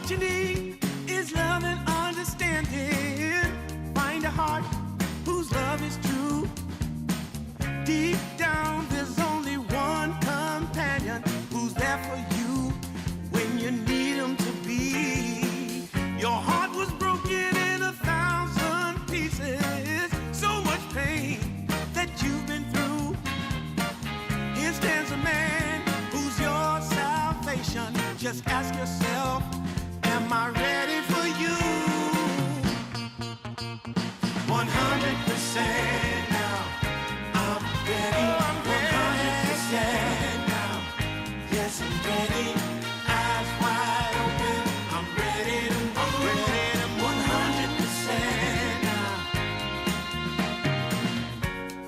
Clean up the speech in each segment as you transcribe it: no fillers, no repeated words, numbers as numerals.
What you need is love and understanding. Find a heart whose love is true. Deep down, there's only one companion who's there for you when you need him to be. Your heart was broken in 1,000 pieces. So much pain that you've been through. Here stands a man who's your salvation. Just ask yourself, am I ready for you? 100% now. I'm ready. 100% now. Yes, I'm ready. Eyes wide open. I'm ready to move. I'm ready to move. 100% now.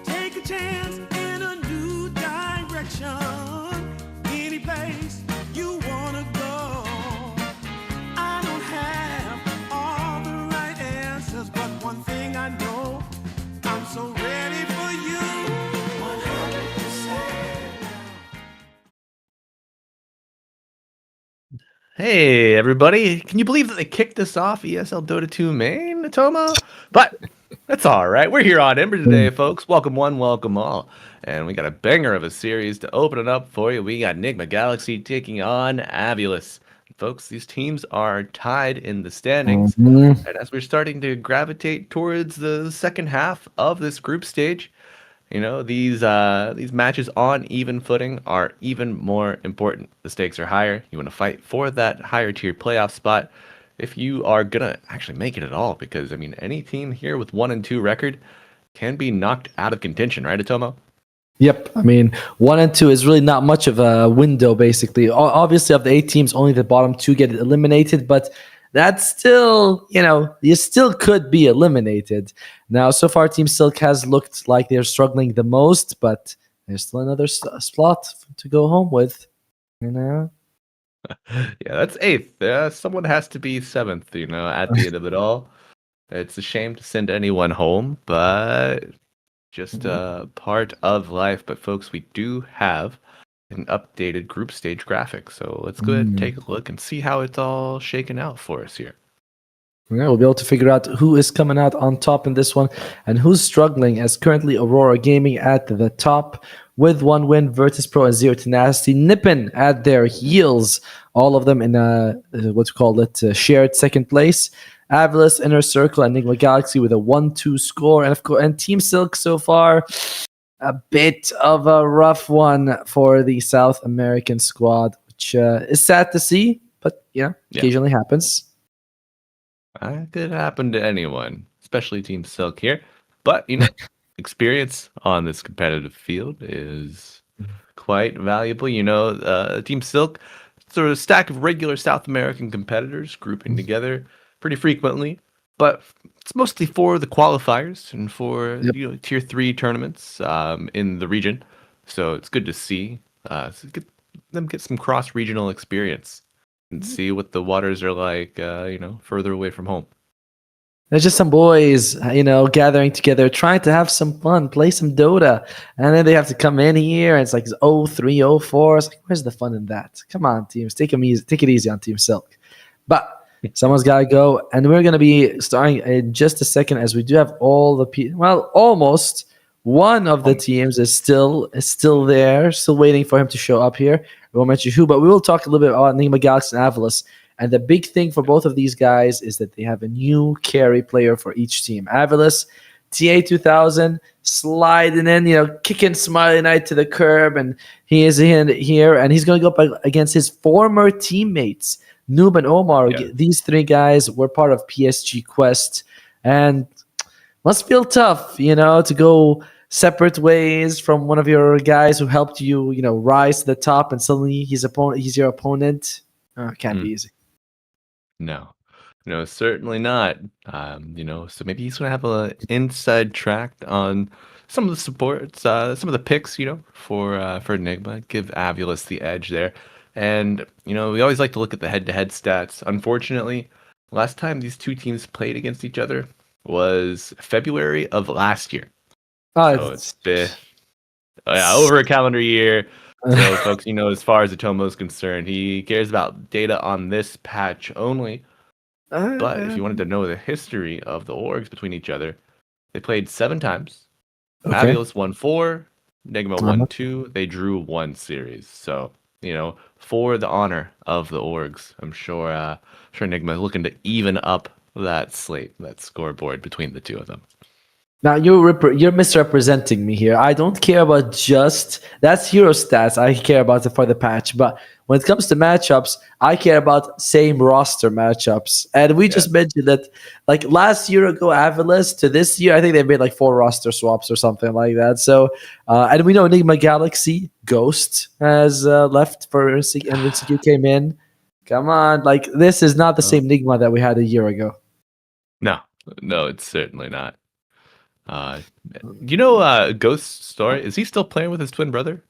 Take a chance in a new direction. Any place you wanna go. I don't have all the right answers, but one thing I know, I'm so ready for you. 100% now. Hey, everybody. Can you believe that they kicked us off ESL Dota 2 main, Natoma? But that's all right. We're here on Ember today, folks. Welcome one, welcome all. And we got a banger of a series to open it up for you. We got Enigma Galaxy taking on Avulus. Folks, these teams are tied in the standings. And as we're starting to gravitate towards the second half of this group stage, you know, these matches on even footing are even more important. The stakes are higher. You want to fight for that higher tier playoff spot if you are gonna actually make it at all. Because I mean, any team here with 1-2 record can be knocked out of contention, right, Atomo? Yep. I mean, 1 and 2 is really not much of a window, basically. Obviously, of the 8 teams, only the bottom 2 get eliminated, but that's still, you still could be eliminated. Now, so far, Team Silk has looked like they're struggling the most, but there's still another spot to go home with, Yeah, that's 8th. Someone has to be 7th, at the end of it all. It's a shame to send anyone home, but just part of life. But folks, we do have an updated group stage graphic. So let's go ahead and take a look and see how it's all shaken out for us here. Yeah, we'll be able to figure out who is coming out on top in this one and who's struggling, as currently Aurora Gaming at the top with 1 win, Virtus Pro and 0 Tenacity nipping at their heels, all of them in shared second place. Avulus, Inner Circle, and Enigma Galaxy with a 1-2 score, and Team Silk so far a bit of a rough one for the South American squad, which is sad to see, but occasionally happens. It could happen to anyone, especially Team Silk here. But, experience on this competitive field is quite valuable. Team Silk, sort of a stack of regular South American competitors grouping together pretty frequently. But it's mostly for the qualifiers and for tier 3 tournaments in the region. So it's good to see get some cross-regional experience and see what the waters are like, further away from home. There's just some boys, gathering together, trying to have some fun, play some Dota. And then they have to come in here, and it's like 0-3, 0-4. It's like, where's the fun in that? Come on, teams. Take it easy on Team Silk. But someone's got to go. And we're going to be starting in just a second, as we do have all the people. Well, almost. One of the teams is still there, still waiting for him to show up here. We won't mention who, but we will talk a little bit about Enigma Galaxy and Avulus. And the big thing for both of these guys is that they have a new carry player for each team. Avulus, TA2000, sliding in, kicking Smiley Knight to the curb, and he is in here, and he's going to go up against his former teammates, Noob and Omar. Yeah. These 3 guys were part of PSG Quest, and must feel tough, to go separate ways from one of your guys who helped you, rise to the top, and suddenly he's your opponent. Can't be easy. No, certainly not. So maybe he's gonna have an inside track on some of the supports, some of the picks, for Enigma. Give Avulus the edge there, and we always like to look at the head-to-head stats. Unfortunately, last time these 2 teams played against each other was February of last year. So it's been over a calendar year. So, folks, as far as Atomo is concerned, he cares about data on this patch only. But if you wanted to know the history of the orgs between each other, they played 7 times. Okay. Fabulous won 4, Enigma won Uh-huh. 2. They drew 1 series. So, for the honor of the orgs, I'm sure Enigma is looking to even up that slate, that scoreboard between the two of them. Now you're misrepresenting me here. I don't care about just that's hero stats. I care about it for the patch, but when it comes to matchups, I care about same roster matchups. And we just mentioned that, like last year ago, Avilis to this year, I think they made like 4 roster swaps or something like that. So, and we know Enigma Galaxy Ghost has left for and Insecure came in. Come on, like this is not the same Enigma that we had a year ago. No, it's certainly not. Ghost's story? Is he still playing with his twin brother?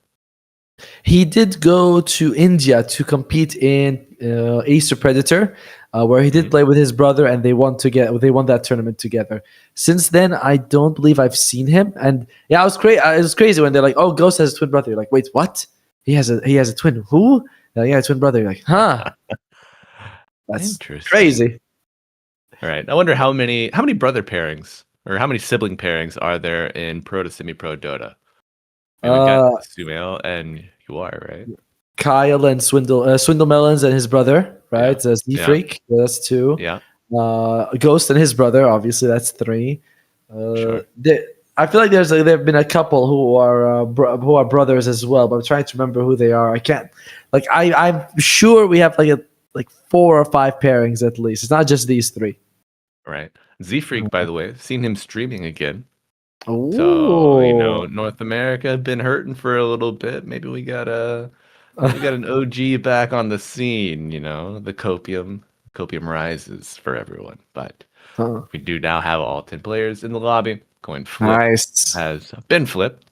He did go to India to compete in Acer Predator, where he did play with his brother, and they won that tournament together. Since then, I don't believe I've seen him. And yeah, it was crazy when they're like, "Oh, Ghost has a twin brother." You're like, "Wait, what? He has a twin? Who?" Yeah, a twin brother. You're like, "Huh." That's interesting. Crazy. All right, I wonder how many brother pairings or how many sibling pairings are there in Pro to Semi-Pro Dota? We got Sumail and you are, right? Kyle and Swindle Melons and his brother, right? Yeah. Z-Freak, that's 2. Yeah. Ghost and his brother, obviously, that's 3. Sure. I feel like there've been a couple who are brothers as well, but I'm trying to remember who they are. I can't. Like I'm sure we have like 4 or 5 pairings at least. It's not just these 3. Right. Z-Freak, by the way, seen him streaming again. Ooh. So, North America been hurting for a little bit. Maybe we got an OG back on the scene, the copium rises for everyone. But we do now have all 10 players in the lobby. Coin flip has been flipped.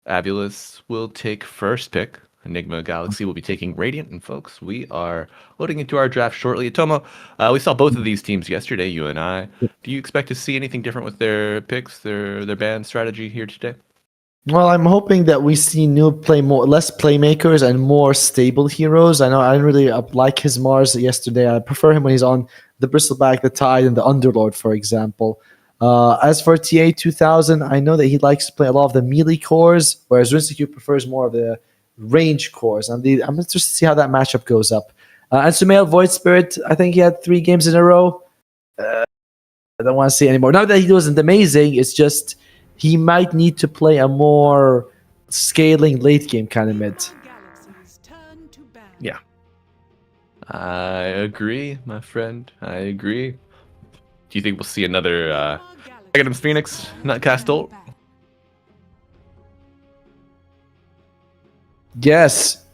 Abulus will take first pick. Enigma Galaxy will be taking Radiant, and folks, we are loading into our draft shortly. Tomo, we saw both of these teams yesterday, you and I. Do you expect to see anything different with their picks, their ban strategy here today? Well, I'm hoping that we see less playmakers and more stable heroes. I know I didn't really like his Mars yesterday. I prefer him when he's on the Bristleback, the Tide, and the Underlord, for example. As for TA 2000, I know that he likes to play a lot of the melee cores, whereas Rinsecure prefers more of the range cores. I'm interested to see how that matchup goes up. And Sumail Void Spirit, I think he had 3 games in a row. I don't want to see anymore. Not that he wasn't amazing, it's just he might need to play a more scaling late game kind of mid. Yeah. I agree, my friend. I agree. Do you think we'll see another Adam's Phoenix not cast ult? Yes.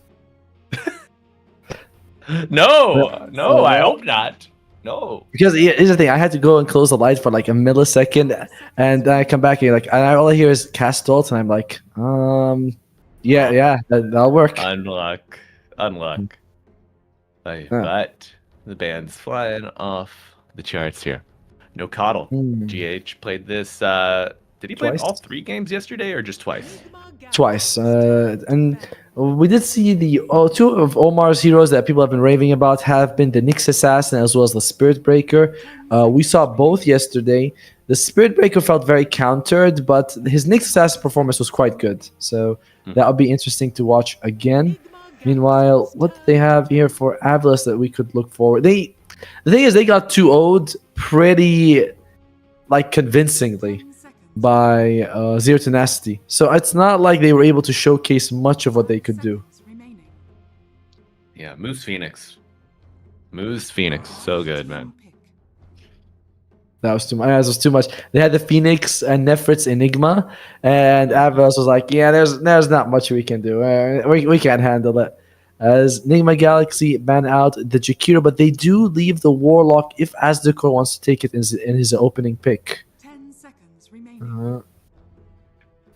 No, I hope not. No. Because here's the thing, I had to go and close the light for like a millisecond, and then I come back and all I hear is cast ult, and I'm like, yeah, that'll work. Unluck. But the band's flying off the charts here. No coddle. GH played this. Did he play all 3 games yesterday or just twice? Twice. And we did see 2 of Omar's heroes that people have been raving about have been the Nyx Assassin as well as the Spirit Breaker. We saw both yesterday. The Spirit Breaker felt very countered, but his Nyx Assassin performance was quite good. So that would be interesting to watch again. Meanwhile, what do they have here for Avilis that we could look forward? The thing is, they got 2-0'd pretty convincingly by Zero Tenacity. So it's not like they were able to showcase much of what they could do. Yeah, Moose Phoenix. So good, man. That was too much. They had the Phoenix and Nefrit's Enigma, and Avilis was like, yeah, there's not much we can do. We can't handle it. As Enigma Galaxy ban out the Jakiro, but they do leave the Warlock if Asdekor wants to take it in his opening pick.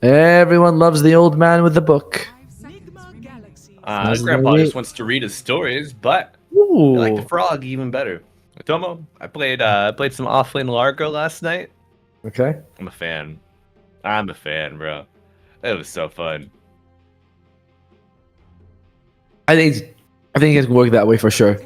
Everyone loves the old man with the book. Grandpa just wants to read his stories, but I like the frog even better. Tomo, I played some offlane Largo last night. Okay. I'm a fan, bro. It was so fun. I think it can work that way for sure.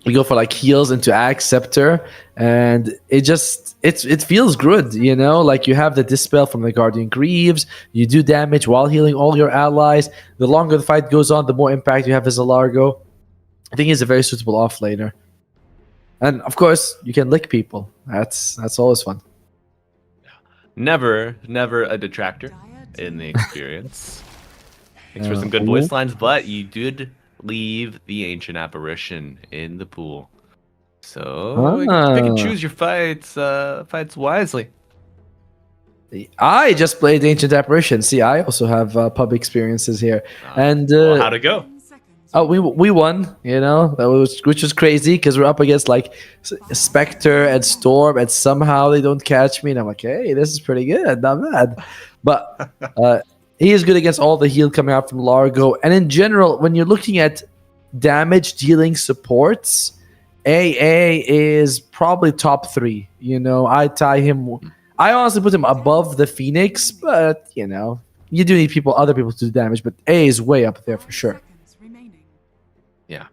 You go for like heals into Axe Scepter, and it feels good, you know. Like you have the dispel from the Guardian Greaves. You do damage while healing all your allies. The longer the fight goes on, the more impact you have as a Largo. I think he's a very suitable offlaner. And of course, you can lick people. That's always fun. Never a detractor in the experience. Thanks for some good voice lines, but you did leave the Ancient Apparition in the pool. So pick and choose your fights wisely. I just played Ancient Apparition. See, I also have pub experiences here. And well, how'd it go? Oh, we won, you know, which was crazy because we're up against like Spectre and Storm, and somehow they don't catch me, and I'm like, hey, this is pretty good, not bad. But he is good against all the heal coming out from Largo, and in general, when you're looking at damage dealing supports, AA is probably top 3. You know, I honestly put him above the Phoenix, but you know, you do need other people to do damage, but A is way up there for sure. Yeah,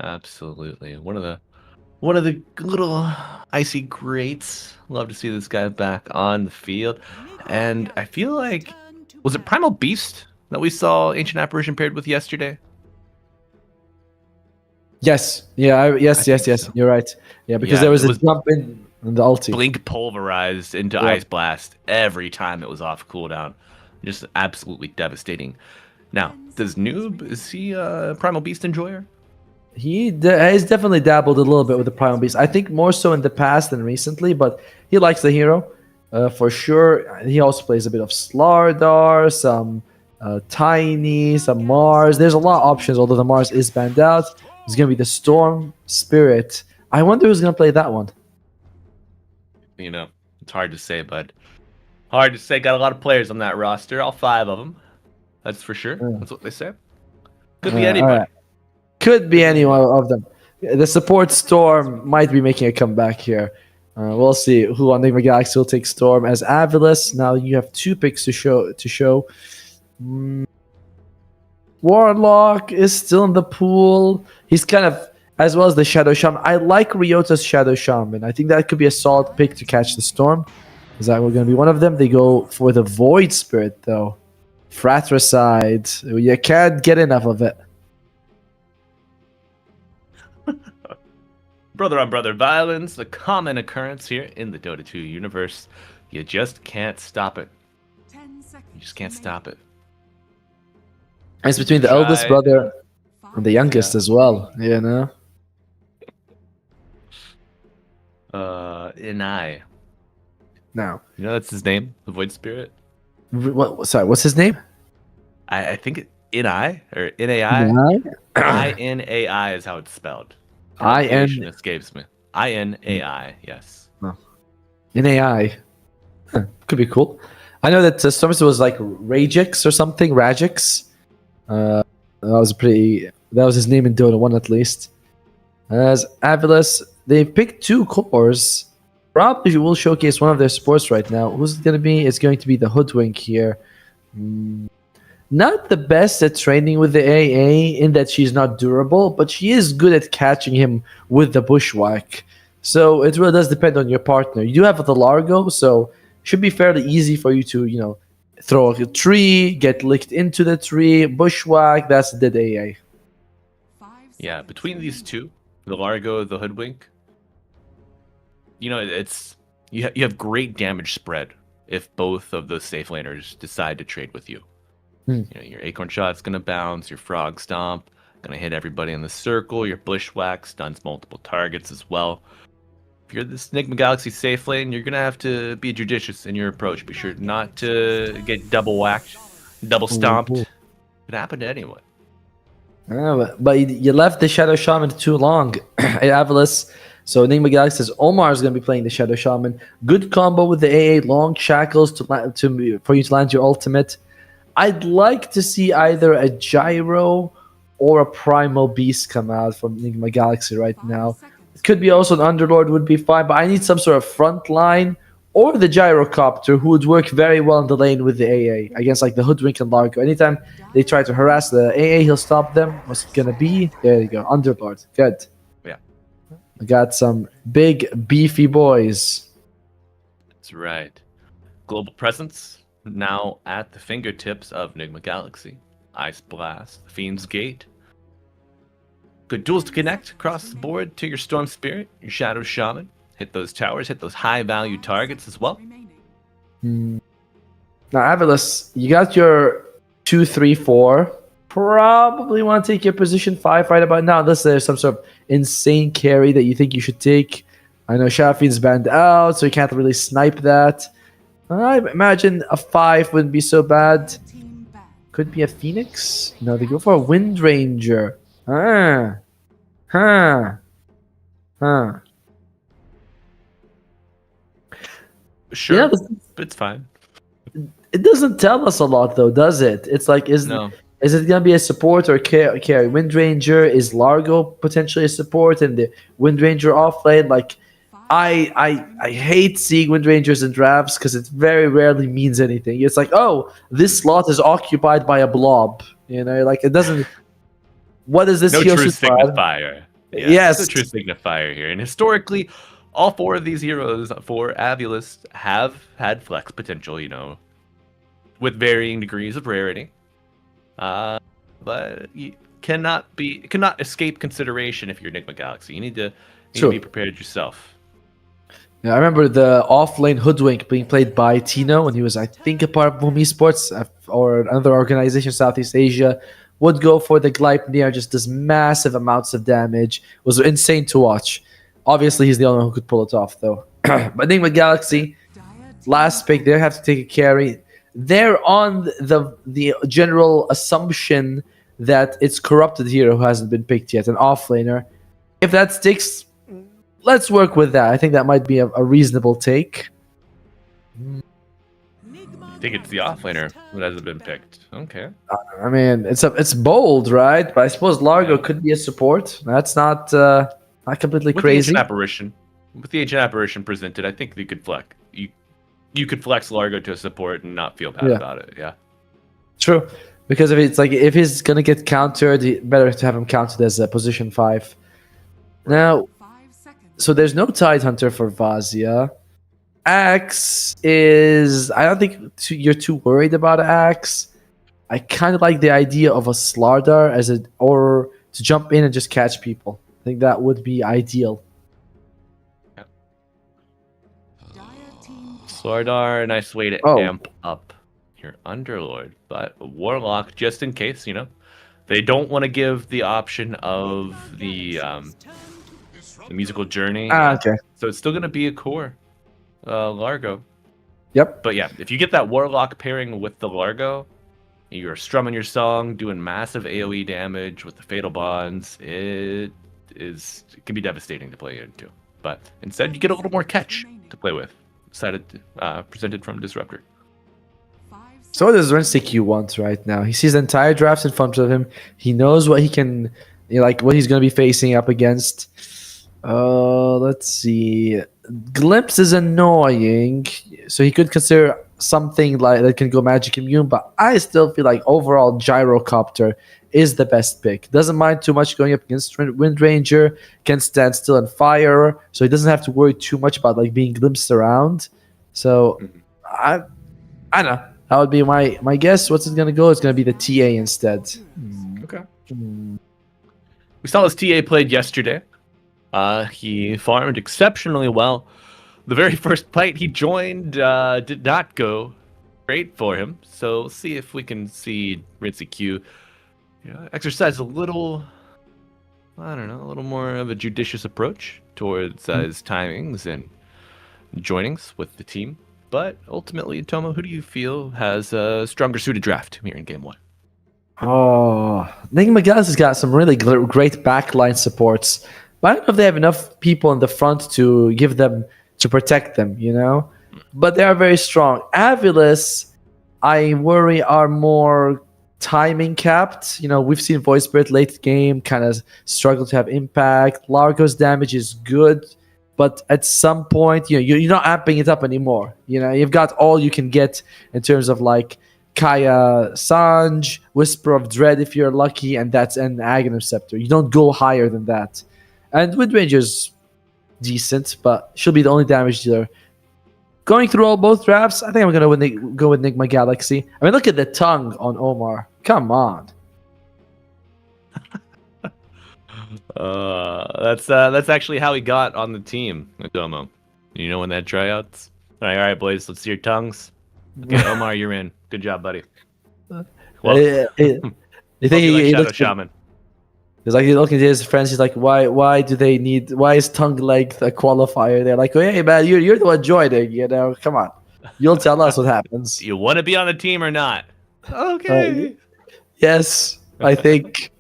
absolutely. One of the little icy greats. Love to see this guy back on the field, and I feel like, was it Primal Beast that we saw Ancient Apparition paired with yesterday? Yes. Yeah. Yes. So. You're right. Yeah, because there was a jump in the ulti. Blink pulverized into Ice Blast every time it was off cooldown. Just absolutely devastating. Now, does Noob, is he a Primal Beast enjoyer? He has definitely dabbled a little bit with the Primal Beast. I think more so in the past than recently, but he likes the hero for sure. He also plays a bit of Slardar, some Tiny, some Mars. There's a lot of options, although the Mars is banned out. It's going to be the Storm Spirit. I wonder who's going to play that one. You know, it's hard to say, but hard to say. Got a lot of players on that roster, all 5 of them. That's for sure. That's what they say. Could be anybody. Right. Could be any one of them. The support Storm might be making a comeback here. We'll see who on Enigma Galaxy will take Storm as Avilis. Now you have 2 picks to show. Warlock is still in the pool. He's kind of, as well as the Shadow Shaman. I like Ryota's Shadow Shaman. I think that could be a solid pick to catch the Storm. Is that going to be one of them? They go for the Void Spirit though. Fratricide. You can't get enough of it. Brother on brother violence, a common occurrence here in the Dota 2 universe. You just can't stop it. You just can't stop it. It's between the eldest brother and the youngest as well, you know? Inai. No. You know that's his name? The Void Spirit? Sorry, what's his name? I think Inai or Inai. Inai is how it's spelled. I-N escapes me. Inai, yes. Oh. Inai. Huh, could be cool. I know that Stormster was like Rajix or something. Rajix. That was his name in Dota 1 at least. As Avilis, they picked 2 cores. Probably will showcase one of their supports right now. Who's it going to be? It's going to be the Hoodwink here. Not the best at training with the AA in that she's not durable, but she is good at catching him with the Bushwhack. So it really does depend on your partner. You do have the Largo, so should be fairly easy for you to, you know, throw a tree, get licked into the tree, Bushwhack, that's the dead AA. Yeah, between these 2, the Largo, the Hoodwink, you know, it's you have great damage spread if both of those safe laners decide to trade with you. You know, your Acorn Shot's gonna bounce, your Frog Stomp gonna hit everybody in the circle, your Bushwhack stuns multiple targets as well. If you're this Enigma Galaxy safe lane, you're gonna have to be judicious in your approach. Be sure not to get double whacked, double stomped. It happened to anyone. But you left the Shadow Shaman too long, Avilis. So Enigma Galaxy says Omar is going to be playing the Shadow Shaman. Good combo with the AA, long shackles for you to land your ultimate. I'd like to see either a Gyro or a Primal Beast come out from Enigma Galaxy right now. It could be also an Underlord would be fine, but I need some sort of front line or the Gyrocopter, who would work very well in the lane with the AA against like the Hoodwink and Largo. Anytime they try to harass the AA, he'll stop them. What's it gonna be? There you go, Underlord. Good. Yeah. We got some big, beefy boys. That's right. Global presence now at the fingertips of Nigma Galaxy. Ice Blast, Fiend's Gate. Good duels to connect across the board to your Storm Spirit, your Shadow Shaman. Hit those towers, hit those high-value targets as well. Now, Avilis, you got your 2, 3, 4. Probably want to take your position 5 right about now, unless there's some sort of insane carry that you think you should take. I know Shafi's banned out, so you can't really snipe that. I imagine a 5 wouldn't be so bad. Could be a Phoenix? No, they go for a Wind Ranger. Sure, Yeah, it's fine. it doesn't tell us a lot, though, does it? It's like, is it gonna be a support or carry? Wind Ranger, is Largo potentially a support, and the Wind Ranger offlane? Like, I hate seeing Wind Rangers in drafts because it very rarely means anything. It's like, oh, this slot is occupied by a blob. You know, like it doesn't. What is this? No hero true should provide? signifier. Yeah, Yes. no true signifier here. And historically, all 4 of these heroes for Avulus have had flex potential, you know, with varying degrees of rarity. But you cannot escape consideration if you're Nigma Galaxy. You need to be prepared yourself. Yeah, I remember the offlane Hoodwink being played by Tino when he was, I think, a part of Boom Esports or another organization, Southeast Asia. Would go for the Gleipnir, just does massive amounts of damage. Was insane to watch. Obviously, he's the only one who could pull it off, though. But Nigma Galaxy, last pick, they have to take a carry. They're on the general assumption that it's Corrupted Hero who hasn't been picked yet, an offlaner. If that sticks, let's work with that. I think that might be a reasonable take. I think it's the offlaner that hasn't been picked. Okay. I mean, it's bold, right? But I suppose Largo could be a support. That's not completely crazy. With the Ancient Apparition presented, I think you could flex. You could flex Largo to a support and not feel bad about it. Yeah. True, because if he's gonna get countered, better to have him counted as a position 5. Now, so there's no Tidehunter for Vazia. Axe is... I don't think you're too worried about Axe. I kind of like the idea of a Slardar or to jump in and just catch people. I think that would be ideal. Slardar, nice way to amp up your Underlord, but Warlock, just in case, you know, they don't want to give the option of the musical journey. Okay. So it's still going to be a core Largo. Yep. But yeah, if you get that Warlock pairing with the Largo, you're strumming your song, doing massive AoE damage with the Fatal Bonds, it can be devastating to play into. But instead, you get a little more catch to play with. Presented from Disruptor. So what does Renstick want right now? He sees the entire draft in front of him. He knows what he can, what he's going to be facing up against. Let's see. Glimpse is annoying, so he could consider something like that can go Magic Immune, but I still feel like overall Gyrocopter is the best pick. Doesn't mind too much going up against Wind Ranger, can stand still and fire, so he doesn't have to worry too much about being glimpsed around. So I don't know. That would be my guess. What's it gonna go? It's gonna be the TA instead. Okay. We saw his TA played yesterday. He farmed exceptionally well. The very first fight he joined did not go great for him. So we'll see if we can see Ritzy Q exercise a little more of a judicious approach towards his timings and joinings with the team. But ultimately, Tomo, who do you feel has a stronger suited draft here in Game 1? Oh, Nigma Galaxy's got some really great backline supports. But I don't know if they have enough people in the front to protect them, But they are very strong. Avulus, I worry, are more timing capped. We've seen Voice Spirit late game kind of struggle to have impact. Largo's damage is good. but at some point, you're not amping it up anymore. You've got all you can get in terms of like Kaya Sanj, Whisper of Dread if you're lucky, and that's an Aghanim Scepter. You don't go higher than that. And Windranger's decent, but she'll be the only damage dealer. Going through both drafts, I think I'm going to go with Nigma Galaxy. I mean, look at the tongue on Omar. Come on. That's actually how he got on the team, Adomo. You know when that tryouts? All right, boys, let's see your tongues. Okay, Omar, you're in. Good job, buddy. Well, you think he Shadow looks Shaman? He's like, looking at his friends. He's like, why is tongue length a qualifier? They're like, hey man, you're the one joining. Come on, you'll tell us what happens. You want to be on the team or not? Okay. Yes, I think.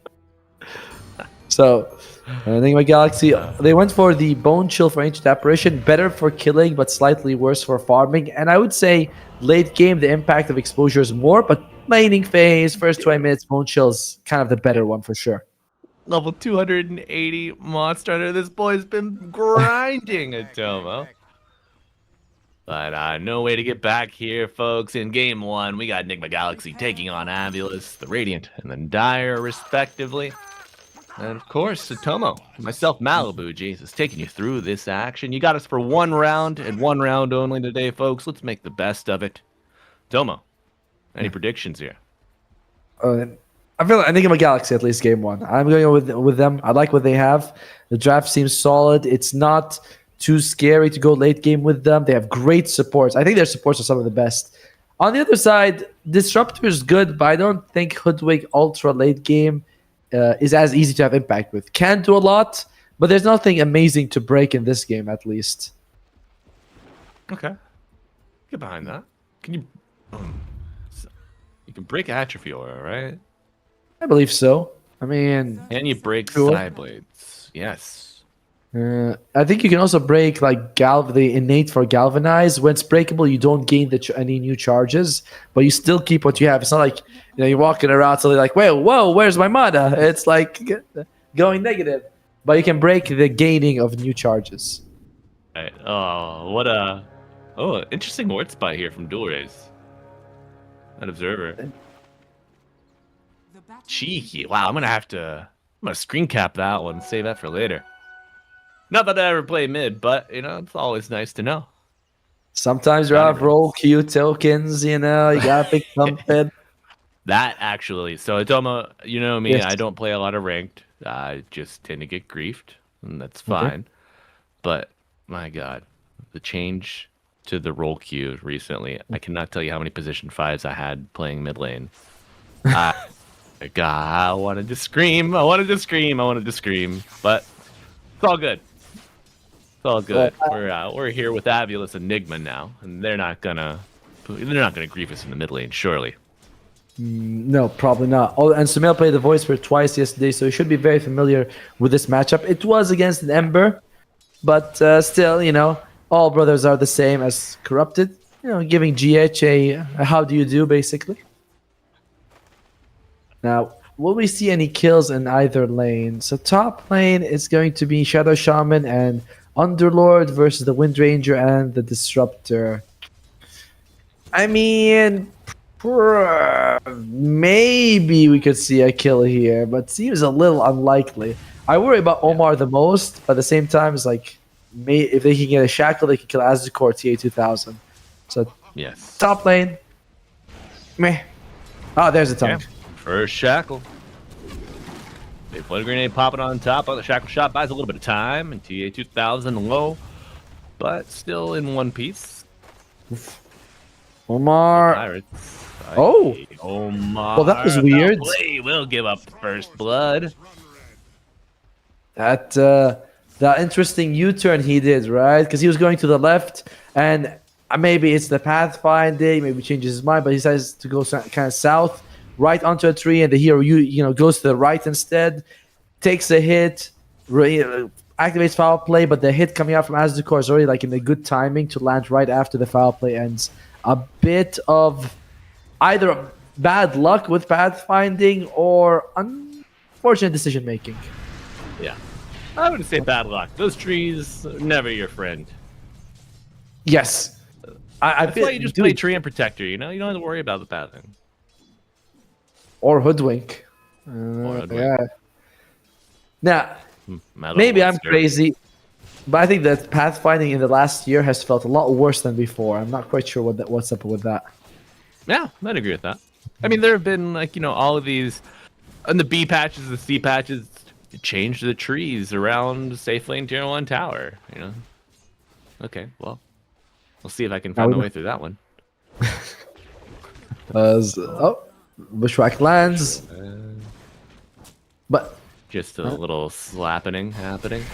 So, I think my Galaxy, they went for the Bone Chill for Ancient Apparition, better for killing, but slightly worse for farming. And I would say late game, the impact of exposure is more, but laning phase, first 20 minutes, Bone Chill is kind of the better one for sure. Level 280 monster hunter. This boy's been grinding, Atomo. But no way to get back here, folks. In game 1, we got Enigma Galaxy taking on Ambulus, the Radiant, and then Dire, respectively. And of course, Atomo, myself, Malibu, Jesus, taking you through this action. You got us for one round, and one round only today, folks. Let's make the best of it. Tomo, any predictions here? I think I'm a Galaxy at least game 1. I'm going to go with them. I like what they have. The draft seems solid. It's not too scary to go late game with them. They have great supports. I think their supports are some of the best. On the other side, Disruptor is good, but I don't think Hoodwink Ultra late game is as easy to have impact with. Can do a lot, but there's nothing amazing to break in this game at least. Okay. Get behind that. Can you... you can break Atrophy Aura, right? I believe so. I mean... And you break sure. Side Blades. Yes. I think you can also break like the innate for Galvanize. When it's breakable, you don't gain any new charges, but you still keep what you have. It's not like you're walking around suddenly like, whoa, where's my mana? It's like going negative, but you can break the gaining of new charges. Right. Interesting word spot here from Dual Rays. An observer. Cheeky. Wow, I'm gonna screen cap that one and save that for later. Not that I ever play mid, but it's always nice to know. Sometimes you have roll Q tokens, you gotta pick something. That actually, so Atoma, you know me, Yes. I don't play a lot of ranked. I just tend to get griefed, and that's fine. Okay. But my God, the change to the roll queue recently, I cannot tell you how many position 5s I had playing mid lane. God, I wanted to scream, but it's all good. It's all good. We're here with Avulus Enigma now, and they're not gonna grief us in the mid lane, surely. No, probably not. Oh, and Sumail played the voice for twice yesterday, so he should be very familiar with this matchup. It was against an Ember, but still, all brothers are the same as Corrupted. Giving GH a how do you do, basically. Now, will we see any kills in either lane? So top lane is going to be Shadow Shaman and Underlord versus the Wind Ranger and the Disruptor. I mean, maybe we could see a kill here, but seems a little unlikely. I worry about Omar the most, but at the same time, it's like, if they can get a Shackle, they can kill Azukor TA2000. So, yes. Top lane, meh. Oh, there's a tongue. Yeah. First Shackle. Big flood grenade popping on top. The Shackle shot buys a little bit of time, and TA2000 low, but still in one piece. Omar. Pirates. Oh. Omar. Well, that was weird. Play will give up the first blood. That interesting U-turn he did, right? Because he was going to the left, and maybe it's the pathfinding, maybe changes his mind, but he decides to go kind of south, right onto a tree, and the hero goes to the right instead, takes a hit, activates foul play, but the hit coming out from Azukor is already like in a good timing to land right after the foul play ends. A bit of either bad luck with pathfinding or unfortunate decision making. Yeah. I wouldn't say bad luck. Those trees are never your friend. Yes. I That's feel why you just dude, play tree and protector. You know, you don't have to worry about the bad thing. or hoodwink. Hoodwink. Yeah. Now, Metal maybe I'm monster. crazy, but I think that pathfinding in the last year has felt a lot worse than before. I'm not quite sure what's up with that. Yeah, I'd agree with that. I mean, there have been like all of these, and the B patches, the C patches, changed the trees around Safe Lane Tier 1 Tower. You know. Okay, well, we'll see if I can find my way through that one. Bushwhack lands, but Just a little slapping happening.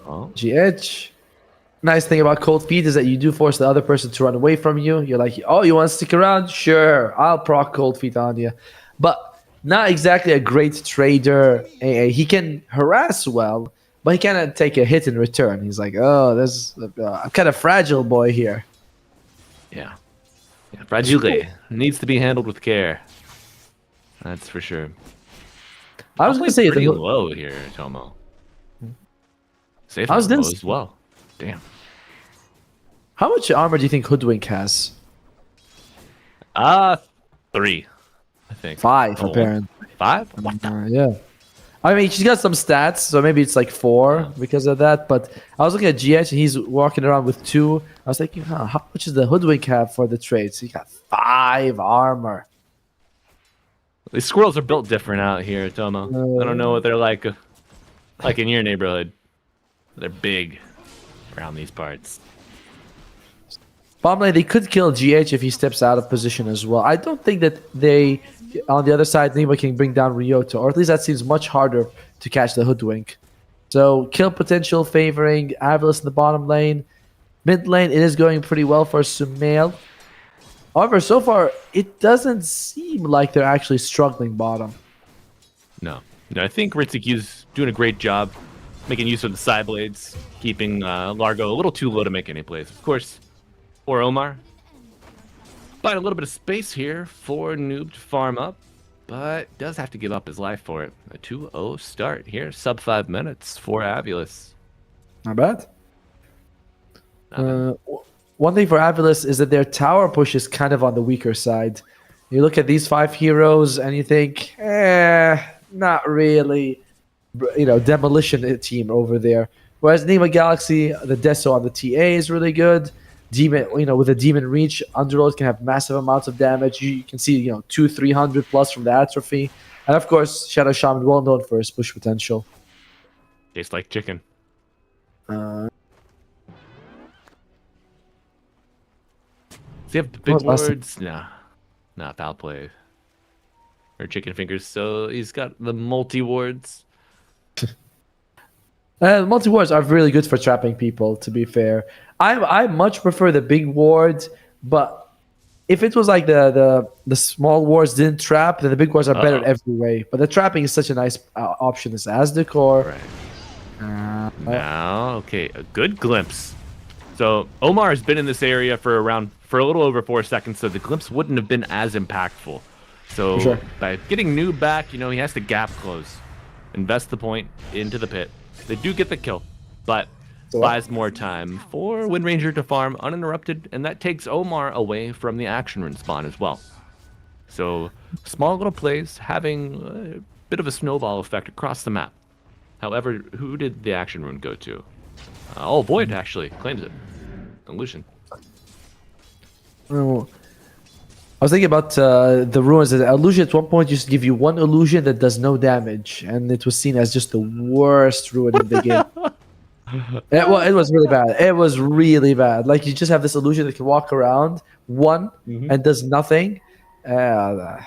Oh, GH. Nice thing about cold feet is that you do force the other person to run away from you. You're like, oh, you want to stick around? Sure, I'll proc cold feet on you. But not exactly a great trader. He can harass well, but he cannot take a hit in return. He's like, oh, I'm kind of fragile boy here. yeah. Fragile needs to be handled with care. That's for sure. I was going to say pretty low here, Tomo. Safe I was low gonna as well. Damn. How much armor do you think Hoodwink has? 3, I think. 5, Oh, apparently. 5? What the? Yeah. I mean, she's got some stats, so maybe it's like 4 because of that. But I was looking at GH, and he's walking around with 2. I was thinking, how much does the Hoodwink have for the trades? He got 5 armor. These squirrels are built different out here, Tomo. I don't know what they're like in your neighborhood. They're big around these parts. Bottom lane, they could kill GH if he steps out of position as well. I don't think that they, on the other side, anybody can bring down Ryota, or at least that seems much harder to catch the Hoodwink. So, kill potential favoring Avilis in the bottom lane. Mid lane, it is going pretty well for Sumail. However, so far, it doesn't seem like they're actually struggling bottom. No, I think Ritsukyu's doing a great job making use of the side blades, keeping Largo a little too low to make any plays. Of course, for Omar, find a little bit of space here for Noob to farm up, but does have to give up his life for it. A 2-0 start here, sub 5 minutes for Avilis. Not bad. One thing for Avilis is that their tower push is kind of on the weaker side. You look at these 5 heroes and you think, not really, demolition team over there. Whereas Nima Galaxy, the Deso on the TA is really good. Demon, with a Demon Reach, Underlord can have massive amounts of damage. You can see, 200-300 plus from the Atrophy. And of course, Shadow Shaman, well known for his push potential. Tastes like chicken. Does he have the big words? Nah, foul play. Or chicken fingers, so he's got the multi-wards. Multi-wards are really good for trapping people, to be fair. I much prefer the big ward, but if it was like the small wards didn't trap, then the big wards are better in every way. But the trapping is such a nice option as decor. Right. Now, okay, a good glimpse. So Omar has been in this area for a little over 4 seconds, so the glimpse wouldn't have been as impactful. So sure. By getting Noob back, he has to gap close, invest the point into the pit. They do get the kill, but buys more time for Wind Ranger to farm uninterrupted, and that takes Omar away from the action rune spawn as well. So small little plays having a bit of a snowball effect across the map. However, who did the action rune go to? Void actually claims it. Illusion. Oh. I was thinking about the ruins. The illusion at one point used to give you 1 illusion that does no damage, and it was seen as just the worst ruin in the game. It was really bad. It was really bad. Like, you just have this illusion that can walk around and does nothing. I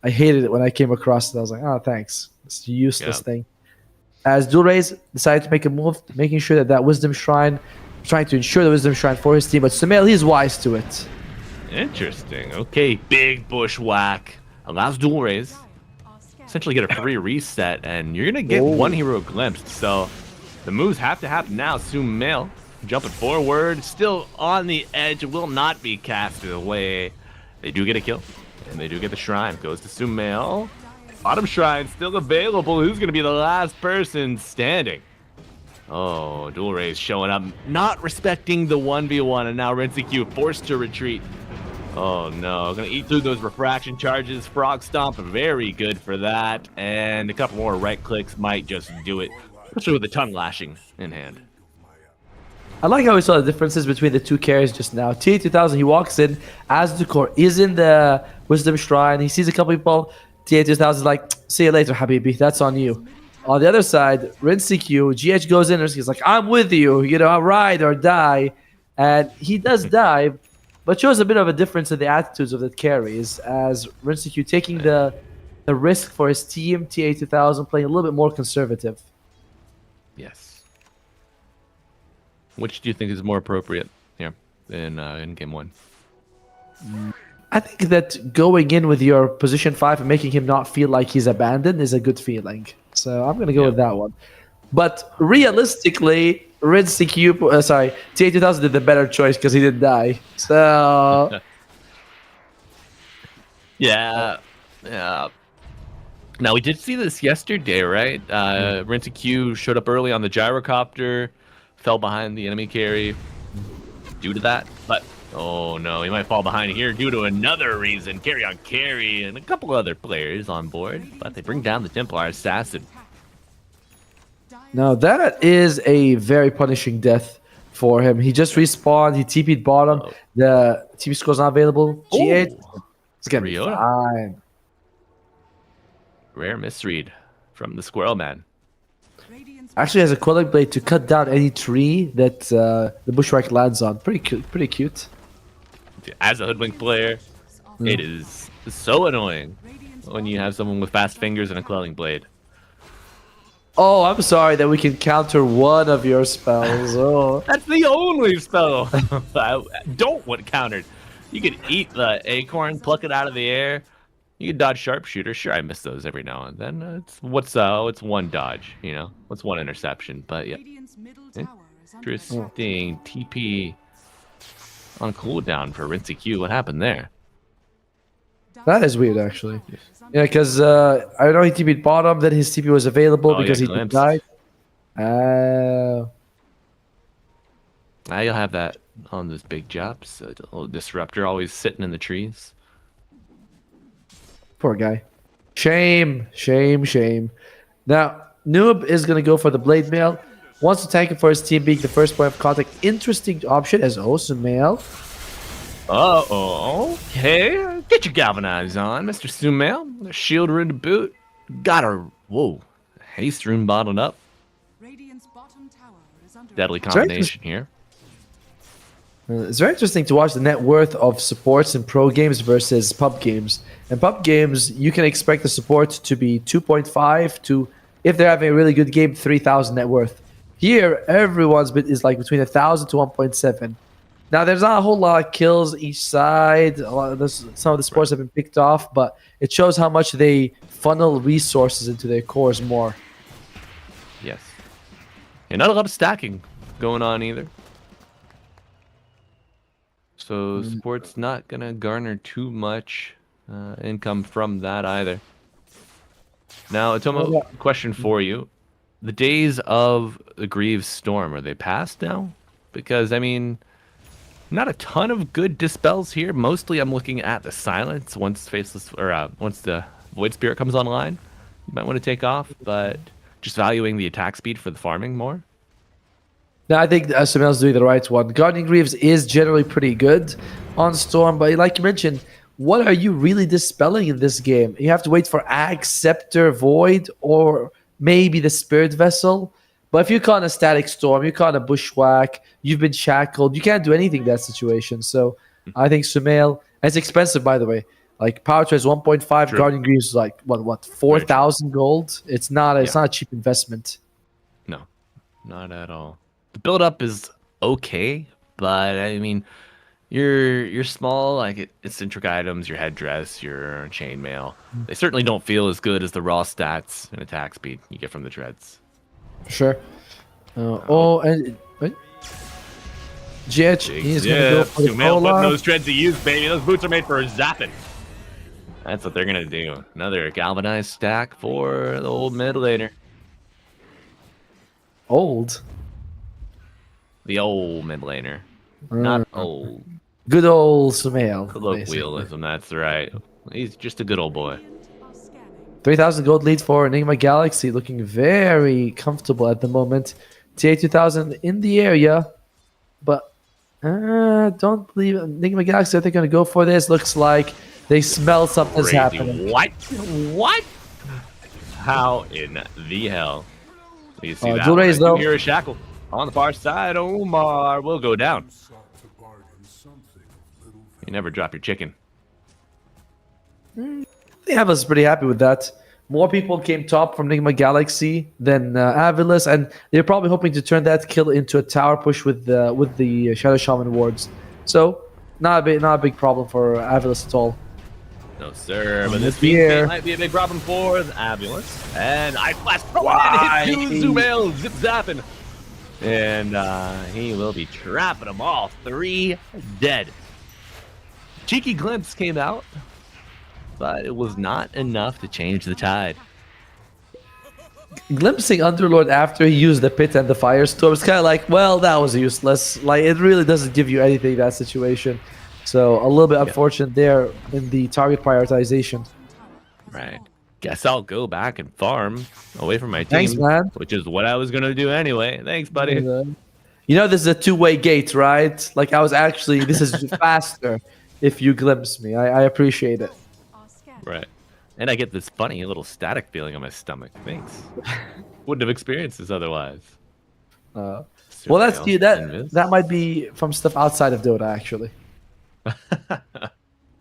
hated it when I came across it. I was like, oh, thanks. It's a useless thing. As Dual Rays decided to make a move, making sure that Wisdom Shrine, trying to ensure the Wisdom Shrine for his team, but Sumail, he's wise to it. Interesting. Okay, big bushwhack. Allows Dual Rays. Essentially get a free reset, and you're going to get 1 hero glimpsed. So the moves have to happen now. Sumail jumping forward, still on the edge, will not be casted away. They do get a kill, and they do get the shrine. Goes to Sumail. Bottom Shrine still available. Who's going to be the last person standing? Oh, Dual Rays showing up, not respecting the 1v1, and now Q forced to retreat. Oh no, gonna eat through those refraction charges. Frog Stomp, very good for that. And a couple more right clicks might just do it, especially with the tongue lashing in hand. I like how we saw the differences between the two carries just now. TA2000, he walks in as the core is in the Wisdom Shrine. He sees a couple people. TA2000 is like, see you later, Habibi. That's on you. On the other side, Q, GH goes in and he's like, I'm with you. You know, ride or die. And he does die, but shows a bit of a difference in the attitudes of the carries as Q taking the risk for his team, TA2000 playing a little bit more conservative. Yes. Which do you think is more appropriate here in game one? I think that going in with your position 5 and making him not feel like he's abandoned is a good feeling. So I'm going to go with that one. But realistically, TA2000 did the better choice because he didn't die. So... yeah. Now, we did see this yesterday, right? Q showed up early on the gyrocopter, fell behind the enemy carry due to that. But, oh no, he might fall behind here due to another reason. Carry on carry and a couple other players on board. But they bring down the Templar Assassin. Now, that is a very punishing death for him. He just respawned. He TP'd bottom. The TP score's not available. GH. It's going to be fine. Rare misread from the Squirrel Man. Actually has a Quelling Blade to cut down any tree that the Bushwhack lands on. Pretty cute. Pretty cute. As a Hoodwink player, it is so annoying when you have someone with fast fingers and a Quelling Blade. Oh, I'm sorry that we can counter one of your spells. Oh, that's the only spell I don't want countered. You can eat the acorn, pluck it out of the air. You can dodge sharpshooter. Sure, I miss those every now and then. It's one dodge, you know? What's one interception? But yeah, interesting. TP on cooldown for Q. What happened there? That is weird, actually. Yeah, because I know he TP'd bottom, then his TP was available because he died. Now you'll have that on those big jobs. A little disruptor always sitting in the trees. Poor guy. Shame. Now, Noob is going to go for the Blade Mail. Wants to tank it for his team being the first point of contact. Interesting option as Sumail. Okay. Get your galvanize on, Mr. Sumail. Shield rune to boot. Got a haste rune bottled up. Deadly combination here. It's very interesting to watch the net worth of supports in pro games versus pub games. In pub games, you can expect the support to be 2.5 to, if they're having a really good game, 3,000 net worth. Here, everyone's bit is like between 1,000 to 1.7. Now, there's not a whole lot of kills each side. Some of the sports have been picked off, but it shows how much they funnel resources into their cores more. Yes. And not a lot of stacking going on either. So sport's not going to garner too much income from that either. Now, Tomo, question for you. The days of the Greaves Storm, are they past now? Because, I mean, not a ton of good dispels here. Mostly I'm looking at the silence once once the Void Spirit comes online. You might want to take off, but just valuing the attack speed for the farming more. No, I think Sumail's doing the right one. Guardian Greaves is generally pretty good on Storm, but like you mentioned, what are you really dispelling in this game? You have to wait for Axe, Scepter, Void, or maybe the Spirit Vessel. But if you caught a Static Storm, you caught a Bushwhack, you've been shackled, you can't do anything in that situation. So I think Sumail, and it's expensive, by the way. Like Power Trade is 1.5, True. Guardian Greaves is like, what 4,000 gold? It's not a cheap investment. No, not at all. The build up is okay, but I mean, you're small, like eccentric items, your headdress, your chainmail. They certainly don't feel as good as the raw stats and attack speed you get from the treads. Sure. And wait. GH, he's gonna go for the Sumail putting Polar. those treads to use, baby. Those boots are made for zapping. That's what they're gonna do. Another galvanized stack for the old mid laner. Old. The old mid laner. Not old. Good old Sumail. Colloquialism, that's right. He's just a good old boy. 3,000 gold lead for Enigma Galaxy, looking very comfortable at the moment. TA 2000 in the area, but don't believe Enigma Galaxy. Are they going to go for this? Looks like they smell something's Crazy. happening. What? What? How in the hell? You see that? Dual raise, I do though. hear a shackle on the far side. Omar will go down. You never drop your chicken. I was pretty happy with that. More people came top from Enigma Galaxy than Avilis, and they're probably hoping to turn that kill into a tower push with the Shadow Shaman wards. So not a big problem for Avilis at all. No, sir. But this here might be a big problem for the ambulance. And Ice Blast hit two Zumail, zip zapping. And he will be trapping them all. 3 dead. Cheeky glimpse came out, but it was not enough to change the tide. Glimpsing Underlord after he used the pit and the firestorm is kind of like, well, that was useless. Like, it really doesn't give you anything, that situation. So a little bit unfortunate there in the target prioritization. Right. Guess I'll go back and farm away from my team. Thanks, man. Which is what I was going to do anyway. Thanks, buddy. You know, this is a two-way gate, right? Like, this is faster if you glimpse me. I appreciate it. Right. And I get this funny little static feeling on my stomach. Thanks. Wouldn't have experienced this otherwise. Well, that's cute. That might be from stuff outside of Dota, actually.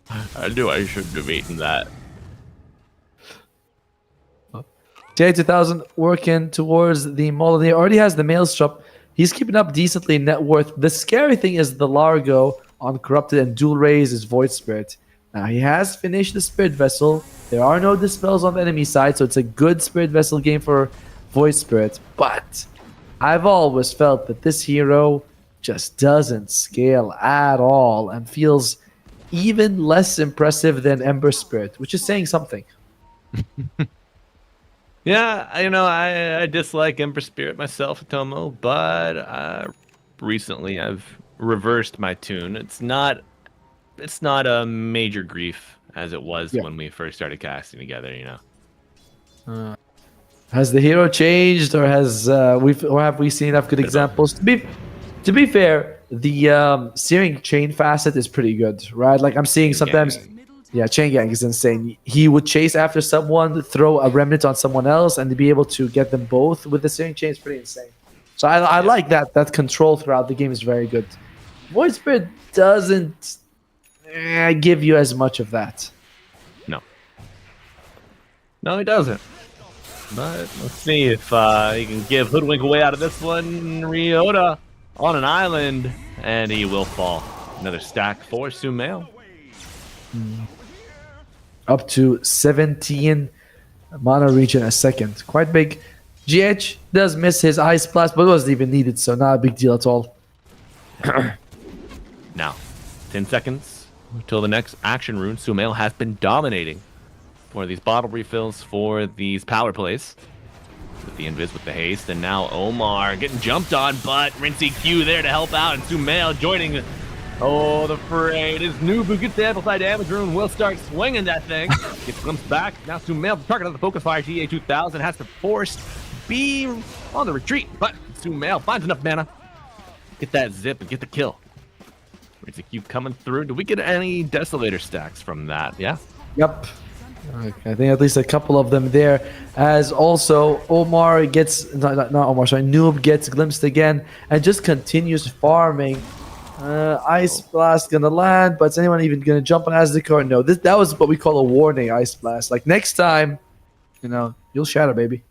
I knew I shouldn't have eaten that. J2000 working towards the model. He already has the Maelstrom. He's keeping up decently in net worth. The scary thing is the Largo on Corrupted and dual raise his Void Spirit. Now he has finished the Spirit Vessel. There are no dispels on the enemy side, so it's a good Spirit Vessel game for Void Spirit. But I've always felt that this hero just doesn't scale at all and feels even less impressive than Ember Spirit, which is saying something. Yeah, I dislike Ember Spirit myself, Tomo, but recently I've reversed my tune. It's not a major grief as it was when we first started casting together, Has the hero changed, or have we seen enough good examples? To be fair, the Searing Chain facet is pretty good, right? Like, I'm seeing sometimes, Chain Gang is insane. He would chase after someone, throw a remnant on someone else, and to be able to get them both with the Searing Chain is pretty insane. So I like that. That control throughout the game is very good. Void Spirit doesn't give you as much of that. No, he doesn't. But let's see if he can give Hoodwink away out of this one. Ryota on an island, and he will fall. Another stack for Sumail. Up to 17 mana region a second. Quite big. GH does miss his Ice Blast, but it wasn't even needed, so not a big deal at all. Now, 10 seconds until the next action rune. Sumail has been dominating for these bottle refills for these power plays. With the invis with the haste, and now Omar getting jumped on, but Rinsey Q there to help out, and Sumail joining the fray. His Nubu gets the amplified damage rune, will start swinging that thing. Gets glimpsed back. Now Sumail, the target of the focus fire, TA2000, has to force be on the retreat, but Sumail finds enough mana. Get that zip and get the kill. Rinsey Q coming through. Do we get any Desolator stacks from that? Yeah? Yep. Okay, I think at least a couple of them there. As also Omar gets, not Omar, sorry, Noob gets glimpsed again and just continues farming. Ice Blast gonna land, but is anyone even gonna jump on Aztekar? No, that was what we call a warning Ice Blast. Like, next time, you'll shatter, baby.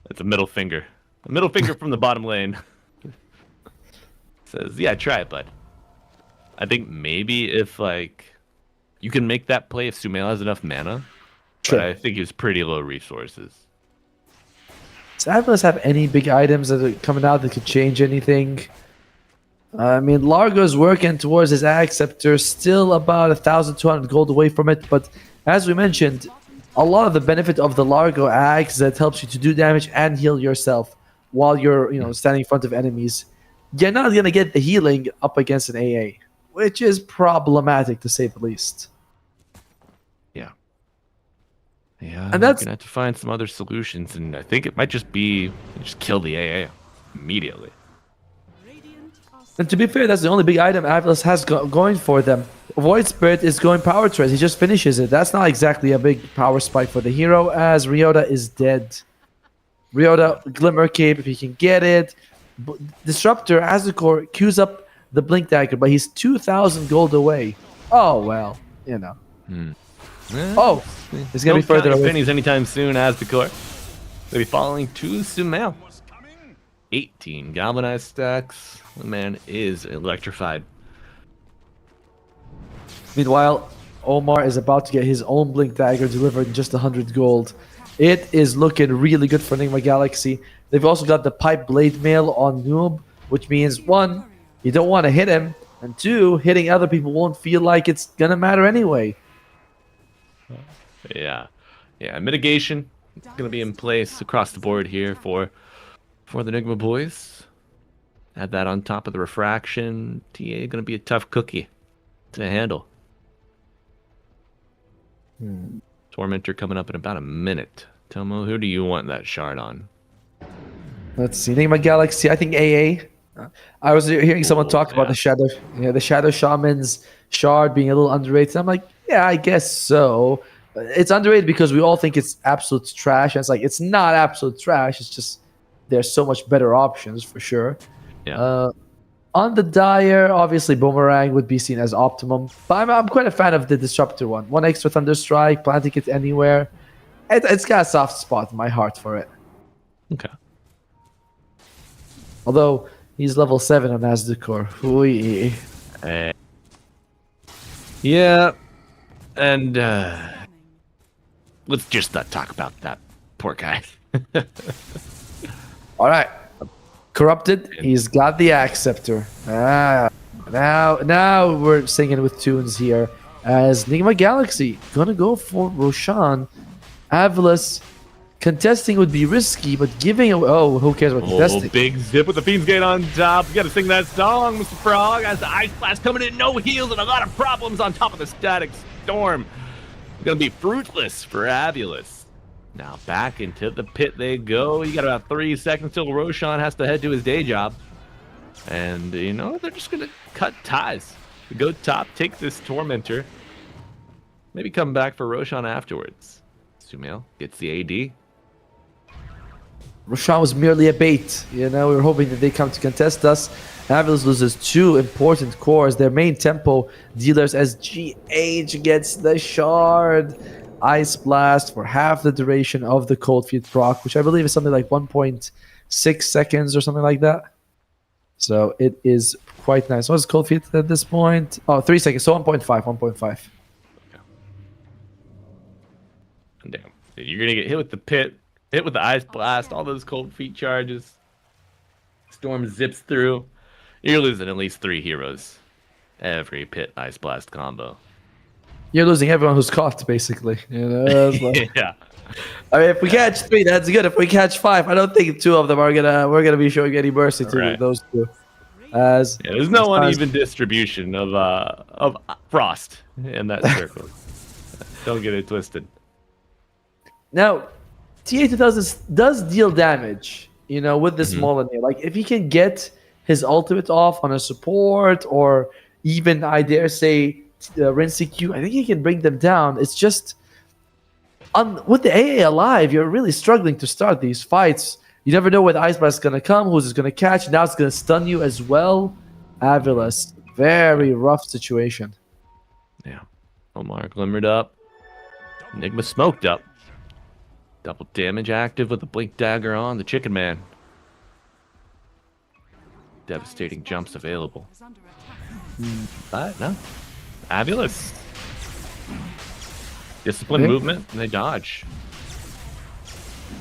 That's a middle finger. A middle finger from the bottom lane. Says, yeah, try it, bud. I think maybe if, you can make that play if Sumail has enough mana. Sure. But I think he has pretty low resources. Does Atlas have any big items that are coming out that could change anything? I mean, Largo's working towards his Axe Scepter, still about 1,200 gold away from it, but as we mentioned, a lot of the benefit of the Largo axe that helps you to do damage and heal yourself while you're standing in front of enemies. You're not gonna get the healing up against an AA, which is problematic to say the least. Yeah, And we're that's gonna have to find some other solutions, and I think it might just be just kill the AA immediately. And to be fair, that's the only big item Atlas has going for them. Void Spirit is going power trace. He just finishes it. That's not exactly a big power spike for the hero, as Ryota is dead. Ryota, Glimmer Cape, if he can get it. Disruptor, Azukor, queues up the Blink Dagger, but he's 2,000 gold away. Oh, well, Oh, he's going to be further away. Pennies anytime soon, as the core. They'll be falling to Sumail. 18 galvanized stacks. The man is electrified. Meanwhile, Omar is about to get his own Blink Dagger delivered in just 100 gold. It is looking really good for Enigma Galaxy. They've also got the Pipe Blade Mail on Noob, which means, 1, you don't want to hit him, and 2, hitting other people won't feel like it's going to matter anyway. Yeah. Mitigation is going to be in place across the board here for the Enigma boys. Add that on top of the refraction. TA going to be a tough cookie to handle. Tormentor coming up in about a minute. Tomo, who do you want that shard on? Let's see. Enigma Galaxy, I think AA. I was hearing someone talk about the Shadow Shaman's shard being a little underrated. I'm like, yeah, I guess so. It's underrated because we all think it's absolute trash. And it's like, it's not absolute trash. It's just there's so much better options for sure. Yeah. On the Dire, obviously Boomerang would be seen as optimum. But I'm quite a fan of the Disruptor one. 1 extra Thunderstrike, planting it anywhere. It's got a soft spot in my heart for it. Okay. Although, he's level 7 on Azdukor. Hooey. Yeah. And let's just not talk about that poor guy. All right. Corrupted. He's got the Axe Scepter. Now we're singing with tunes here. As Enigma Galaxy gonna go for Roshan. Avilas contesting would be risky, but giving away. Oh, who cares about contesting? Big zip with the Fiend's Gate on top. You gotta sing that song, Mr. Frog. As the Ice Blast coming in, no heals and a lot of problems on top of the Static Storm. Gonna be fruitless for Avulus. Now back into the pit they go. You got about 3 seconds till Roshan has to head to his day job. And, they're just going to cut ties. Go top, take this Tormentor. Maybe come back for Roshan afterwards. Sumail gets the AD. Roshan was merely a bait. We were hoping that they come to contest us. Avils loses 2 important cores, their main tempo dealers, as GH gets the shard. Ice Blast for half the duration of the Cold Feet proc, which I believe is something like 1.6 seconds or something like that. So it is quite nice. What's Cold Feet at this point? Oh, 3 seconds. So 1.5. Okay. Damn. You're going to get hit with the pit, hit with the Ice Blast, all those Cold Feet charges. Storm zips through. You're losing at least 3 heroes every pit Ice Blast combo. You're losing everyone who's caught, basically. Yeah. I mean, if we catch 3, that's good. If we catch 5, I don't think 2 of them we're gonna be showing any mercy to those 2. There's no uneven distribution of frost in that circle. Don't get it twisted. Now, TA2000 does deal damage, with this Molineer. Like, if he can get his ultimate off on a support, or even, I dare say, Rinse Q, I think he can bring them down. It's just, with the AA alive, you're really struggling to start these fights. You never know where the Ice Blast is going to come, who's it going to catch. Now it's going to stun you as well. Avilas, very rough situation. Yeah. Omar glimmered up. Enigma smoked up. Double damage active with the Blink Dagger on the Chicken Man. Devastating jumps available. But no. Fabulous. Disciplined movement, and they dodge.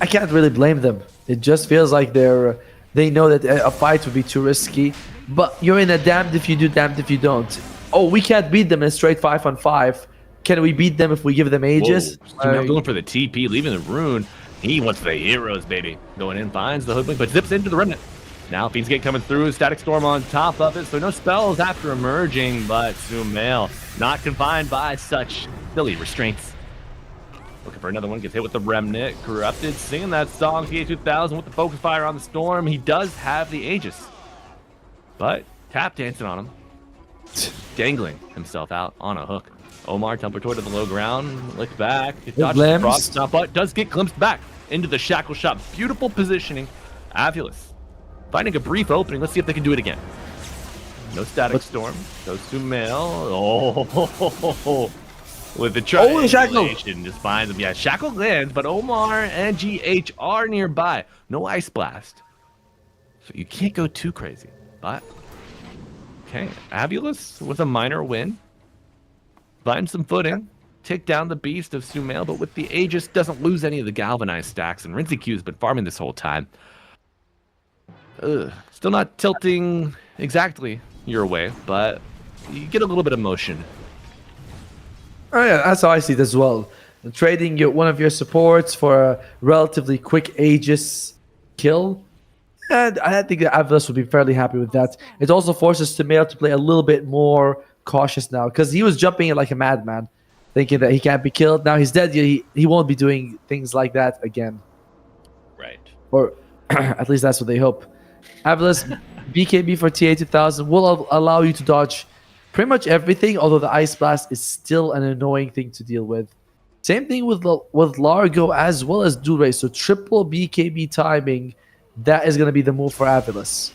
I can't really blame them. It just feels like they know that a fight would be too risky. But you're in a damned if you do, damned if you don't. Oh, we can't beat them in a straight 5-on-5. can we beat them if we give them Aegis? Sumail going for the TP, leaving the rune. He wants the heroes, baby. Going in, finds the hoodwink, but zips into the remnant. Now Fiend's Gate coming through, Static Storm on top of it, so no spells after emerging, but Sumail not confined by such silly restraints. Looking for another one, gets hit with the Remnant. Corrupted, singing that song, TA2000 with the focus fire on the Storm. He does have the Aegis, but tap dancing on him. Dangling himself out on a hook. Omar temper toward the low ground, licked back. It dodges the frost stop, but does get glimpsed back into the shackle shot. Beautiful positioning. Avulus finding a brief opening. Let's see if they can do it again. No Static Storm. Goes Sumail. Oh, with the triangulation, just finds him. Yeah, Shackle lands, but Omar and GH are nearby. No Ice Blast, so you can't go too crazy. But okay, Avulus with a minor win. Finds some footing. Take down the beast of Sumail, but with the Aegis doesn't lose any of the galvanized stacks. And Rinzy-Q's been farming this whole time. Still not tilting exactly your way, but you get a little bit of motion. Oh yeah, that's how I see it as well. Trading one of your supports for a relatively quick Aegis kill, and I think that Avulus would be fairly happy with that. It also forces Sumail to play a little bit more cautious now, because he was jumping it like a madman, thinking that he can't be killed. Now he's dead, he won't be doing things like that again. Right. Or at least that's what they hope. Avulus, BKB for TA2000 will allow you to dodge pretty much everything, although the Ice Blast is still an annoying thing to deal with. Same thing with Largo as well as Dual Ray. So triple BKB timing, that is going to be the move for Avulus.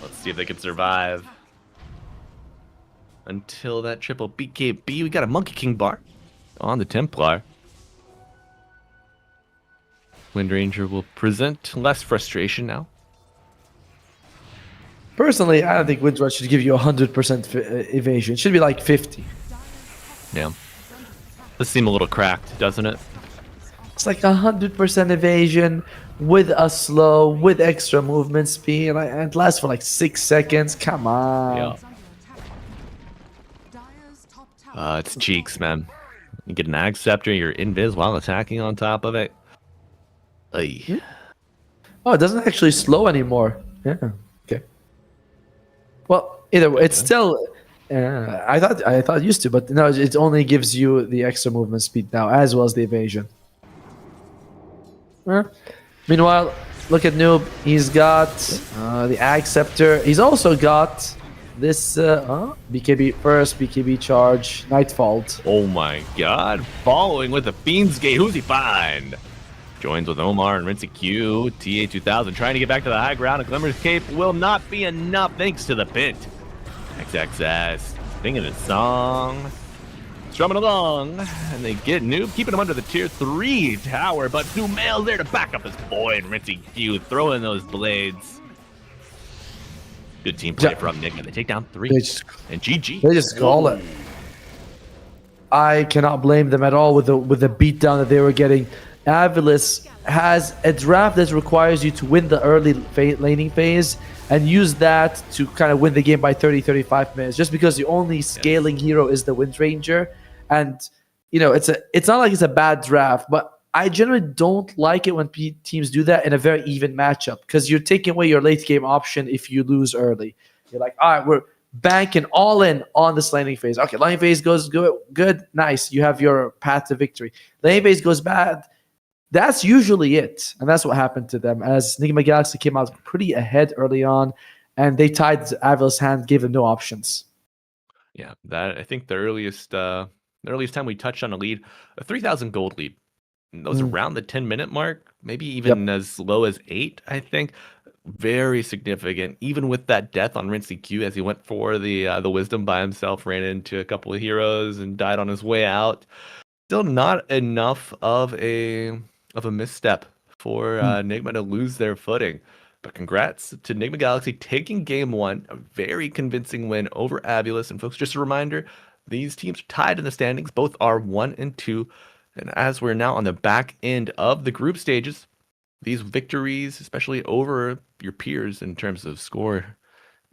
Let's see if they can survive until that triple BKB. We got a Monkey King bar on the Templar. Wind Ranger will present less frustration now. Personally, I don't think Wind Rush should give you 100% evasion. It should be like 50. Yeah. This seems a little cracked, doesn't it? It's like 100% evasion with a slow, with extra movement speed, and it lasts for like 6 seconds. Come on. Yeah. It's cheeks, man. You get an Ag Scepter, you're invis while attacking on top of it. Ay. Oh, it doesn't actually slow anymore. Yeah. Okay. Well, either way, it's still. I thought it used to, but no, it only gives you the extra movement speed now, as well as the evasion. Meanwhile, look at Noob. He's got the Ag Scepter. He's also got this BKB first, BKB charge, Nightfall. Oh my god. Following with the Fiend's Gate. Who's he find? Joins with Omar and Rinzy-Q. TA2000 trying to get back to the high ground. A Glimmer's Cape will not be enough thanks to the Pit. XXS singing his song. Strumming along. And they get Noob, keeping him under the tier 3 tower. But Sumail there to back up his boy. And Rinzy-Q throwing those blades. Good team play from Nick. And they take down 3. And GG. They just call it. I cannot blame them at all with the beatdown that they were getting. Avulus has a draft that requires you to win the early laning phase and use that to kind of win the game by 30-35 minutes, just because the only scaling hero is the Wind Ranger. And you know, it's not like it's a bad draft, but I generally don't like it when teams do that in a very even matchup, because you're taking away your late game option if you lose early. You're like, all right, we're banking all in on this laning phase. Okay, laning phase goes good, nice. You have your path to victory. Laning phase goes bad. That's usually it, and that's what happened to them, as Enigma Galaxy came out pretty ahead early on, and they tied Avulus' hand, gave them no options. Yeah, that I think the earliest time we touched on a lead, a 3,000 gold lead. And that was around the 10-minute mark, maybe even as low as 8, I think. Very significant, even with that death on Rinzy-Q as he went for the Wisdom by himself, ran into a couple of heroes and died on his way out. Still not enough of a misstep for Enigma to lose their footing. But congrats to Enigma Galaxy taking game 1, a very convincing win over Avulus. And folks, just a reminder, these teams are tied in the standings. Both are 1 and 2. And as we're now on the back end of the group stages, these victories, especially over your peers in terms of score,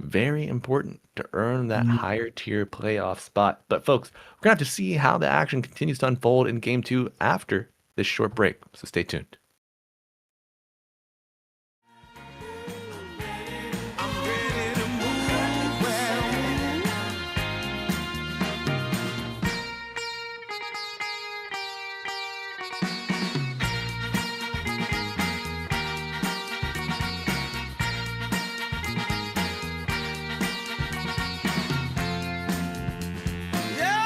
Very important to earn that higher tier playoff spot. But folks, we're going to have to see how the action continues to unfold in game 2 after this short break. So stay tuned. I'm ready to move well. Yeah,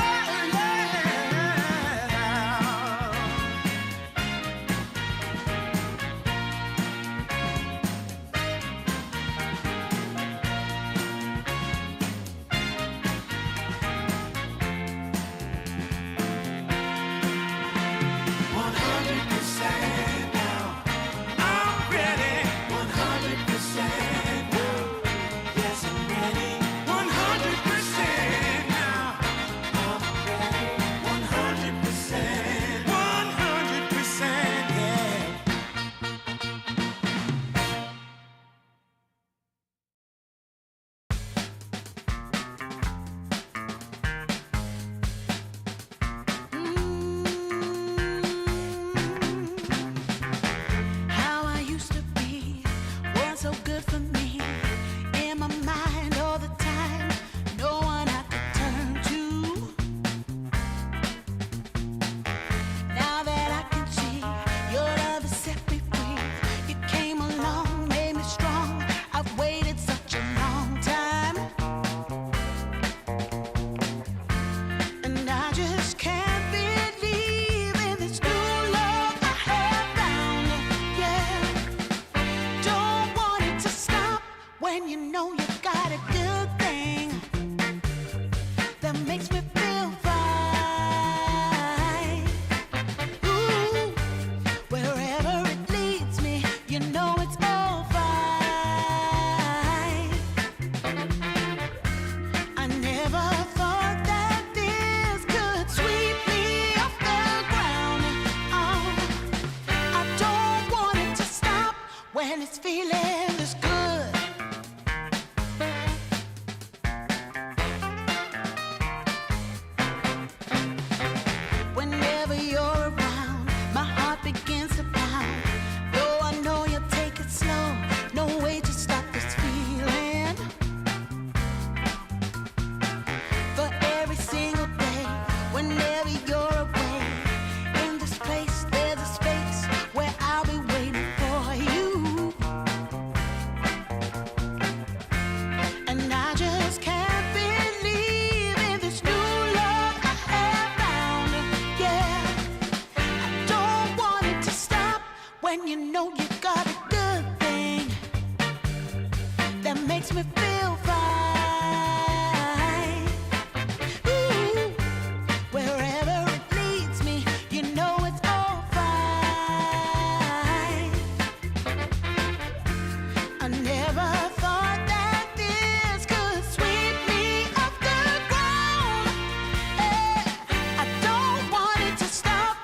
how I used to be was so good for me. In my mind all the time, no one I could turn to. Now that I can see your love has set me free, you came along, made me strong. I've waited such a long time, and I just can't believe in this new love I have found. Yeah, don't want it to stop when you know you got a good thing that makes me feel fine. Ooh, wherever it leads me, you know it's all fine. I never thought that this could sweep me off the ground. Oh, I don't want it to stop when it's feeling this good. Whenever you're around, my heart begins to pound. Though I know you'll take it slow, no way to stop this feeling. For every single day, whenever you're away, in this place there's a space where I'll be waiting for you. And I just can't believe in this new love I have found. Yeah, I don't want it to stop when you know you got a good thing that makes me feel fine. Ooh, wherever it leads me, you know it's all fine. I never thought that this could sweep me off the ground. I don't want it to stop.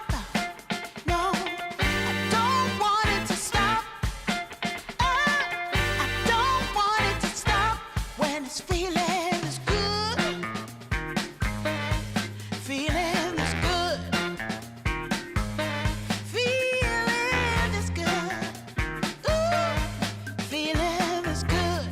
No, I don't want it to stop. I don't want it to stop when it's feeling this good. Feeling this good. Feeling this good. Ooh, feeling this good.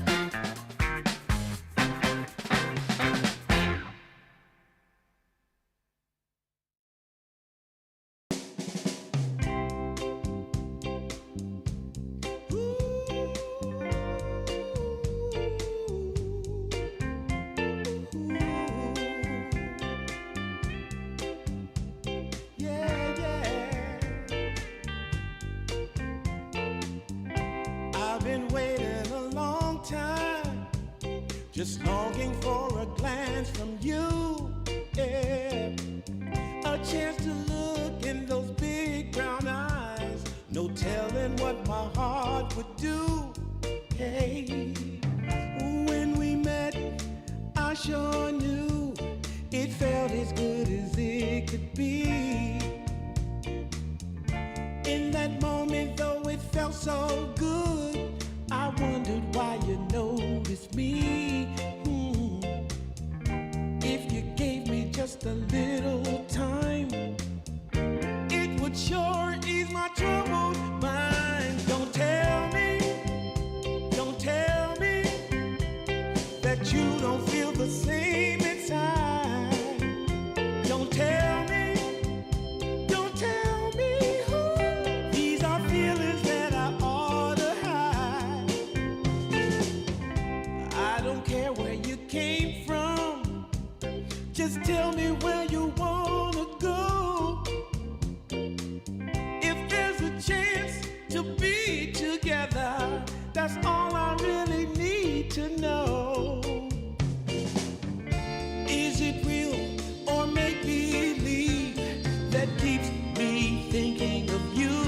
Yeah, yeah. I've been waiting a long time, just longing for a glance from you. Yeah, a chance to look in those big brown eyes. No telling what my heart would do. Hey, when we met, I sure knew it felt as good as it could be. In that moment, though it felt so good, I wondered why you noticed me. just a little time, it would sure ease my troubled mind. Don't tell me that you don't feel the same inside. Don't tell me who. These are feelings that I ought to hide. I don't care where you came from, just tell me where you wanna go. If there's a chance to be together, that's all I really need to know. Is it real or make believe that keeps me thinking of you?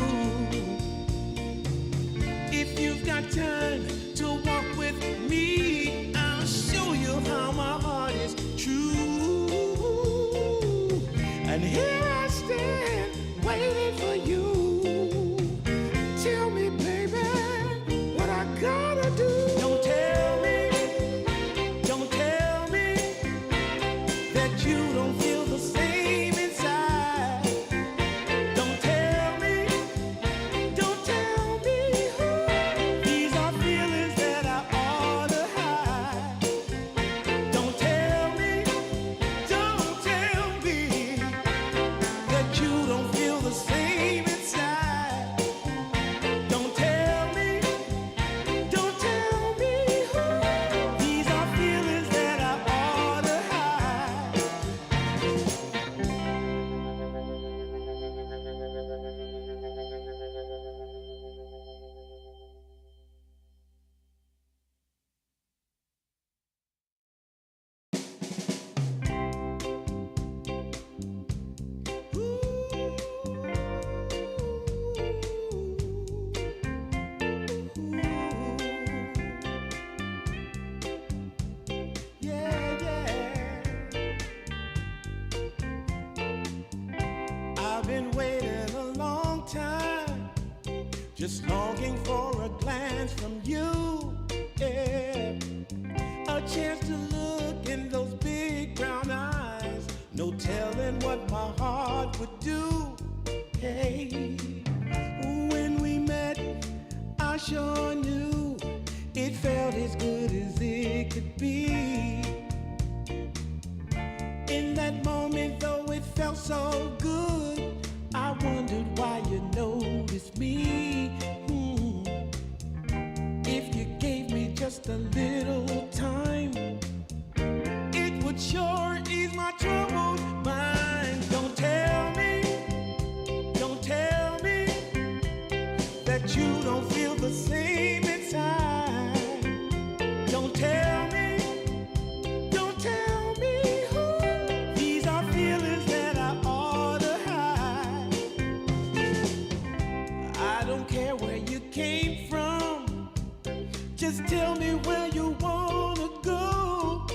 If you've got time to walk with me, I'll show you how my heart is true. And here I stand waiting for you. Tell me, baby, what I gotta do. Don't tell me that you don't feel the same inside. Don't tell me who. These are feelings that I ought to hide. Don't tell me that you don't feel the same inside. Don't tell me who. These are feelings that I ought to hide. I've been waiting a long time, just longing for a glance from you. Yeah. A chance to look in those big brown eyes, no telling what my heart would do. Hey, when we met, I sure knew it felt as good as it could be. In that moment, though it felt so good, I wondered why you noticed me. If you gave me just a little time, it would sure ease my troubled mind. Don't tell me that you don't feel the same inside. Don't tell me who. These are feelings that I ought to hide. I don't care where you came from, just tell me where you wanna go.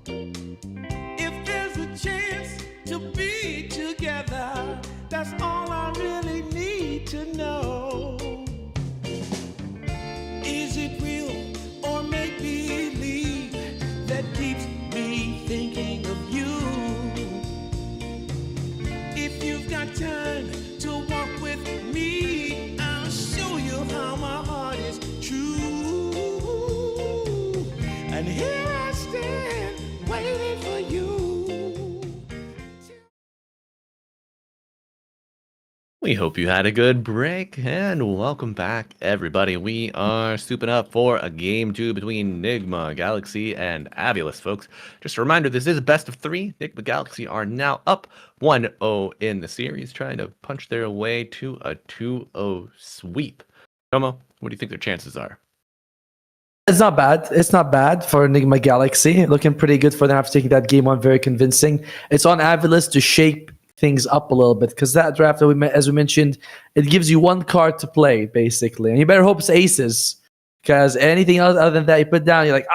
If there's a chance to be together, that's all I really need to know. Is it real or make believe that keeps me thinking of you? If you've got time to walk with me, I'll show you how my heart is true. And here I stand waiting for you. We hope you had a good break, and welcome back, everybody. We are souping up for a game 2 between Nigma Galaxy and Avulus, folks. Just a reminder, this is a best of 3. Nigma Galaxy are now up 1-0 in the series, trying to punch their way to a 2-0 sweep. Tomo, what do you think their chances are? It's not bad. It's not bad for Enigma Galaxy. Looking pretty good for them after taking that game on. Very convincing. It's on Avulus to shape things up a little bit, because that draft that as we mentioned, it gives you one card to play basically, and you better hope it's aces, because anything else other than that you put down, you're like,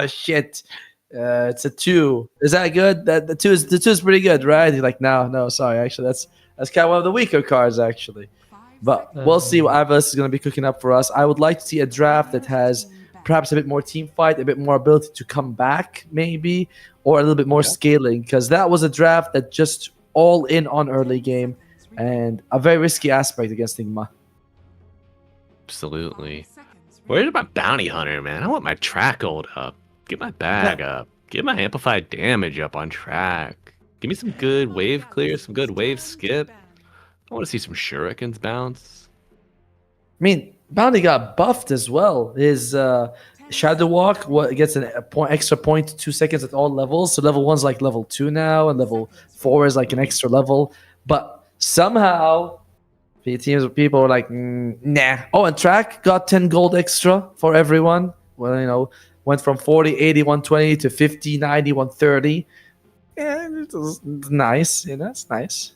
shit, it's a 2. Is that good? That the two is pretty good, right? You're like, no, sorry, actually that's kind of one of the weaker cards actually. But we'll see what Avulus is going to be cooking up for us. I would like to see a draft that has perhaps a bit more team fight, a bit more ability to come back, maybe, or a little bit more scaling, because that was a draft that just all in on early game and a very risky aspect against Nigma. Absolutely. Where's my bounty hunter, man? I want my track hold up. Get my bag up. Get my amplified damage up on track. Give me some good wave clear, some good wave skip. I want to see some shurikens bounce. I mean, Bounty got buffed as well. His Shadow Walk gets extra point 2 seconds at all levels. So level 1's like level 2 now, and level 4 is like an extra level. But somehow, the teams of people were like, nah. Oh, and track got 10 gold extra for everyone. Well, you know, went from 40, 80, 120 to 50, 90, 130. Yeah, it was nice. You know, it's nice.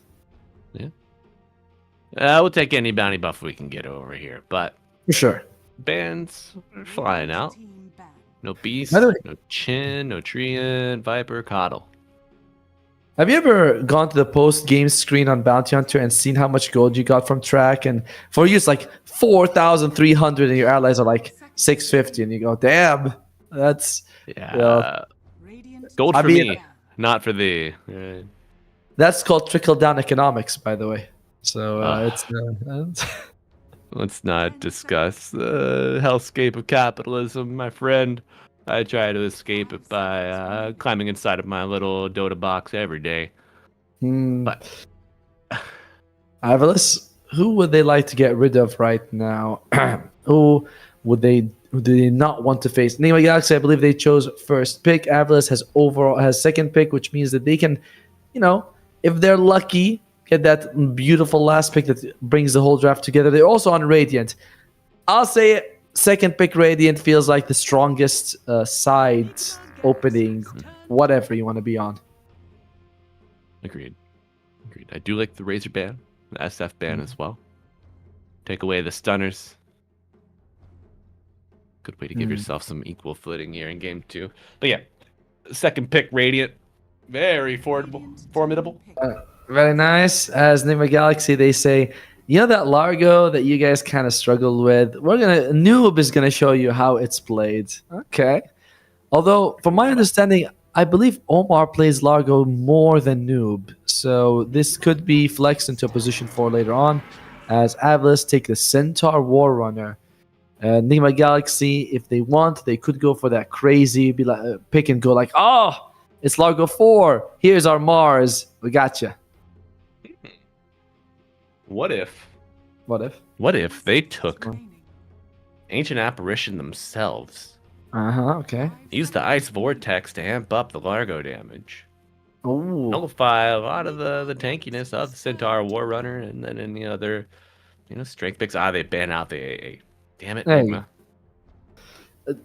Yeah. We'll take any bounty buff we can get over here, but for sure. Bands are flying out. No Beast, By the way, no Chin, no Treant, Viper, Coddle. have you ever gone to the post-game screen on Bounty Hunter and seen how much gold you got from track? And for you, it's like 4,300, and your allies are like 650, and you go, damn, that's... Gold for me, not for thee. Right. That's called trickle-down economics, by the way. So it's... Let's not discuss the hellscape of capitalism, my friend. I try to escape it by climbing inside of my little Dota box every day. But Avalis, who would they like to get rid of right now? Who do they not want to face? Nigma Galaxy, I believe they chose first pick. Avalis has second pick, which means that they can, you know, if they're lucky, get that beautiful last pick that brings the whole draft together. They're also on Radiant. I'll say second pick Radiant feels like the strongest side opening, whatever you want to be on. Agreed. I do like the Razor ban, the SF ban as well. Take away the stunners. Good way to give yourself some equal footing here in game 2. But yeah, second pick Radiant, very formidable. Very nice. As Nigma Galaxy, they say, you know that Largo that you guys kind of struggled with? Noob is gonna show you how it's played. Okay. Although, from my understanding, I believe Omar plays Largo more than Noob. So this could be flexed into a position 4 later on. As Avalis take the Centaur War Runner. Nigma Galaxy, if they want, they could go for that crazy pick and go like, oh, it's Largo 4. Here's our Mars. We gotcha. What if they took Ancient Apparition themselves? Okay. Use the Ice Vortex to amp up the Largo damage. Ooh. Nullify a lot of the tankiness of the Centaur War Runner, and then any other, strength picks. They ban out the AA. Damn it, Nigma.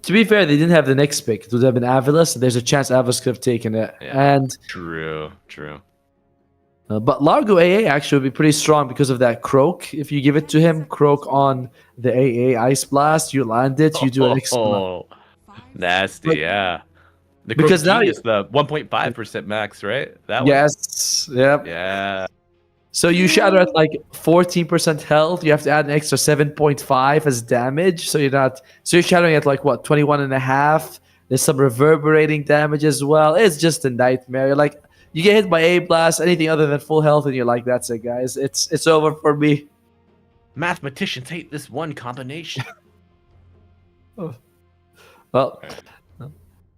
To be fair, they didn't have the next pick. It would have been Avalis. There's a chance Avalis could have taken it. Yeah, and true. But Largo AA actually would be pretty strong because of that Croak. If you give it to him, Croak on the AA Ice Blast, you land it, you do an extra. Oh, nasty, yeah. Because now it's the 1.5% max, right? That yes, one? yep. Yeah. So you shatter at like 14% health. You have to add an extra 7.5 as damage. So you're shattering at like what, 21.5. There's some reverberating damage as well. It's just a nightmare. You're like, you get hit by A blast, anything other than full health, and you're like, that's it, guys. It's over for me. Mathematicians hate this one combination. Well,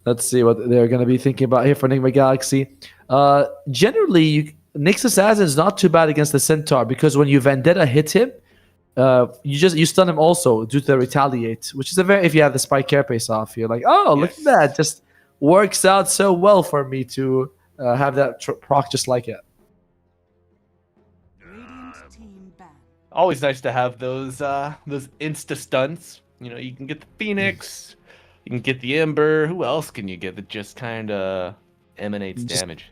let's see what they're going to be thinking about here for Nigma Galaxy. Generally, Nyx Assassin is not too bad against the Centaur because when you Vendetta hit him, you stun him also due to the Retaliate, which is if you have the Spike Carapace off, you're like, oh, look at that. Just works out so well for me to have that proc just like it. Always nice to have those insta stunts. You can get the Phoenix, you can get the Ember. Who else can you get that just kind of emanates damage?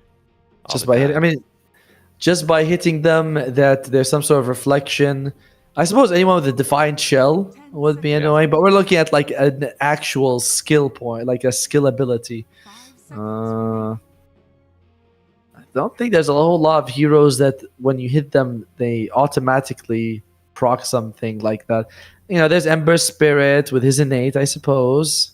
Just by hitting them, that there's some sort of reflection. I suppose anyone with a Defiant Shell would be annoying, but we're looking at like an actual skill point, like a skill ability. I don't think there's a whole lot of heroes that when you hit them, they automatically proc something like that. there's Ember Spirit with his innate, I suppose.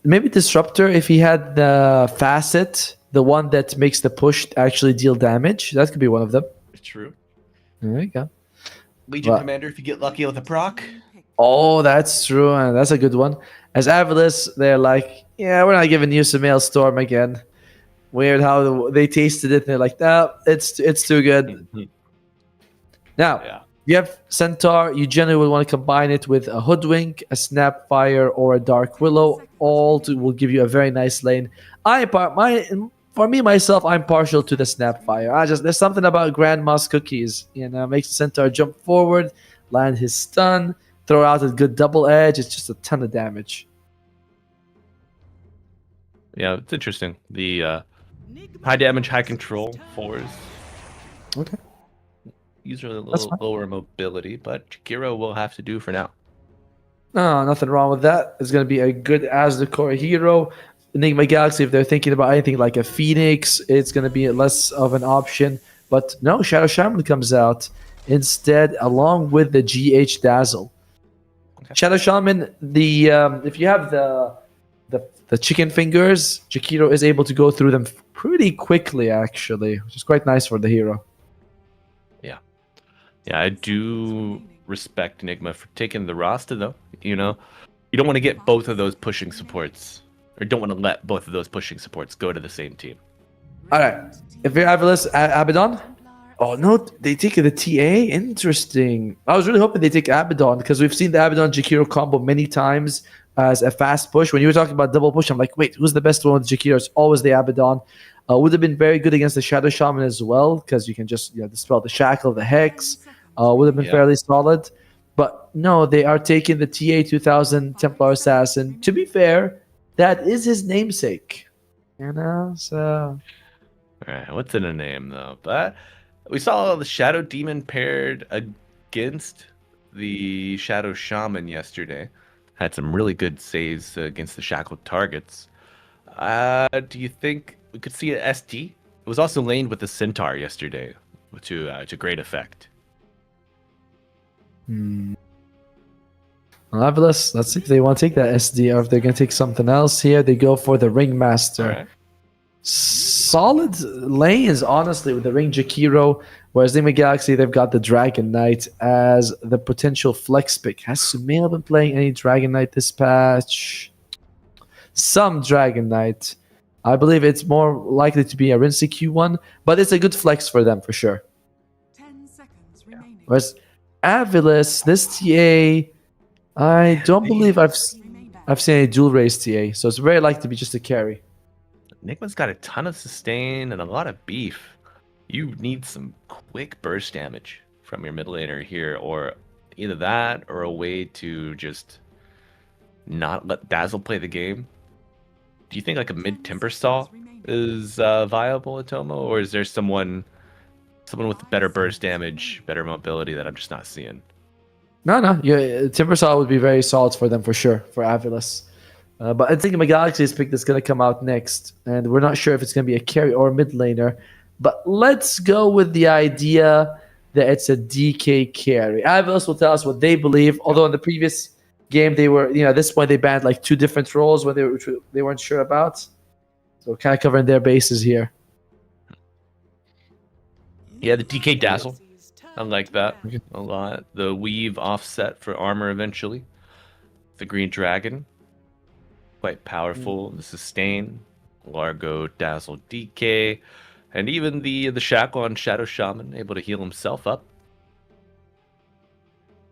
Maybe Disruptor if he had the Facet, the one that makes the push actually deal damage. That could be one of them. True. There you go. Legion But- Commander if you get lucky with a proc. Oh, that's true, and that's a good one. As Avilis, they're like, yeah, we're not giving you Sumail Storm again. Weird how they tasted it, and they're like, no, it's too good. Now, Yeah. you have Centaur. You generally would want to combine it with a Hoodwink, a Snapfire, or a Dark Willow. Will give you a very nice lane. For me myself, I'm partial to the Snapfire. There's something about Grandma's cookies. Makes the Centaur jump forward, land his stun, throw out a good double edge. It's just a ton of damage. Yeah, it's interesting. The high damage, high control fours. Okay. Usually a That's little fine. lower mobility, but Jakiro will have to do for now. No, nothing wrong with that. It's going to be a good as the core hero. Enigma Galaxy, if they're thinking about anything like a Phoenix, it's going to be less of an option. But no, Shadow Shaman comes out instead, along with the GH Dazzle. Okay. Shadow Shaman, if you have the chicken fingers, Jakiro is able to go through them pretty quickly, actually, which is quite nice for the hero. Yeah, I do respect Enigma for taking the roster, though. You don't want to get both of those pushing supports, or don't want to let both of those pushing supports go to the same team. All right. If you're Avilis, Abaddon? Oh, no, they take the TA? Interesting. I was really hoping they take Abaddon because we've seen the Abaddon Jakiro combo many times as a fast push. When you were talking about double push, I'm like, wait, who's the best one with Jakiro? It's always the Abaddon. Would have been very good against the Shadow Shaman as well because you can just dispel the Shackle, the Hex. Would have been fairly solid. But no, they are taking the TA 2000 Templar Assassin. To be fair, that is his namesake. So... All right, what's in a name, though? But we saw the Shadow Demon paired against the Shadow Shaman yesterday. Had some really good saves against the shackled targets. Do you think we could see an SD? It was also laned with the Centaur yesterday to great effect. Marvelous. Let's see if they want to take that SD or if they're going to take something else here. They go for the Ringmaster. All right. Solid lanes, honestly, with the Ring Jakiro. Whereas Enigma Galaxy, they've got the Dragon Knight as the potential flex pick. Has Sumail been playing any Dragon Knight this patch? Some Dragon Knight. I believe it's more likely to be a Rinse Q1, but it's a good flex for them for sure. 10 seconds remaining. Whereas Avilis, this TA, I don't believe I've seen a dual race TA, so it's very likely to be just a carry. Enigma's got a ton of sustain and a lot of beef. You need some quick burst damage from your mid laner here, or either that or a way to just not let Dazzle play the game. Do you think like a mid Timbersaw is viable, Atomo, or is there someone with better burst damage, better mobility that I'm just not seeing? No, Timbersaw would be very solid for them for sure, for Avilis. But I think my Galaxy's pick that's going to come out next, and we're not sure if it's going to be a carry or a mid laner. But let's go with the idea that it's a DK carry. Avilis will tell us what they believe, although in the previous game they were, at this point they banned like two different roles when they weren't sure about. So kind of covering their bases here. Yeah, the DK Dazzle. I like that a lot. The weave offset for armor eventually. The Green Dragon. Quite powerful. The sustain. Largo Dazzle DK. And even the Shackle on Shadow Shaman able to heal himself up.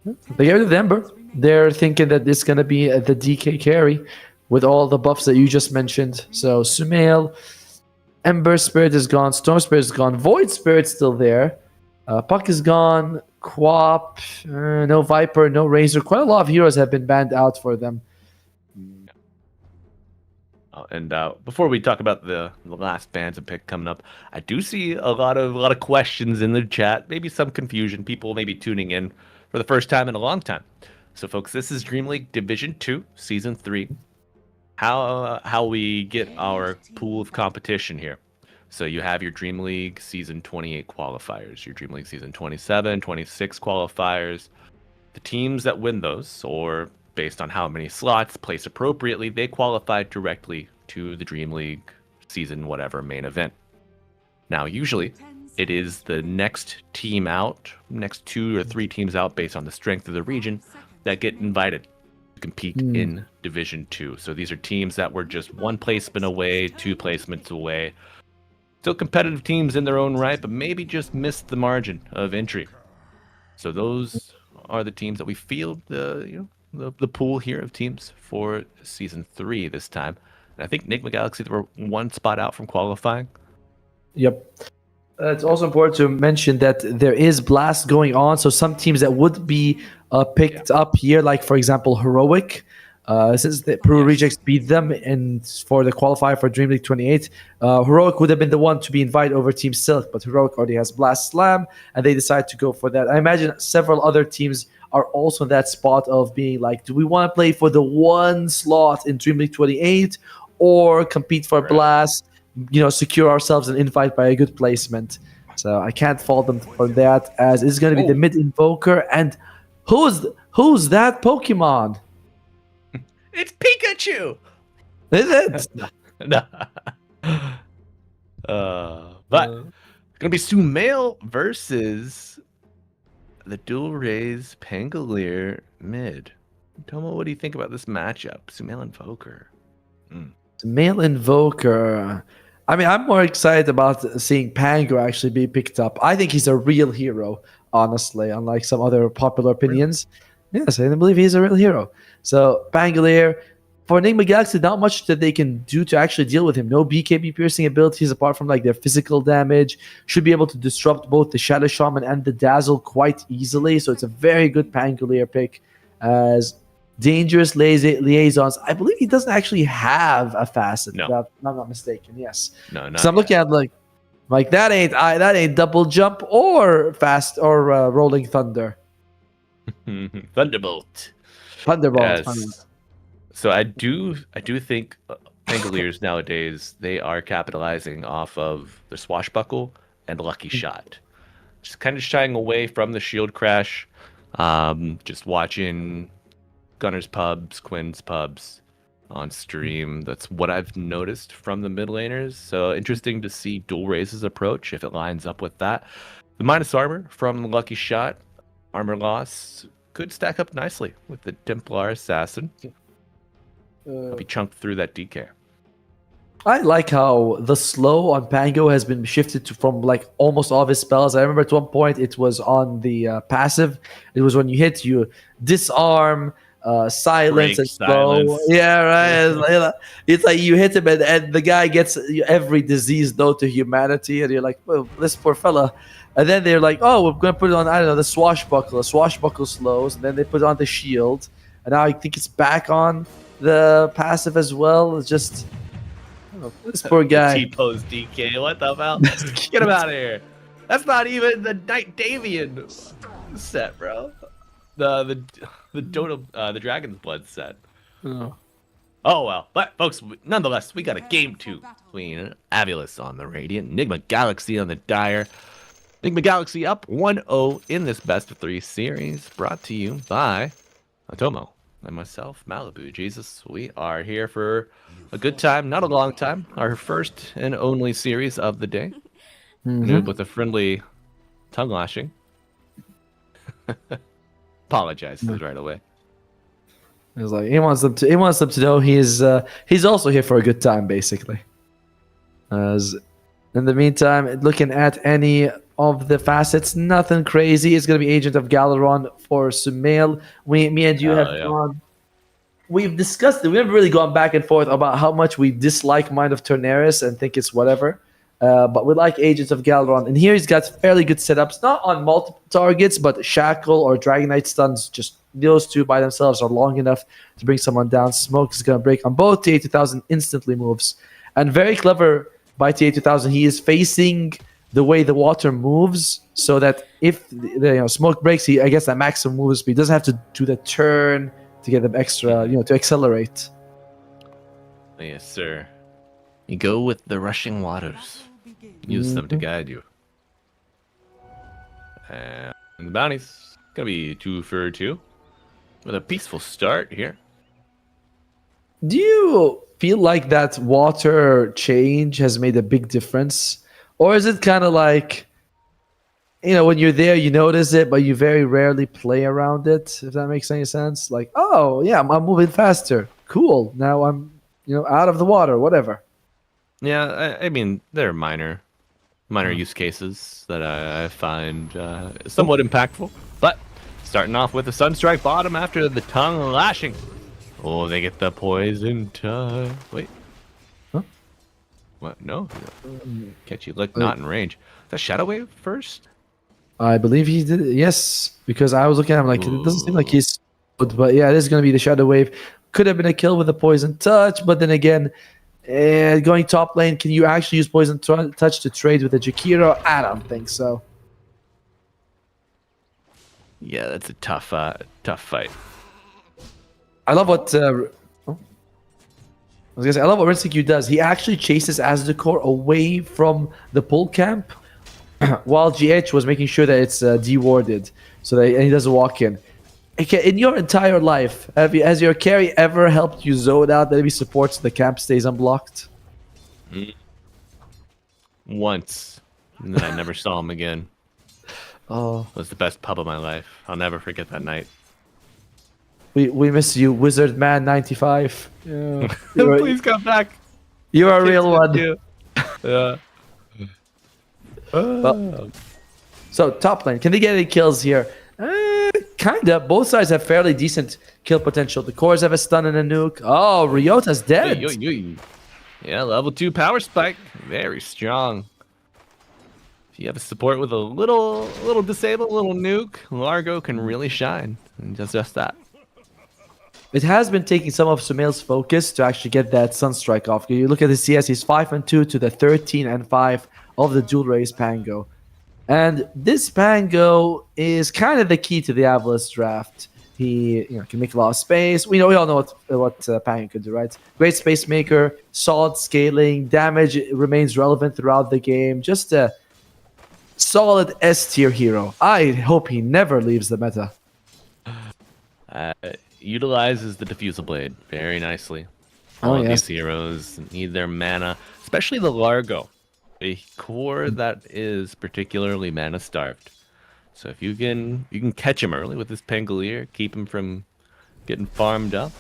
They get rid of the Ember. They're thinking that it's going to be the DK carry with all the buffs that you just mentioned. So Sumail, Ember Spirit is gone, Storm Spirit is gone, Void Spirit's still there. Puck is gone, Quap, no Viper, no Razor. Quite a lot of heroes have been banned out for them. And before we talk about the last bands and pick coming up, I do see a lot of questions in the chat. Maybe some confusion. People maybe tuning in for the first time in a long time. So, folks, this is DreamLeague Division 2, Season 3. How we get our pool of competition here. So you have your Dream League Season 28 qualifiers, your Dream League Season 27, 26 qualifiers. The teams that win those, or based on how many slots placed appropriately, they qualify directly to the Dream League Season whatever main event. Now, usually, it is the next team out, next 2 or 3 teams out based on the strength of the region that get invited to compete in Division 2. So these are teams that were just 1 placement away, 2 placements away. Still competitive teams in their own right, but maybe just missed the margin of entry. So those are the teams that we field the pool here of teams for Season 3 this time. And I think Enigma Galaxy, they were 1 spot out from qualifying. Yep. It's also important to mention that there is Blast going on, so some teams that would be picked up here, like for example Heroic, since the Peru Rejects beat them and for the qualifier for Dream League 28, Heroic would have been the one to be invited over Team Silk, but Heroic already has Blast Slam, and they decide to go for that. I imagine several other teams are also in that spot of being like, do we want to play for the 1 slot in Dream League 28 or compete for Blast? Secure ourselves an invite by a good placement. So I can't fault them for that, as it's going to be the mid invoker. And who's that Pokemon? It's Pikachu. Is it? No. But it's gonna be Sumail versus the Dual Rays Pangolier mid. Tomo, what do you think about this matchup? Sumail Invoker. Male Invoker. I mean, I'm more excited about seeing Pango actually be picked up. I think he's a real hero, honestly, unlike some other popular opinions. Yes, I believe he's a real hero. So, Pangolier, for Enigma Galaxy, not much that they can do to actually deal with him. No BKB piercing abilities apart from like their physical damage. Should be able to disrupt both the Shadow Shaman and the Dazzle quite easily. So, it's a very good Pangolier pick as dangerous liaisons. I believe he doesn't actually have a facet. No. If I'm not mistaken. Yes. No, not Because I'm looking at like that ain't double jump or fast or rolling thunder. Thunderbolt. Thunderbolt. Yes. So I do think Pangoliers nowadays, they are capitalizing off of the swashbuckle and lucky shot. Just kind of shying away from the shield crash. Just watching Gunner's pubs, Quinn's pubs on stream. That's what I've noticed from the mid laners. So interesting to see Dual Rays' approach if it lines up with that. The minus armor from the lucky shot, armor loss could stack up nicely with the Templar Assassin. I'll be chunked through that DK. I like how the slow on Pango has been shifted from like almost all of his spells. I remember at one point it was on the passive. It was when you hit, you disarm, silence, Break, and slow. silence. Yeah, right. It's like you hit him and the guy gets every disease known to humanity, and you're like, well, this poor fella. And then they're like, oh, we're going to put it on, I don't know, the swashbuckle. Swashbuckle slows, and then they put it on the shield. And now I think it's back on the passive as well. It's just, I don't know, this poor guy. T-pose DK, what the hell? Get him out of here. That's not even the Night Davian set, bro. The Dota, the Dragon's Blood set. Oh. Oh well, but folks, nonetheless, we got a game 2 between Avulus on the Radiant, Enigma Galaxy on the Dire. Enigma Galaxy up 1-0 in this best of 3 series, brought to you by Atomo and myself, Malibu. Jesus, we are here for a good time, not a long time. Our first and only series of the day. With a friendly tongue lashing. Apologizes right away. It's like he wants them to know he's also here for a good time, basically. As in the meantime, looking at any of the facets, nothing crazy. It's gonna be Agent of Galaron for Sumail. Me and you have gone. We've discussed it. We haven't really gone back and forth about how much we dislike Mind of Ternaris and think it's whatever. But we like Agents of Galaron. And here he's got fairly good setups, not on multiple targets, but Shackle or Dragonite stuns, just those two by themselves are long enough to bring someone down. Smoke is going to break on both TA2000 instantly moves. And very clever by TA2000, he is facing the way the water moves so that if the Smoke breaks, I guess that maximum move speed. He doesn't have to do the turn to get them extra, to accelerate. Yes, sir. You go with the rushing waters. Use them to guide you. And the bounty's gonna be 2 for 2. With a peaceful start here. Do you feel like that water change has made a big difference? Or is it kind of like, when you're there, you notice it, but you very rarely play around it, if that makes any sense? Like, oh, yeah, I'm moving faster. Cool. Now I'm, out of the water, whatever. Yeah, I mean, they're minor use cases that I find somewhat impactful. But starting off with a Sunstrike bottom after the tongue lashing. Oh, they get the poison touch. Wait. Huh? What? No. Catch you lick, not in range. The Shadow Wave first? I believe he did it, yes. Because I was looking at him like, it doesn't seem like he's... But yeah, it is going to be the Shadow Wave. Could have been a kill with a poison touch, but then again... going top lane, can you actually use Poison Touch to trade with a Jakiro? I don't think so. Yeah, that's a tough fight. I love what I was gonna say. I love what Rinsecue does. He actually chases Azadcore away from the pull camp, while GH was making sure that it's dewarded, and he doesn't walk in. Okay, in your entire life, has your carry ever helped you zone out that maybe supports the camp stays unblocked? Once, and then I never saw him again. Oh, It was the best pub of my life. I'll never forget that night. we miss you, Wizard Man 95. Yeah. Please come back. You're a real one. Yeah. Well, so top lane, can they get any kills here? Kinda. Both sides have fairly decent kill potential. The cores have a stun and a nuke. Oh, Ryota's dead. Yeah, level 2 power spike. Very strong. If you have a support with a little disable, a little nuke, Largo can really shine. And does just that. It has been taking some of Sumail's focus to actually get that Sunstrike off. You look at the CS, he's 5-2 to the 13-5 of the dual race Pango. And this Pango is kind of the key to the Avalos draft. He can make a lot of space. We all know what Pango can do, right? Great space maker, solid scaling, damage remains relevant throughout the game. Just a solid S tier hero. I hope he never leaves the meta. Utilizes the diffusal blade very nicely. Oh, All of yes. these heroes need their mana, especially the Largo. A core that is particularly mana starved. So if you can catch him early with this Pangolier, keep him from getting farmed up,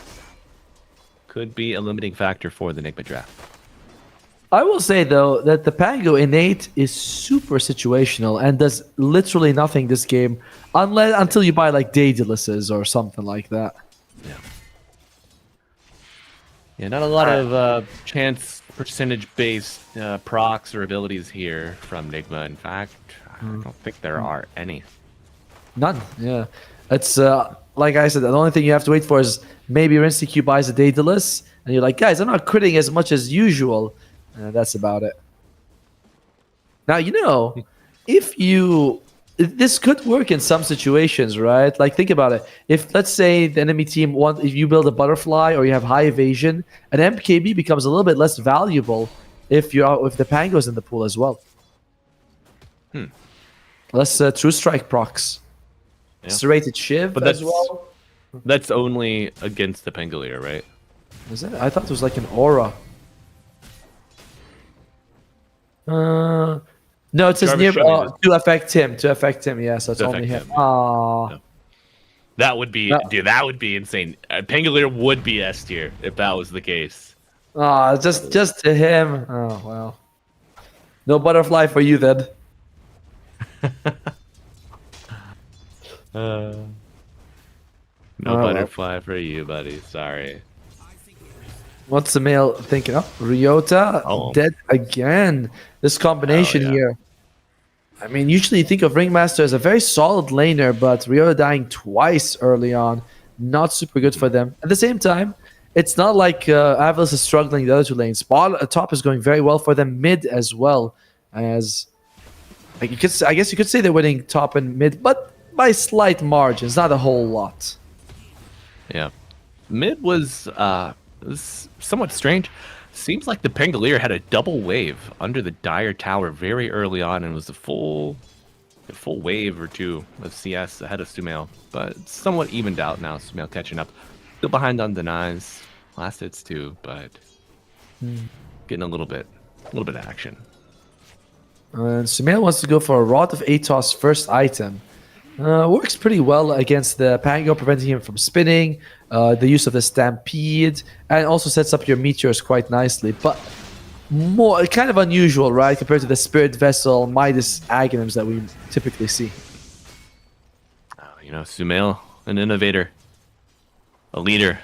could be a limiting factor for the Enigma draft. I will say though that the Pango innate is super situational and does literally nothing this game, until you buy like Daedyluses or something like that. Yeah, not a lot of chance percentage-based procs or abilities here from Enigma. In fact, I don't think there are any. None. Yeah, it's like I said. The only thing you have to wait for is maybe Rinsecue buys a Daedalus, and you're like, guys, I'm not critting as much as usual. That's about it. Now this could work in some situations, right? Like think about it. If let's say the enemy team if you build a butterfly or you have high evasion, an MKB becomes a little bit less valuable if the Pango's in the pool as well. Less True Strike procs. Yeah. Serrated Shiv But as well. That's only against the Pangolier, right? Is it? I thought it was like an aura. No, it says Jarvis near showed me to affect him. To affect him, yeah. So it's To only affect him. him, yeah. Aww. Yeah. That would be, dude. That would be insane. Pangolier would be S tier if that was the case. Just to him. Oh well. No butterfly for you then. No well. butterfly for you, buddy. Sorry. What's the male thinking? Oh, Ryota dead again. This combination yeah. here. I mean, usually you think of Ringmaster as a very solid laner, but Ryota dying twice early on, not super good for them. At the same time, it's not like Avalos is struggling the other two lanes. Top is going very well for them, mid as well. As I guess you could say they're winning top and mid, but by slight margins, not a whole lot. Yeah, mid was somewhat strange. Seems like the Pangolier had a double wave under the Dire Tower very early on, and was a full wave or two of CS ahead of Sumail, but it's somewhat evened out now. Sumail catching up, still behind on denies, last hits too, but getting a little bit of action. And Sumail wants to go for a Rod of Atos first item. Works pretty well against the Pango, preventing him from spinning, the use of the Stampede, and also sets up your Meteors quite nicely. But more kind of unusual, right, compared to the Spirit Vessel, Midas Aghanims that we typically see. Sumail, an innovator, a leader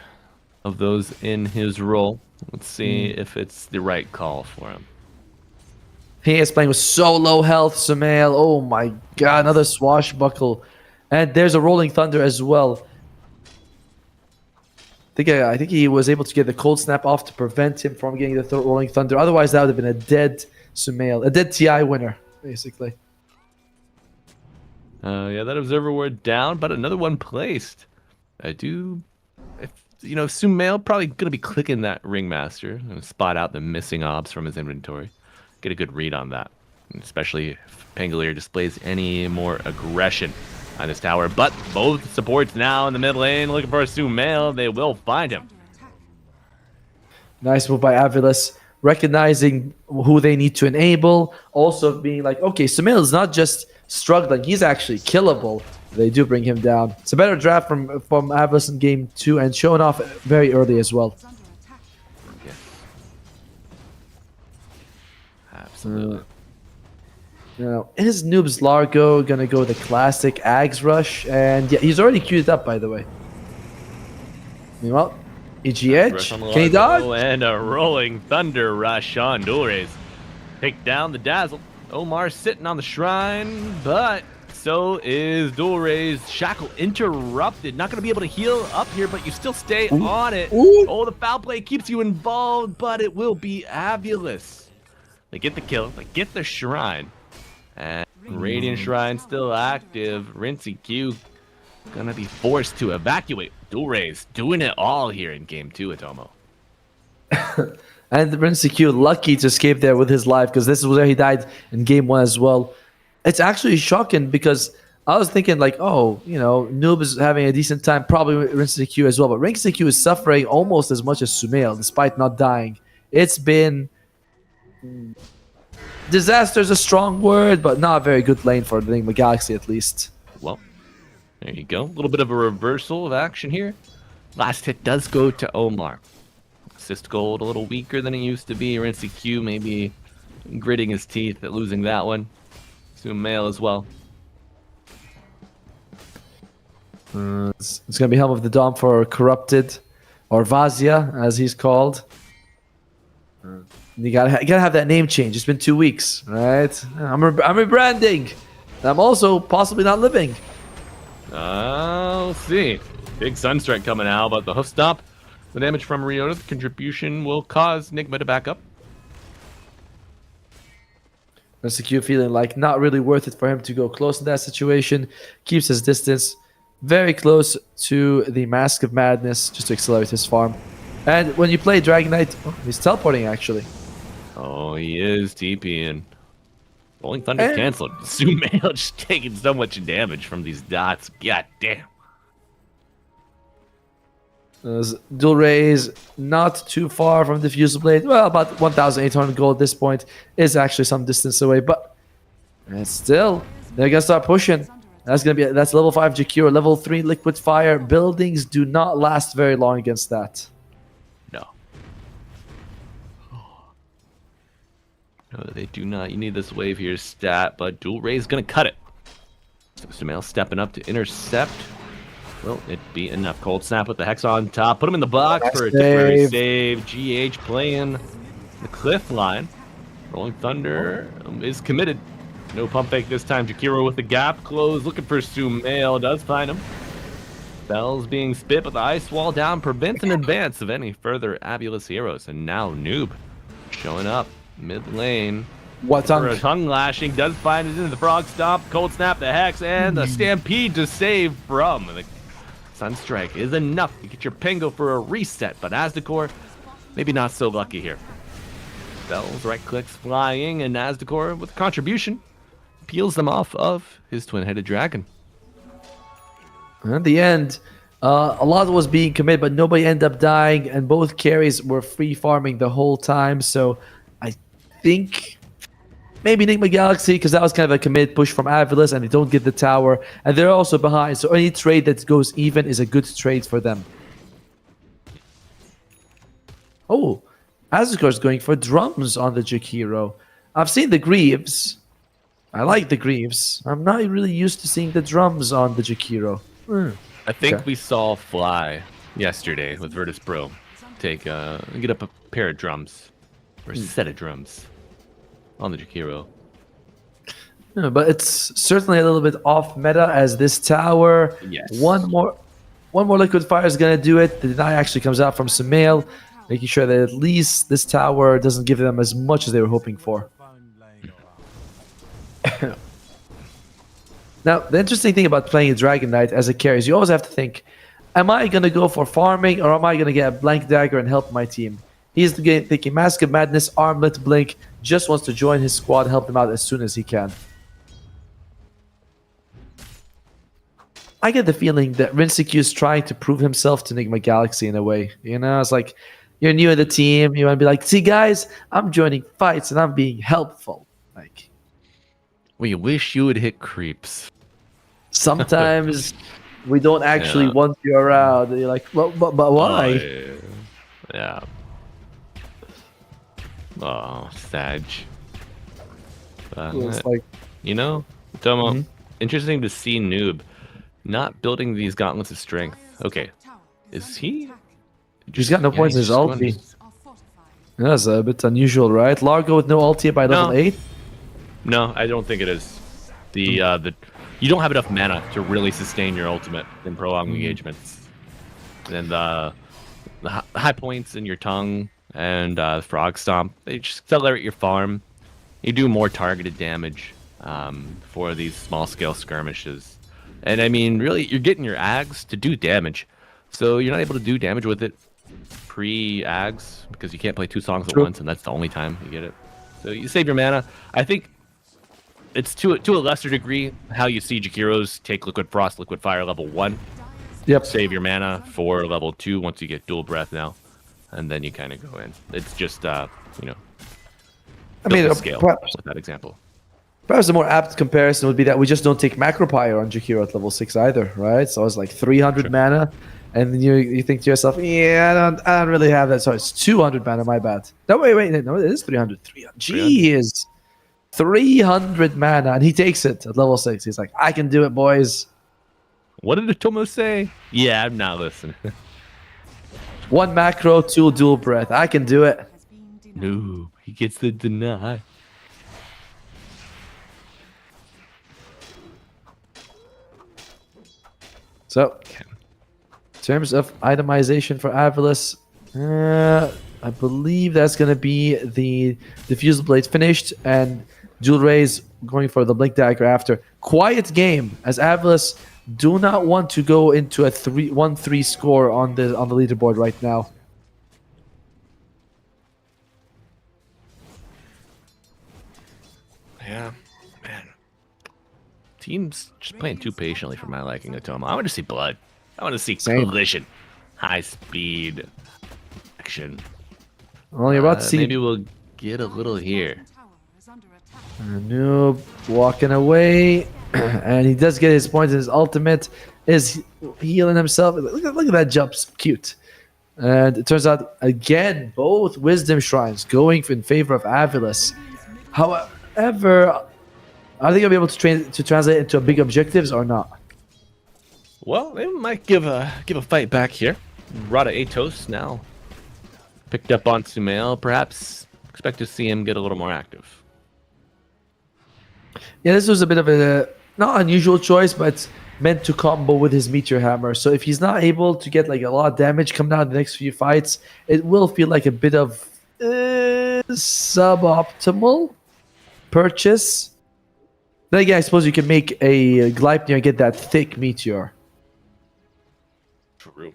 of those in his role. Let's see if it's the right call for him. He is playing with so low health, Sumail. Oh my god, another swashbuckle. And there's a Rolling Thunder as well. I think he was able to get the Cold Snap off to prevent him from getting the Rolling Thunder. Otherwise, that would have been a dead Sumail. A dead TI winner, basically. Yeah, that Observer Ward down, but another one placed. Sumail probably going to be clicking that Ringmaster and spot out the missing obs from his inventory. Get a good read on that, especially if Pangolier displays any more aggression on this tower. But both supports now in the mid lane looking for a Sumail. They will find him. Nice move by Avilis, recognizing who they need to enable. Also being like, okay, Sumail is not just struggling, he's actually killable. They do bring him down. It's a better draft from Avilis in game 2 and showing off very early as well. Absolutely. Now, is Noob's Largo gonna go the classic Ags Rush? And yeah, he's already queued up, by the way. Well, EG Edge, can he dodge? And a Rolling Thunder rush on Dulraze. Take down the Dazzle. Omar sitting on the Shrine, but so is Dulraze. Shackle interrupted. Not going to be able to heal up here, but you still stay on it. Oh, the foul play keeps you involved, but it will be Avilis. They get the kill. They get the Shrine. And Radiant Shrine still active. Rinsey Q gonna be forced to evacuate. Dulraze doing it all here in game 2, Atomo. And Rinsey Q lucky to escape there with his life, because this is where he died in game 1 as well. It's actually shocking because I was thinking like, oh, Noob is having a decent time, probably with Rinsey Q as well. But Rinsey Q is suffering almost as much as Sumail, despite not dying. It's been... disaster is a strong word, but not a very good lane for the Enigma Galaxy, at least. Well, there you go. A little bit of a reversal of action here. Last hit does go to Omar. Assist gold a little weaker than it used to be. Rinsey Q maybe gritting his teeth at losing that one. Sumail as well. It's going to be Helm of the Dawn for Corrupted, or Vazia, as he's called. You gotta have that name change. It's been 2 weeks, right? I'm rebranding. I'm also possibly not living. We'll see. Big Sunstrike coming out, but the hoof stop, the damage from Riona, the contribution will cause Nigma to back up. Rinsey feeling like not really worth it for him to go close in that situation. Keeps his distance very close to the Mask of Madness just to accelerate his farm. And when you play Dragon Knight, he's teleporting actually. Oh, he is TPing. Rolling Thunder canceled. Sumail just taking so much damage from these dots. God damn. Dulraze not too far from the Fusel Blade. Well, about 1,800 gold at this point. Is actually some distance away, but still, they're gonna start pushing. That's level 5 GQ or level 3 Liquid Fire. Buildings do not last very long against that. No, they do not. You need this wave here stat, but Dulraze gonna cut it. So Sumail stepping up to intercept. Will it be enough? Cold Snap with the Hex on top. Put him in the box for a temporary save. GH playing the cliff line. Rolling Thunder is committed. No pump fake this time. Jakiro with the gap closed, looking for Sumail. Does find him. Bells being spit, but the ice wall down prevents an advance of any further Avilis heroes. And now Noob showing up mid lane. What for a tongue lashing, does find it into the frog stomp, cold snap the hex, and the stampede to save from the Sunstrike is enough to get your Pengo for a reset. But Asdecor, maybe not so lucky here. spells, right clicks, flying, and Nazdakor with a contribution peels them off of his twin-headed dragon. And in the end, a lot was being committed, but nobody ended up dying, and both carries were free farming the whole time. So I think maybe Enigma Galaxy, because that was kind of a commit push from Avilis, and they don't get the tower, and they're also behind. So any trade that goes even is a good trade for them. Oh, Azukar's going for drums on the Jakiro. I've seen the Greaves. I like the Greaves. I'm not really used to seeing the drums on the Jakiro. I think Okay. we saw Fly yesterday with Virtus Pro get up a pair of drums, or a set of drums, on the Jakiro. Yeah, but it's certainly a little bit off meta as this tower. Yes. One more liquid fire is gonna do it. The deny actually comes out from Sumail, making sure that at least this tower doesn't give them as much as they were hoping for. Now, the interesting thing about playing a Dragon Knight as a carry is you always have to think, am I gonna go for farming or am I gonna get a blank dagger and help my team? He's thinking Mask of Madness, Armlet, Blink, just wants to join his squad, help them out as soon as he can. I get the feeling that Rinseku is trying to prove himself to Enigma Galaxy in a way. You know, it's like you're new in the team, you want to be like, see guys, I'm joining fights and I'm being helpful. Like We wish you would hit creeps. sometimes we don't actually Yeah. want you around. And you're like, well, but why? Oh, yeah. Oh, Sag. It's like, You know, Tomo, Mhm. interesting to see Noob not building these gauntlets of strength. Okay, is he? he's got no Yeah, points in he's his just ulti. going- That's a bit unusual, right? Largo with no ulti by level No. 8? No, I don't think it is. The you don't have enough mana to really sustain your ultimate in prolonged engagements. And the high points in your tongue and frog stomp, they just accelerate your farm. You do more targeted damage for these small scale skirmishes. And I mean, really, you're getting your ags to do damage. So you're not able to do damage with it pre-ags because you can't play two songs at True. once, and that's the only time you get it. So you save your mana. I think it's to a lesser degree how you see Jakiros take Liquid Frost, Liquid Fire level 1. Yep. Save your mana for level 2 once you get Dual Breath now. And then you kind of go in. It's just, I built mean, to scale perhaps with that example. a more apt comparison would be that we just don't take Macro Pyre on Jakiro at level 6 either, right? So it's like 300 mana, and then you think to yourself, yeah, I don't really have that. So it's 200 mana, my bad. No, wait, no, it is 300. 300. Jeez. 300 mana, and he takes it at level 6. He's like, I can do it, boys. What did Tomo say? Yeah, I'm not listening. 1 macro, 2 dual breath. I can do it. No, he gets the deny. So, in terms of itemization for Avilis, I believe that's going to be the Diffusal Blade finished and Dual Rays going for the Blink Dagger after. Quiet game, as Avilis do not want to go into a 1-3 score on the leaderboard right now. Yeah, man. Team's just playing too patiently for my liking, Atoma. I want to see blood. I want to see Same. collision, high speed action. Well, you're about to see Maybe we'll get a little here. Noob walking away, and he does get his points in his ultimate. Is healing himself. Look at that jump, so cute. And it turns out again, both wisdom shrines going in favor of Avilis. However, are they gonna be able to translate into big objectives or not? Well, they might give a fight back here. Rada Atos now picked up on Sumail. Perhaps expect to see him get a little more active. Yeah, this was a bit of a not unusual choice, but meant to combo with his Meteor Hammer. So if he's not able to get like a lot of damage come down in the next few fights, it will feel like a bit of suboptimal purchase. Then again, I suppose you can make a Gleipnir and get that thick Meteor. True.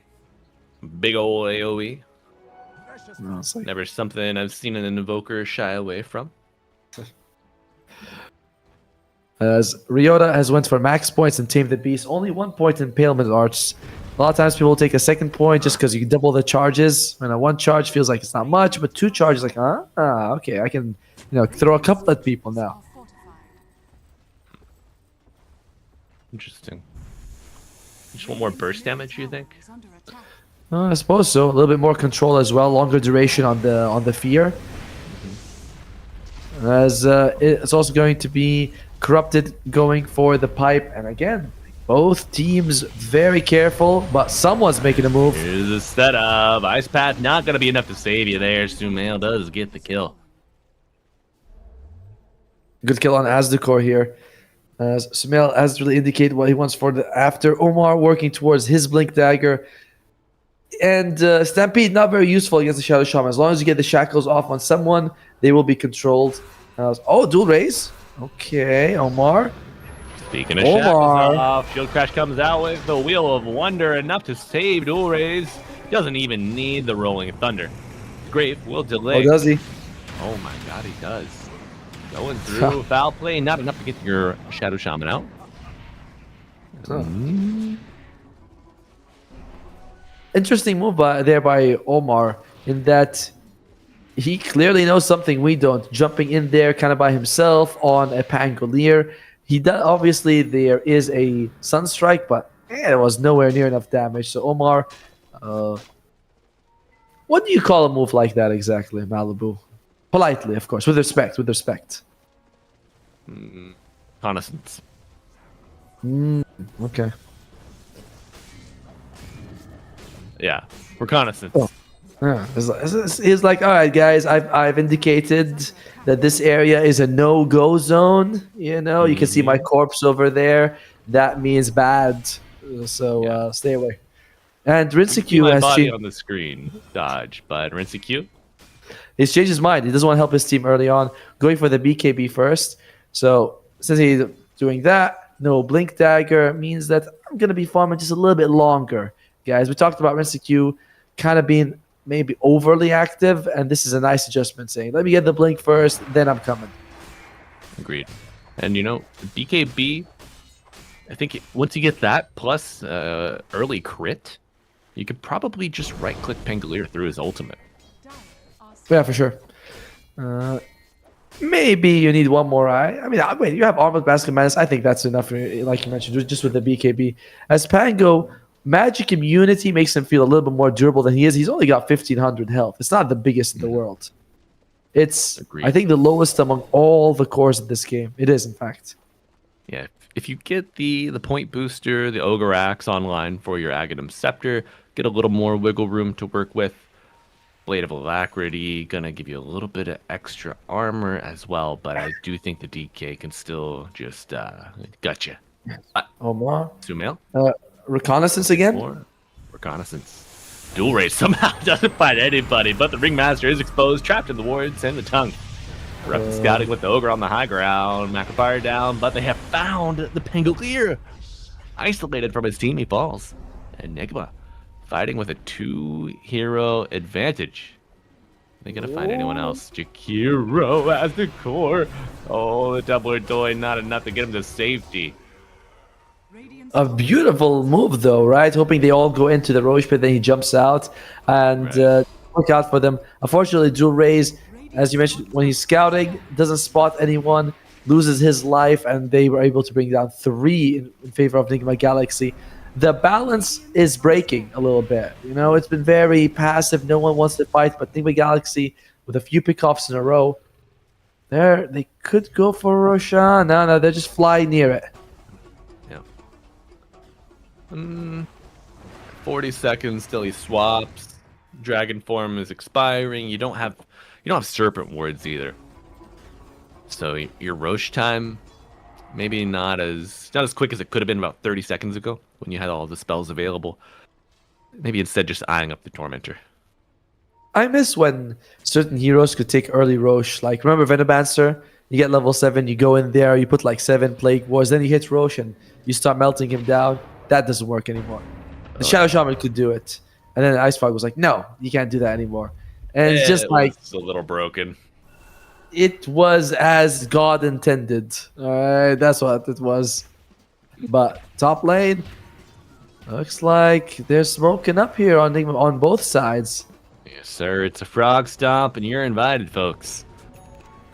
Big ol' AoE. No, it's like, Never something I've seen an invoker shy away from. as Ryota has went for max points and tamed the beast, only 1 point in Impalement Arts. A lot of times people will take a second point just because you can double the charges. One charge feels like it's not much, but 2 charges like, okay, I can throw a couple at people now. Interesting. Just want more burst damage, you think? I suppose so. A little bit more control as well, longer duration on the fear. As it's also going to be corrupted going for the pipe, and again, both teams very careful, but someone's making a move. Here's a setup. Ice Path not going to be enough to save you there. Sumail does get the kill. Good kill on Azdukor here. As Sumail has really indicated what he wants for the after. Omar working towards his Blink Dagger. And Stampede, not very useful against the Shadow Shaman. As long as you get the shackles off on someone, they will be controlled. Dual raise. Okay, Omar. Speaking of shackles off, Shield Crash comes out with the Wheel of Wonder, enough to save Dual Raise. Doesn't even need the Rolling Thunder. Grave will delay. Oh, does he? Oh my god, he does. Going through foul play, not enough to get your Shadow Shaman out. Interesting move there by Omar in that he clearly knows something we don't. Jumping in there kind of by himself on a Pangolier. He does, obviously there is a Sunstrike, but it was nowhere near enough damage. So Omar, what do you call a move like that exactly, Malibu? Politely, of course, with respect. Reconnaissance. Okay. Yeah, reconnaissance. Oh. Yeah, he's like, all right, guys, I've indicated that this area is a no-go zone. You can see my corpse over there. That means bad. So stay away. And Rinseq has body changed on the screen. Dodge, but Rinseq. He's changed his mind. He doesn't want to help his team early on, going for the BKB first. So since he's doing that, no Blink Dagger means that I'm gonna be farming just a little bit longer, guys. We talked about Rinseq kind of being maybe overly active, and this is a nice adjustment saying, let me get the blink first, then I'm coming. Agreed. And BKB, I think once you get that plus early crit, you could probably just right click Pangolier through his ultimate. Yeah, for sure. Maybe you need one more eye. I mean, wait, you have Armored Basket Madness. I think that's enough, like you mentioned, just with the BKB. As Pango, Magic Immunity makes him feel a little bit more durable than he is. He's only got 1,500 health. It's not the biggest in the world. It's, Agreed. I think, the lowest among all the cores of this game. It is, in fact. Yeah, if you get the point booster, the Ogre Axe online for your Aghanim Scepter, get a little more wiggle room to work with. Blade of Alacrity, gonna give you a little bit of extra armor as well, but I do think the DK can still just gut you. Omar. Sumail? Reconnaissance again? Or reconnaissance. Dual race somehow doesn't find anybody, but the Ringmaster is exposed, trapped in the wards and the tongue. Rough scouting with the Ogre on the high ground. Macafire down, but they have found the Pangolier. Isolated from his team, he falls. Enigma fighting with a 2-hero advantage. They're gonna find anyone else. Jakiro as the core. Oh, the Doubler Doy, not enough to get him to safety. A beautiful move, though, right? Hoping they all go into the Roche pit, then he jumps out and look out for them. Unfortunately, Dual Raise, as you mentioned, when he's scouting, doesn't spot anyone, loses his life, and they were able to bring down 3 in favor of Enigma Galaxy. The balance is breaking a little bit. It's been very passive. No one wants to fight, but Enigma Galaxy, with a few pickoffs in a row, they could go for Roshan. No, they just fly near it. 40 seconds till he swaps. Dragon form is expiring. You don't have serpent wards either. So your Roche time maybe not as quick as it could have been about 30 seconds ago when you had all the spells available. Maybe instead just eyeing up the Tormentor. I miss when certain heroes could take early Roche. Like, remember Venomancer? You get level 7, you go in there, you put like 7 Plague Wars, then you hit Roche and you start melting him down. That doesn't work anymore. The Shadow Shaman could do it. And then Ice Fog was like, no, you can't do that anymore. And it's just like a little broken. it was as God intended. All right, that's what it was. But top lane looks like they're smoking up here on both sides. Yes, sir. It's a frog stomp, and you're invited, folks.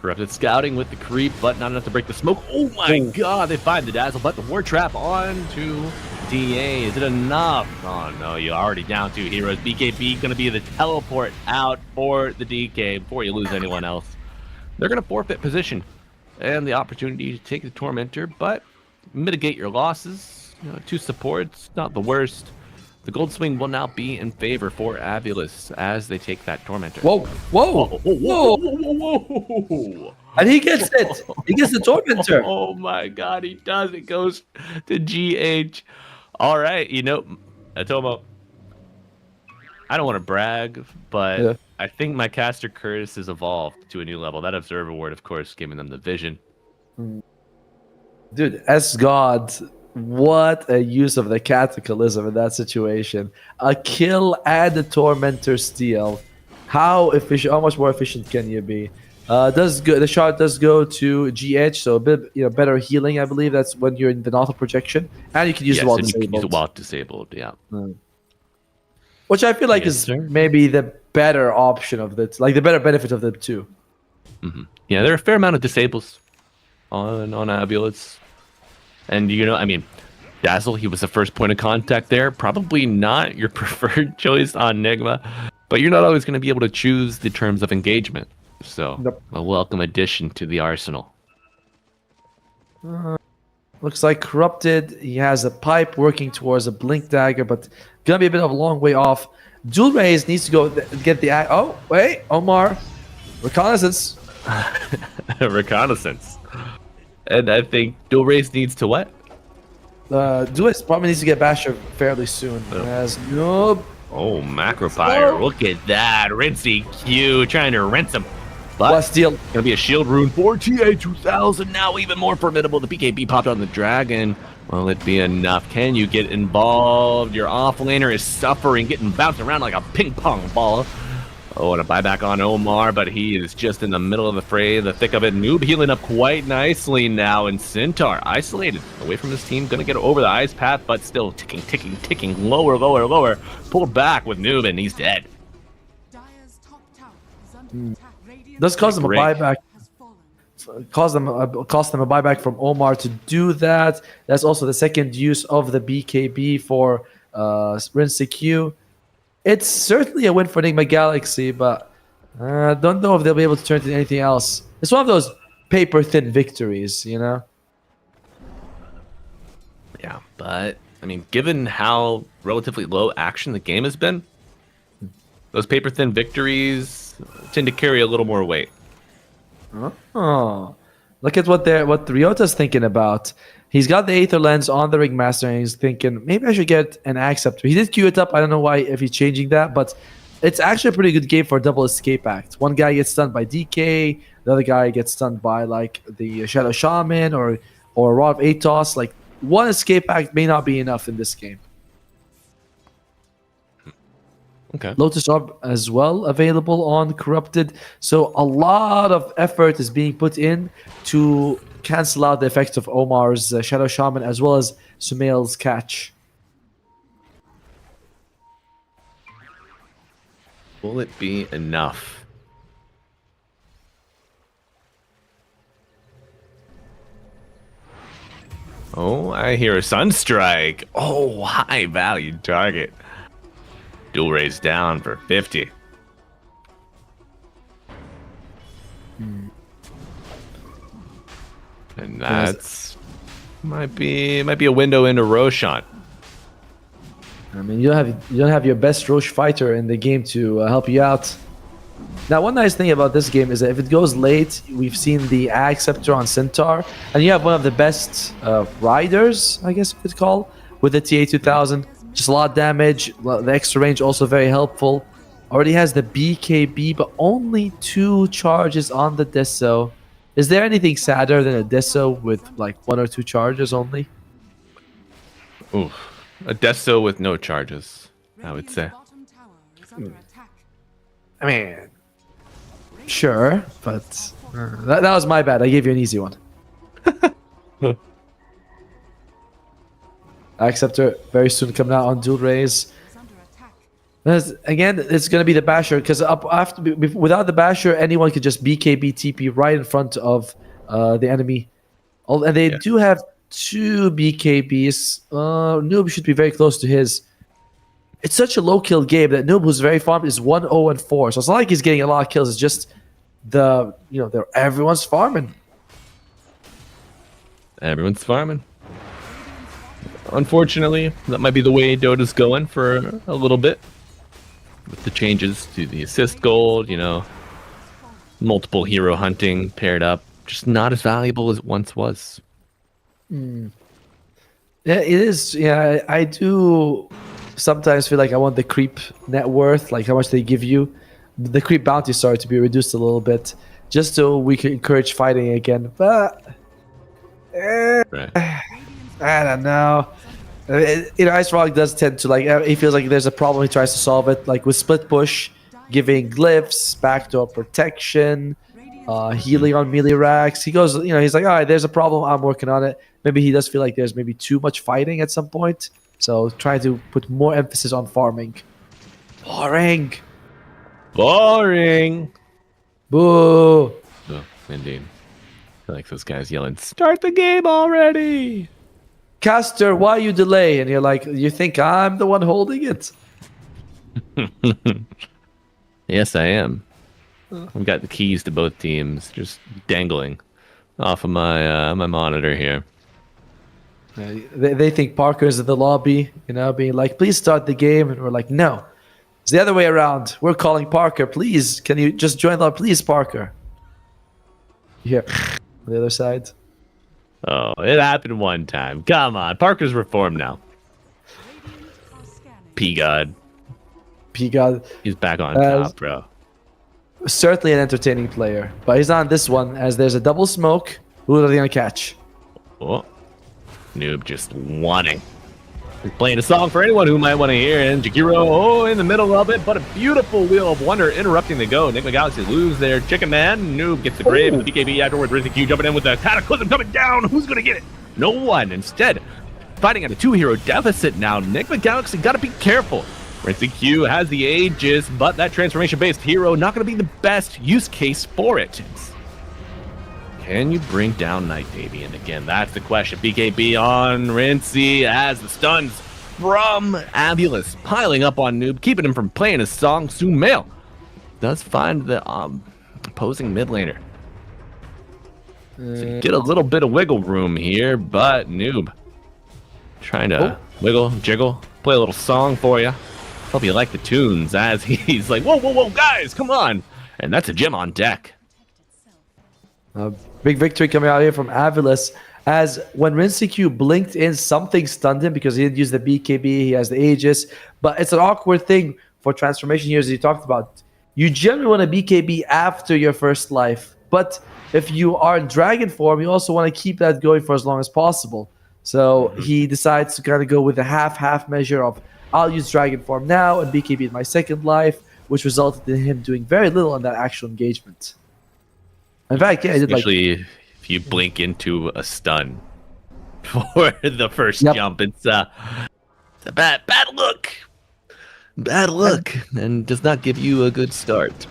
Corrupted scouting with the creep, but not enough to break the smoke. Oh my god, they find the dazzle, but the war trap onto DA. Is it enough? Oh no, you're already down 2 heroes. BKB gonna be the teleport out for the DK before you lose anyone else. They're gonna forfeit position and the opportunity to take the Tormentor, but mitigate your losses. 2 supports, not the worst. The gold swing will now be in favor for Avulus as they take that Tormentor. Whoa, whoa, whoa. And he gets it. He gets the Tormentor. Oh my god, he does. It goes to GH. All right, Atomo, I don't want to brag, but yeah. I think my caster Curtis has evolved to a new level. That Observer Ward, of course, giving them the vision. Dude, as God, what a use of the Cataclysm in that situation. A kill and a Tormentor steal. How efficient? How much more efficient can you be? The shot does go to GH, so a bit better healing. I believe that's when you're in the auto projection, and you can use it while disabled. You can use it while disabled, yeah. Which I feel like is maybe the better option of the the better benefit of the two. Mm-hmm. Yeah, there are a fair amount of disables on Avulus, and Dazzle, he was the first point of contact there. Probably not your preferred choice on Nigma, but you're not always going to be able to choose the terms of engagement. So, a welcome addition to the arsenal. Looks like Corrupted. He has a pipe working towards a Blink Dagger, but gonna be a bit of a long way off. Dual Rays needs to go get the... Oh, wait, Omar. Reconnaissance. Reconnaissance. And I think Dual Rays needs to what? Dual Rays probably needs to get Basher fairly soon. Oh, Macropire. Look at that. Rinsey Q trying to rinse him. But steal. Gonna be a shield rune for TA2000. Now even more formidable. The BKB popped on the dragon. Will it be enough? Can you get involved? Your offlaner is suffering, getting bounced around like a ping pong ball. Oh, and a buyback on Omar, but he is just in the middle of the fray, the thick of it. Noob healing up quite nicely now, and Centaur isolated away from his team. Gonna get over the ice path, but still ticking. Lower. Pulled back with Noob, and he's dead. Does cost them a buyback. Cost them a buyback from Omar to do that. That's also the second use of the BKB for Rinsey Q. It's certainly a win for Enigma Galaxy, but I don't know if they'll be able to turn it into anything else. It's one of those paper-thin victories, Yeah, but, given how relatively low action the game has been, those paper-thin victories tend to carry a little more weight. Oh, look at what Ryota's thinking about. He's got the Aether Lens on the Ringmaster, and he's thinking, maybe I should get an Axe Scepter. He did queue it up. I don't know why, if he's changing that, but it's actually a pretty good game for a double escape act. One guy gets stunned by DK, the other guy gets stunned by the Shadow Shaman or Rod of Atos. One escape act may not be enough in this game. Okay. Lotus Orb as well available on Corrupted. So a lot of effort is being put in to cancel out the effects of Omar's Shadow Shaman as well as Sumail's catch. Will it be enough? Oh, I hear a Sunstrike. Oh, high value target. Dual Rays down for 50. And that's might be a window into Roshan. You don't have your best Roche fighter in the game to help you out. Now, one nice thing about this game is that if it goes late, we've seen the Axe Scepter on Centaur, and you have one of the best riders, I guess you could call, with the TA2000. Just a lot of damage. The extra range also very helpful. Already has the BKB, but only 2 charges on the Deso. Is there anything sadder than a Deso with 1 or 2 charges only? Oof. A Deso with no charges, I would say. I mean, sure, but that was my bad. I gave you an easy one. Acceptor very soon coming out on dual raise. Again, it's going to be the basher because without the basher, anyone could just BKB TP right in front of the enemy. And they do have 2 BKBs. Noob should be very close to his. It's such a low kill game that Noob, who's very farmed, is 1-0-4. So it's not like he's getting a lot of kills. It's just everyone's farming. Everyone's farming. Unfortunately, that might be the way Dota's going for a little bit. With the changes to the assist gold, multiple hero hunting paired up, just not as valuable as it once was. Yeah, it is. Yeah, I do sometimes feel like I want the creep net worth, like how much they give you, the creep bounty, sorry, to be reduced a little bit, just so we can encourage fighting again. But Right. I don't know. Ice Rock does tend to he feels like there's a problem, he tries to solve it, like with split push, giving glyphs, backdoor protection, healing on melee racks. He goes, he's like, all right, there's a problem, I'm working on it. Maybe he does feel like there's maybe too much fighting at some point, so try to put more emphasis on farming. Boring. Boo. Oh, indeed. I feel like those guys yelling, "Start the game already!" Caster, why you delay? And you're like, you think I'm the one holding it? Yes, I am. I've got the keys to both teams just dangling off of my monitor here. They think Parker's in the lobby, being like, please start the game. And we're like, no. It's the other way around. We're calling Parker. Please, can you just join the lobby? Please, Parker. Here, on the other side. Oh, it happened one time. Come on. Parker's reformed now. P-God. He's back on top, bro. Certainly an entertaining player. But he's not on this one, as there's a double smoke. Who are they going to catch? Oh. Noob just wanting. He's playing a song for anyone who might want to hear it. And Jakiro, in the middle of it, but a beautiful Wheel of Wonder interrupting the go. Enigma Galaxy lose their Chicken Man. Noob gets the grave. The BKB afterward. Rizzy Q jumping in with the Cataclysm coming down. Who's going to get it? No one. Instead, fighting at a 2-hero deficit now. Enigma Galaxy got to be careful. Rizzy Q has the Aegis, but that transformation-based hero not going to be the best use case for it. Can you bring down Night Davian again? That's the question. BKB on Rinsey as the stuns from Abulus piling up on Noob, keeping him from playing his song. Sumail does find the opposing mid laner. So get a little bit of wiggle room here, but Noob trying to wiggle, jiggle, play a little song for you. Hope you like the tunes as he's like, whoa, guys, come on. And that's a gem on deck. Big victory coming out here from Avilis, as when Rinsey Q blinked in, something stunned him because he didn't use the BKB, he has the Aegis, but it's an awkward thing for transformation here, as you talked about. You generally want a BKB after your first life, but if you are in dragon form, you also want to keep that going for as long as possible. So he decides to kind of go with a half measure of, I'll use dragon form now and BKB in my second life, which resulted in him doing very little on that actual engagement. In fact, yeah, especially if you blink into a stun for the first jump, it's a bad look. Bad luck, and does not give you a good start.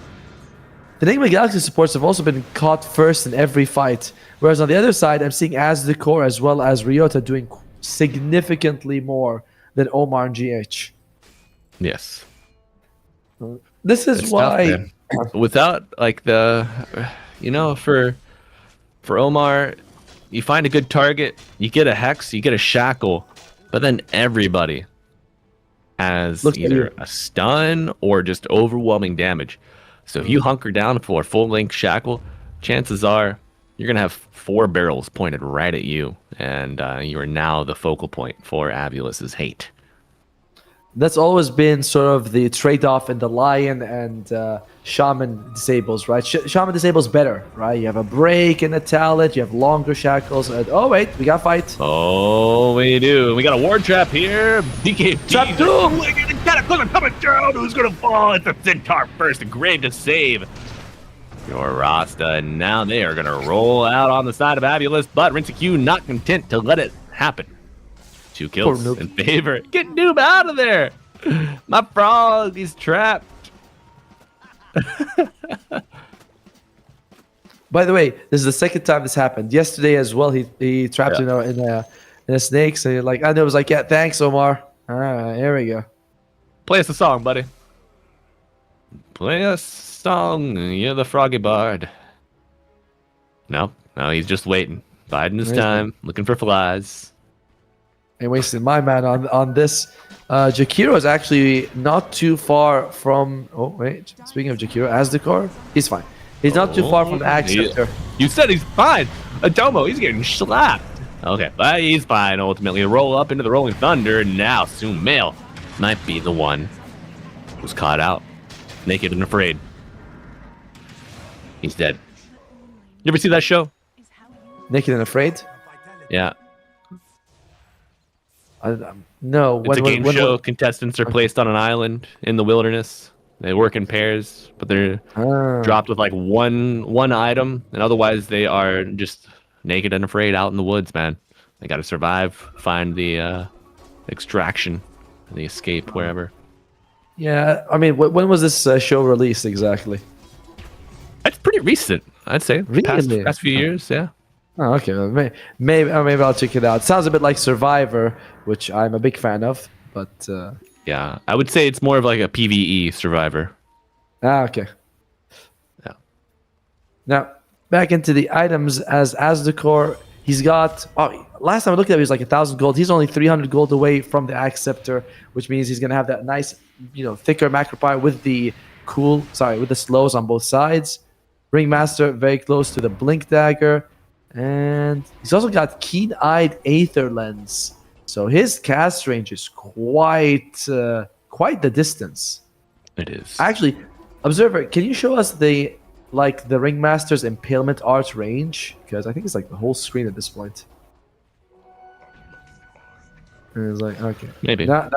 The Enigma Galaxy supports have also been caught first in every fight, whereas on the other side, I'm seeing Asdecor as well as Ryota doing significantly more than Omar and GH. Yes. This is why... Tough, without, like, the... for Omar, you find a good target, you get a Hex, you get a Shackle, but then everybody has either a stun or just overwhelming damage. So if you hunker down for a full-length Shackle, chances are you're going to have 4 barrels pointed right at you, and you are now the focal point for Abulus's hate. That's always been sort of the trade-off in the Lion and Shaman disables, right? Shaman disables better, right? You have a break in the talent, you have longer shackles. And, oh wait, we got fight. Oh, we do. We got a ward trap here. DK Trap doom. Cataclysm coming down. Who's gonna fall? It's the Centaur first. A grave to save. Your Rasta, and now they are gonna roll out on the side of Abulus, but Rinseq not content to let it happen. 2 kills in favor. Get Noob out of there. My frog, he's trapped. By the way, this is the second time this happened. Yesterday as well, he trapped in a snake. So like, I know, it was like, yeah, thanks, Omar. All right, here we go. Play us a song, buddy. Play us a song. You're the froggy bard. No, he's just waiting, biding his time, looking for flies. And wasted my man on this. Jakiro is actually not too far from. Oh wait, speaking of Jakiro, Asdekor, he's fine. He's not too far from the Acceptor. You said he's fine. Atomo, he's getting slapped. Okay, but he's fine. Ultimately, roll up into the Rolling Thunder. Now, Sumail might be the one who's caught out, naked and afraid. He's dead. You ever see that show? Naked and Afraid? Yeah. No. It's a game show. Contestants are placed on an island in the wilderness. They work in pairs, but they're dropped with like one item, and otherwise they are just naked and afraid out in the woods, man. They got to survive, find the extraction, the escape, wherever. Yeah, I mean, when was this show released exactly? It's pretty recent, I'd say. Really? Past few years, yeah. Oh, okay. Well, maybe I'll check it out. Sounds a bit like Survivor, which I'm a big fan of, but yeah, I would say it's more of like a PvE Survivor. Okay. Yeah. Now back into the items as Asdekor. He's got. Oh, last time I looked at it, he was like 1,000 gold. He's only 300 gold away from the Acceptor, which means he's gonna have that nice, thicker Macropire with the with the slows on both sides. Ringmaster very close to the Blink Dagger. And he's also got Keen-Eyed Aether Lens. So his cast range is quite the distance. It is. Actually, Observer, can you show us the Ringmaster's Impalement Art range? Because I think it's like the whole screen at this point. And it's like, okay. Maybe. It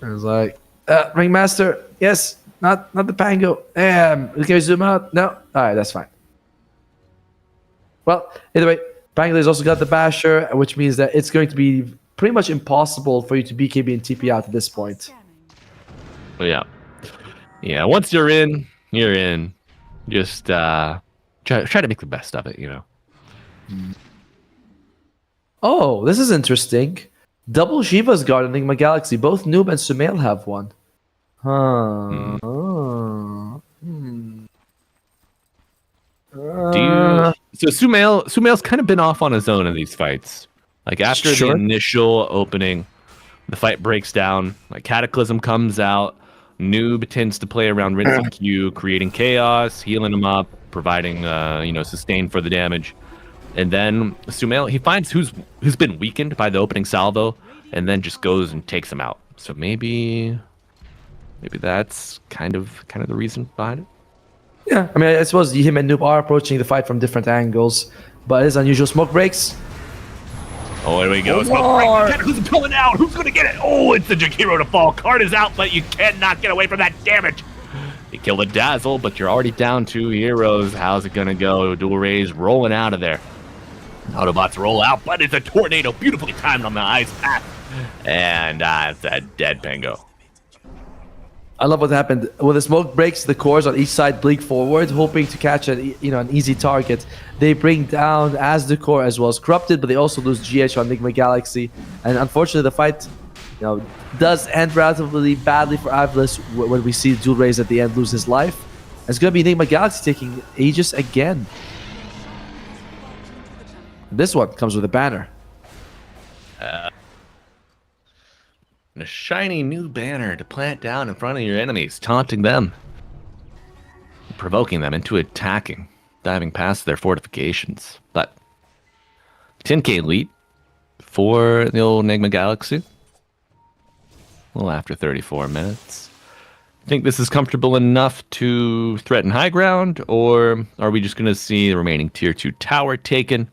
was like, Ringmaster, yes, not the Pango. Can you zoom out? No? Alright, that's fine. Well, either way, Bangladesh also got the Basher, which means that it's going to be pretty much impossible for you to BKB and TP out at this point. Yeah. Yeah, once you're in, you're in. Just try to make the best of it, Oh, this is interesting. Double Shiva's Guard and Enigma Galaxy. Both Noob and Sumail have one. Huh. So Sumail's kind of been off on his own in these fights. Like after the initial opening, the fight breaks down. Like Cataclysm comes out. Noob tends to play around Rinseq, creating chaos, healing him up, providing sustain for the damage. And then Sumail, he finds who's been weakened by the opening salvo, and then just goes and takes him out. So maybe that's kind of the reason behind it. Yeah, I mean, I suppose him and Noob are approaching the fight from different angles, but it is unusual. Smoke breaks. Oh, here we go. Smoke break. Who's coming out? Who's going to get it? Oh, it's the Jakiro to fall. Card is out, but you cannot get away from that damage. You kill the Dazzle, but you're already down 2 heroes. How's it going to go? Dual Rays rolling out of there. Autobots roll out, but it's a tornado beautifully timed on the ice path. And it's a dead Pango. I love what happened. When the smoke breaks, the cores on each side blink forward, hoping to catch an easy target. They bring down Asdekor as well as Corrupted, but they also lose GH on Enigma Galaxy. And unfortunately, the fight does end relatively badly for Avlis when we see Dual Rays at the end lose his life. And it's going to be Enigma Galaxy taking Aegis again. This one comes with a banner. A shiny new banner to plant down in front of your enemies, taunting them, provoking them into attacking, diving past their fortifications. But 10k elite for the old Enigma Galaxy. a little after 34 minutes. Think this is comfortable enough to threaten high ground, or are we just going to see the remaining tier 2 tower taken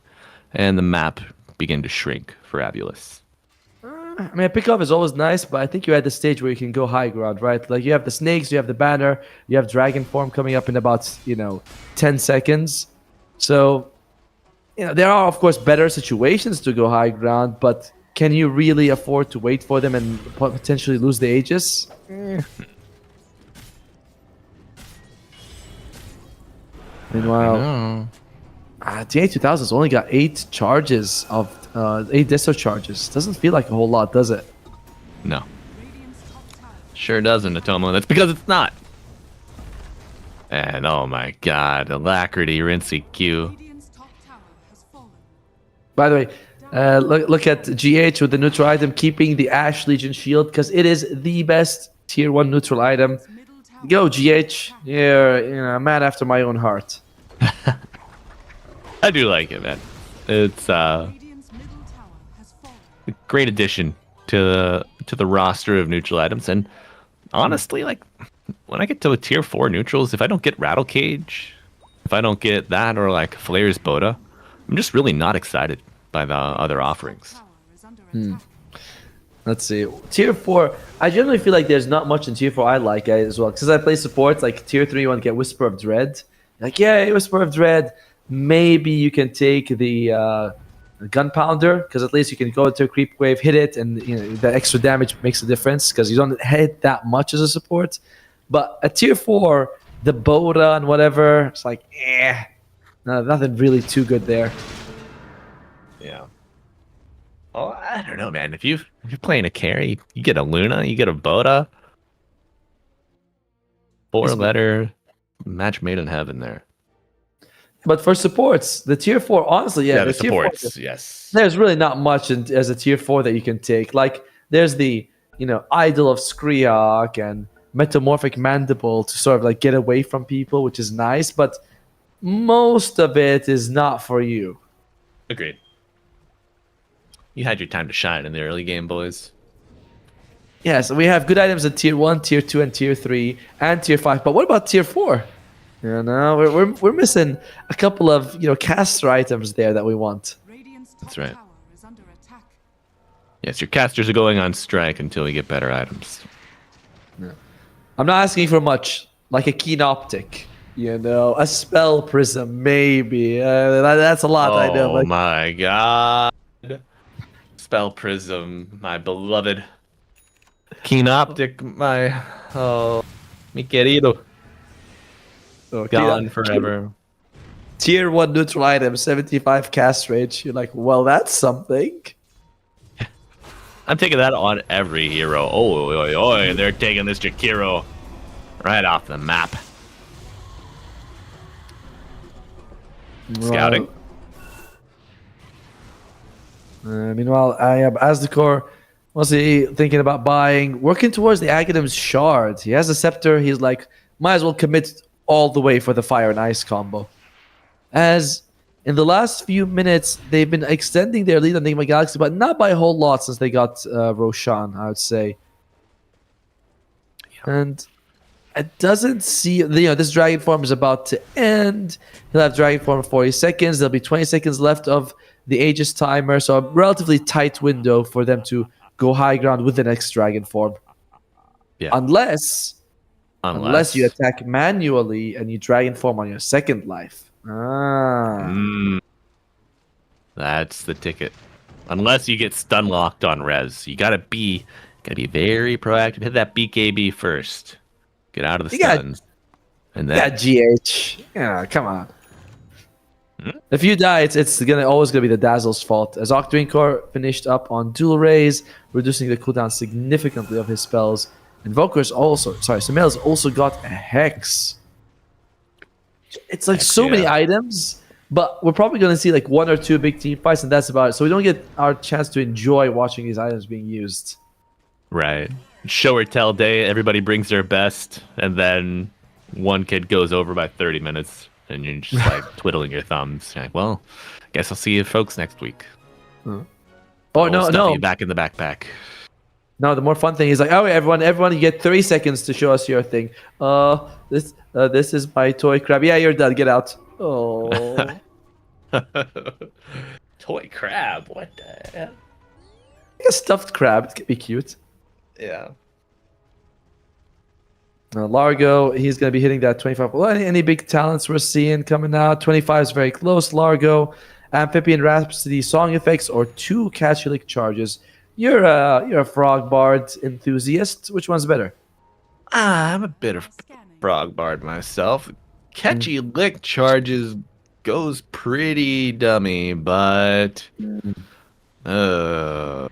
and the map begin to shrink for Abulus? I mean, a pickoff is always nice, but I think you're at the stage where you can go high ground, right? Like, you have the snakes, you have the banner, you have dragon form coming up in about, 10 seconds. So, there are, of course, better situations to go high ground, but can you really afford to wait for them and potentially lose the Aegis? Meanwhile, TA2000's only got 8 charges of 8 Desto charges. Doesn't feel like a whole lot, does it? No. Sure doesn't, Atomo. That's because it's not. And oh my god, Alacrity, Rinsey Q. By the way, look at GH with the neutral item, keeping the Ash Legion shield, because it is the best tier 1 neutral item. Go, GH. You're a man after my own heart. I do like it, man. It's a great addition to the roster of neutral items. And honestly, like, when I get to a tier 4 neutrals, if I don't get Rattle Cage, if I don't get that or like Flair's Boda, I'm just really not excited by the other offerings. Let's see. Tier 4, I generally feel like there's not much in Tier 4 I like as well. Because I play supports, like Tier 3, you want to get Whisper of Dread. Like, yeah, Whisper of Dread. Maybe you can take the Gunpowder, because at least you can go into a creep wave, hit it, and that extra damage makes a difference, because you don't hit that much as a support. But at Tier 4, the Boda and whatever, it's like, no, nothing really too good there. Yeah. Oh, I don't know, man. If you're playing a carry, you get a Luna, you get a Boda. 4-letter match made in heaven there. But for supports, the tier 4, honestly, Yeah, the tier supports, 4, yes. There's really not much as a tier 4 that you can take. Like, there's the, Idol of Skriok and Metamorphic Mandible to sort of like get away from people, which is nice, but most of it is not for you. Agreed. You had your time to shine in the early game, boys. Yeah, so we have good items at tier 1, tier 2, and tier 3, and tier 5. But what about tier 4? We're missing a couple of caster items there that we want. That's right. Yes, your casters are going on strike until we get better items. I'm not asking for much, like a Keen Optic, a Spell Prism, maybe. That's a lot, I know. Oh my god. Spell Prism, my beloved. Keen Optic, mi querido. Gone forever. Tier 1 neutral item, 75 cast rate. You're like, well, that's something. I'm taking that on every hero. Oh, oi, oi, they're taking this Jakiro right off the map. Scouting. Meanwhile, I have Asdecor. What's he thinking about buying? Working towards the Aghanim's Shard. He has a Scepter. He's like, might as well commit all the way for the Fire and Ice combo. As in the last few minutes, they've been extending their lead on Enigma Galaxy, but not by a whole lot since they got Roshan, I would say. Yeah. And it doesn't see... this Dragon Form is about to end. He'll have Dragon Form for 40 seconds. There'll be 20 seconds left of the Aegis timer, so a relatively tight window for them to go high ground with the next Dragon Form. Yeah. Unless you attack manually and you Dragon Form on your second life. That's the ticket. Unless you get stun locked on res, you gotta be very proactive. Hit that BKB first. Get out of the stuns. And then GH. Yeah, come on. If you die, it's always gonna be the Dazzle's fault. As Octarine Core finished up on dual raise, reducing the cooldown significantly of his spells. Sumail's also got a Hex. It's like many items, but we're probably going to see like 1 or 2 big team fights, and that's about it. So we don't get our chance to enjoy watching these items being used. Right. Show or tell day, everybody brings their best, and then one kid goes over by 30 minutes, and you're just like twiddling your thumbs. You're like, well, I guess I'll see you folks next week. Oh, no. Back in the backpack. No, the more fun thing is like, oh, everyone, you get 30 seconds to show us your thing. This is my toy crab. Yeah, you're done. Get out. Oh, Toy crab. What the hell? like a stuffed crab. It could be cute. Yeah. Largo, he's going to be hitting that 25. Well, any big talents we're seeing coming out? 25 is very close. Largo, Amphibian Rhapsody, song effects, or 2 Catchy Lick charges. You're a Frog Bard enthusiast. Which one's better? I'm a bit of frog bard myself. Catchy lick charges goes pretty dummy, but Amphibian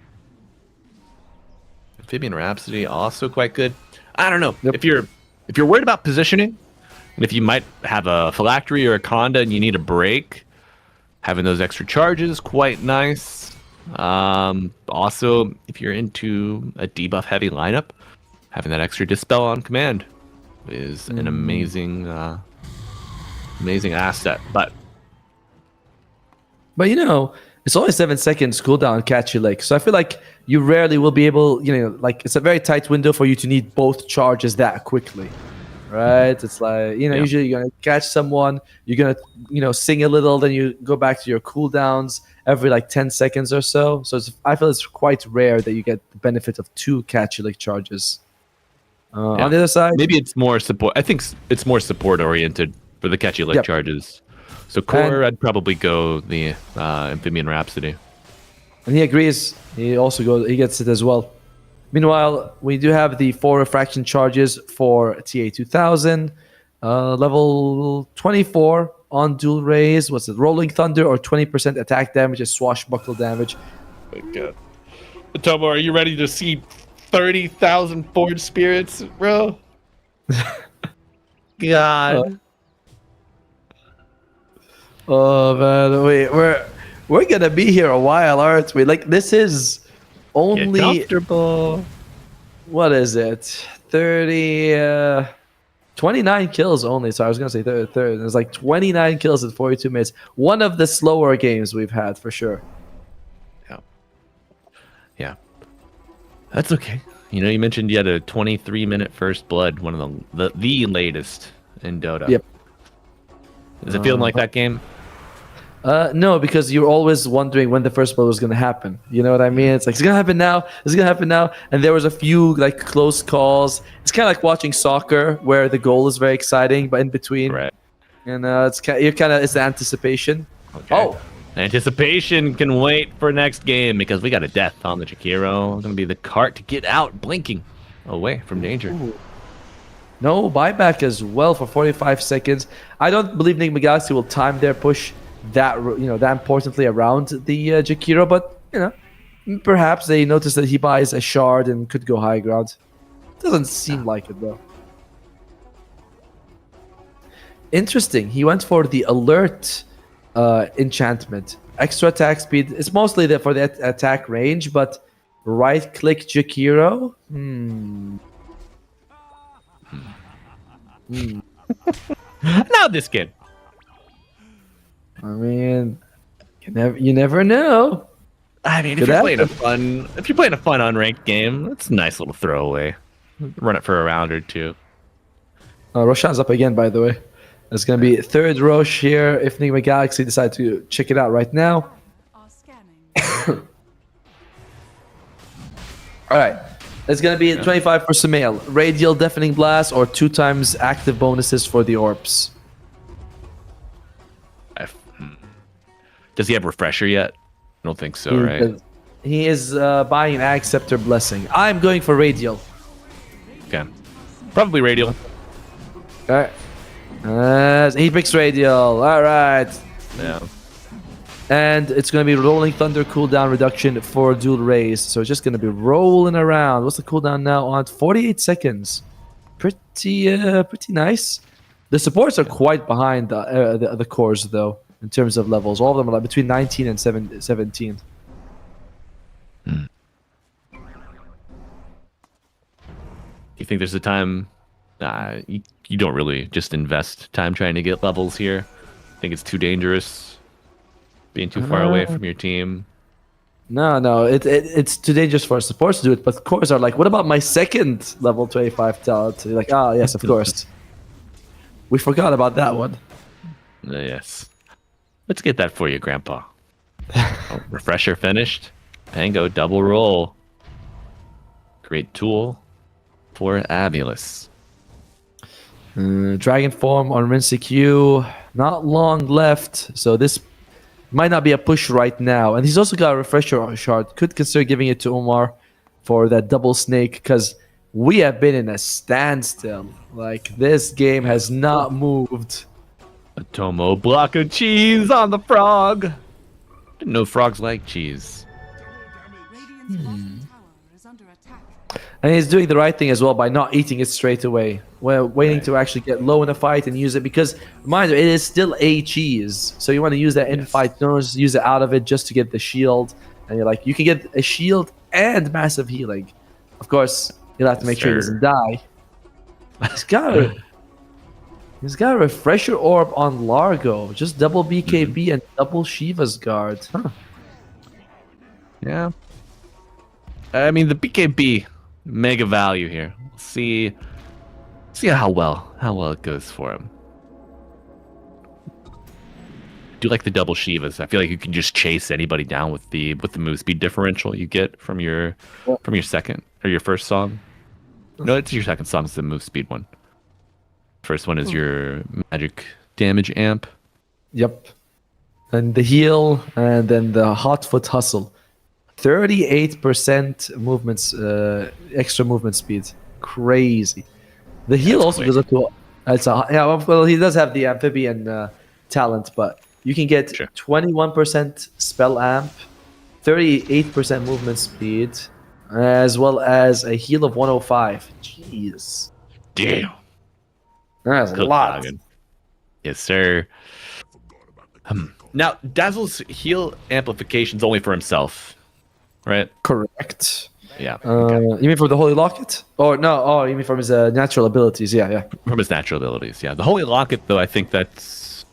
Rhapsody also quite good. I don't know. Yep. If you're worried about positioning, and if you might have a phylactery or a conda and you need a break, having those extra charges quite nice. Also, if you're into a debuff heavy lineup, having that extra dispel on command is an amazing asset. But it's only 7 seconds cooldown Catchy Lick, so I feel like you rarely will be able, like it's a very tight window for you to need both charges that quickly, right? It's like, usually you're gonna catch someone, you're gonna, sing a little, then you go back to your cooldowns every like 10 seconds or so. So I feel it's quite rare that you get the benefit of 2 Catchy Lick charges. On the other side, maybe it's more support. I think it's more support oriented for the Catchy Lick charges. So core, I'd probably go the Amphibian Rhapsody. And he agrees. He gets it as well. Meanwhile, we do have the 4 refraction charges for TA2000. Level 24 on dual raise. What's it? Rolling Thunder or 20% attack damage is swashbuckle damage. Oh my God. Tomo, are you ready to see 30,000 Forge Spirits, bro? God. Oh man, we're gonna be here a while, aren't we? Like this is only comfortable. What is it? 29 kills only. So I was gonna say third. There's like 29 kills in 42 minutes. One of the slower games we've had for sure. Yeah. That's okay. You mentioned you had a 23-minute first blood, one of the latest in Dota. Yep. Is it feeling like that game? No, because you're always wondering when the first blood was going to happen. You know what I mean? It's like, it's going to happen now. It's going to happen now. And there was a few like close calls. It's kind of like watching soccer where the goal is very exciting, but in between. Right. And it's the anticipation. Okay. Oh. Anticipation can wait for next game because we got a death on the Jakiro. It's going to be the cart to get out, blinking away from danger. Ooh. No buyback as well for 45 seconds. I don't believe Enigma Galaxy will time their push that importantly around the Jakiro, but perhaps they notice that he buys a shard and could go high ground. Doesn't seem like it though. Interesting. He went for the alert enchantment. Extra attack speed. It's mostly for the attack range, but right click Jakiro. Now this game. I mean, you never know. I mean, if you're playing a fun unranked game, that's a nice little throwaway. Run it for a round or two. Roshan's up again, by the way. It's going to be third Rosh here if Enigma Galaxy decide to check it out right now. All right. It's going to be 25 for Sumail. Radial Deafening Blast or 2 times active bonuses for the Orbs. Does he have Refresher yet? I don't think so, right? He is buying an Ag Scepter Blessing. I'm going for Radial. Okay. Probably Radial. All right. He picks Radial. All right. Yeah. And it's going to be Rolling Thunder cooldown reduction for dual raise. So it's just going to be rolling around. What's the cooldown now on? 48 seconds. Pretty nice. The supports are quite behind the cores, though, in terms of levels. All of them are like between 19 and 17. Do you think there's a time... you don't really just invest time trying to get levels here? I think it's too dangerous? Being too far away from your team? No. It's too dangerous for supports to do it. But cores are like, what about my second level 25 talent? You're like, ah, yes, of course. We forgot about that one. Yes. Let's get that for you, Grandpa. Oh, refresher finished. Pango double roll. Great tool for Abulus. Dragon form on Rinse Q. Not long left, so this might not be a push right now. And he's also got a refresher shard. Could consider giving it to Omar for that double snake, because we have been in a standstill. Like, this game has not moved. A Tomo block of cheese on the frog. Didn't know frogs like cheese. And he's doing the right thing as well by not eating it straight away. Well, waiting to actually get low in a fight and use it, because reminder, it is still a cheese. So you want to use that in fight, don't just use it out of it just to get the shield. And you're like, you can get a shield and massive healing. Of course, you'll have to make sure he doesn't die. He's got a refresher orb on Largo. Just double BKB and double Shiva's guard. Huh. Yeah. I mean, the BKB, mega value here. See how well it goes for him. Do like the double Shivas. I feel like you can just chase anybody down with the move speed differential you get from your second or your first song. No, it's your second song. It's the move speed one. First one is your magic damage amp. Yep. And the heal, and then the hot foot hustle. 38% movements, extra movement speed. Crazy. The heal That's also quick. goes up to. Well, he does have the amphibian talent, but you can get 21% spell amp, 38% movement speed, as well as a heal of 105. Jeez. Damn. That's a Cook lot. noggin. Yes, sir. Now, Dazzle's heal amplification's only for himself, right? Correct. Yeah. You mean for the Holy Locket? Oh, no. Oh, you mean from his natural abilities. Yeah. From his natural abilities, yeah. The Holy Locket, though, I think that's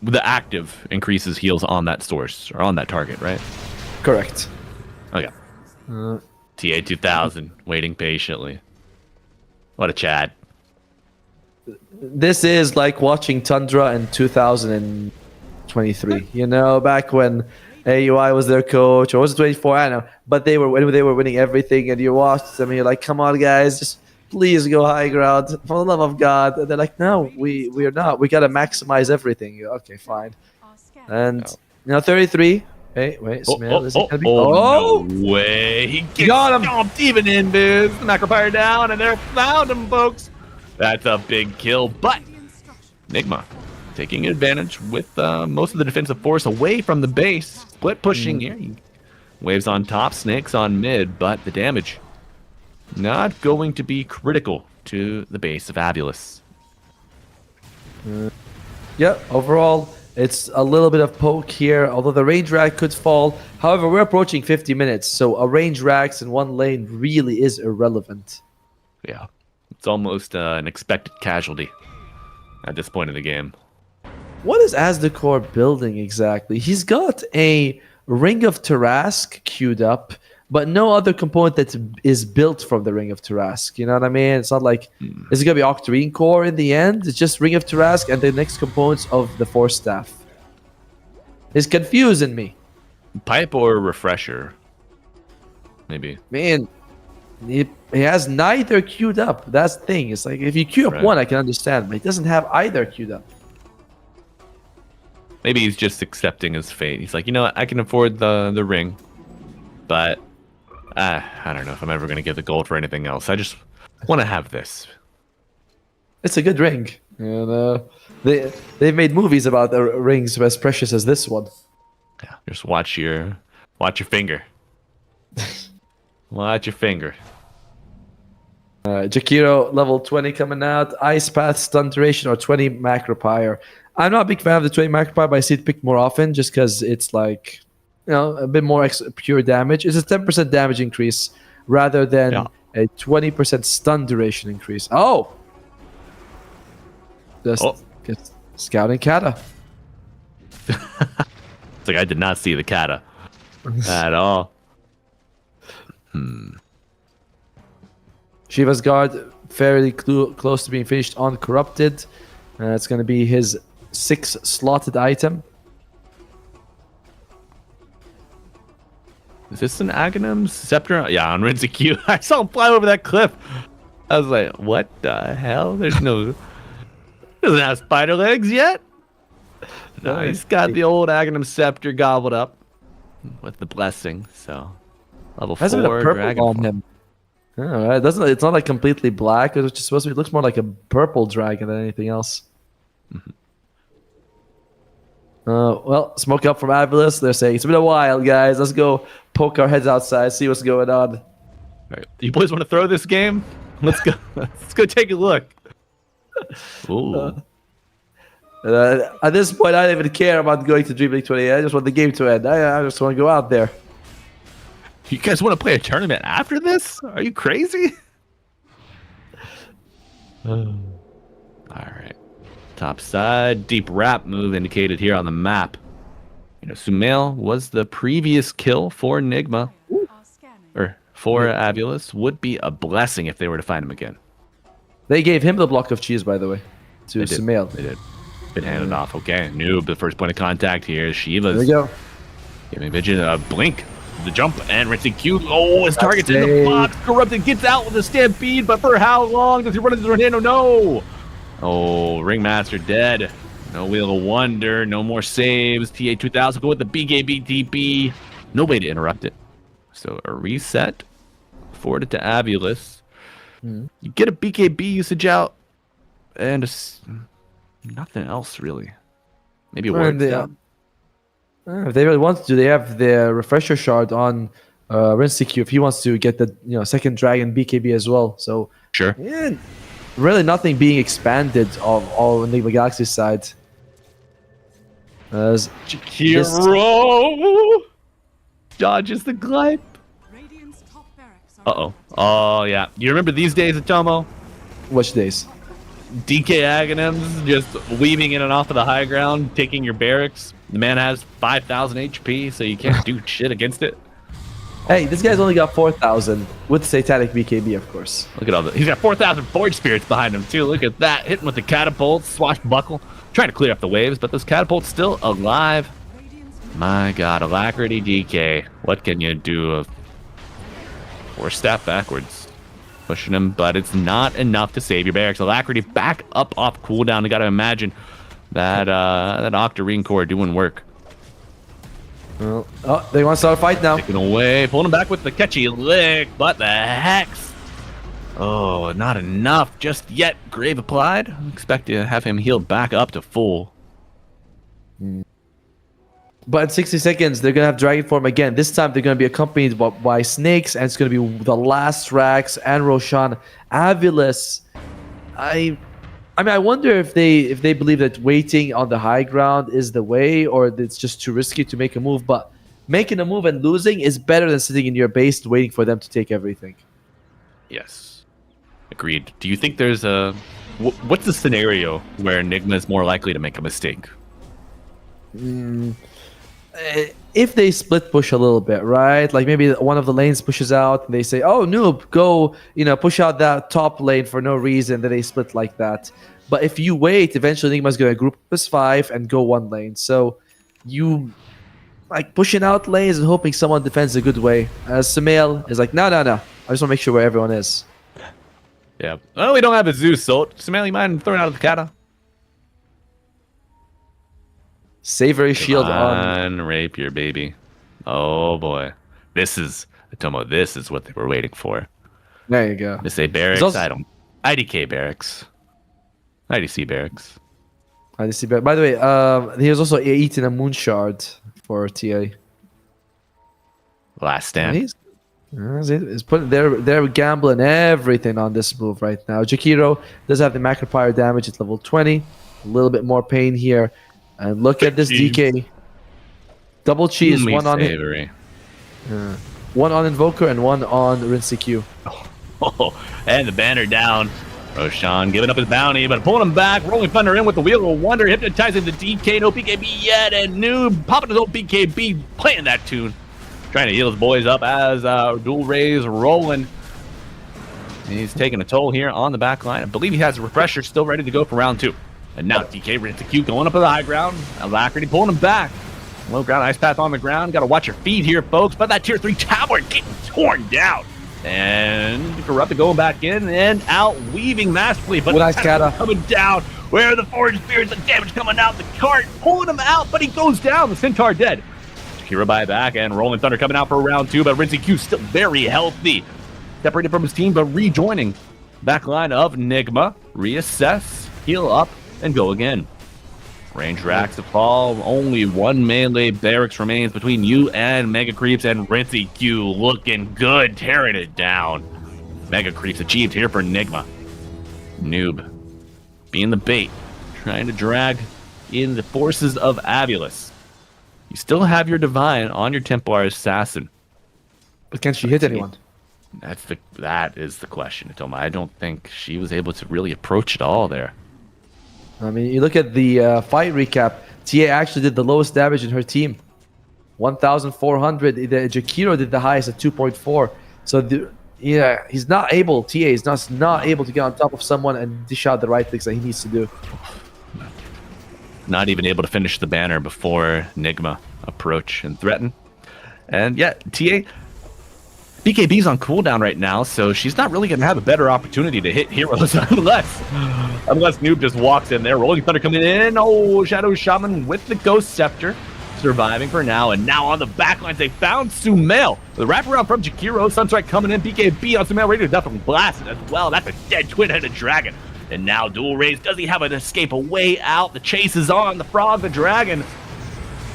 the active increases heals on that source or on that target, right? Correct. Okay. TA 2000 waiting patiently. What a Chad. This is like watching Tundra in 2023. You know, back when AUI was their coach, or was it 24? I don't know. But they were winning everything, and you watched them, and you're like, "Come on, guys, just please go high ground for the love of God." And they're like, "No, we are not. We gotta maximize everything." You're, okay, fine. And 33. Wait, Smell, is it gonna be? No way! He Got him! stomped even in biz. The Macropire down, and they're found him, folks. That's a big kill, but Nigma taking advantage with most of the defensive force away from the base. Split pushing here. Waves on top, snakes on mid, but the damage not going to be critical to the base of Abulus. Yeah, overall, it's a little bit of poke here, although the range rack could fall. However, we're approaching 50 minutes, so a range racks in one lane really is irrelevant. Yeah, it's almost an expected casualty at this point in the game. What is Asdecor building exactly? He's got a Ring of Tarask queued up, but no other component that is built from the Ring of Tarask. You know what I mean? It's not like, is it going to be Octarine Core in the end? It's just Ring of Tarask and the next components of the Force Staff. It's confusing me. Pipe or refresher? Maybe. Man, he has neither queued up. That's the thing. It's like, if you queue up one, I can understand, but he doesn't have either queued up. Maybe he's just accepting his fate. He's like, you know what? I can afford the ring, but I don't know if I'm ever going to get the gold for anything else. I just want to have this. It's a good ring. And they've made movies about the rings as precious as this one. Yeah, just watch your finger. Watch your finger. Jakiro level 20 coming out. Ice Path, Stun Duration, or 20 Macropire. I'm not a big fan of the 20 Macropire, but I see it picked more often just because it's like, you know, a bit more pure damage. It's a 10% damage increase rather than a 20% stun duration increase. Oh! Just scouting Kata. It's like I did not see the kata. at all. Shiva's guard fairly close to being finished on corrupted. It's going to be his 6th slotted item. Is this an Aghanim Scepter? Yeah, on Rinse Q. I saw him fly over that cliff. I was like, what the hell? Doesn't have spider legs yet? No, he's got the old Aghanim Scepter gobbled up with the blessing. So, level 4 Has a bit of purple dragon on form. him. Alright, it's not like completely black. It's just supposed to be. It looks more like a purple dragon than anything else. Well, smoke up from Avilis. They're saying it's been a while, guys. Let's go poke our heads outside, see what's going on. Right. You boys want to throw this game? Let's go. Let's go take a look. Ooh. At this point, I don't even care about going to DreamLeague 28. I just want the game to end. I just want to go out there. You guys want to play a tournament after this? Are you crazy? All right. Top side, deep wrap move indicated here on the map. Sumail was the previous kill for Nigma, or for Avilis. Would be a blessing if they were to find him again. They gave him the block of cheese, by the way, to Sumail. They did. Been handed off. Okay, Noob, the first point of contact here. Shiva's. There we go. Giving Vision a blink. The jump and rinsing Q. Oh, his target's in the box. Corrupted gets out with a stampede, but for how long does he run into Tornado? No. Oh, Ringmaster dead. No Wheel of Wonder. No more saves. TA2000 go with the BKB TP. No way to interrupt it. So a reset. Forwarded to Avilis. You get a BKB usage out, and nothing else really. Maybe a word down. If they really want to, they have the refresher shard on Rinsecure if he wants to get the second dragon BKB as well. So sure. Yeah, really nothing being expanded of all Enigma Galaxy's side. As Hero dodges the glide. Uh-oh. Oh, yeah. You remember these days at Tomo? Which days? DK Aghanims just weaving in and off of the high ground, taking your barracks. The man has 5,000 HP, so you can't do shit against it. Hey, this guy's only got 4,000 with Satanic BKB, of course. Look at all that. He's got 4,000 Forge Spirits behind him, too. Look at that. Hitting with the catapults, swashbuckle. Trying to clear up the waves, but those catapults still alive. My god, Alacrity DK. What can you do? Or staff backwards. Pushing him, but it's not enough to save your barracks. Alacrity back up off cooldown. You got to imagine that Octarine core doing work. Well, oh, they want to start a fight now. Taking away, pulling him back with the catchy lick, but the hex. Oh, not enough just yet. Grave applied. Expect to have him healed back up to full. But in 60 seconds, they're going to have Dragon Form again. This time, they're going to be accompanied by Snakes, and it's going to be the last Rax and Roshan. Avilis, I wonder if they believe that waiting on the high ground is the way, or it's just too risky to make a move. But making a move and losing is better than sitting in your base waiting for them to take everything. Yes. Agreed. Do you think there's what's the scenario where Enigma is more likely to make a mistake? If they split push a little bit, right? Like maybe one of the lanes pushes out and they say, oh, Noob, go, push out that top lane for no reason. Then they split like that. But if you wait, eventually Enigma's going to group up as 5 and go one lane. So you like pushing out lanes and hoping someone defends a good way. As Sumail is like, no. I just want to make sure where everyone is. Yeah. Well, we don't have a Zeus, so Sumail, you mind throwing out the kata? Savory shield on Rapier, baby. Oh boy, this is Tomo. This is what they were waiting for. There you go. They say barracks. IDK barracks. IDC barracks. IDC barracks. By the way, he was also eating a moon shard for TA. Last stand. They're gambling everything on this move right now. Jakiro does have the macropire damage at level 20. A little bit more pain here. And look at this DK. Double cheese. One on Invoker and one on Rinsecue. Oh, and the banner down. Roshan giving up his bounty, but pulling him back. Rolling Thunder in with the Wheel of Wonder. Hypnotizing the DK. No BKB yet. And Noob popping his old BKB. Playing that tune. trying to heal his boys up as Dual Rays rolling. He's taking a toll here on the back line. I believe he has a refresher still ready to go for round 2. And now DK Rintakyu going up to the high ground. Alacrity pulling him back. Low ground ice path on the ground. Got to watch your feet here, folks. But that tier 3 tower getting torn down. And Corrupted going back in and out, weaving masterfully. But nice kata coming down. Where are the Forge Spears? The damage coming out. The cart pulling him out, but he goes down. The Centaur dead. Kirabai back and Rolling Thunder coming out for round 2. But Rintakyu still very healthy. Separated from his team, but rejoining. Back line of Nigma. Reassess, heal up, and go again. Range racks to fall. Only one melee barracks remains between you and Mega Creeps, and Rintakyu looking good, tearing it down. Mega Creeps achieved here for Nigma. Noob being the bait, trying to drag in the forces of Avulus. You still have your Divine on your Templar Assassin. But can she hit anyone? That is the question, Atoma. I don't think she was able to really approach it all there. I mean, you look at the fight recap. TA actually did the lowest damage in her team, 1,400. Jakiro did the highest at 2.4. So he's not able. TA is not able to get on top of someone and dish out the right things that he needs to do. Not even able to finish the banner before Nigma approach and threaten. And yeah, TA. BKB's on cooldown right now, so she's not really going to have a better opportunity to hit heroes unless Noob just walks in there. Rolling Thunder coming in. Oh, Shadow Shaman with the Ghost Scepter. Surviving for now, and now on the backlines, they found Sumail. The wraparound from Jakiro. Sunstrike coming in. BKB on Sumail, ready to definitely blast it as well. That's a dead twin-headed dragon. And now Dual Rays. Does he have an escape, a way out? The chase is on. The frog, the dragon.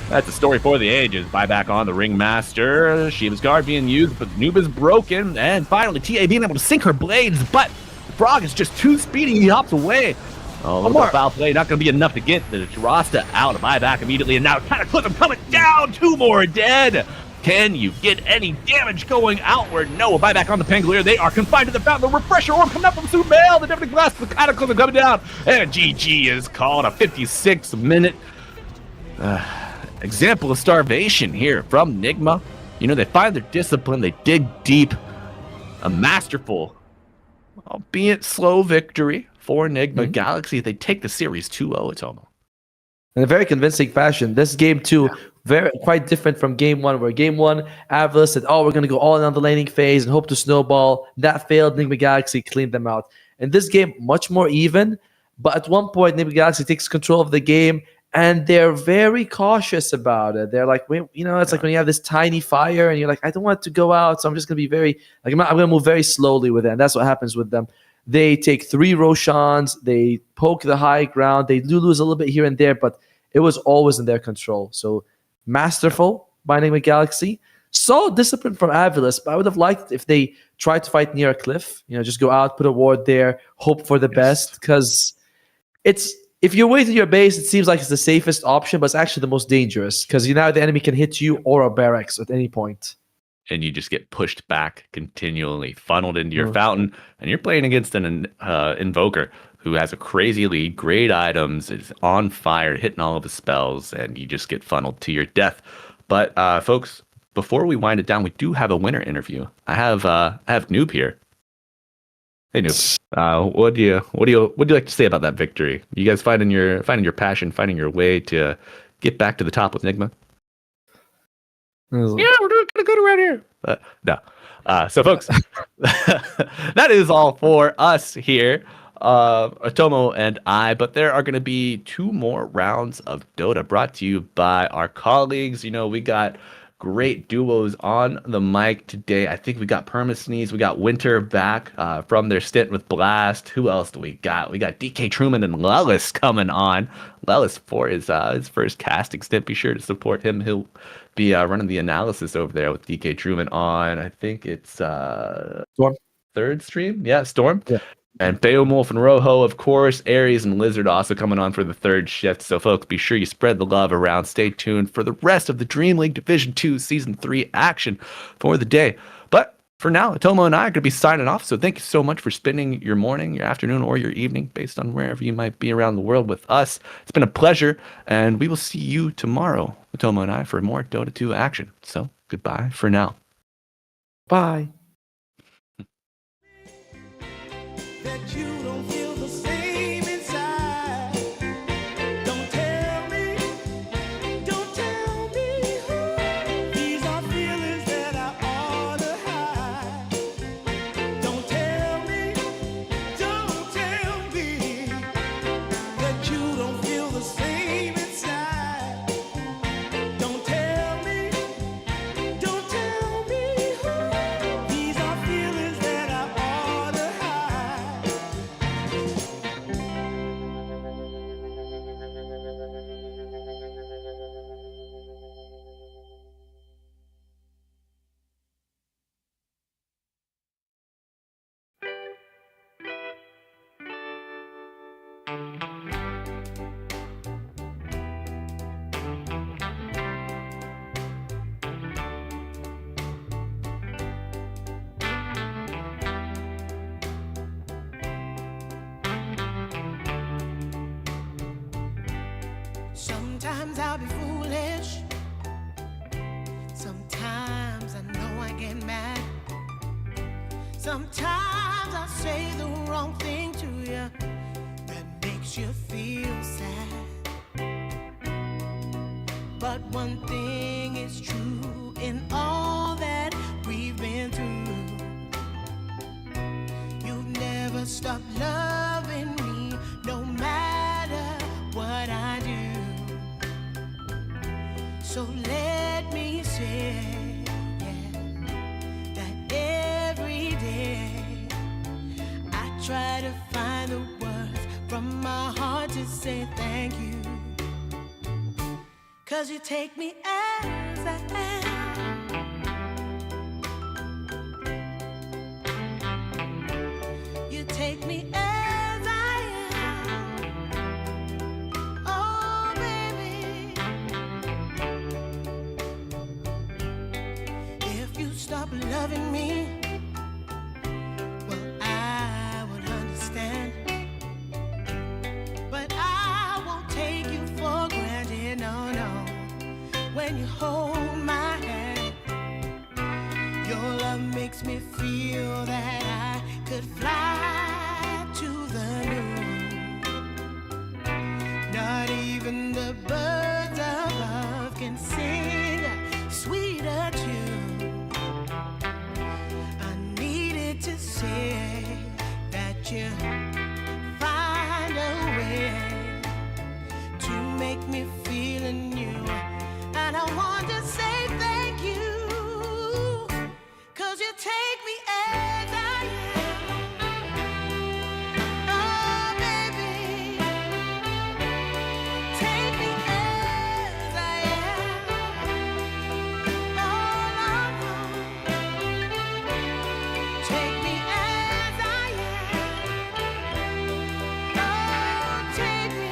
That's a story for the ages. Buyback on the Ringmaster. Shiva's Guard being used, but Noob is broken. And finally, TA being able to sink her blades, but the frog is just too speedy. He hops away. Oh, look at foul play. Not going to be enough to get the Rasta out. Buyback immediately, and now Cataclysm coming down. 2 more dead. Can you get any damage going outward? No. Buyback on the Pangolier. They are confined to the fountain. The Refresher Orb coming up from Sumail. The Deafening Blast, the Cataclysm coming down. And GG is called. A 56-minute example of starvation here from Nigma. You know, they find their discipline. They dig deep. A masterful, albeit slow victory for Nigma Galaxy. They take the series 2-0. Atoma. In a very convincing fashion. This game 2, quite different from game 1, where game 1, Avila said, oh, we're going to go all in on the laning phase and hope to snowball. That failed. Nigma Galaxy cleaned them out. In this game, much more even, but at one point, Nigma Galaxy takes control of the game, and they're very cautious about it. They're like, it's like when you have this tiny fire, and you're like, I don't want it to go out, so I'm just going to be I'm going to move very slowly with it, and that's what happens with them. They take 3 Roshans, they poke the high ground, they do lose a little bit here and there, but it was always in their control. So masterful by Nigma Galaxy. Solid discipline from Avulus, but I would have liked if they tried to fight near a cliff. Just go out, put a ward there, hope for the best, because if you're waiting your base, it seems like it's the safest option, but it's actually the most dangerous, because now the enemy can hit you or a barracks at any point. And you just get pushed back continually, funneled into your fountain, and you're playing against an Invoker who has a crazy lead, great items, is on fire, hitting all of his spells, and you just get funneled to your death. But folks, before we wind it down, we do have a winner interview. I have Noob here. Hey Noob, what do you like to say about that victory? You guys finding your passion, finding your way to get back to the top with Nigma? Yeah, we're doing kind of good around here. No. So folks, that is all for us here, Atomo and I. But there are going to be 2 more rounds of Dota brought to you by our colleagues. We got great duos on the mic today. I think we got Permasneeze, we got Winter back from their stint with Blast. Who else do we got? We got DK Truman and Lellis coming on. Lellis for his first casting stint. Be sure to support him. He'll be running the analysis over there with DK Truman on, I think it's Storm. 3rd stream. Yeah, Storm. Yeah. And Beowulf and Rojo, of course. Aries and Lizard also coming on for the 3rd shift. So, folks, be sure you spread the love around. Stay tuned for the rest of the DreamLeague Division 2 Season 3 action for the day. But for now, Atomo and I are going to be signing off. So thank you so much for spending your morning, your afternoon, or your evening, based on wherever you might be around the world with us. It's been a pleasure, and we will see you tomorrow, Atomo and I, for more Dota 2 action. So goodbye for now. Bye. That you don't feel the same inside. Don't tell me these are feelings that I ought to hide. Don't tell me that you don't feel the same inside. Don't tell me these are feelings that I ought to hide. Sometimes I'll be foolish. Sometimes I know I get mad. Sometimes I say the wrong thing to you that makes you feel sad. But one thing is true in all that we've been through. You've never stopped loving me, no matter what I do. So let me say, yeah, that every day I try to find the words from my heart to say thank you. 'Cause you take me as I am. You take me as I am. Oh, baby. If you stop loving me, well, I would understand. But I won't take you for granted, no, no. When you hold my hand, your love makes me feel that I could fly to the moon. Not even the birds above can sing a sweeter tune. I needed to say that you find a way to make me feel anew. And I want to say thank you, 'cause you take me as I am. Oh, baby, take me as I am. Oh, Lord, take me as I am. Oh, take me.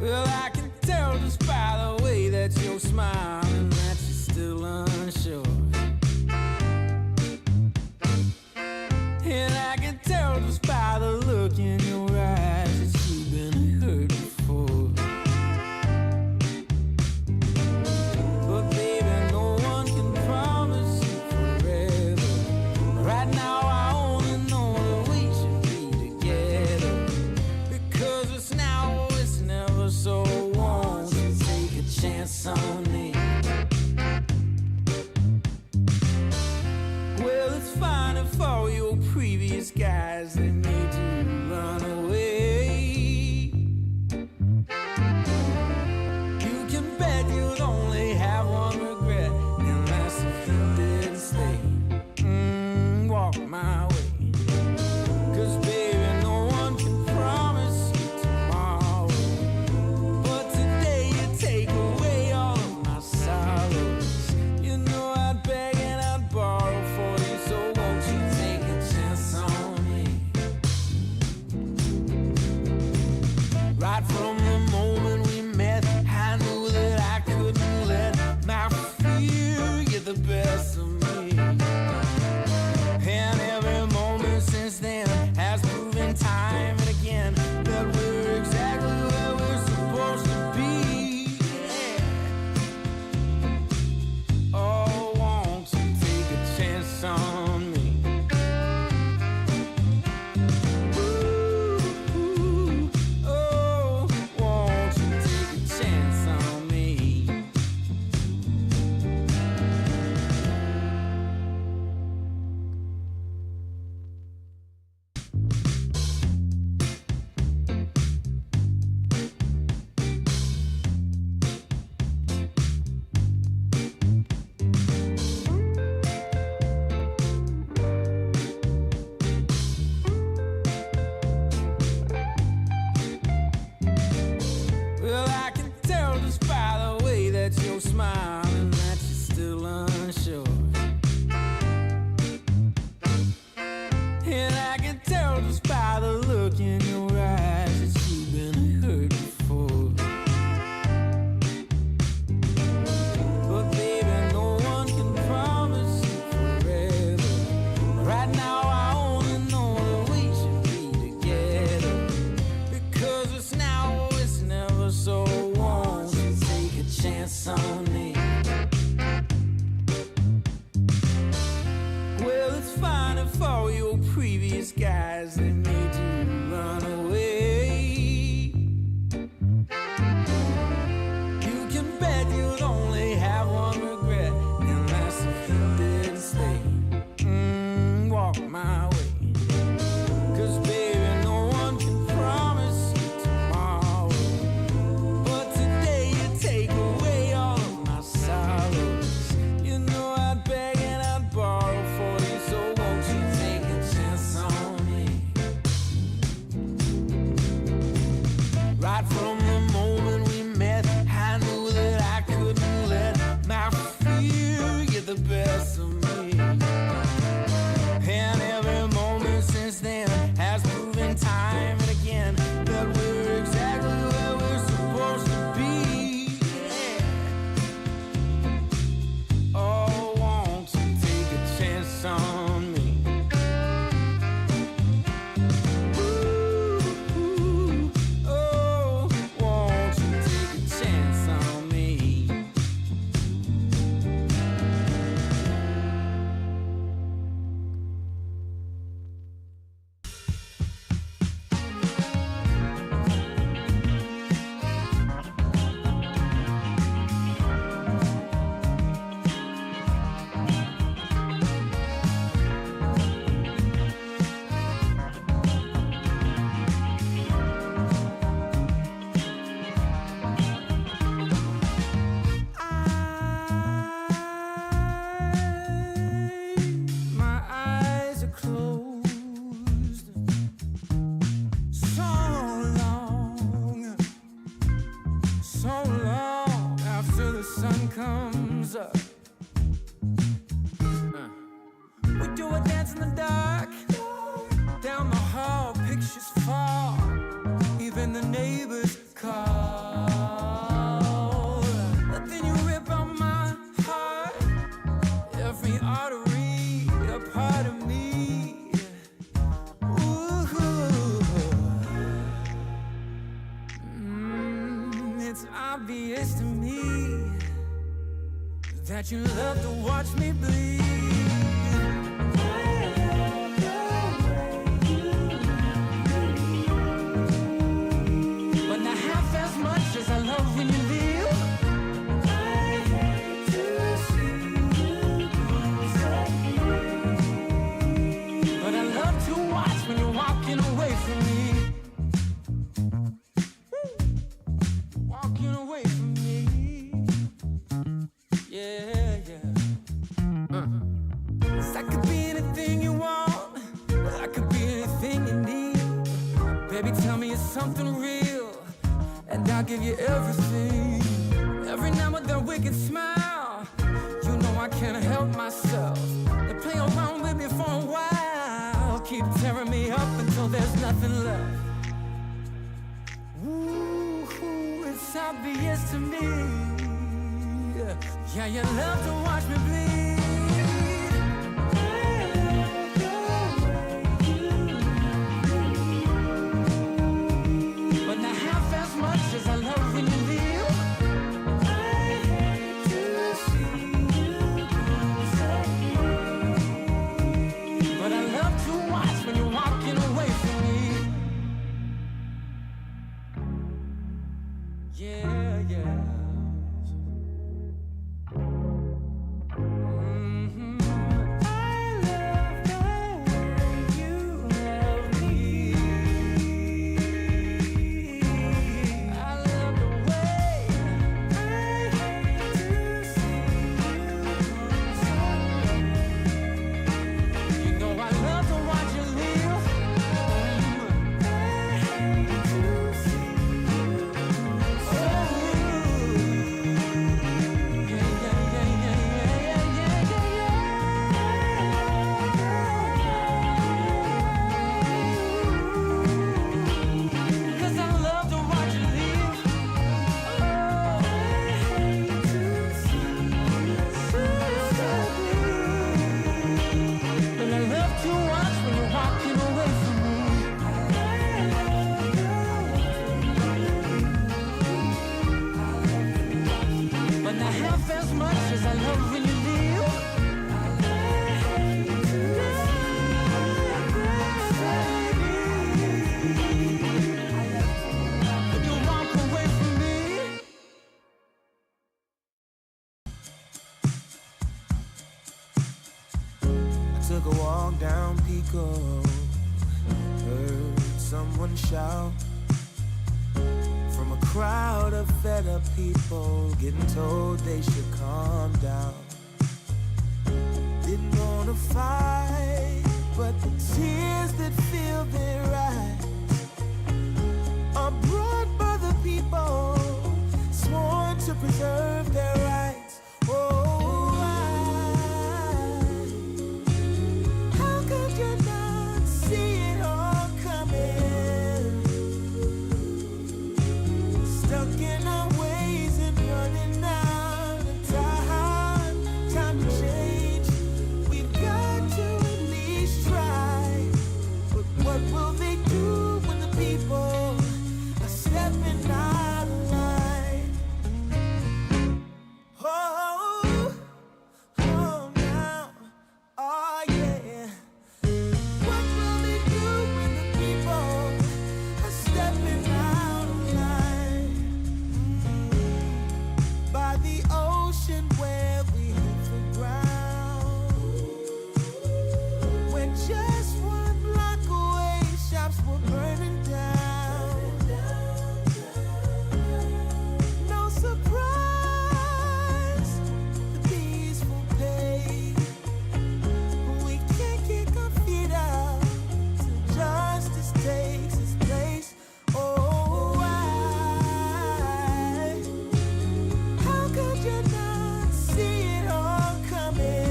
Well, I can tell just by the way that you're smiling that you're still unsure. And I can tell just by the look in your eyes that you've been hurt before. But baby, no one can promise you forever. Right now I only know that we should be together. Because it's now or it's never, so won't you take a chance on me? chance on me. Well, it's fine if all your previous guys that made you run away. You can bet you'll only have one regret, and that's if you didn't stay. Walk my way. 'Cause baby, no one can promise you tomorrow, but today you take away all of my sorrows. You know I'd beg and I'd borrow for you, so won't you take a chance on me? Right from the moment we met, I knew that I couldn't let my fear get the best of me. And every moment since then has proven time and again that we're exactly where we're supposed to be. Yeah. Oh, won't you take a chance on me? Ooh, oh, won't you take a chance on me? My eyes are closed so long after the sun comes up. We do a dance in the dark, down the hall, pictures fall, even the neighbors call. But then you rip out my heart, every artery, a part of me. Ooh, it's obvious to me that you love to watch me bleed. But not half as much as I love when you leave. I hate to see you go, but I love to watch when you're walking away from me. Walking away from me. Yeah, yeah. 'Cause I could be anything you want, I could be anything you need. Baby, tell me it's something real, and I'll give you everything. Every now and then wicked smile, you know I can't help myself. They play around with me for a while, keep tearing me up until there's nothing left. Ooh, it's obvious to me. Yeah, you love to watch me bleed. But not half as much as I love when you leave. I hate to see you go, but I love to watch when you're walking away from me. Yeah, yeah. love as much as I love when you leave. You walk away from me. I took a walk down Pico, heard someone shout from a crowd of fed up people, getting told they should calm down. Didn't wanna fight, but the tears that fill their eyes are brought by the people sworn to preserve their rights. Oh, how could you not see it all coming? Stuck in our ways and running out of time to change. We've got to at least try. But what will they do when the people are stepping out of line? Oh, oh now, oh yeah. What will they do when the people are stepping out of line? By the ocean where we hit the ground, when just one block away shops were burning down. No surprise, the peaceful pay. We can't kick our feet out till justice takes its place. Oh, how could you not see it all coming?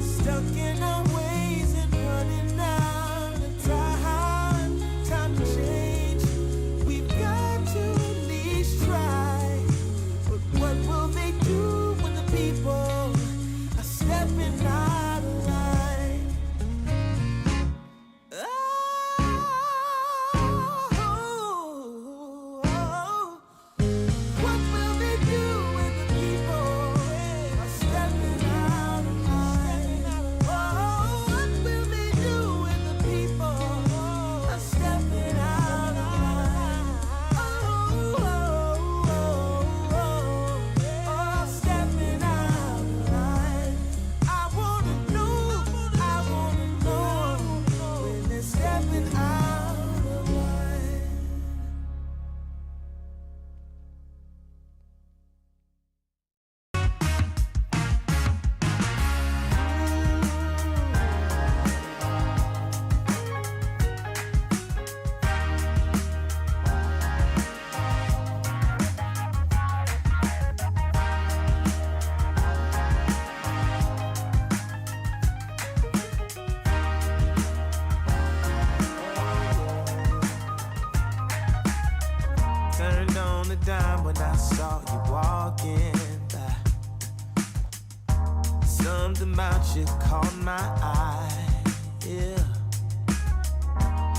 Stuck in our ways and running out of time to change. We've got to at least try. But what will they do when the people are stepping out of line? What will they do when the people are stepping out of line? What will they do when the people are stepping out of line? Stepping out of line. I wanna know when they're stepping out of line. Turned on the dime when I saw you walking by. Something about you caught my eye, yeah.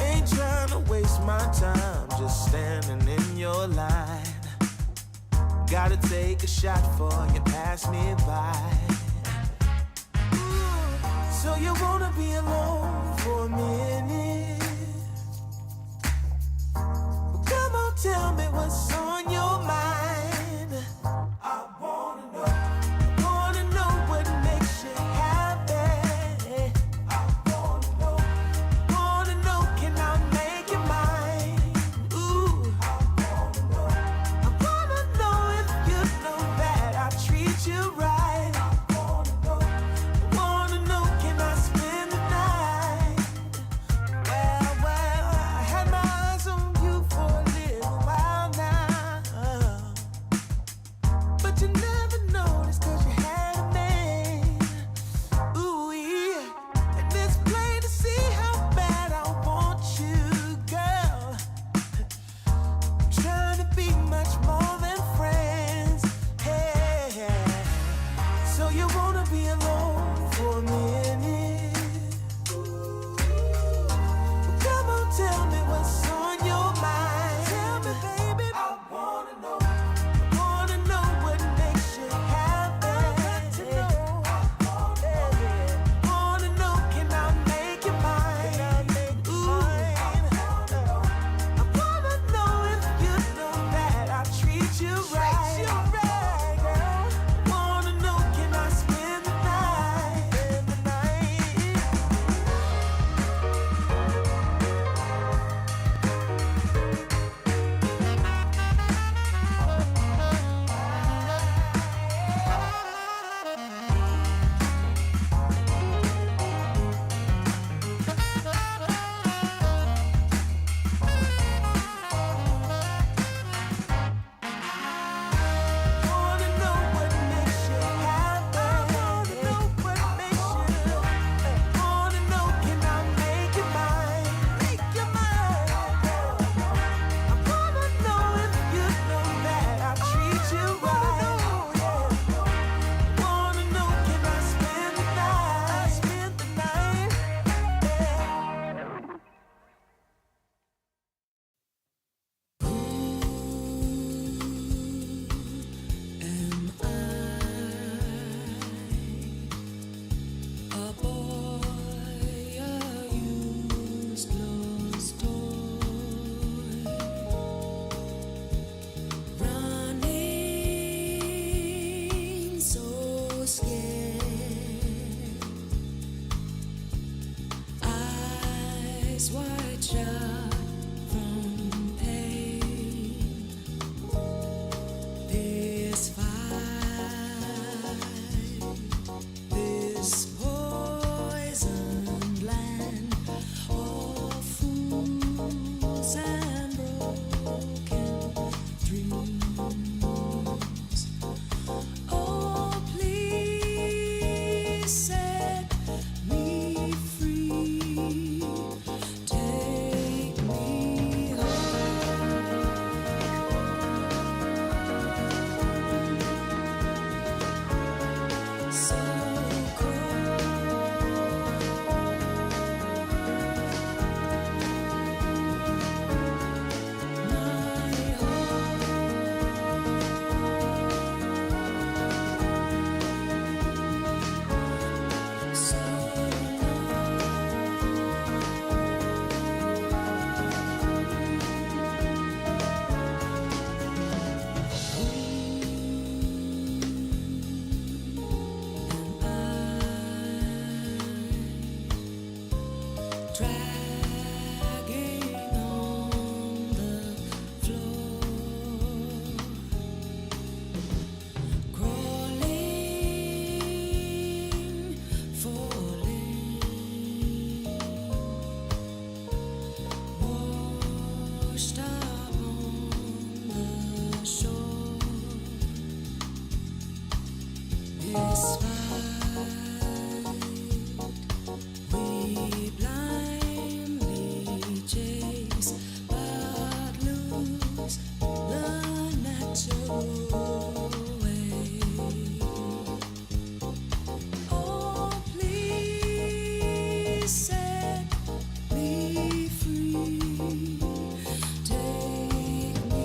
Ain't trying to waste my time, just standing in your line. Gotta take a shot for you pass me by. So you wanna be alone for a minute? Well, come on, tell me what's on your mind. I wanna know what makes you happy. I wanna know, can I make you mine? Ooh, I wanna know if you know that I treat you right. I wanna know, can I spend the night? Well, I had my eyes on you for a little while now. Oh, please set me free. Take me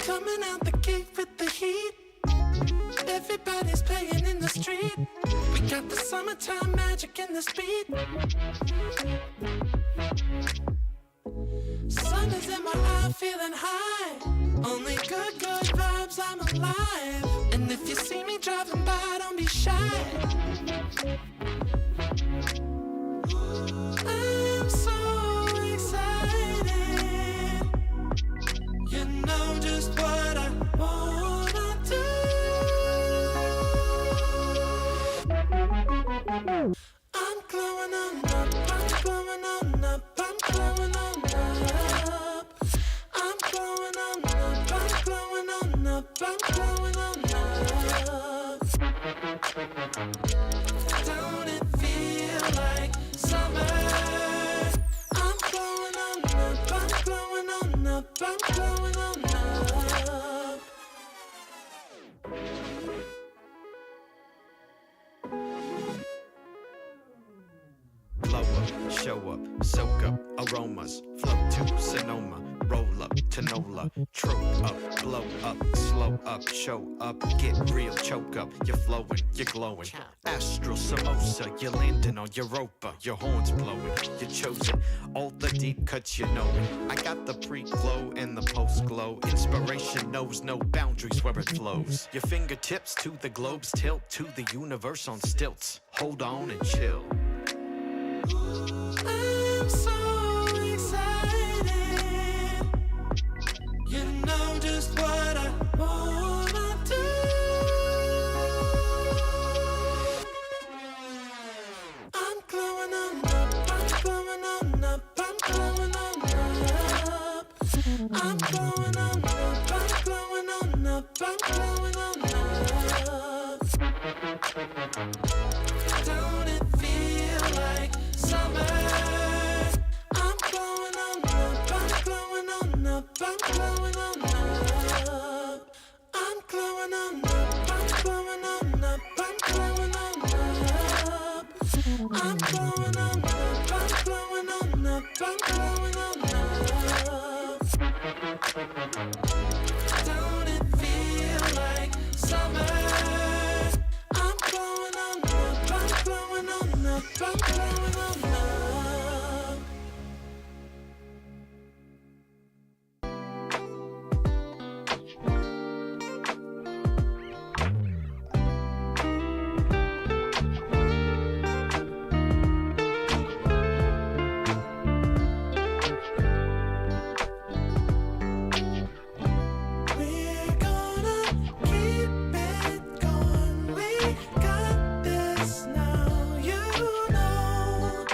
Coming out the gate with the heat. Everybody's playing in the street. We got the summertime magic in this beat. Sun is in my eye, feeling high. Only good vibes, I'm alive. And if you see me driving by, don't be shy. I'm so excited. You know just what I wanna do. I'm glowing on up, I'm glowing on up, I'm glowing on up. I'm glowing on up, I'm glowing on up, I'm glowing on up. Don't it feel like summer? I'm glowing on up, I'm glowing on up, I'm glowing on up. Blow up, show up, soak up aromas, flow to Sonoma. roll up, Tanola, trope up, blow up, slow up, show up, get real, choke up, you're flowing, you're glowing. Astral samosa, you're landing on Europa, your horns blowing, you're chosen. All the deep cuts you know it. I got the pre-glow and the post-glow. Inspiration knows no boundaries where it flows. Your fingertips to the globe's tilt, to the universe on stilts. Hold on and chill. I'm so excited. You know just what I wanna do. I'm glowing on up, I'm glowing on up, I'm glowing on up. I'm glowing on up, I'm glowing on up, I'm glowing on up. Don't it feel like summer? I'm glowing on up, I'm glowing on up, I'm glowing on up. I'm glowing on up, I'm glowing on up, I'm glowing on up. I'm glowing on up, I'm glowing on up, I'm glowing on up. Don't it feel like summer? I'm glowing on up, I'm glowing on up, I'm glowing on up. We're gonna keep it going. We got this now, you know.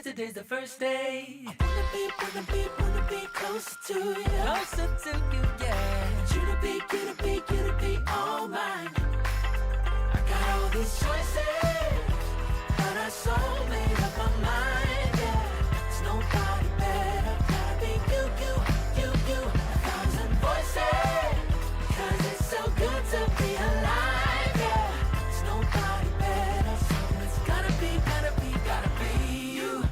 today's the first day. Wanna be closer to you. Closer to you, yeah. You to be all mine. I got all these choices, but I so made up my mind, yeah. There's nobody better, gotta be you. 1,000 voices, 'cause it's so good to be alive, yeah. There's nobody better, so it's gotta be you.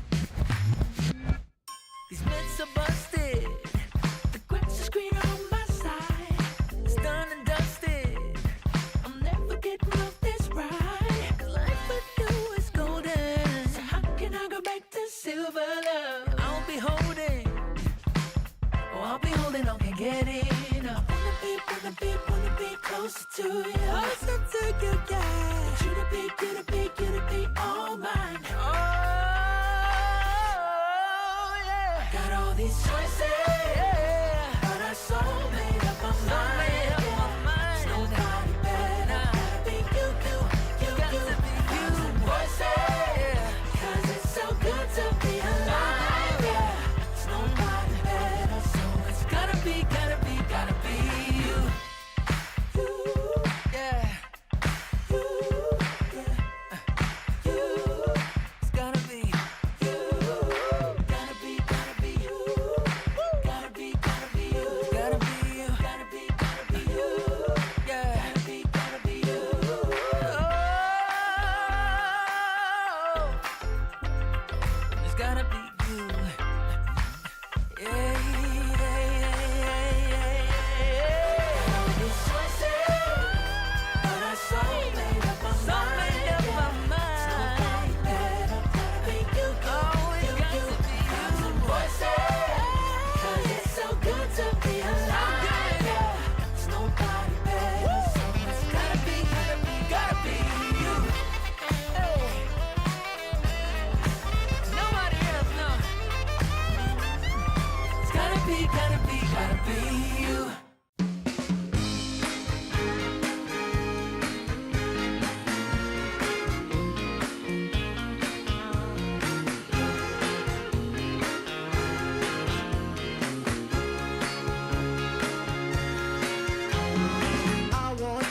These myths are busted. The grass is greener on my side. It's done and dusted. I'm never getting off this ride. 'Cause life with you is golden. So how can I go back to silver love? I'll be holding. Oh, I'll be holding on, can't get enough. Wanna be closer to you. Closer to you, yeah. You to be all mine. Oh, yeah. Got all these choices, Yeah. but I so made up my mind. made up yeah. my mind. There's nobody better, Nah. gotta be you. Got to be you. 1,000 voices, Yeah. 'cause it's so good to be alive, yeah. There's nobody better, so it's gotta be you. You, Yeah. you, yeah. You, It's gotta be. you, gotta be you. Gotta be you. Gotta be you. Gotta be you. Yeah. Gotta be you. Oh, it's gotta be you. Yeah. These choices, but I so made up my So mind. made up my mind. Better, gotta be you. Oh, it's got to be you. 1,000 voices, 'cause it's so good to be alive. good. Yeah. There's nobody better, so it's gotta be you. Hey. Nobody else, no. It's gotta be you. I want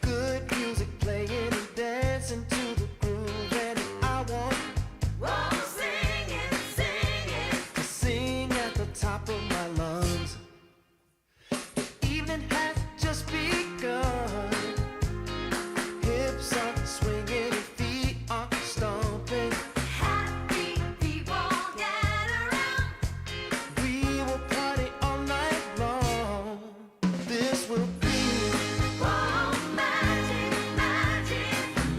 good music playing and dancing to the groove, and I want to sing at the top of my lungs. The evening has just begun. Hips are swinging and feet are stomping. We will party all night long. This will be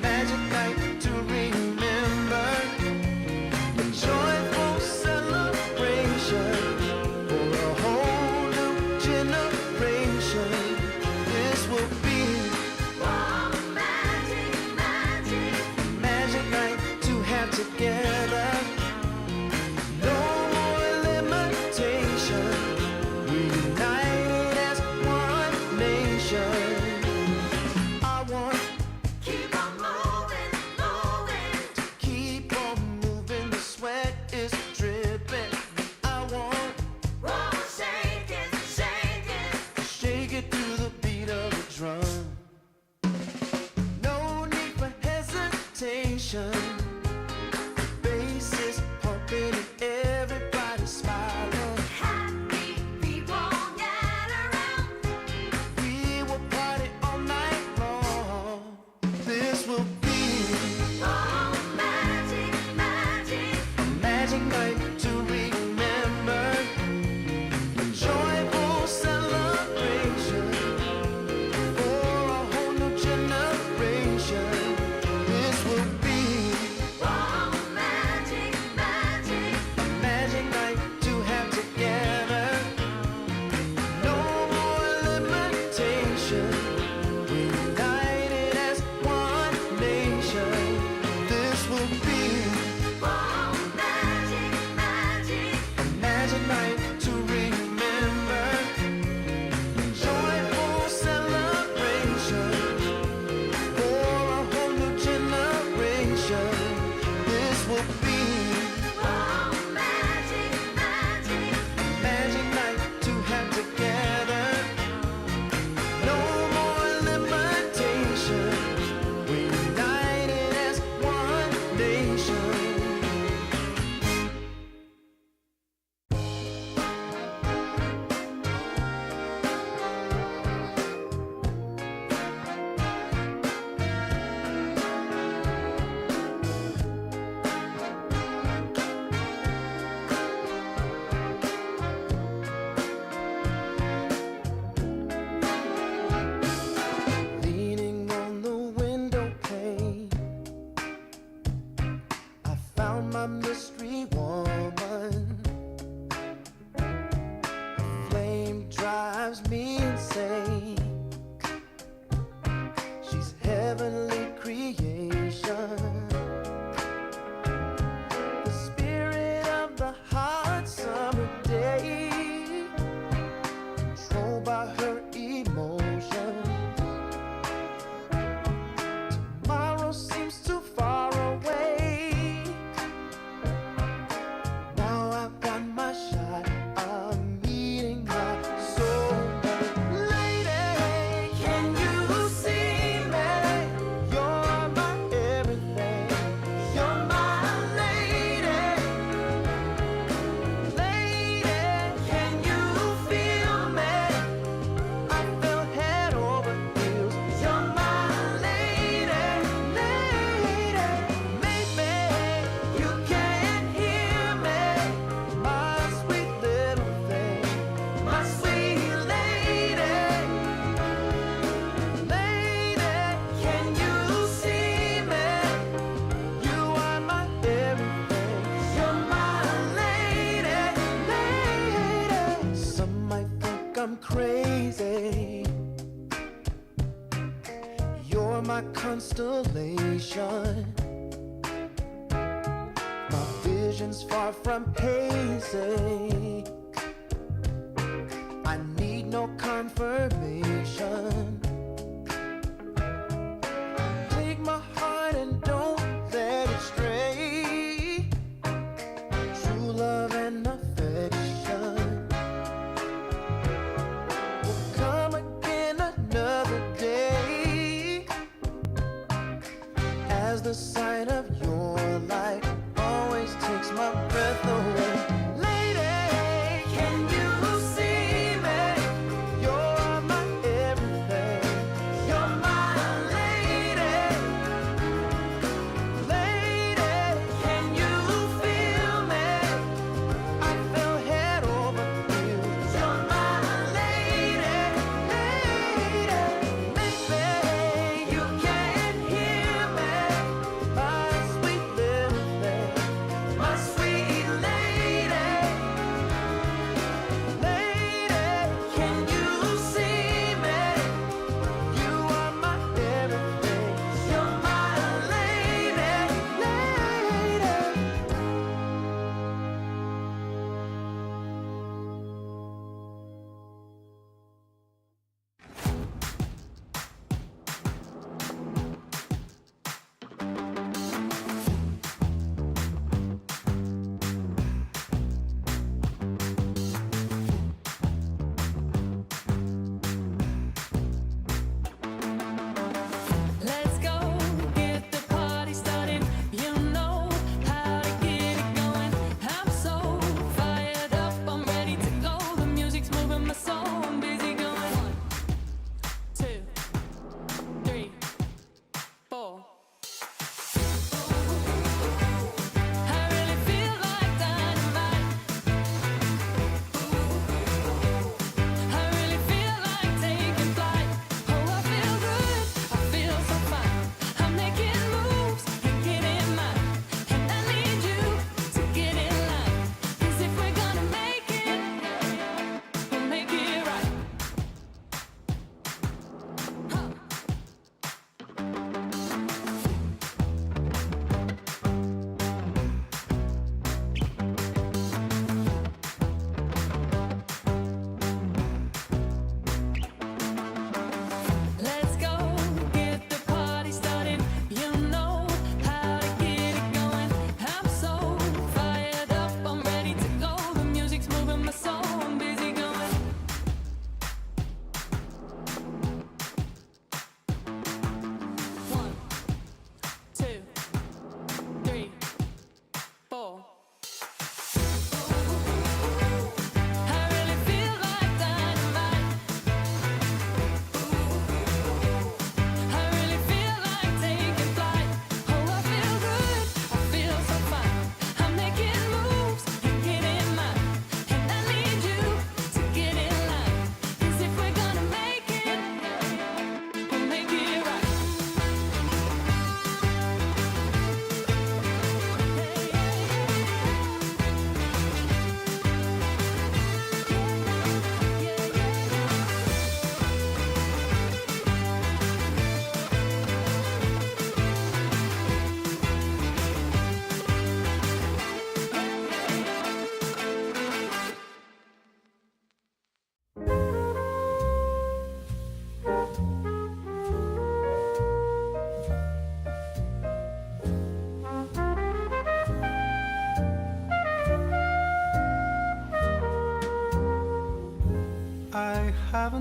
magic night to remember. A joyful celebration for a whole new generation. This will be magic night to have together. No more limitation. We united as one nation. I want keep on moving. The sweat is dripping. I want shake it to the beat of the drum. No need for hesitation. Bass is pumping and everybody's smiling. We will party all night long. This will be a magic night to remember. A joyful celebration for a whole new generation. This will be a magic night to have together. No more limitation. We united as one nation. This will be Magic it be? Oh, magic, magic. Magic night to have together. No more limitations. We united as one nation. Leaning on the window pane, I found my mystery woman. Flame drives me insane. She's heavenly creation. The spirit of the hot summer day, controlled by her emotion. Tomorrow seems too far away. Now I've got my shot. I'm meeting my soulmate. Lady, can you see me? You're my everything. You're my lady. Lady, can you feel me? I feel head over heels. You're my lady, lady. Maybe you can't hear me, my sweet little thing, my sweet lady. Lady, can you see me? You are my everything. You're my lady, lady. Some might think I'm crazy. You're my constellation. My vision's far from hazy. I need no confirmation. Take my heart and don't let it stray. True love and affection will come again another day. As the sight of your light always takes my breath away. Lady,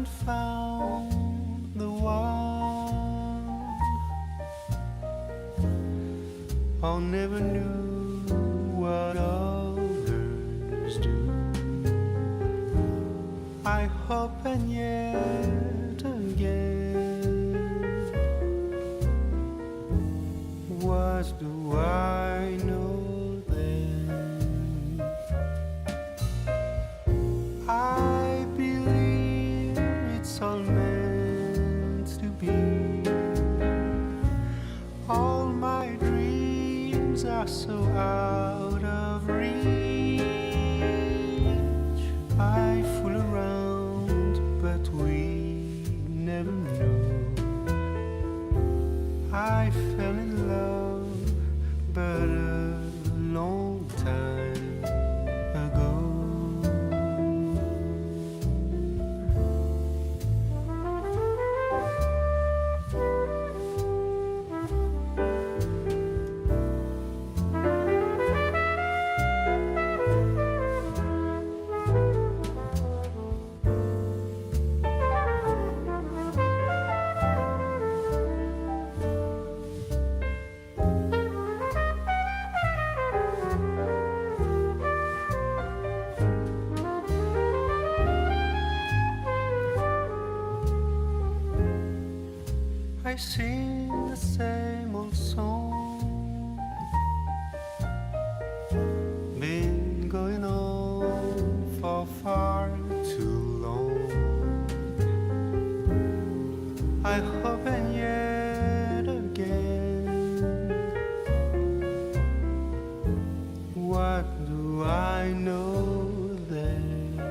haven't found the one, or never knew what others do. I hope and yet again, what do I know then? I believe it's all meant to be. All my dreams are so out of reach. I fool around, but we never know. I fell in love, but a long time ago. I sing the same old song, been going on for far too long. I hope and yet again, what do I know then?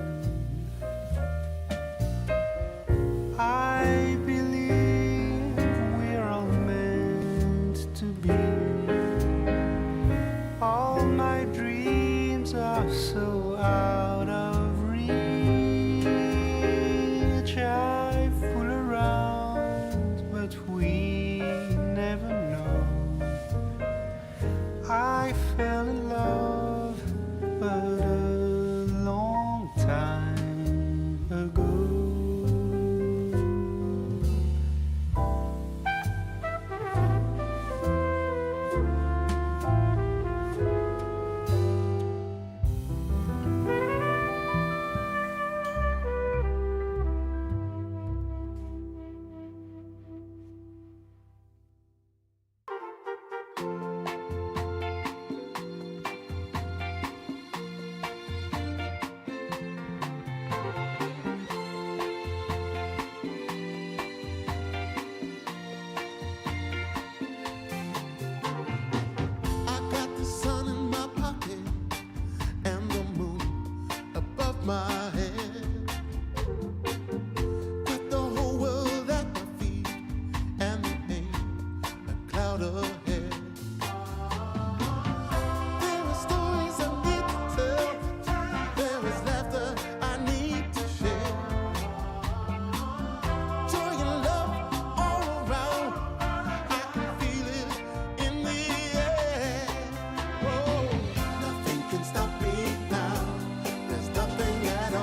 I believe we're all meant to be. All my dreams are so out of reach. I fool around, but we never know. I fell in love, but a long time ago. I got the sun in my pocket and the moon above my head. Got the whole world at my feet and there ain't a cloud ahead. There are stories I need to tell. There is laughter I need to share. Joy and love all around. I can feel it in the air. Whoa, nothing can stop me now. There's nothing at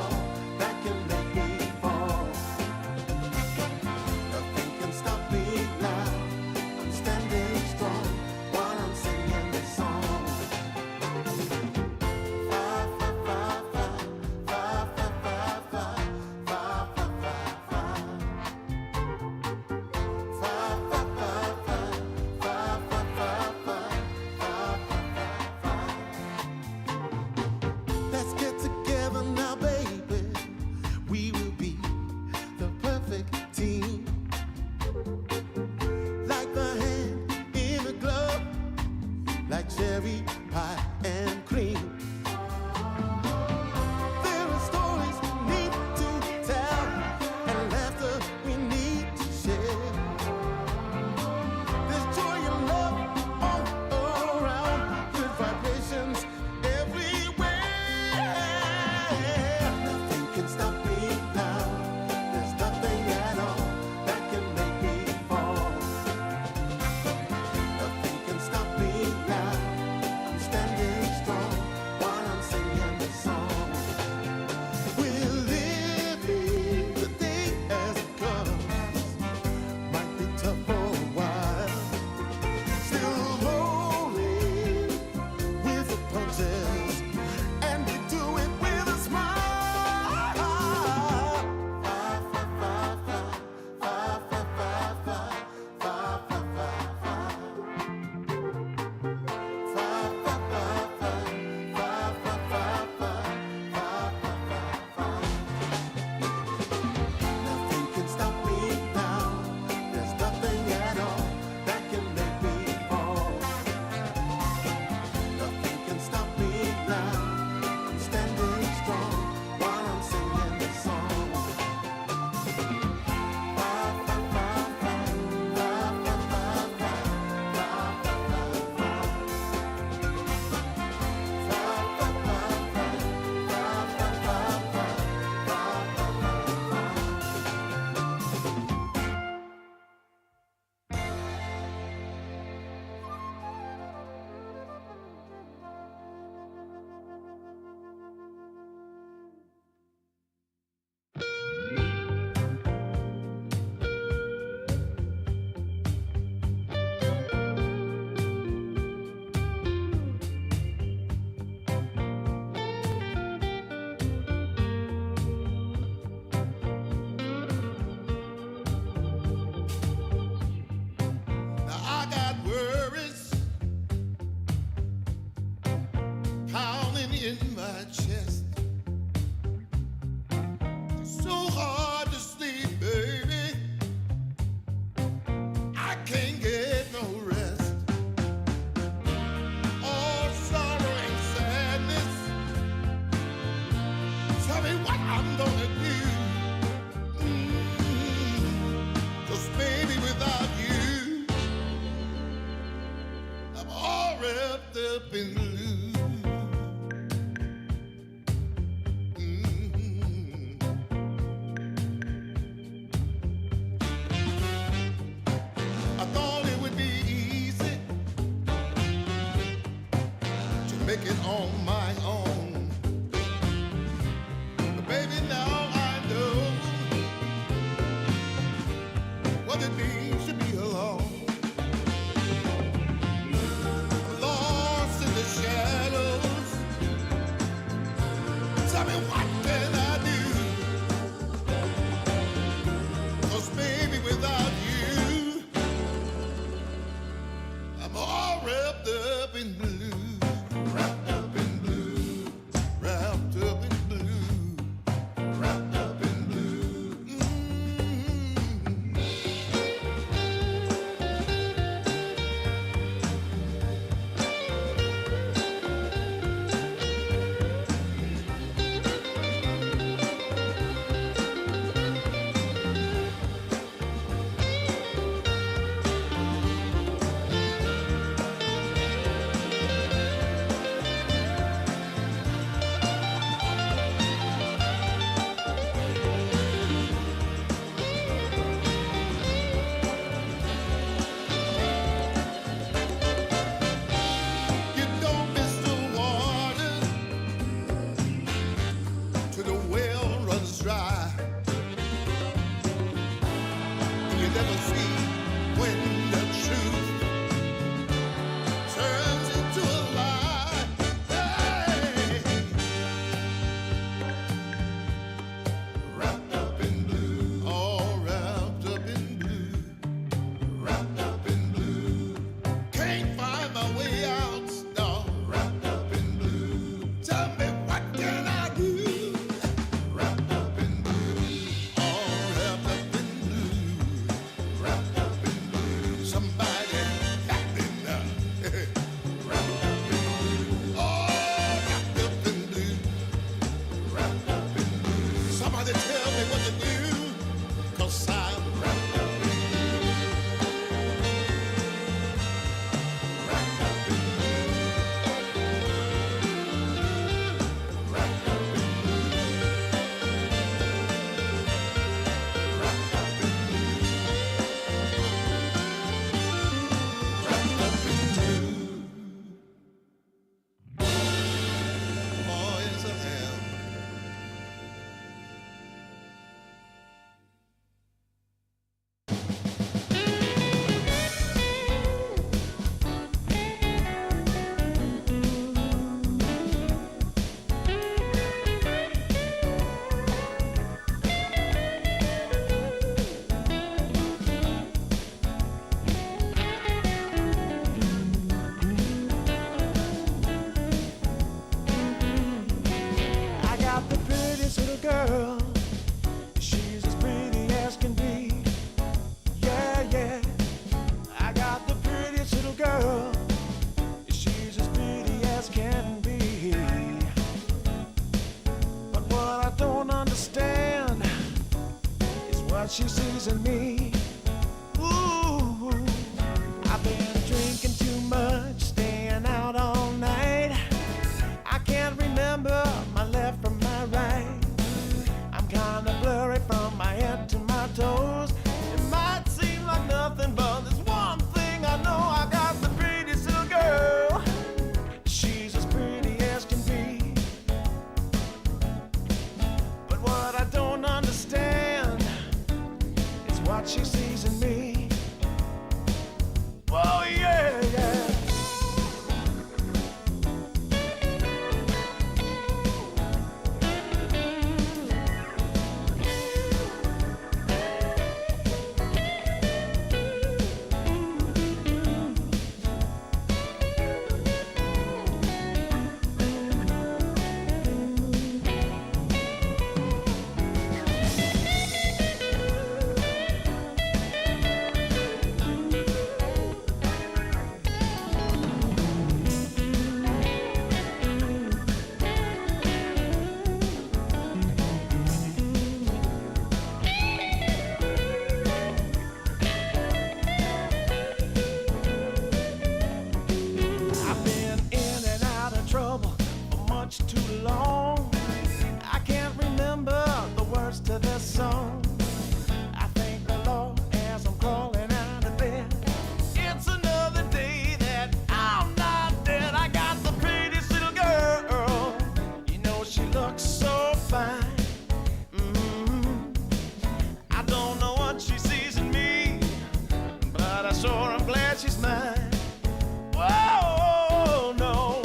in my chest. It's so hard to sleep, baby. I can't get no rest. All sorrow and sadness. Tell me what I'm gonna do. 'Cause baby, without you, I'm all wrapped up in blue. I thought it would be easy to make it on my own. But baby, now I know what it means to be alone. Lost in the shadows. Tell me what can I do? 'Cause baby, without you, I'm all wrapped up in blue. Wrapped up in blue. Wrapped up in blue. Wrapped up in blue. You don't miss the water till the well runs dry. You never see when the truth turns into a lie. Hey. Wrapped up in blue, all wrapped up in blue. Wrapped up in blue. Can't find my way out, no. Wrapped up in blue. Tell me what can I do? Wrapped up in blue. All wrapped up in blue. Wrapped up in blue. Somebody help me now. Wrapped up in blue. All wrapped up in blue. Wrapped up in blue. Somebody tell me what to do. 'Cause I'm wrapped up in blue. Wrapped up in blue. Wrapped up in blue. Wrapped up in blue. Wrapped up in blue. Oh, yes, I am. I got the prettiest little girl. She's as pretty as can be. Yeah, yeah. I got the prettiest little girl. She's as pretty as can be. But what I don't understand is what she sees in me. Ooh, I've been drinking too much, staying out all night. I can't remember my left from my right. I'm kinda blurry from my head to my toes. It might seem like nothing, but there's one thing I know. I got the prettiest little girl. She's as pretty as can be. But what I don't understand is what she sees in me. Oh yeah, yeah. alone. I can't remember the words to this song. I thank the Lord as I'm crawling out of bed. It's another day that I'm not dead. I got the prettiest little girl. You know she looks so fine. I don't know what she sees in me, but I sure am glad she's mine. Whoa, no.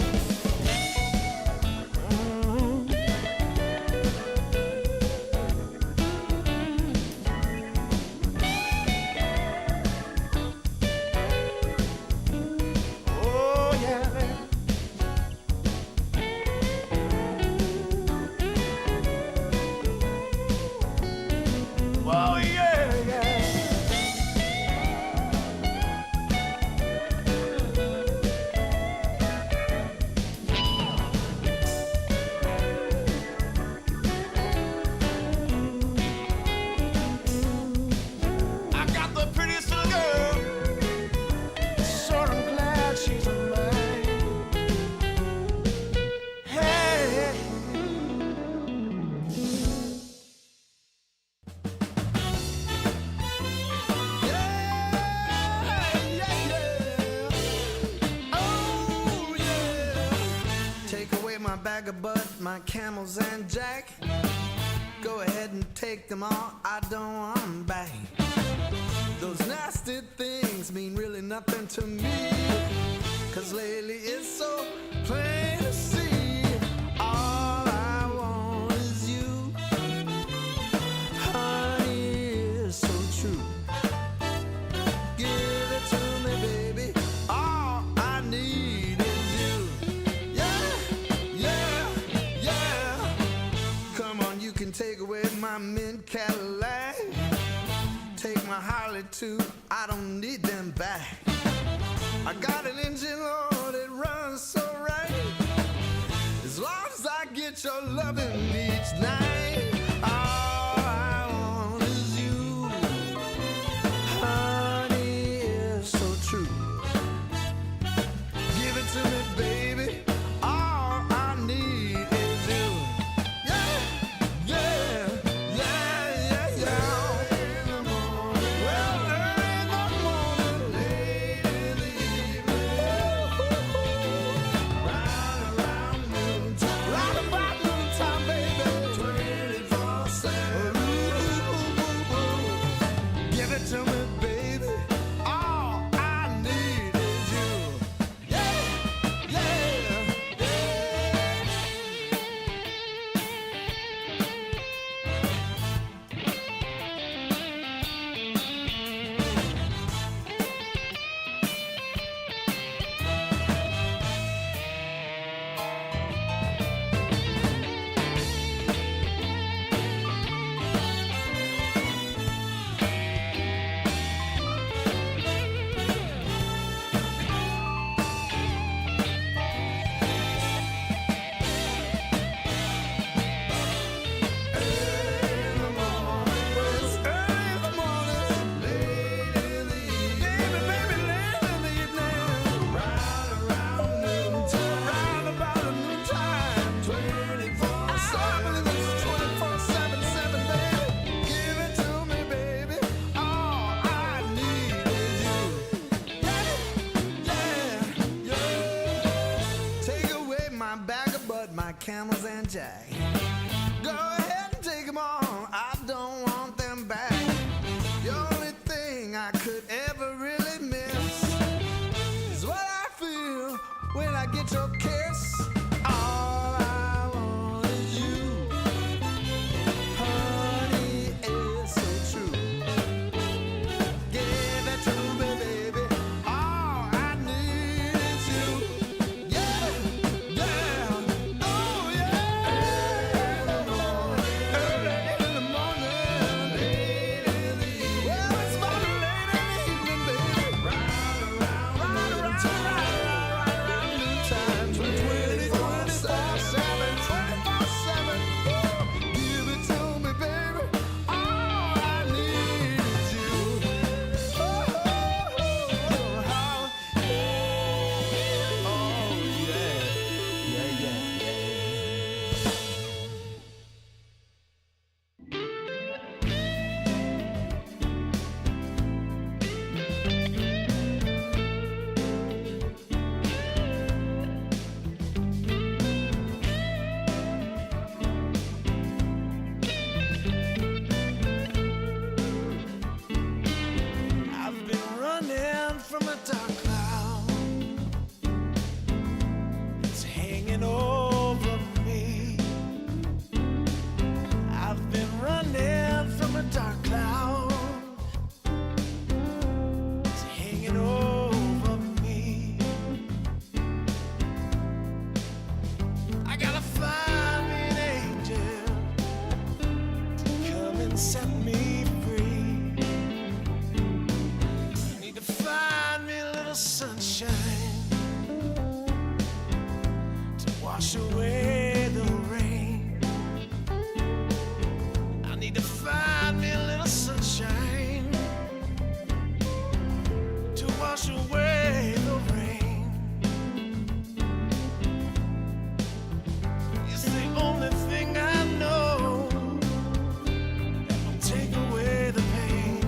Oh, yeah. Whoa, yeah, yeah. I got the prettiest little girl. Sure, I'm glad she's mine. Hey. Oh, yeah. Take away my bag of bud, my camels and jack. Go ahead and take them all, I don't want them back. Those nasty things mean really nothing to me, 'cause lately it's so plain to see. All I want is you. Honey is so true. Give it to me, baby. All I need is you. Yeah, yeah, yeah. Come on, you can take away my mint Cadillac. Take my Harley too, I don't need them back. I got an engine, Lord, it runs so right. As long as I get your loving each night. All I want is you. Honey is so true. Give it to me, baby. All I need is you. Yeah, yeah, yeah, yeah, yeah. In the morning, well, early in the morning, late in the evening, right around noontime, right about noontime, baby, 24/7. Give it to me, baby. All I need is you. Yeah, yeah, yeah. Camels and jack. Go ahead and take them all, I don't want them back. The only thing I could ever really miss is what I feel when I get your kiss. All I want is you. Honey is so true. Give it to me, baby. All I need is you. Yeah, yeah. Oh, yeah. Early in the morning. away the rain. I need to find me a little sunshine to wash away the rain. It's the only thing I know that will take away the pain.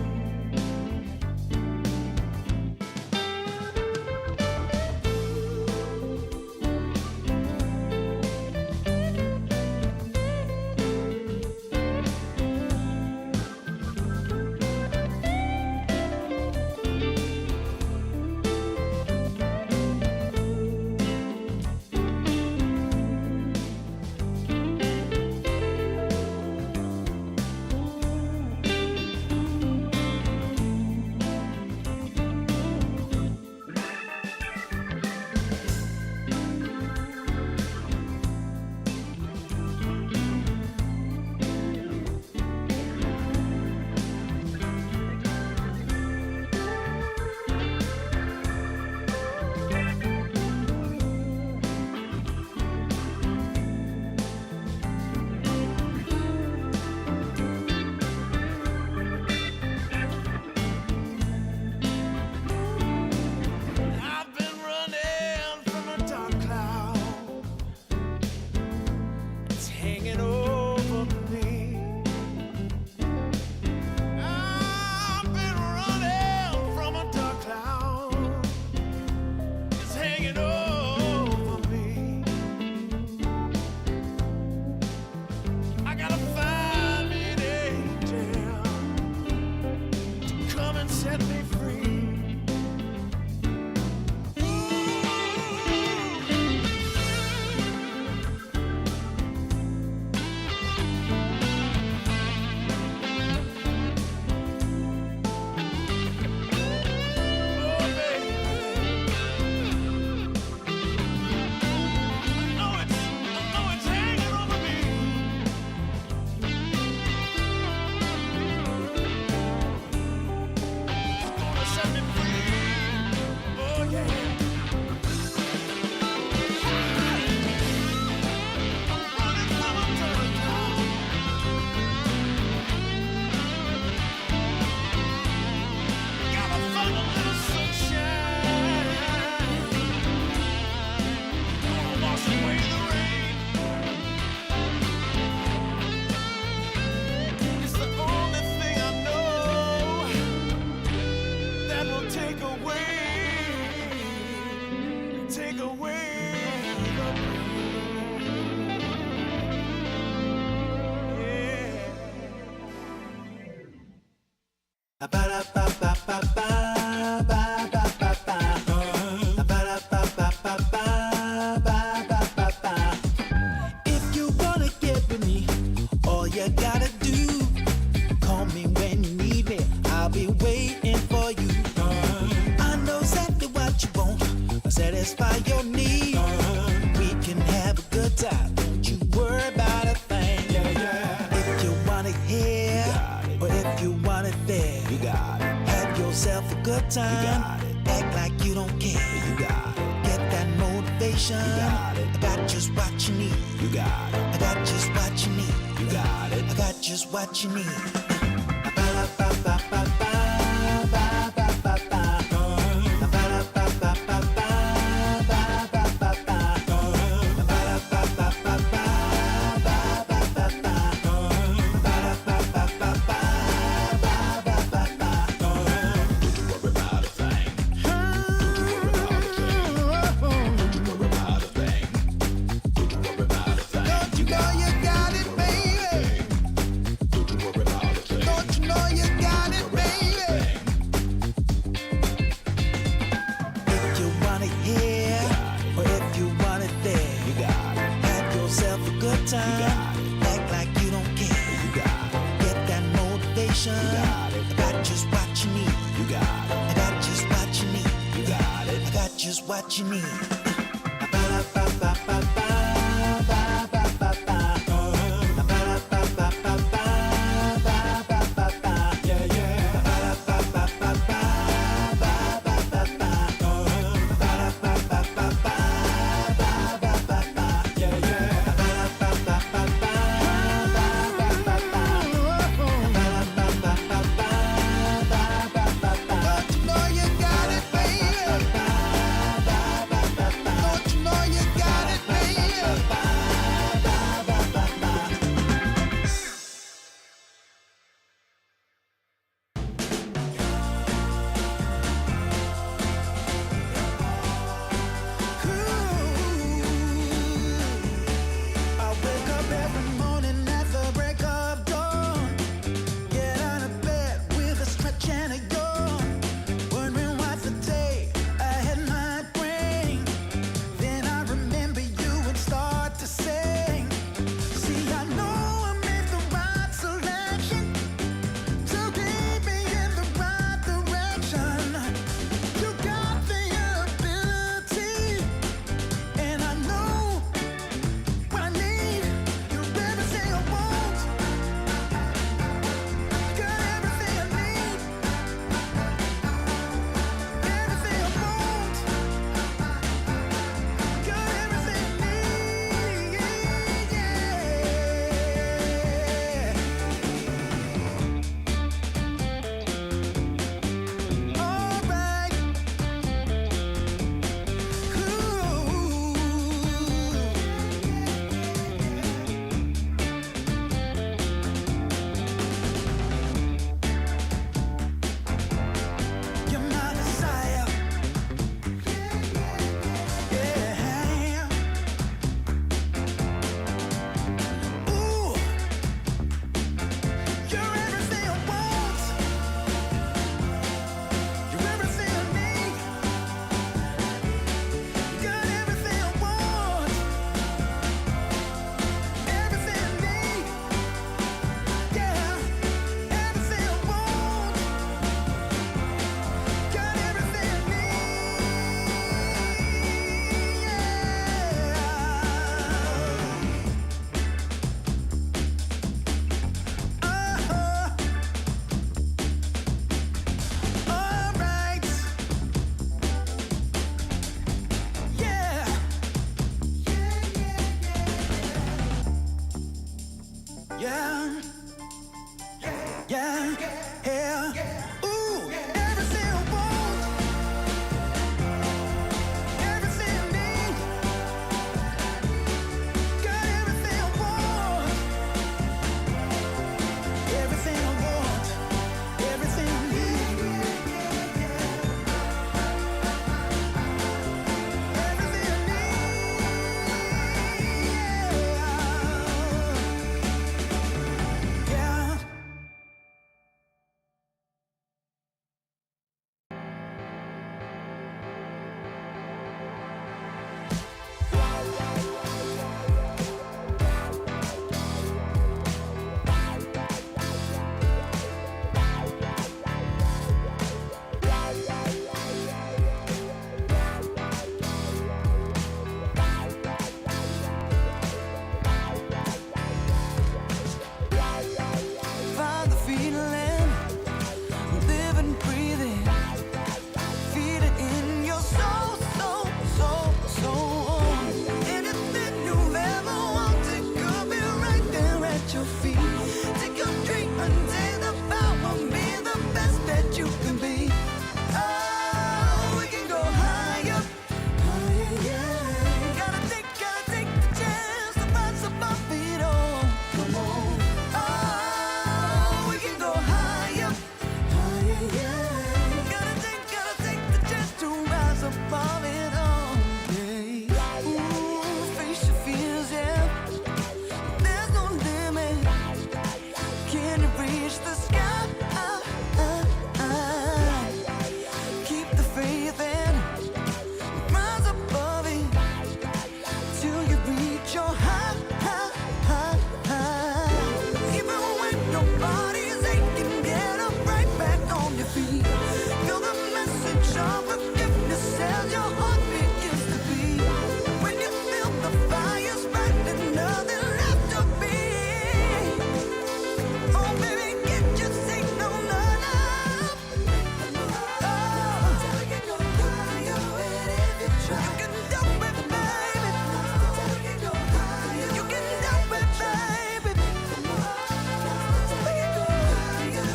I've been running from a dark cloud. It's hanging over me. I've been running from a dark cloud. It's hanging over me. I gotta find me an angel to come and set me free. Take away the pain. If you wanna get with me, all you gotta do, call me when you need me. I'll be waiting for you. I know exactly what you want. I'll satisfy your need. We can have a good time. Don't you worry about a thing. If you want it here, or if you want it there, you got it. Have yourself a good time. Act like you don't care. You got it. Get that motivation. You got it. I got just what you need. You got it. I got just what you need. You got it. I got just what you need. Don't you know you got it, baby? Don't you know you got it, baby? If you want it here, or if you want it there, you got it. Have yourself a good time. Act like you don't care. You got it. Get that motivation. You got it. I got just what you need. You got it. I got just what you need. You got it. I got just what you need. Yeah, yeah. Yeah. Yeah. Yeah. Ooh, everything I want. Everything I need. Got everything I want. Everything I want. Everything I need. Everything I need. Yeah. Find the feeling, living, breathing, feel it in your soul, soul. Anything you've ever wanted could be right there at your feet. Take your dream and take the power, be the best that you can be. Oh, we can go higher, yeah. Gotta take the chance to rise above it all. Come on. Oh, we can go higher, yeah. Gotta take the chance to rise above it all. Yeah. Ooh, face your fears, yeah. There's no limit. Can you reach the sky? Keep the faith and rise above it till you reach your high. Even when your body's aching, get up right back on your feet. Feel the message of forgiveness as your heart begins to beat. When you feel the fire's burning, nothing left to be. Oh, baby, get your signal on up. Oh, you can go higher if you try. You can do it, baby. You can do it, baby. We can go higher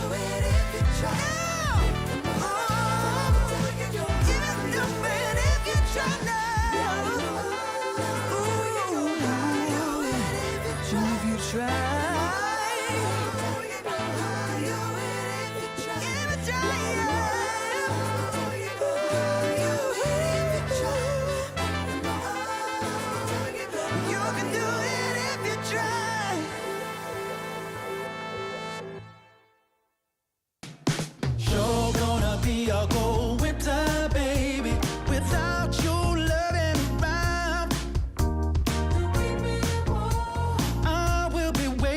if you try. Oh, you can do it if you try now. Ooh, if you try. You can do it if you try. Sure gonna be a cold winter, baby, without your loving around. I will be waiting.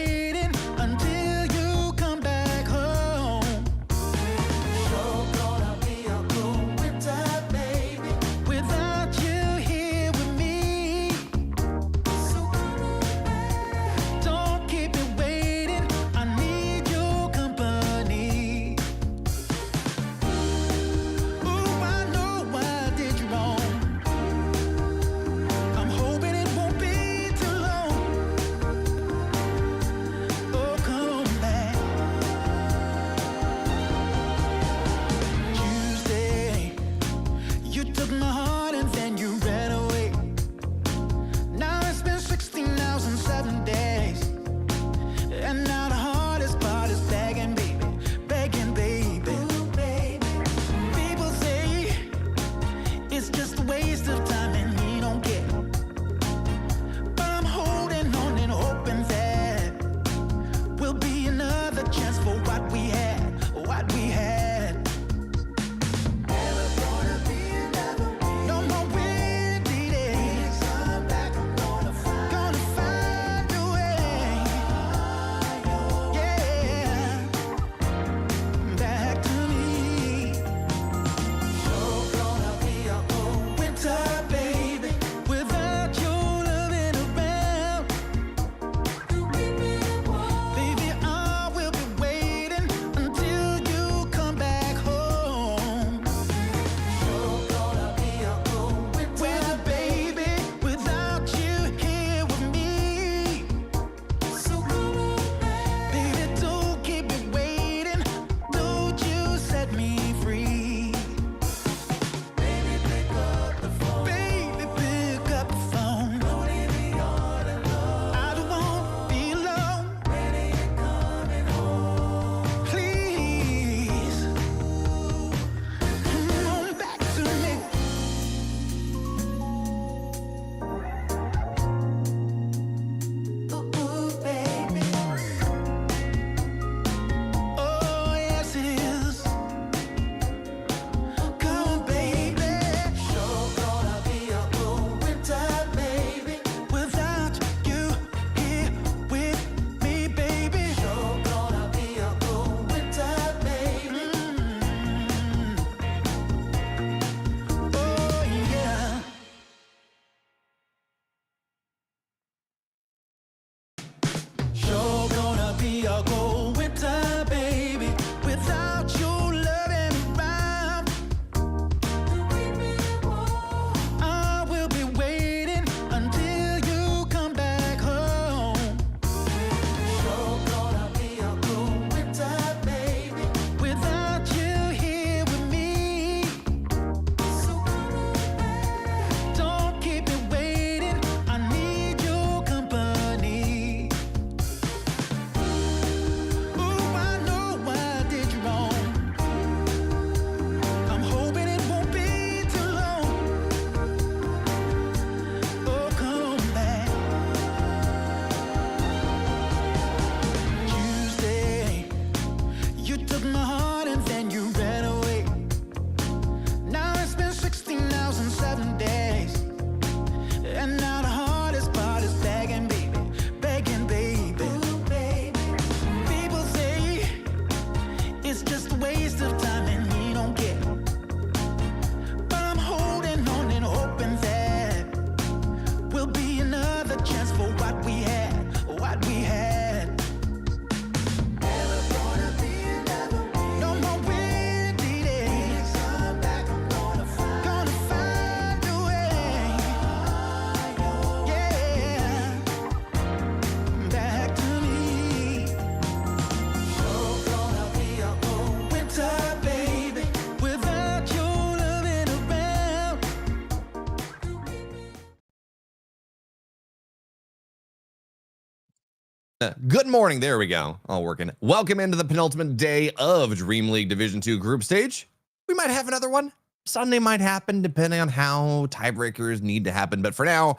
Good morning. There we go. All working. Welcome into the penultimate day of DreamLeague Division 2 group stage. We might have another one. Sunday might happen depending on how tiebreakers need to happen. But for now,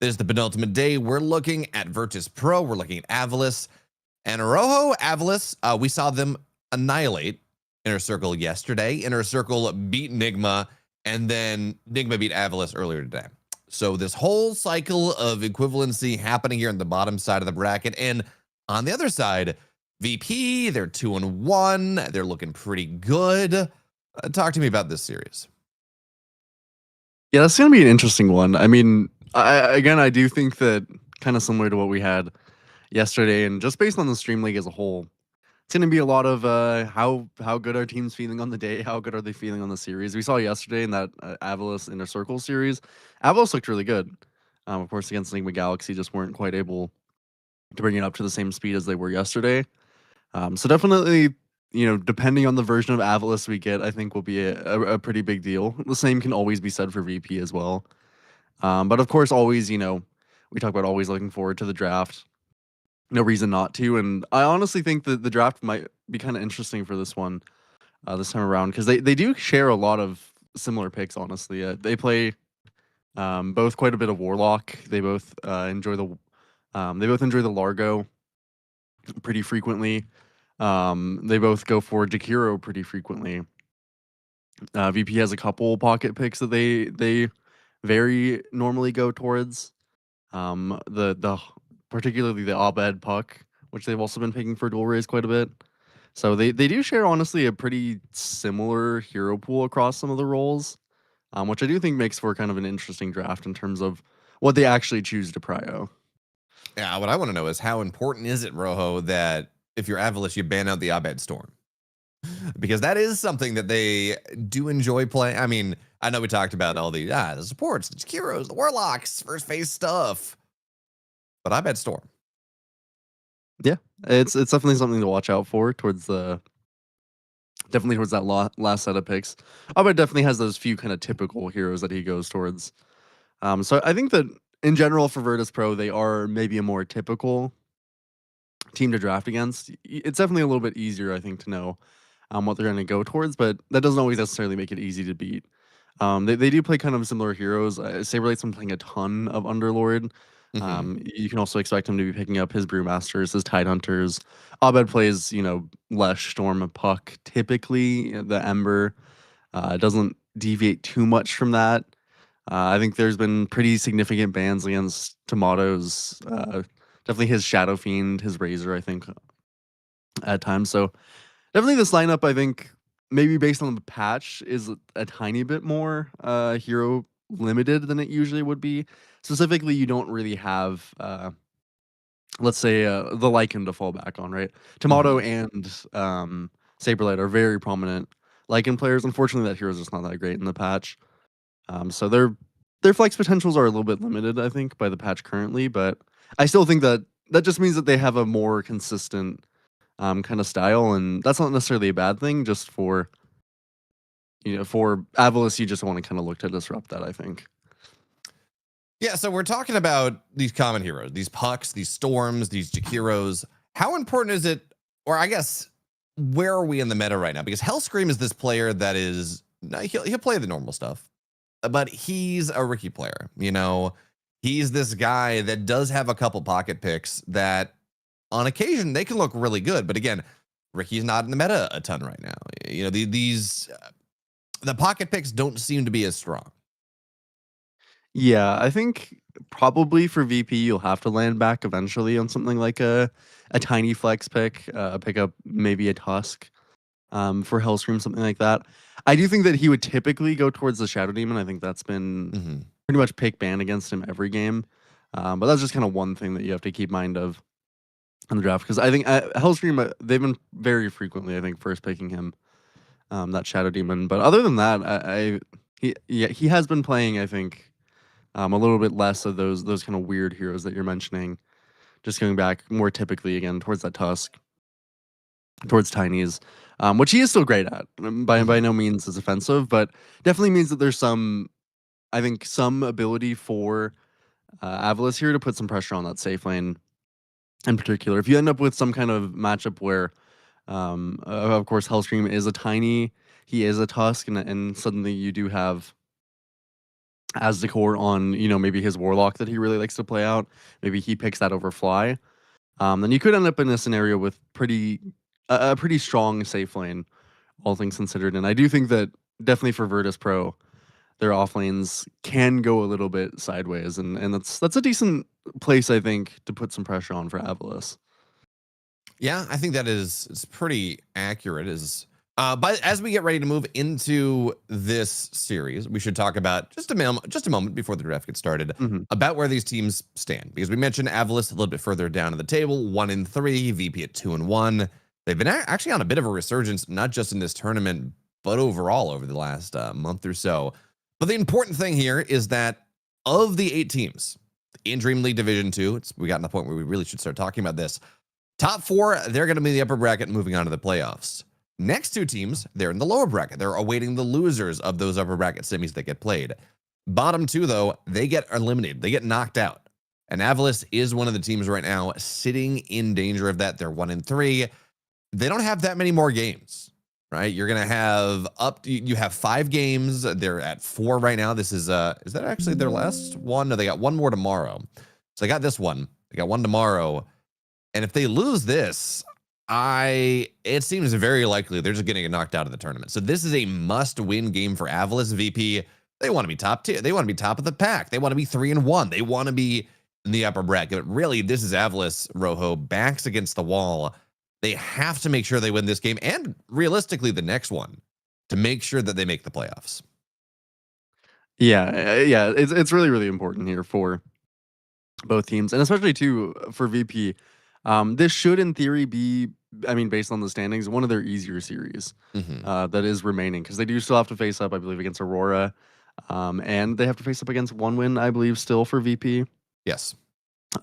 this is the penultimate day. We're looking at Virtus Pro. We're looking at Avalis. And Rojo, Avalis, we saw them annihilate Inner Circle yesterday. Inner Circle beat Nigma, and then Nigma beat Avalis earlier today. So this whole cycle of equivalency happening here on the bottom side of the bracket. And on the other side, VP, they're 2-1. They're looking pretty good. Talk to me about this series. Yeah, that's going to be an interesting one. I mean, I do think that kind of similar to what we had yesterday, and just based on the Stream League as a whole, it's going to be a lot of how good are teams feeling on the day, how good are they feeling on the series. We saw yesterday in that Avalis Inner Circle series, Avalis looked really good. Of course, against Enigma Galaxy, just weren't quite able to bring it up to the same speed as they were yesterday. So definitely, depending on the version of Avalis we get, I think will be a pretty big deal. The same can always be said for VP as well. But of course, always, we talk about always looking forward to the draft. No reason not to. And I honestly think that the draft might be kind of interesting for this one this time around, because they do share a lot of similar picks, honestly. They play both quite a bit of Warlock. They both enjoy the Largo pretty frequently. They both go for Jakiro pretty frequently. VP has a couple pocket picks that they very normally go towards. The particularly the Abed puck, which they've also been picking for dual raise quite a bit. So they do share, honestly, a pretty similar hero pool across some of the roles, which I do think makes for kind of an interesting draft in terms of what they actually choose to prio. Yeah, what I want to know is how important is it, Rojo, that if you're Avalis, you ban out the Abed Storm? Because that is something that they do enjoy playing. I mean, I know we talked about all the supports, the Jakiros, the Warlocks, first phase stuff. But I bet Storm. Yeah, it's definitely something to watch out for towards that last set of picks. Abed definitely has those few kind of typical heroes that he goes towards. So I think that in general for Virtus Pro, they are maybe a more typical team to draft against. It's definitely a little bit easier, I think, to know what they're going to go towards, but that doesn't always necessarily make it easy to beat. They do play kind of similar heroes. Saberlight's been playing a ton of Underlord. You can also expect him to be picking up his Brewmasters, his Tidehunters. Abed plays, Lesh, Storm, Puck. Typically, the Ember doesn't deviate too much from that. I think there's been pretty significant bans against Tomatoes. Definitely his Shadow Fiend, his Razor, I think, at times. So definitely this lineup, I think, maybe based on the patch, is a tiny bit more hero limited than it usually would be. Specifically, you don't really have, let's say, the Lycan to fall back on, right? Tomato and Saberlight are very prominent Lycan players. Unfortunately, that hero's just not that great in the patch. So their flex potentials are a little bit limited, I think, by the patch currently. But I still think that just means that they have a more consistent kind of style, and that's not necessarily a bad thing. Just for Avalis, you just want to kind of look to disrupt that, I think. Yeah, so we're talking about these common heroes, these Pucks, these Storms, these Jakiros. How important is it, or I guess, where are we in the meta right now? Because Hellscream is this player that is, he'll play the normal stuff, but he's a Ricky player. He's this guy that does have a couple pocket picks that on occasion they can look really good. But again, Ricky's not in the meta a ton right now. The pocket picks don't seem to be as strong. Yeah, I think probably for VP you'll have to land back eventually on something like a tiny flex pick up maybe a Tusk for Hellscream, something like that. I do think that he would typically go towards the Shadow Demon. I think that's been pretty much pick ban against him every game. But that's just kind of one thing that you have to keep mind of in the draft, because I think Hellscream, they've been very frequently, I think, first picking him, that Shadow Demon. But other than that, he has been playing, I think, a little bit less of those kind of weird heroes that you're mentioning. Just going back more typically again towards that Tusk, towards Tinies, which he is still great at. By no means is offensive, but definitely means that there's some ability for Avalis here to put some pressure on that safe lane in particular. If you end up with some kind of matchup where, of course, Hellstream is a tiny, he is a Tusk, and suddenly you do have as the core on, maybe his Warlock that he really likes to play out. Maybe he picks that over Fly. Then you could end up in a scenario with a pretty strong safe lane, all things considered. And I do think that definitely for Virtus Pro, their off lanes can go a little bit sideways, and that's a decent place, I think, to put some pressure on for Avalis. Yeah, I think that it's pretty accurate. But as we get ready to move into this series, we should talk about just a moment before the draft gets started about where these teams stand, because we mentioned Avalis a little bit further down in the table, 1-3, VP at 2-1. They've been actually on a bit of a resurgence, not just in this tournament, but overall over the last month or so. But the important thing here is that of the 8 teams in DreamLeague Division 2, we got to the point where we really should start talking about this. Top 4, they're going to be in the upper bracket moving on to the playoffs. Next 2 teams, they're in the lower bracket. They're awaiting the losers of those upper bracket semis that get played. Bottom 2, though, they get eliminated. They get knocked out. And Avalis is one of the teams right now sitting in danger of that. They're 1-3. They don't have that many more games, right? You're going to have you have 5 games. They're at 4 right now. This is that actually their last one? No, they got one more tomorrow. So they got this one. They got one tomorrow. And if they lose this, it seems very likely they're just getting knocked out of the tournament. So this is a must-win game for Avalis. VP, they want to be top 2. They want to be top of the pack. They want to be 3-1. They want to be in the upper bracket. But really, this is Avalis, Rojo, backs against the wall. They have to make sure they win this game and realistically the next one to make sure that they make the playoffs. Yeah, it's really, really important here for both teams, and especially too for VP. This should, in theory, be, based on the standings, one of their easier series that is remaining, because they do still have to face up, I believe, against Aurora, and they have to face up against one win, I believe, still for VP. Yes.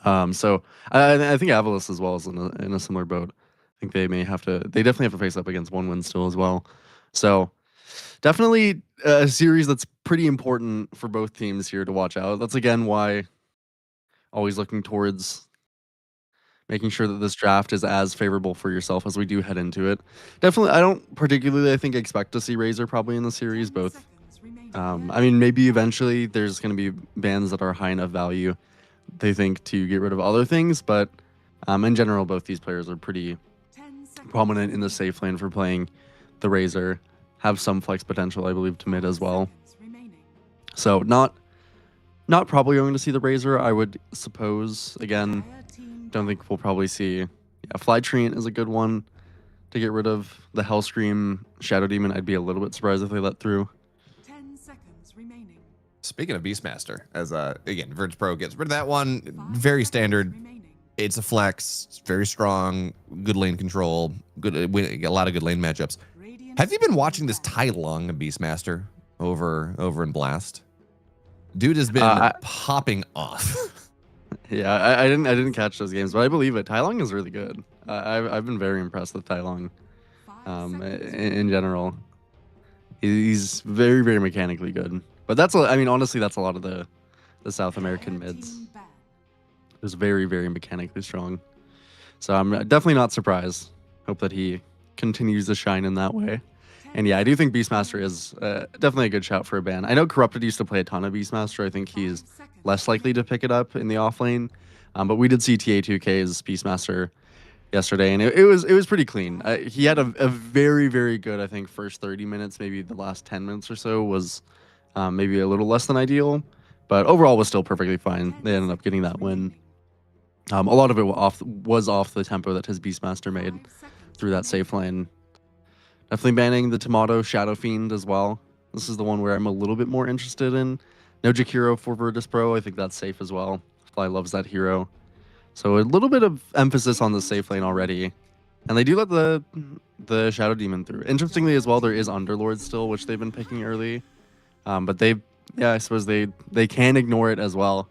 So I think Avalis as well is in a similar boat. I think they definitely have to face up against one win still as well. So definitely a series that's pretty important for both teams here to watch out. That's again why always looking towards making sure that this draft is as favorable for yourself as we do head into it. Definitely, I don't particularly, I think, expect to see Razor probably in the series. Both, maybe eventually there's going to be bans that are high enough value, they think, to get rid of other things. But in general, both these players are pretty prominent in the safe lane for playing the Razor. Have some flex potential, I believe, to mid as well. So not probably going to see the Razor, I would suppose. Again, don't think we'll probably see. Fly Treant is a good one to get rid of. The Hellscream Shadow Demon, I'd be a little bit surprised if they let through. 10 seconds remaining. Speaking of Beastmaster, as again, Virtus Pro gets rid of that one. Very standard. It's a flex. It's very strong. Good lane control. A lot of good lane matchups. Have you been watching this Tai Lung Beastmaster over in Blast? Dude has been popping off. Yeah, I didn't catch those games, but I believe it. Tai Lung is really good. I've been very impressed with Tai Lung. In general, he's very, very mechanically good. But honestly, that's a lot of the South American mids. Is very, very mechanically strong. So I'm definitely not surprised. Hope that he continues to shine in that way. And yeah, I do think Beastmaster is definitely a good shout for a ban. I know Corrupted used to play a ton of Beastmaster. I think he's less likely to pick it up in the off lane. But we did see TA2K's Beastmaster yesterday, and it was pretty clean. He had a very, very good, I think, first 30 minutes. Maybe the last 10 minutes or so was maybe a little less than ideal. But overall was still perfectly fine. They ended up getting that win. A lot of it was off the tempo that his Beastmaster made through that safe lane. Definitely banning the Tomato Shadow Fiend as well. This is the one where I'm a little bit more interested in. No Jakiro for Virtus Pro. I think that's safe as well. Fly loves that hero. So a little bit of emphasis on the safe lane already. And they do let the Shadow Demon through. Interestingly as well, there is Underlord still, which they've been picking early. But I suppose they can ignore it as well.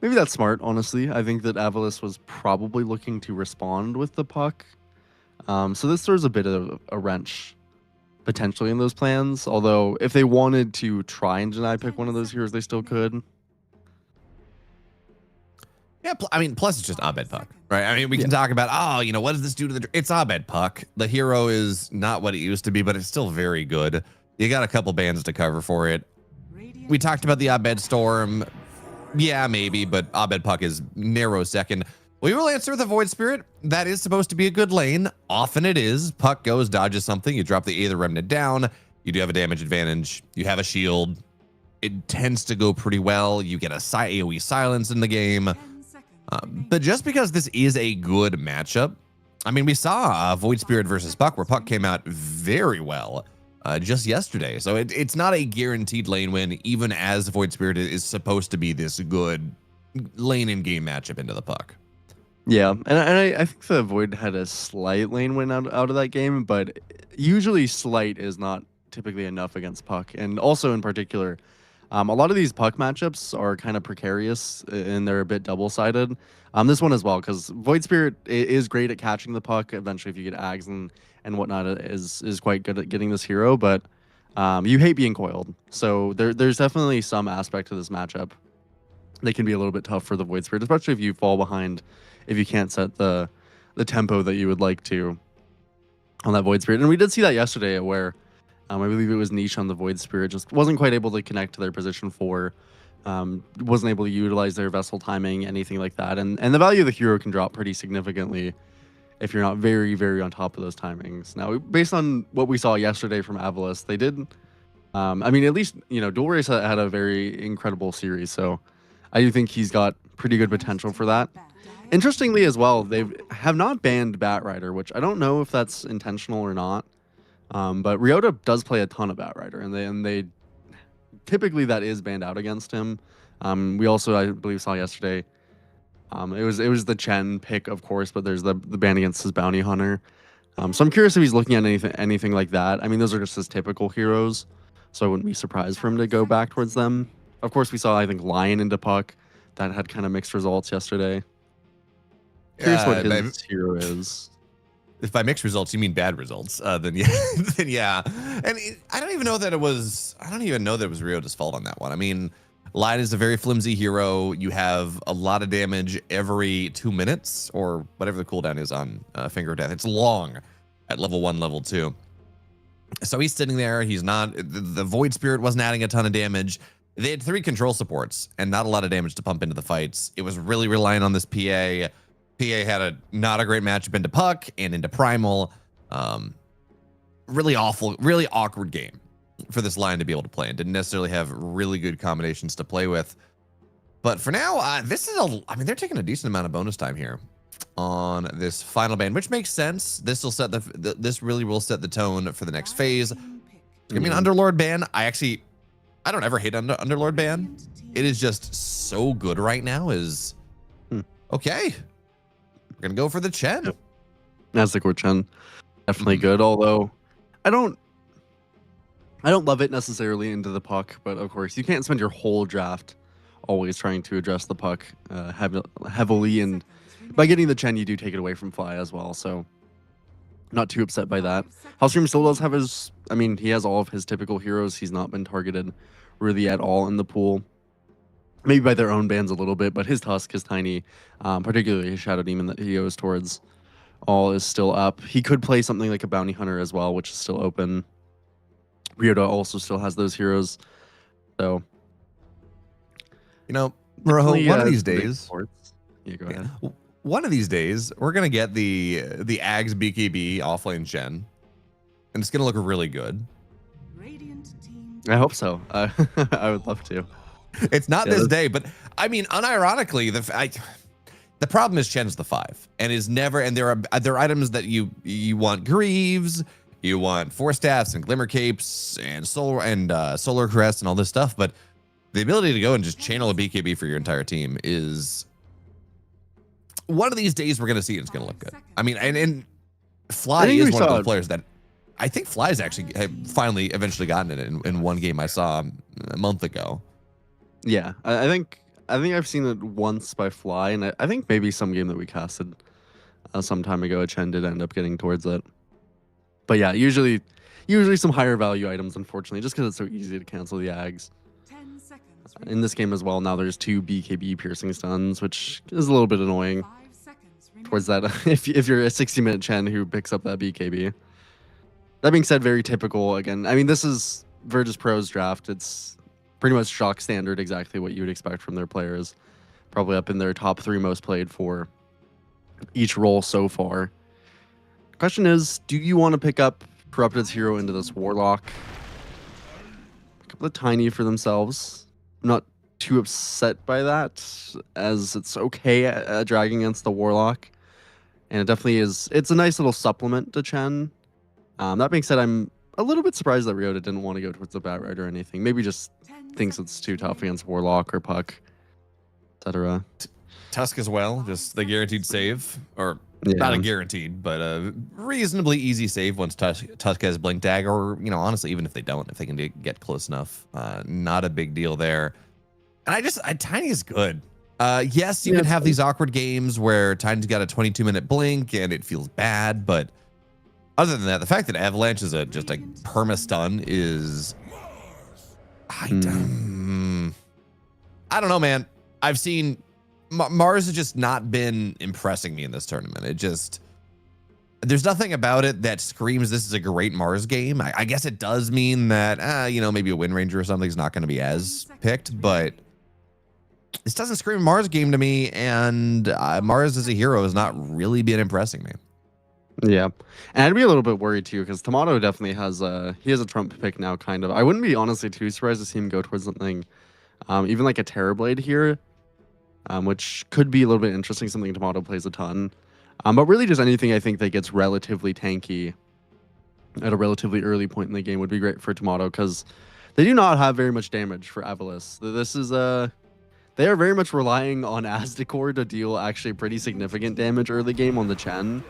Maybe that's smart, honestly. I think that Avalis was probably looking to respond with the puck. So this throws a bit of a wrench potentially in those plans. Although if they wanted to try and deny pick one of those heroes, they still could. Yeah, I mean, plus it's just Abed Puck, right? I mean, we can talk about, oh, you know, what does this do to the... It's Abed Puck. The hero is not what it used to be, but it's still very good. You got a couple bans to cover for it. We talked about the Abed Storm. Yeah, maybe, but Abed Puck is narrow second. We will answer with a Void Spirit. That is supposed to be a good lane. Often it is. Puck goes, dodges something. You drop the Aether Remnant down. You do have a damage advantage. You have a shield. It tends to go pretty well. You get a AoE silence in the game. But just because this is a good matchup, I mean, we saw Void Spirit versus Puck where Puck came out very well just yesterday. So it's not a guaranteed lane win, even as Void Spirit is supposed to be this good lane in game matchup into the Puck. Yeah, and I think the Void had a slight lane win out of that game, but usually slight is not typically enough against Puck. And also in particular, a lot of these Puck matchups are kind of precarious and they're a bit double-sided. This one as well, because Void Spirit is great at catching the Puck. Eventually, if you get Ags and whatnot, is quite good at getting this hero, but you hate being coiled. So there's definitely some aspect to this matchup that can be a little bit tough for the Void Spirit, especially if you fall behind, if you can't set the tempo that you would like to on that Void Spirit. And we did see that yesterday where I believe it was Niche on the Void Spirit just wasn't quite able to connect to their position 4, wasn't able to utilize their vessel timing, anything like that. And the value of the hero can drop pretty significantly if you're not very, very on top of those timings. Now, based on what we saw yesterday from Avalis, they did, I mean, at least, you know, Dual Race had a very incredible series, so I do think he's got pretty good potential for that. Interestingly as well, they have not banned Batrider, which I don't know if that's intentional or not. But Ryota does play a ton of Batrider, and they typically that is banned out against him. We also, I believe, saw yesterday. It was the Chen pick, of course, but there's the ban against his Bounty Hunter. So I'm curious if he's looking at anything like that. I mean, those are just his typical heroes, so I wouldn't be surprised for him to go back towards them. Of course, we saw, I think, Lion into Puck. That had kind of mixed results yesterday. Curious what his hero is. If by mixed results you mean bad results, then yeah, then yeah. And I don't even know that it was Ryota's fault on that one. I mean, Lion is a very flimsy hero. You have a lot of damage every 2 minutes or whatever the cooldown is on Finger of Death. It's long at level 1, level 2. So he's sitting there. He's not. The Void Spirit wasn't adding a ton of damage. They had 3 control supports and not a lot of damage to pump into the fights. It was really relying on this PA. PA had not a great matchup into Puck and into Primal. Really awful, really awkward game for this line to be able to play, and didn't necessarily have really good combinations to play with. But for now, this is I mean, they're taking a decent amount of bonus time here on this final ban, which makes sense. This will set this really will set the tone for the next phase. It's gonna be an Underlord ban. I don't ever hate Underlord ban. It is just so good right now. Okay. We're gonna go for the Chen. Yep. Nazgul Chen, definitely good. Although I don't love it necessarily into the Puck, but of course you can't spend your whole draft always trying to address the Puck heavily, and by getting the Chen, you do take it away from Fly as well. So not too upset by that. Hellstream still does have his. I mean, he has all of his typical heroes. He's not been targeted really at all in the pool. Maybe by their own bans a little bit, but his Tusk, his Tiny, particularly his Shadow Demon that he goes towards, all is still up. He could play something like a Bounty Hunter as well, which is still open. Ryota also still has those heroes. So, you know, Rojo, one of these days... Yeah, go ahead. One of these days, we're going to get the Ags BKB offlane Chen, and it's going to look really good. I hope so. I would love to. It's not this day, but I mean, unironically, the problem is Chen's the 5 and is never, and there are items that you want Greaves, you want Force Staffs and Glimmer Capes and Solar Crest and all this stuff, but the ability to go and just channel a BKB for your entire team is one of these days we're going to see it's going to look good. I mean, and Fly is one of those players that I think Fly's actually finally eventually gotten it in one game I saw a month ago. Yeah, I think I've seen it once by Fly, and I think maybe some game that we casted some time ago, Chen did end up getting towards it. But yeah, usually some higher value items, unfortunately, just because it's so easy to cancel the Ags. in this game as well. Now there's 2 BKB piercing stuns, which is a little bit annoying towards that if you're a 60-minute Chen who picks up that BKB. That being said, very typical again. I mean, this is Virtus Pro's draft. It's pretty much shock standard, exactly what you would expect from their players. Probably up in their top 3 most played for each role so far. Question is, do you want to pick up Corrupted's hero into this Warlock? A couple of tiny for themselves. I'm not too upset by that, as it's okay at dragging against the Warlock. And it definitely is, it's a nice little supplement to Chen. That being said, I'm a little bit surprised that Ryota didn't want to go towards the Batright or anything. Maybe just thinks it's too tough against Warlock or Puck, etc. Tusk as well, just the guaranteed save, or not a guaranteed, but a reasonably easy save once Tusk has Blink Dagger, or, you know, honestly, even if they don't, if they can get close enough, not a big deal there. And Tiny is good. Yes, you can have these awkward games where Tiny's got a 22-minute blink and it feels bad, but other than that, the fact that Avalanche is just a perma-stun is... I don't know, man. I've seen... Mars has just not been impressing me in this tournament. It just... There's nothing about it that screams this is a great Mars game. I guess it does mean that, you know, maybe a Wind Ranger or something is not going to be as picked, but this doesn't scream Mars game to me, and Mars as a hero has not really been impressing me. Yeah, and I'd be a little bit worried too, because Tomato definitely has a Trump pick now, kind of. I wouldn't be honestly too surprised to see him go towards something, even like a Terrorblade here, which could be a little bit interesting, something Tomato plays a ton. But really just anything I think that gets relatively tanky at a relatively early point in the game would be great for Tomato, because they do not have very much damage for Avalis. This is they are very much relying on Aztecor to deal actually pretty significant damage early game on the Chen.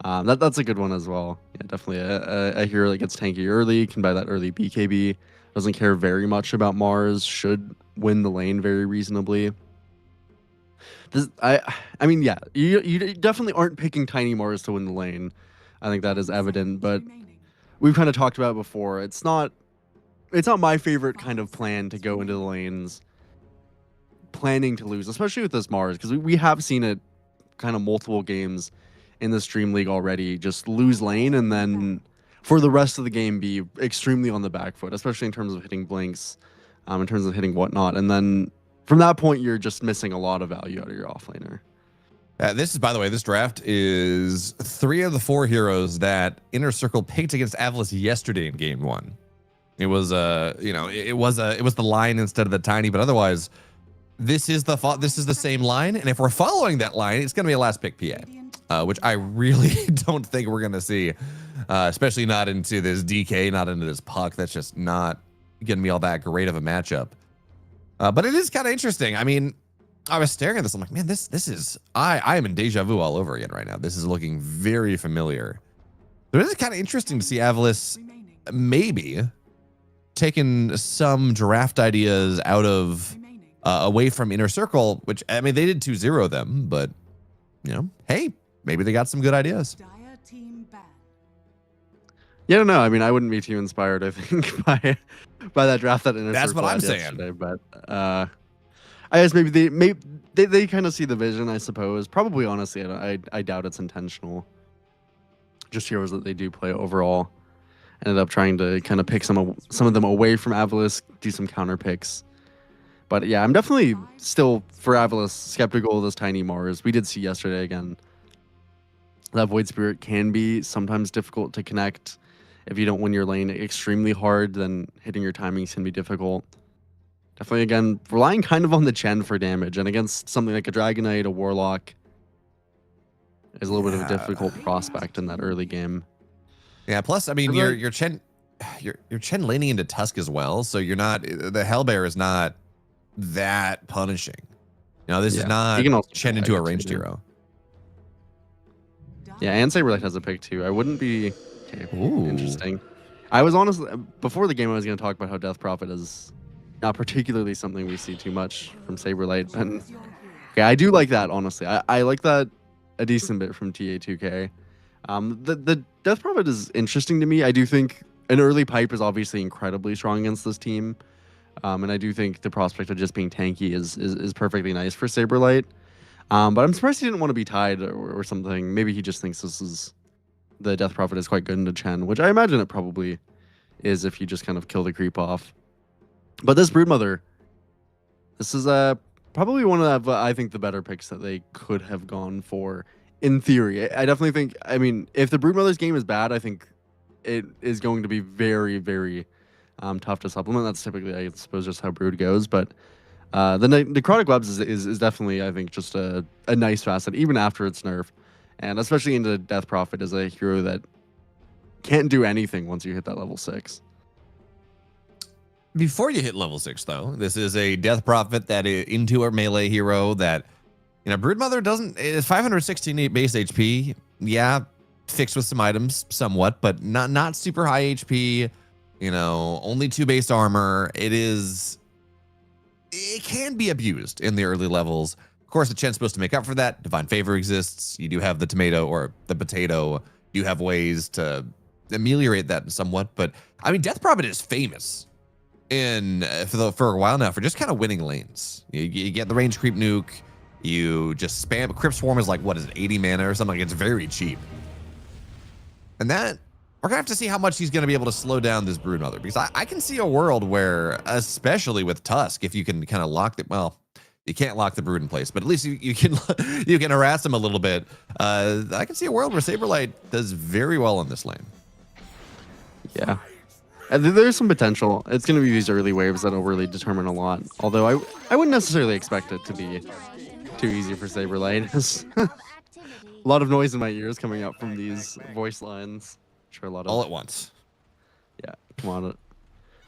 That's a good one as well. Yeah, definitely a hero that gets tanky early, can buy that early BKB, doesn't care very much about Mars, should win the lane very reasonably. I mean, yeah, you definitely aren't picking Tiny Mars to win the lane. I think that is evident, but we've kind of talked about it before. It's not my favorite kind of plan to go into the lanes planning to lose, especially with this Mars, because we have seen it kind of multiple games in this DreamLeague already, just lose lane and then for the rest of the game be extremely on the back foot, especially in terms of hitting blinks, in terms of hitting whatnot, and then from that point you're just missing a lot of value out of your offlaner. This is, by the way, this draft is 3 of the 4 heroes that Inner Circle picked against Avalis yesterday in game 1. It was it was the line instead of the Tiny, but otherwise this is the same line, and if we're following that line, it's going to be a last pick PA, which I really don't think we're going to see, especially not into this DK, not into this Puck. That's just not going to be all that great of a matchup. But it is kind of interesting. I mean, I was staring at this. I'm like, man, this is I am in deja vu all over again right now. This is looking very familiar. So it is kind of interesting to see Avalis maybe taking some draft ideas out of away from Inner Circle, which, I mean, they did 2-0 them, but, you know, hey, maybe they got some good ideas. Yeah, no, I mean, I wouldn't be too inspired, I think, by that draft that Inner That's Circle what I'm had saying. yesterday, but I guess maybe they kind of see the vision, I suppose. Probably, honestly, I doubt it's intentional. Just heroes that they do play overall. Ended up trying to kind of pick some of them away from Avalis, do some counter picks. But yeah, I'm definitely still, for Avalis, skeptical of this Tiny Mars. We did see yesterday again that Void Spirit can be sometimes difficult to connect. If you don't win your lane extremely hard, then hitting your timings can be difficult. Definitely, again, relying kind of on the Chen for damage, and against something like a Dragon Knight, a Warlock, is a little bit of a difficult prospect in that early game. Yeah, plus, I mean, your Chen laning into Tusk as well, so you're not, the Hellbear is not that punishing. You know, this is not Chen into a ranged hero. Yeah, and Saberlight has a pick too. I wouldn't be... Okay, Ooh. Interesting. I was honestly, before the game, I was going to talk about how Death Prophet is not particularly something we see too much from Saberlight. But yeah, I do like that, honestly. I like that a decent bit from TA2K. The Death Prophet is interesting to me. I do think an early pipe is obviously incredibly strong against this team. And I do think the prospect of just being tanky is perfectly nice for Saberlight. But I'm surprised he didn't want to be tied or something. Maybe he just thinks the Death Prophet is quite good into Chen, which I imagine it probably is if you just kind of kill the creep off. But this Broodmother, this is probably one of I think the better picks that they could have gone for in theory. I definitely think, I mean, if the Broodmother's game is bad, I think it is going to be very, very tough to supplement. That's typically, I suppose, just how Brood goes. But the Necrotic Webs is definitely, I think, just a nice facet, even after its nerf. And especially into Death Prophet as a hero that can't do anything once you hit that level 6. Before you hit level 6, though, this is a Death Prophet that is into a melee hero that, Broodmother is 516 base HP. Yeah, fixed with some items somewhat, but not super high HP. Only 2 base armor. It can be abused in the early levels. Of course, the Chen's supposed to make up for that. Divine Favor exists. You do have the tomato or the potato. You have ways to ameliorate that somewhat. But I mean, Death Prophet is famous for a while now for just kind of winning lanes. You get the range creep nuke. You just spam. Crypt Swarm is like, what is it, 80 mana or something? It's very cheap. And that, we're going to have to see how much he's going to be able to slow down this Broodmother. Because I can see a world where, especially with Tusk, if you can kind of lock the, well, you can't lock the Brood in place, but at least you can you can harass him a little bit. I can see a world where Saberlight does very well in this lane. Yeah. There's some potential. It's going to be these early waves that'll really determine a lot. Although I wouldn't necessarily expect it to be too easy for Saberlight. A lot of noise in my ears coming up from these voice lines. Sure, a lot of all at once. Yeah, come on.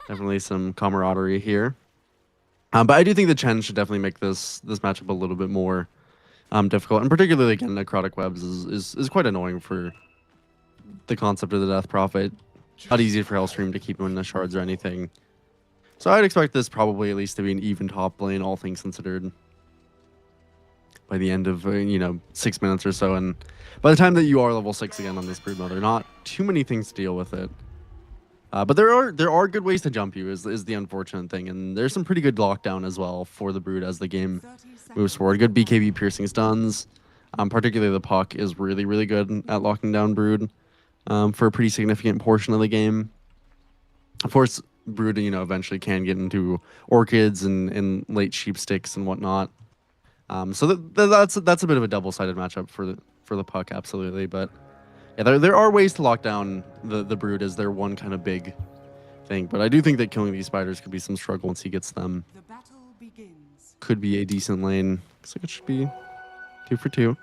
Definitely some camaraderie here. But I do think the Chen should definitely make this matchup a little bit more difficult, and particularly again, Necrotic Webs is quite annoying for the concept of the Death Prophet. Not easy for Hellstream to keep him in the shards or anything. So I'd expect this probably at least to be an even top lane, all things considered, by the end of 6 minutes or so. And by the time that you are level 6 again on this Broodmother, not too many things to deal with it. But there are good ways to jump you is the unfortunate thing, and there's some pretty good lockdown as well for the Brood as the game moves forward. Good BKB piercing stuns, particularly the Puck is really, really good at locking down Brood for a pretty significant portion of the game. Of course, Brood eventually can get into Orchids and late Sheep Sticks and whatnot. So that's a bit of a double-sided matchup for the Puck, absolutely, but. Yeah, there are ways to lock down the Brood as their one kind of big thing, but I do think that killing these spiders could be some struggle once he gets them. The battle begins. Could be a decent lane. Looks like it should be 2 for 2.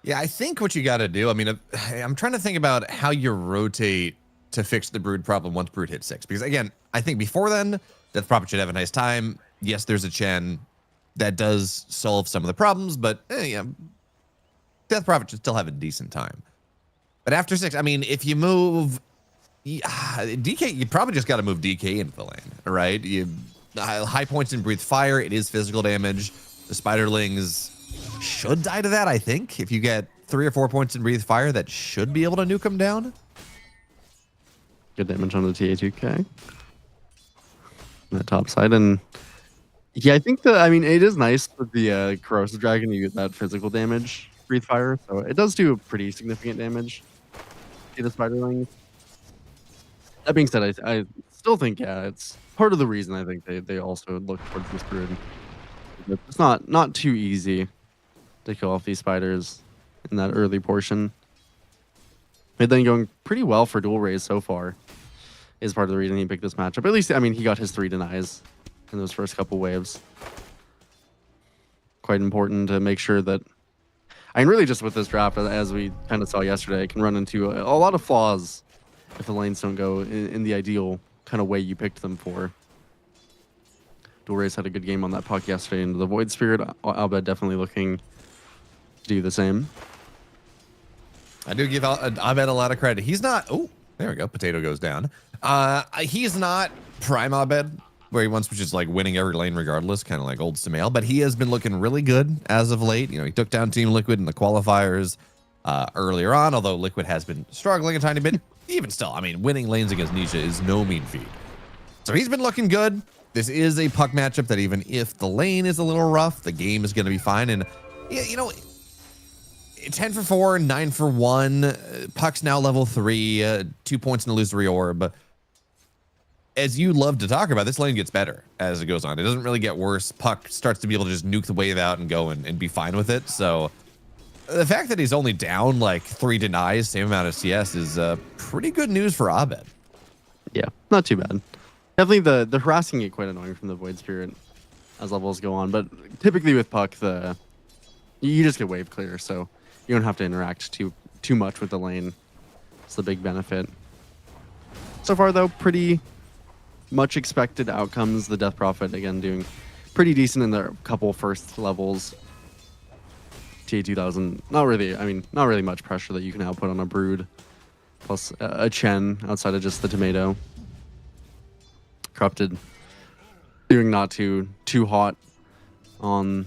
Yeah, I think what you got to do, I mean, I'm trying to think about how you rotate to fix the Brood problem once Brood hits 6. Because again, I think before then, Death Prophet should have a nice time. Yes, there's a Chen that does solve some of the problems, but yeah, Death Prophet should still have a decent time. But after 6, I mean, if you move DK, you probably just got to move DK into the lane, right? High points in Breathe Fire. It is physical damage. The Spiderlings should die to that, I think. If you get 3 or 4 points in Breathe Fire, that should be able to nuke them down. Good damage on the TA2K. That top side. And yeah, I think it is nice with the Corrosive Dragon, you get that physical damage. Breathe Fire, so it does do pretty significant damage to the Spiderlings. That being said, I still think, yeah, it's part of the reason I think they also look towards this Brood. It's not too easy to kill off these spiders in that early portion. But then going pretty well for Dual Rays so far is part of the reason he picked this matchup. At least, I mean, he got his 3 denies in those first couple waves. Quite important to make sure that I mean, really just with this draft, as we kind of saw yesterday, it can run into a lot of flaws if the lanes don't go in the ideal kind of way you picked them for. Dual Rays had a good game on that puck yesterday into the Void Spirit. Albed definitely looking to do the same. I do give Abed a lot of credit. He's not... Oh, there we go. Potato goes down. He's not prime Abed, where he once was just like winning every lane regardless, kind of like old Samael, but he has been looking really good as of late. He took down Team Liquid in the qualifiers earlier on, although Liquid has been struggling a tiny bit. Even still, I mean, winning lanes against Nisha is no mean feat. So he's been looking good. This is a puck matchup that even if the lane is a little rough, the game is going to be fine. And, you know, 10 for 4, 9 for 1. Puck's now level 3, 2 points in the illusory orb. As you love to talk about, this lane gets better as it goes on. It doesn't really get worse. Puck starts to be able to just nuke the wave out and go and be fine with it. So the fact that he's only down like 3 denies, same amount of CS, is pretty good news for Abed. Yeah, not too bad. Definitely the harassing get quite annoying from the Void Spirit as levels go on. But typically with Puck, you just get wave clear, so you don't have to interact too much with the lane. It's the big benefit. So far, though, pretty much expected outcomes. The Death Prophet, again, doing pretty decent in their couple first levels. TA2000, not really much pressure that you can output on a Brood. Plus a Chen outside of just the Tomato. Corrupted doing not too hot on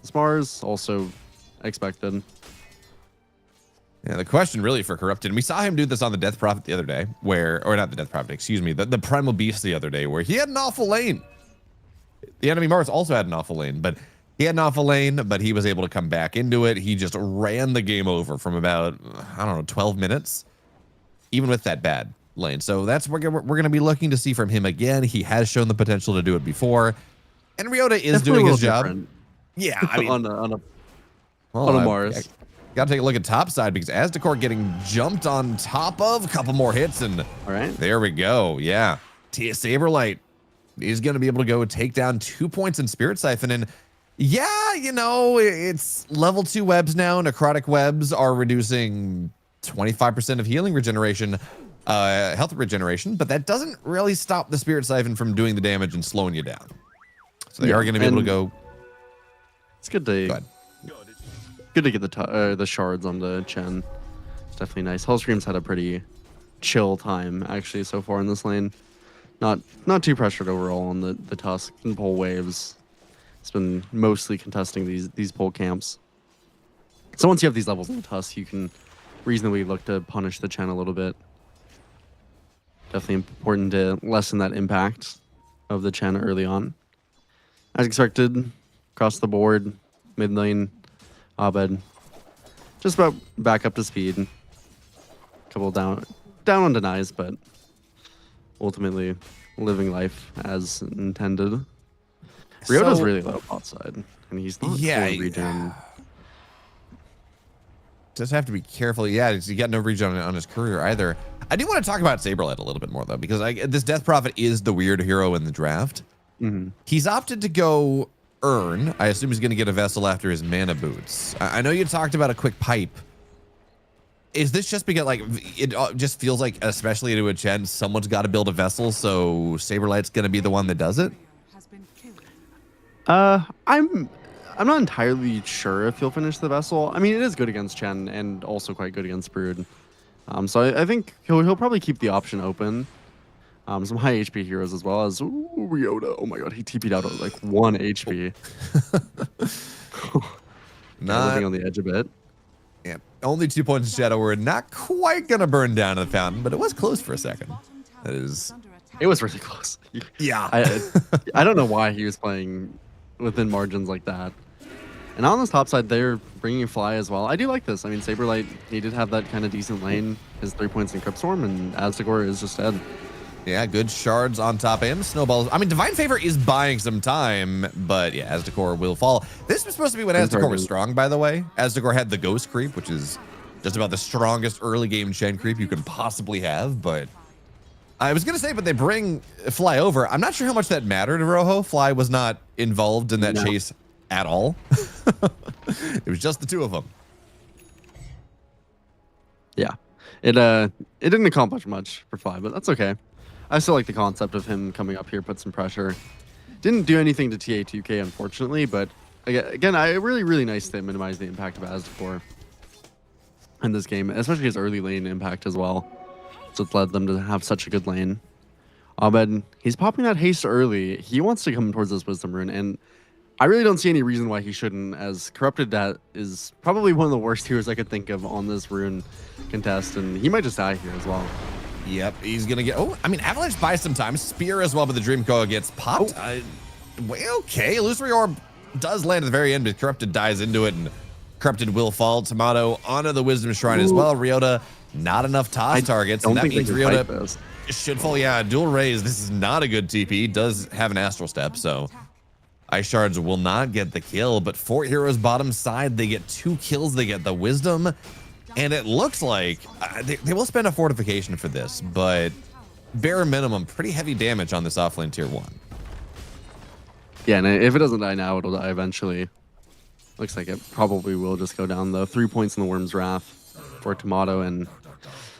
Spars, also expected. Yeah, the question really for Corrupted, and we saw him do this on the Death Prophet the other day, or not the Death Prophet, excuse me, the Primal Beast the other day, where he had an awful lane. The enemy Mars also had an awful lane, but he was able to come back into it. He just ran the game over from about, 12 minutes, even with that bad lane. So that's what we're going to be looking to see from him again. He has shown the potential to do it before, and Ryota is doing his job. Different. Yeah, I mean, on a Mars. Got to take a look at top side because Aztecor getting jumped on top of a couple more hits, and all right, there we go. Yeah, Saberlight is going to be able to go take down 2 points in Spirit Siphon, and yeah, you know, it's level 2 webs now. Necrotic webs are reducing 25% of healing regeneration, health regeneration, but that doesn't really stop the Spirit Siphon from doing the damage and slowing you down. So they are going to be able to go. It's good to go ahead. Good to get the shards on the Chen. It's definitely nice. Hellscream's had a pretty chill time actually so far in this lane. Not too pressured overall on the Tusk and pole waves. It's been mostly contesting these pole camps. So once you have these levels in the Tusk, you can reasonably look to punish the Chen a little bit. Definitely important to lessen that impact of the Chen early on. As expected, across the board, mid lane, Abed just about back up to speed. Couple down on denies, but ultimately living life as intended. Ryota's really low bot side, and he's not full regen. Just have to be careful. Yeah, he got no regen on his career either. I do want to talk about Saberlight a little bit more though, because this Death Prophet is the weird hero in the draft. Mm-hmm. He's opted to go Earn. I assume he's going to get a vessel after his mana boots. I know you talked about a quick pipe. Is this just because like it just feels like, especially to a Chen, someone's got to build a vessel, so Saberlight's going to be the one that does it? I'm not entirely sure if he'll finish the vessel. I mean, it is good against Chen and also quite good against Brood. So I think he'll probably keep the option open. Some high HP heroes as well as Ryota. Oh my god, he TP'd out at like 1 HP. Not living on the edge a bit. Yeah, only 2 points of Shadow were not quite gonna burn down in the fountain, but it was close for a second. That is, it was really close. Yeah, I don't know why he was playing within margins like that. And on this top side, they're bringing Fly as well. I do like this. I mean, Saberlight, he did have that kind of decent lane. His 3 points in Cryptstorm, and Aztecor is just dead. Yeah, good shards on top and snowballs. I mean, Divine Favor is buying some time, but yeah, Aztecor will fall. This was supposed to be when Aztecor was strong, by the way. Aztecor had the Ghost Creep, which is just about the strongest early game Chen creep you can possibly have, but I was going to say, but they bring Fly over. I'm not sure how much that mattered, Rojo. Fly was not involved in that chase at all. It was just the two of them. Yeah, it didn't accomplish much for Fly, but that's okay. I still like the concept of him coming up here, put some pressure. Didn't do anything to TA2K, unfortunately, but again, really nice to minimize the impact of Aztecor in this game, especially his early lane impact as well. So it's led them to have such a good lane. Abed, he's popping that haste early. He wants to come towards this Wisdom Rune, and I really don't see any reason why he shouldn't, as Corrupted that is probably one of the worst heroes I could think of on this rune contest, and he might just die here as well. Yep, he's gonna get. Oh, I mean, Avalanche buys some time. Spear as well, but the Dream Coil gets popped. Well, okay, Illusory Orb does land at the very end, but Corrupted dies into it, and Corrupted will fall. Tomato onto the Wisdom Shrine as well. Ryota, not enough toss targets, and that means Ryota should fall. Yeah, dual raise. This is not a good TP. Does have an Astral Step, so Ice Shards will not get the kill, but 4 heroes bottom side, they get 2 kills. They get the Wisdom, and it looks like they will spend a fortification for this, but bare minimum, pretty heavy damage on this offlane tier 1. Yeah, and if it doesn't die now, it'll die eventually. Looks like it probably will just go down, though. 3 points in the Worm's Wrath for Tomato, and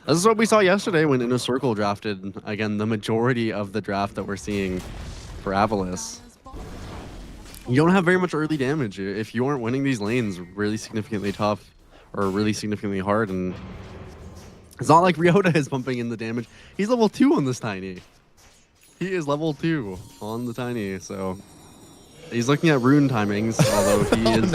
this is what we saw yesterday when Inner Circle drafted, again, the majority of the draft that we're seeing for Avalis. You don't have very much early damage. If you aren't winning these lanes really significantly tough or really significantly hard, and it's not like Ryota is pumping in the damage. He's level 2 on this Tiny. He is level 2 on the Tiny, so he's looking at rune timings, although he is...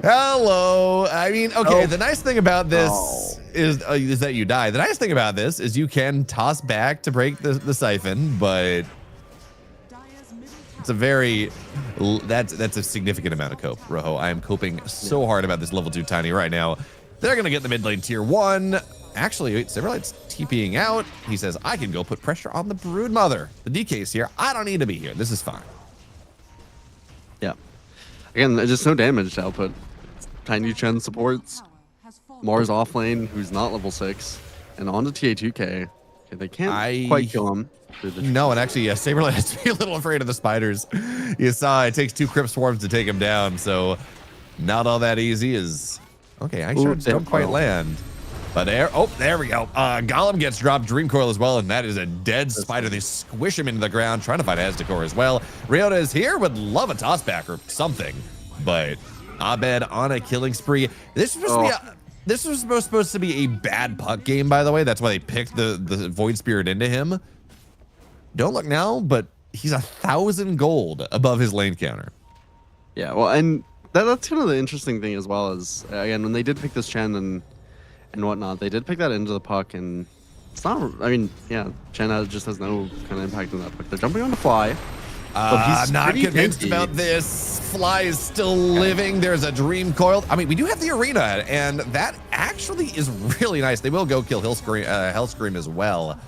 Hello. I mean, okay, the nice thing about this is that you die. The nice thing about this is you can toss back to break the siphon, but it's a very... That's a significant amount of cope, Rojo. I am coping so hard about this level 2 Tiny right now. They're going to get the mid lane tier 1. Actually, Silverlight's TPing out. He says, I can go put pressure on the Broodmother. The DK's here. I don't need to be here. This is fine. Yeah. Again, just no damage output. Tiny Chen supports. Mars offlane, who's not level 6. And on to TA2K. Okay, they can't quite kill him. No, and actually, yeah, Saberlight has to be a little afraid of the spiders. You saw it takes 2 Crypt Swarms to take him down, so not all that easy is... Okay, Ice Shards don't quite land. But there we go. Golem gets dropped, Dream Coil as well, and that is a dead spider. They squish him into the ground, trying to find Aztekor as well. Ryota is here, would love a tossback or something, but Abed on a killing spree. This was supposed to be a bad puck game, by the way. That's why they picked the Void Spirit into him. Don't look now, but he's 1,000 gold above his lane counter. Yeah, well, and that's kind of the interesting thing as well is, again, when they did pick this Chen and whatnot, they did pick that into the puck, and it's not, I mean, yeah, Chen just has no kind of impact on that puck. They're jumping on the Fly. I'm not convinced about this. Fly is still living. There's a Dream Coil. I mean, we do have the arena, and that actually is really nice. They will go kill Hellscream as well.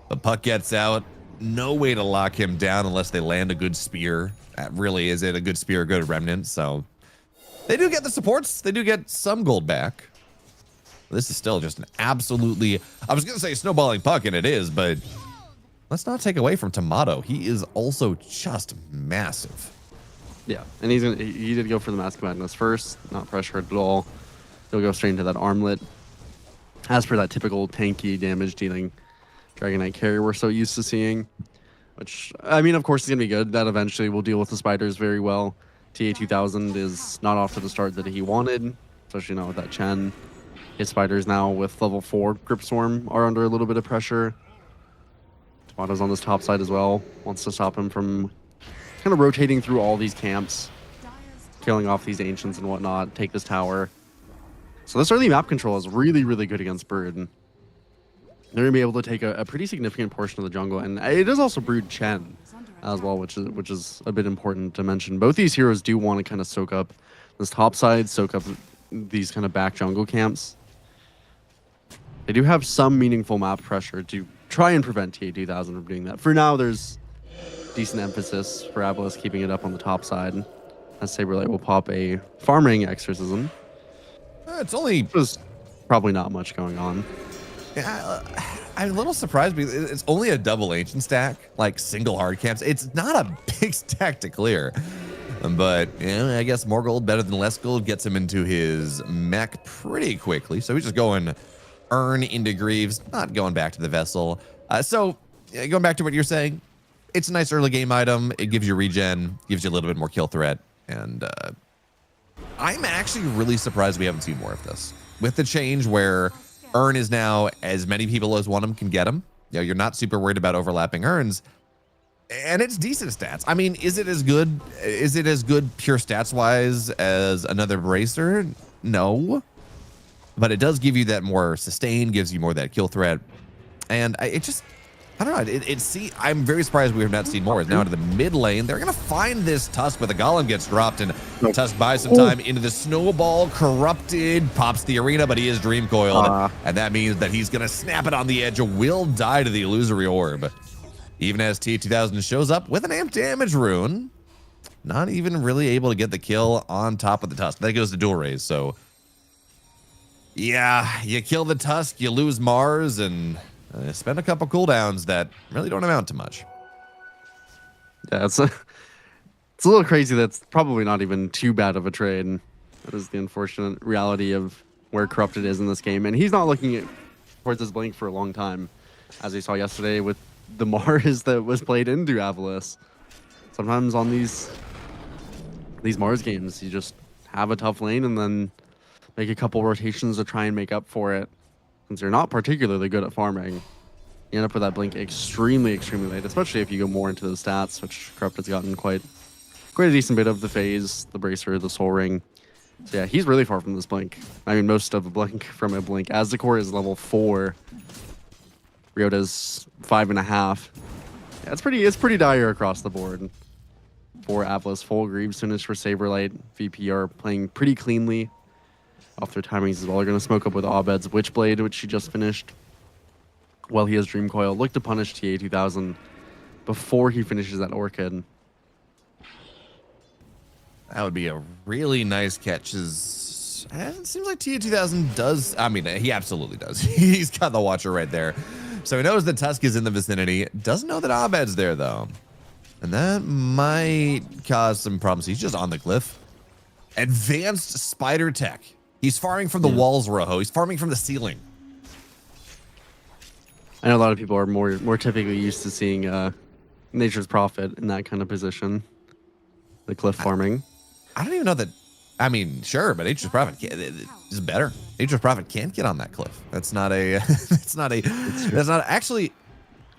But puck gets out. No way to lock him down unless they land a good spear. That really is it, a good spear, a good remnant. So they do get the supports. They do get some gold back. This is still just an absolutely, I was going to say snowballing puck, and it is, but let's not take away from Tomato. He is also just massive. Yeah, and he did go for the Mask of Madness first, not pressured at all. He'll go straight into that armlet. As per that typical tanky damage dealing Dragonite carrier we're so used to seeing, which, I mean, of course, is going to be good. That eventually will deal with the spiders very well. TA2000 is not off to the start that he wanted, especially now with that Chen. His spiders now with level 4 Grip Swarm are under a little bit of pressure. Tomato's on this top side as well. Wants to stop him from kind of rotating through all these camps, killing off these Ancients and whatnot, take this tower. So this early map control is really, really good against Brood. They're going to be able to take a pretty significant portion of the jungle. And it is also Brood Chen as well, which is a bit important to mention. Both these heroes do want to kind of soak up this top side, soak up these kind of back jungle camps. They do have some meaningful map pressure to try and prevent TA2000 from doing that. For now, there's decent emphasis for Avalis keeping it up on the top side. As Saberlight will pop a Farming Exorcism. It's only... There's probably not much going on. Yeah, I'm a little surprised because it's only a double Ancient stack, like single hard camps. It's not a big stack to clear. But yeah, I guess more gold better than less gold gets him into his mech pretty quickly. So he's just going Earn into Greaves, not going back to the Vessel. So going back to what you're saying, it's a nice early game item. It gives you regen, gives you a little bit more kill threat. And I'm actually really surprised we haven't seen more of this. With the change where Earn is now as many people as want him can get him. You know, you're not super worried about overlapping Earns. And it's decent stats. I mean, is it as good? Is it as good pure stats wise as another Bracer? No. But it does give you that more sustain, gives you more of that kill threat. And I don't know. I'm very surprised we have not seen more. It's now into the mid lane. They're going to find this Tusk, but the Golem gets dropped, and Tusk buys some time into the snowball. Corrupted, pops the arena, but he is dream coiled. And that means that he's going to snap it on the edge. Will die to the illusory orb. Even as T2000 shows up with an amp damage rune. Not even really able to get the kill on top of the Tusk. That goes to dual raise, so... Yeah, you kill the Tusk, you lose Mars, and... spend a couple cooldowns that really don't amount to much. Yeah, it's a little crazy. That's probably not even too bad of a trade. That is the unfortunate reality of where Corrupted is in this game. And he's not looking towards his blink for a long time, as we saw yesterday with the Mars that was played into Avalis. Sometimes on these Mars games, you just have a tough lane and then make a couple rotations to try and make up for it. Since you're not particularly good at farming, you end up with that blink extremely late, especially if you go more into the stats, which Corrupted's gotten quite a decent bit of the phase, the bracer, the soul ring. So yeah, he's really far from this blink. I mean, most of a blink from a blink. Azekor is level 4. Ryota's 5.5. Yeah, it's pretty dire across the board. For Avalis, full Greaves finish for Saberlight. VP are playing pretty cleanly off their timings as well. They're going to smoke up with Abed's Witchblade, which she just finished. While he has Dream Coil, look to punish TA2000 before he finishes that Orchid. That would be a really nice catch. It seems like TA2000 does. I mean, he absolutely does. He's got the Watcher right there. So he knows that Tusk is in the vicinity. Doesn't know that Abed's there, though. And that might cause some problems. He's just on the cliff. Advanced spider tech. He's farming from the walls, Rojo. He's farming from the ceiling. I know a lot of people are more typically used to seeing Nature's Prophet in that kind of position. The cliff farming. I don't even know that. I mean, sure, but Nature's Prophet is better. Nature's Prophet can't get on that cliff. That's not a. That's not actually.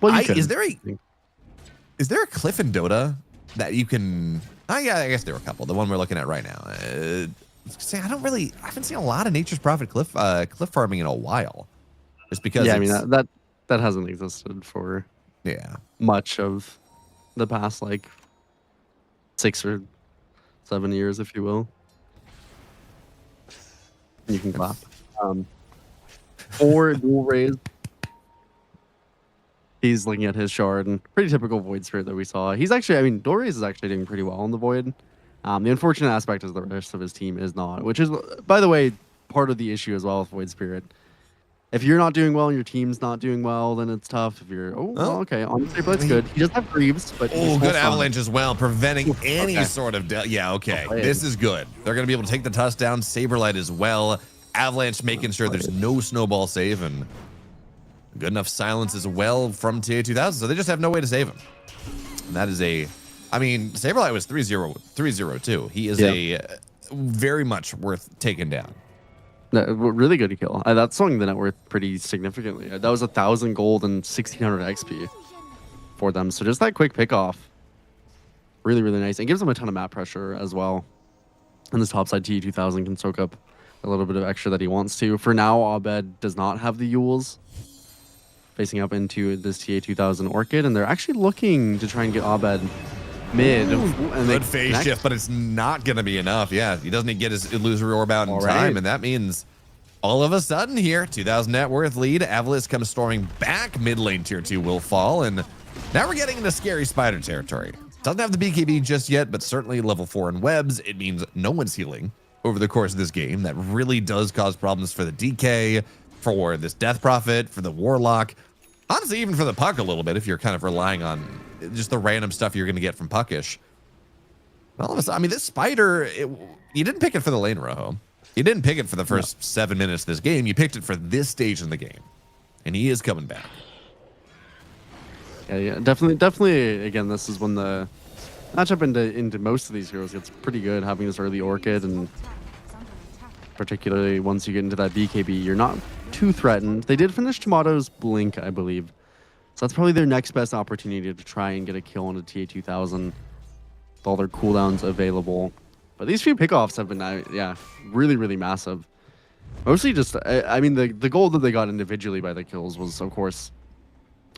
Well, is there a cliff in Dota that you can? Oh yeah, I guess there are a couple. The one we're looking at right now. I haven't seen a lot of Nature's Prophet cliff farming in a while. Just because. Yeah, I mean that hasn't existed for much of the past 6 or 7 years, if you will. You can clap. For dual raise, he's looking at his shard and pretty typical Void Spirit that we saw. He's actually, I mean, dual raise is actually doing pretty well in the Void. The unfortunate aspect is the rest of his team is not, which is, by the way, part of the issue as well with Void Spirit. If you're not doing well and your team's not doing well, then it's tough. If you're, okay, honestly, but it's good. He does have Greaves, but good Avalanche as well, preventing any sort of this is good. They're gonna be able to take the Tusk down. Saberlight as well. Avalanche making sure there's no snowball save and good enough silence as well from TA2000, so they just have no way to save him. And that is I mean, Saberlight was 3-0-2. He is a very much worth taking down. No, really good kill. That swung the net worth pretty significantly. That was 1,000 gold and 1,600 XP for them. So just that quick pick off, really nice. It gives them a ton of map pressure as well. And this topside T2000 can soak up a little bit of extra that he wants to. For now, Abed does not have the Yules facing up into this TA2000 Orchid, and they're actually looking to try and get Abed mid. And good phase shift, but it's not going to be enough. Yeah, he doesn't get his illusory orb out in time, and that means all of a sudden here, 2,000 net worth lead. Avalis comes storming back. Mid lane tier 2 will fall, and now we're getting into scary spider territory. Doesn't have the BKB just yet, but certainly level 4 in webs. It means no one's healing over the course of this game. That really does cause problems for the DK, for this Death Prophet, for the Warlock. Honestly, even for the Puck a little bit, if you're kind of relying on just the random stuff you're going to get from Puckish. All of a sudden, I mean, this spider, you didn't pick it for the lane, Rojo. You didn't pick it for the first 7 minutes of this game. You picked it for this stage in the game. And he is coming back. Yeah, definitely. Again, this is when the matchup into most of these heroes gets pretty good, having this early Orchid, and particularly once you get into that BKB, you're not too threatened. They did finish Tomato's Blink, I believe. So that's probably their next best opportunity to try and get a kill on a TA2000 with all their cooldowns available. But these few pickoffs have been, really massive. Mostly just, I mean, the gold that they got individually by the kills was, of course,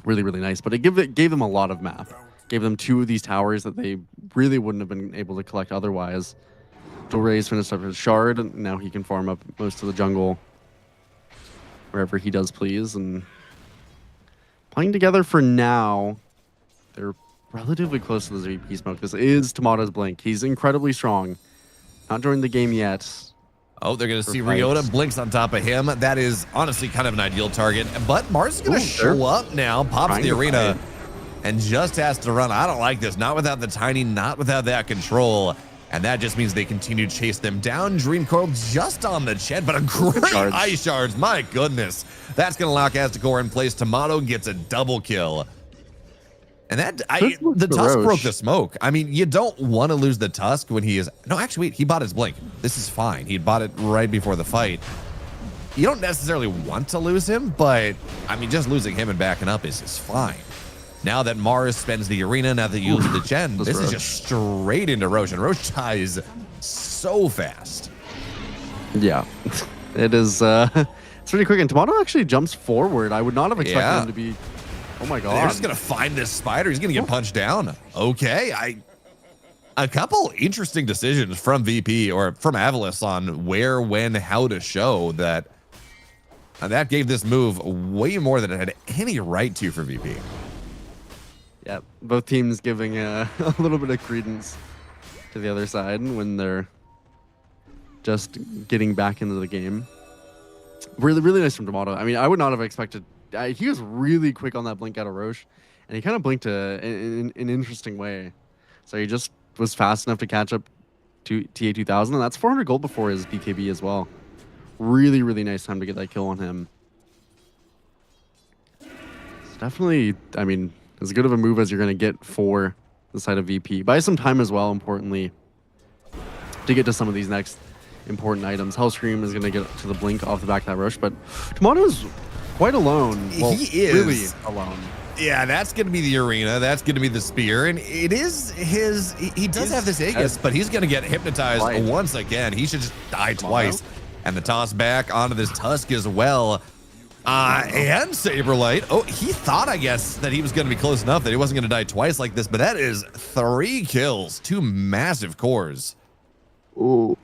really, really nice. But it gave them a lot of map. Gave them 2 of these towers that they really wouldn't have been able to collect otherwise. Doray's finished up his shard, and now he can farm up most of the jungle wherever he does please. And playing together for now, they're relatively close to the VP smoke. This is Tomato's Blink. He's incredibly strong. Not joined the game yet. Oh, they're going to For see fights. Ryota blinks on top of him. That is honestly kind of an ideal target. But Mars is going to show up now, pops trying the to arena, fight. and just has to run. I don't like this. Not without the tiny, not without that control. And that just means they continue to chase them down. Dream Coil just on the chin, but a great Charge. ice shards. My goodness. That's going to lock Aztecor in place. Tomato gets a double kill. And that This looks the Tusk Roche. broke the smoke. I mean, you don't want to lose the Tusk when he is. No, actually, wait, he bought his blink. This is fine. He bought it right before the fight. You don't necessarily want to lose him, but I mean, just losing him and backing up is fine. Now that Mars spends the arena, now that you lose the gen, That's this is Roche. just straight into Roche, and Roche dies so fast. Yeah, it is. It's pretty quick. And Tomato actually jumps forward. I would not have expected Yeah. him to be. Oh my god! They're just gonna find this spider. He's gonna get punched down. Okay, a couple interesting decisions from VP or from Avalis on where, when, how to show that. That gave this move way more than it had any right to for VP. Yeah, both teams giving a little bit of credence to the other side when they're just getting back into the game. Really, really nice from Tomato. I mean, I would not have expected. He was really quick on that blink out of Roche, and he kind of blinked in an interesting way. So he just was fast enough to catch up to TA2000, and that's 400 gold before his BKB as well. Really, really nice time to get that kill on him. It's definitely, I mean, as good of a move as you're going to get for the side of VP. Buy some time as well, importantly, to get to some of these next important items. Hellscream is going to get to the blink off the back of that Roche, but Tomato's quite alone. Well, He is. really alone. Yeah, that's going to be the arena. That's going to be the spear. And it is his. He does have this Aegis, but he's going to get hypnotized Twice. once again. He should just die twice. And the toss back onto this Tusk as well. And Saberlight. Oh, he thought, I guess, that he was going to be close enough that he wasn't going to die twice like this. But that is 3 kills, 2 massive cores. Ooh.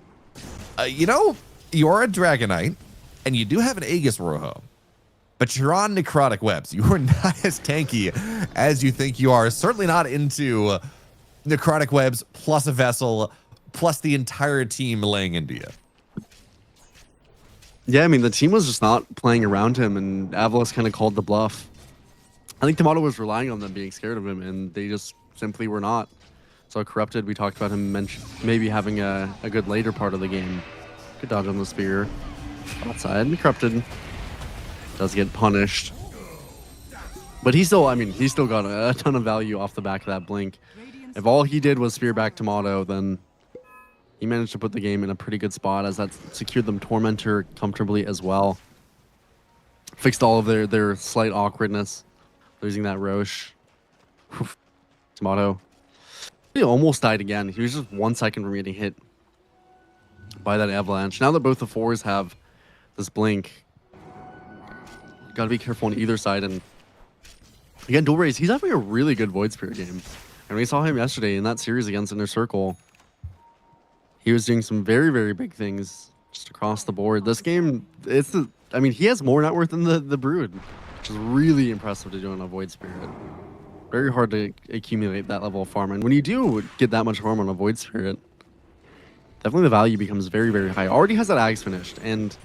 You know, you're a Dragonite, and you do have an Aegis Rojo. But you're on Necrotic Webs. You are not as tanky as you think you are. Certainly not into Necrotic Webs plus a Vessel plus the entire team laying into you. Yeah, I mean, the team was just not playing around him, and Avalos kind of called the bluff. I think Tomato was relying on them being scared of him, and they just simply were not. So Corrupted, we talked about him maybe having a good later part of the game. Good dodge on the spear. Outside, and Corrupted does get punished. But he still, I mean, he still got a ton of value off the back of that blink. If all he did was spear back Tomato, then he managed to put the game in a pretty good spot, as that secured them Tormentor comfortably as well. Fixed all of their slight awkwardness, losing that Roche. Oof. Tomato. He almost died again. He was just 1 second from getting hit by that avalanche. Now that both the 4s have this blink, gotta be careful on either side. And again, Dual Rays, he's having a really good Void Spirit game. And we saw him yesterday in that series against Inner Circle. He was doing some very, very big things just across the board. This game, I mean, he has more net worth than the Brood, which is really impressive to do on a Void Spirit. Very hard to accumulate that level of farm. And when you do get that much farm on a Void Spirit, definitely the value becomes very, very high. Already has that Ags finished. And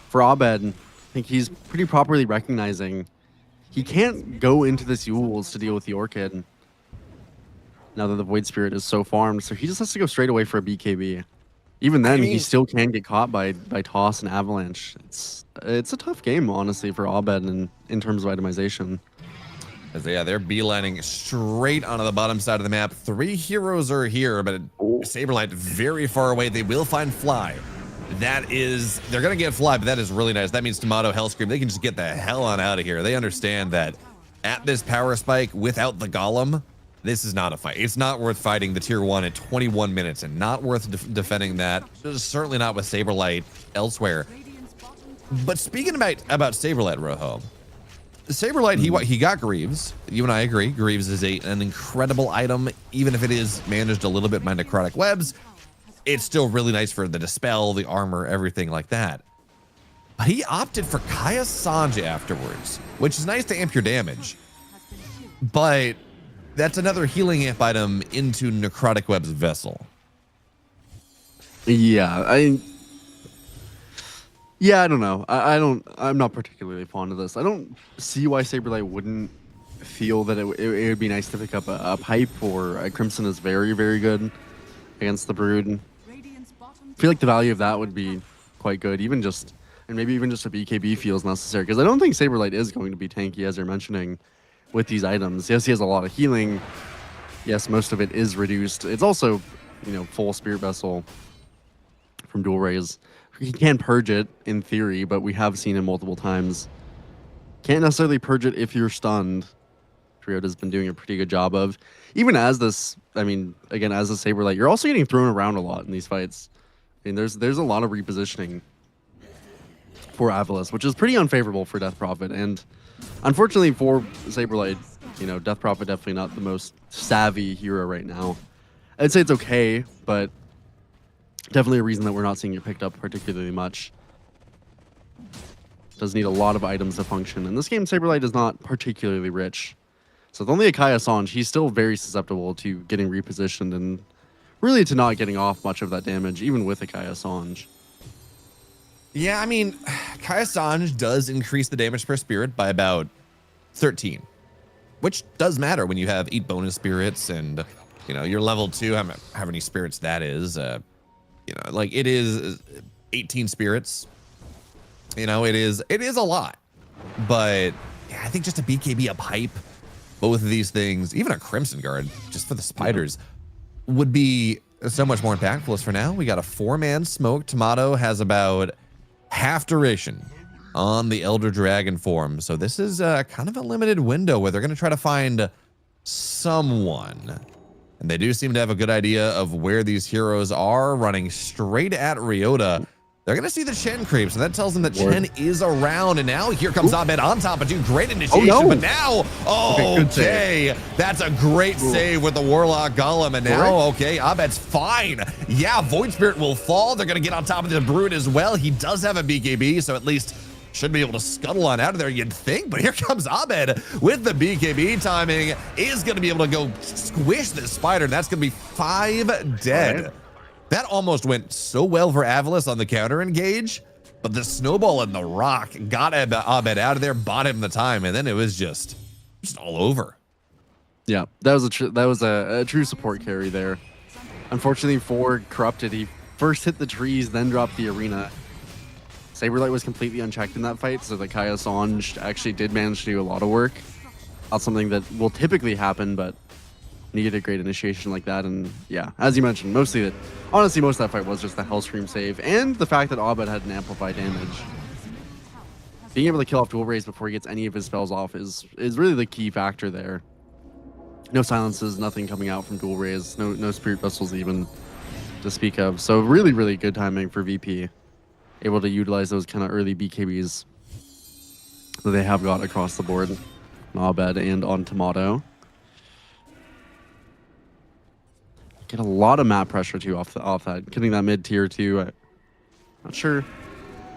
for Abed, I think he's pretty properly recognizing he can't go into this Yules to deal with the Orchid now that the Void Spirit is so farmed. So he just has to go straight away for a BKB. Even then, he still can get caught by Toss and Avalanche. It's a tough game, honestly, for Abed in terms of itemization. Yeah, they're beelining straight onto the bottom side of the map. 3 heroes are here, but Saberlight very far away. They will find Fly. They're going to get Fly, but that is really nice. That means Tomato, Hellscream, they can just get the hell on out of here. They understand that at this power spike, without the Golem, this is not a fight. It's not worth fighting the tier 1 at 21 minutes and not worth defending that. Certainly not with Saberlight elsewhere. But speaking about Saberlight, Rojo, Saberlight, he got Greaves. You and I agree. Greaves is an incredible item, even if it is managed a little bit by necrotic webs. It's still really nice for the dispel, the armor, everything like that. But he opted for Kaya Sanj afterwards, which is nice to amp your damage. But that's another healing amp item into necrotic web's vessel. Yeah, I don't know. I'm not particularly fond of this. I don't see why Saberlight wouldn't feel that it would be nice to pick up a pipe, or a Crimson is very, very good against the Brood. I feel like the value of that would be quite good, and maybe even just a BKB feels necessary, because I don't think Saberlight is going to be tanky, as you're mentioning, with these items. Yes, he has a lot of healing. Yes, most of it is reduced. It's also, full Spirit Vessel from Dual Rays. He can purge it in theory, but we have seen it multiple times. Can't necessarily purge it if you're stunned. Triota's been doing a pretty good job of. Even as this, again, as a Saberlight, you're also getting thrown around a lot in these fights. There's a lot of repositioning for Avilis, which is pretty unfavorable for Death Prophet. And unfortunately for Saberlight, Death Prophet definitely not the most savvy hero right now. I'd say it's okay, but definitely a reason that we're not seeing it picked up particularly much. Does need a lot of items to function. And this game, Saberlight is not particularly rich. So with only a Kaya Sanj, he's still very susceptible to getting repositioned and really to not getting off much of that damage, even with a Kaya Sanj. Yeah, Kaya Sanj does increase the damage per spirit by about 13, which does matter when you have 8 bonus spirits and, you're level 2, how many spirits that is. It is 18 spirits. It is a lot. But yeah, I think just a BKB, a pipe, both of these things, even a Crimson Guard, just for the spiders, would be so much more impactful. As for now, we got a 4-man smoke. Tomato has about half duration on the Elder Dragon form. So this is kind of a limited window where they're going to try to find someone. And they do seem to have a good idea of where these heroes are, running straight at Ryota. They're going to see the Chen creep, so that tells them that Chen is around. And now here comes Abed on top of 2. Great initiation, but now, okay, that's a great save with the Warlock Golem. And now, okay, Abed's fine. Yeah, Void Spirit will fall. They're going to get on top of the Brood as well. He does have a BKB, so at least should be able to scuttle on out of there, you'd think. But here comes Abed with the BKB timing. Is going to be able to go squish this spider. That's going to be 5 dead. Right. That almost went so well for Avilis on the counter engage, but the snowball and the rock got Abed out of there, bought him the time, and then it was just all over. Yeah, that was a true support carry there. Unfortunately for Corrupted, he first hit the trees, then dropped the arena. Saberlight was completely unchecked in that fight, so the Kaya Sanj actually did manage to do a lot of work. Not something that will typically happen, but needed a great initiation like that. And yeah, as you mentioned, honestly, most of that fight was just the Hellscream save and the fact that Abed had an amplified damage. Being able to kill off Dual Rays before he gets any of his spells off is really the key factor there. No silences, nothing coming out from Dual Rays, no Spirit Vessels even to speak of. So really, really good timing for VP. Able to utilize those kind of early BKBs that they have got across the board on Abed and on Tomato. Get a lot of map pressure too off that. Getting that mid tier too. Not sure.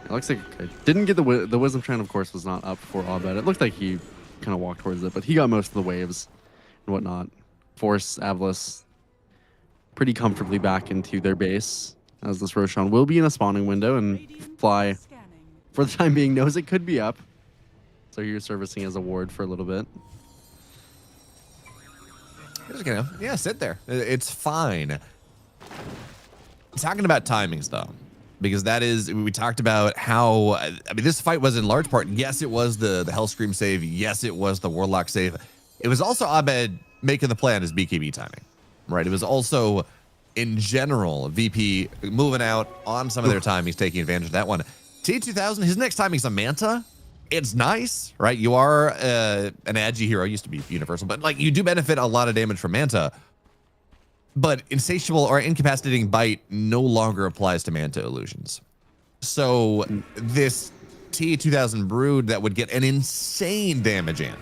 It looks like I didn't get the Wisdom Trend, of course, was not up for Abed. It looked like he kind of walked towards it, but he got most of the waves and whatnot. Force Avilis pretty comfortably back into their base, as this Roshan will be in a spawning window, and Fly, for the time being, knows it could be up. So you're servicing as a ward for a little bit. Just gonna, sit there. It's fine. Talking about timings, though, because we talked about how, this fight was in large part, yes, it was the Hellscream save. Yes, it was the Warlock save. It was also Abed making the play on his BKB timing, right? It was also, in general, VP moving out on some of their time. He's taking advantage of that one. T2000, his next timing's a Manta. It's nice, right? You are an Agi hero, used to be universal, but you do benefit a lot of damage from Manta. But Insatiable or Incapacitating Bite no longer applies to Manta illusions. So this T2000 Brood that would get an insane damage in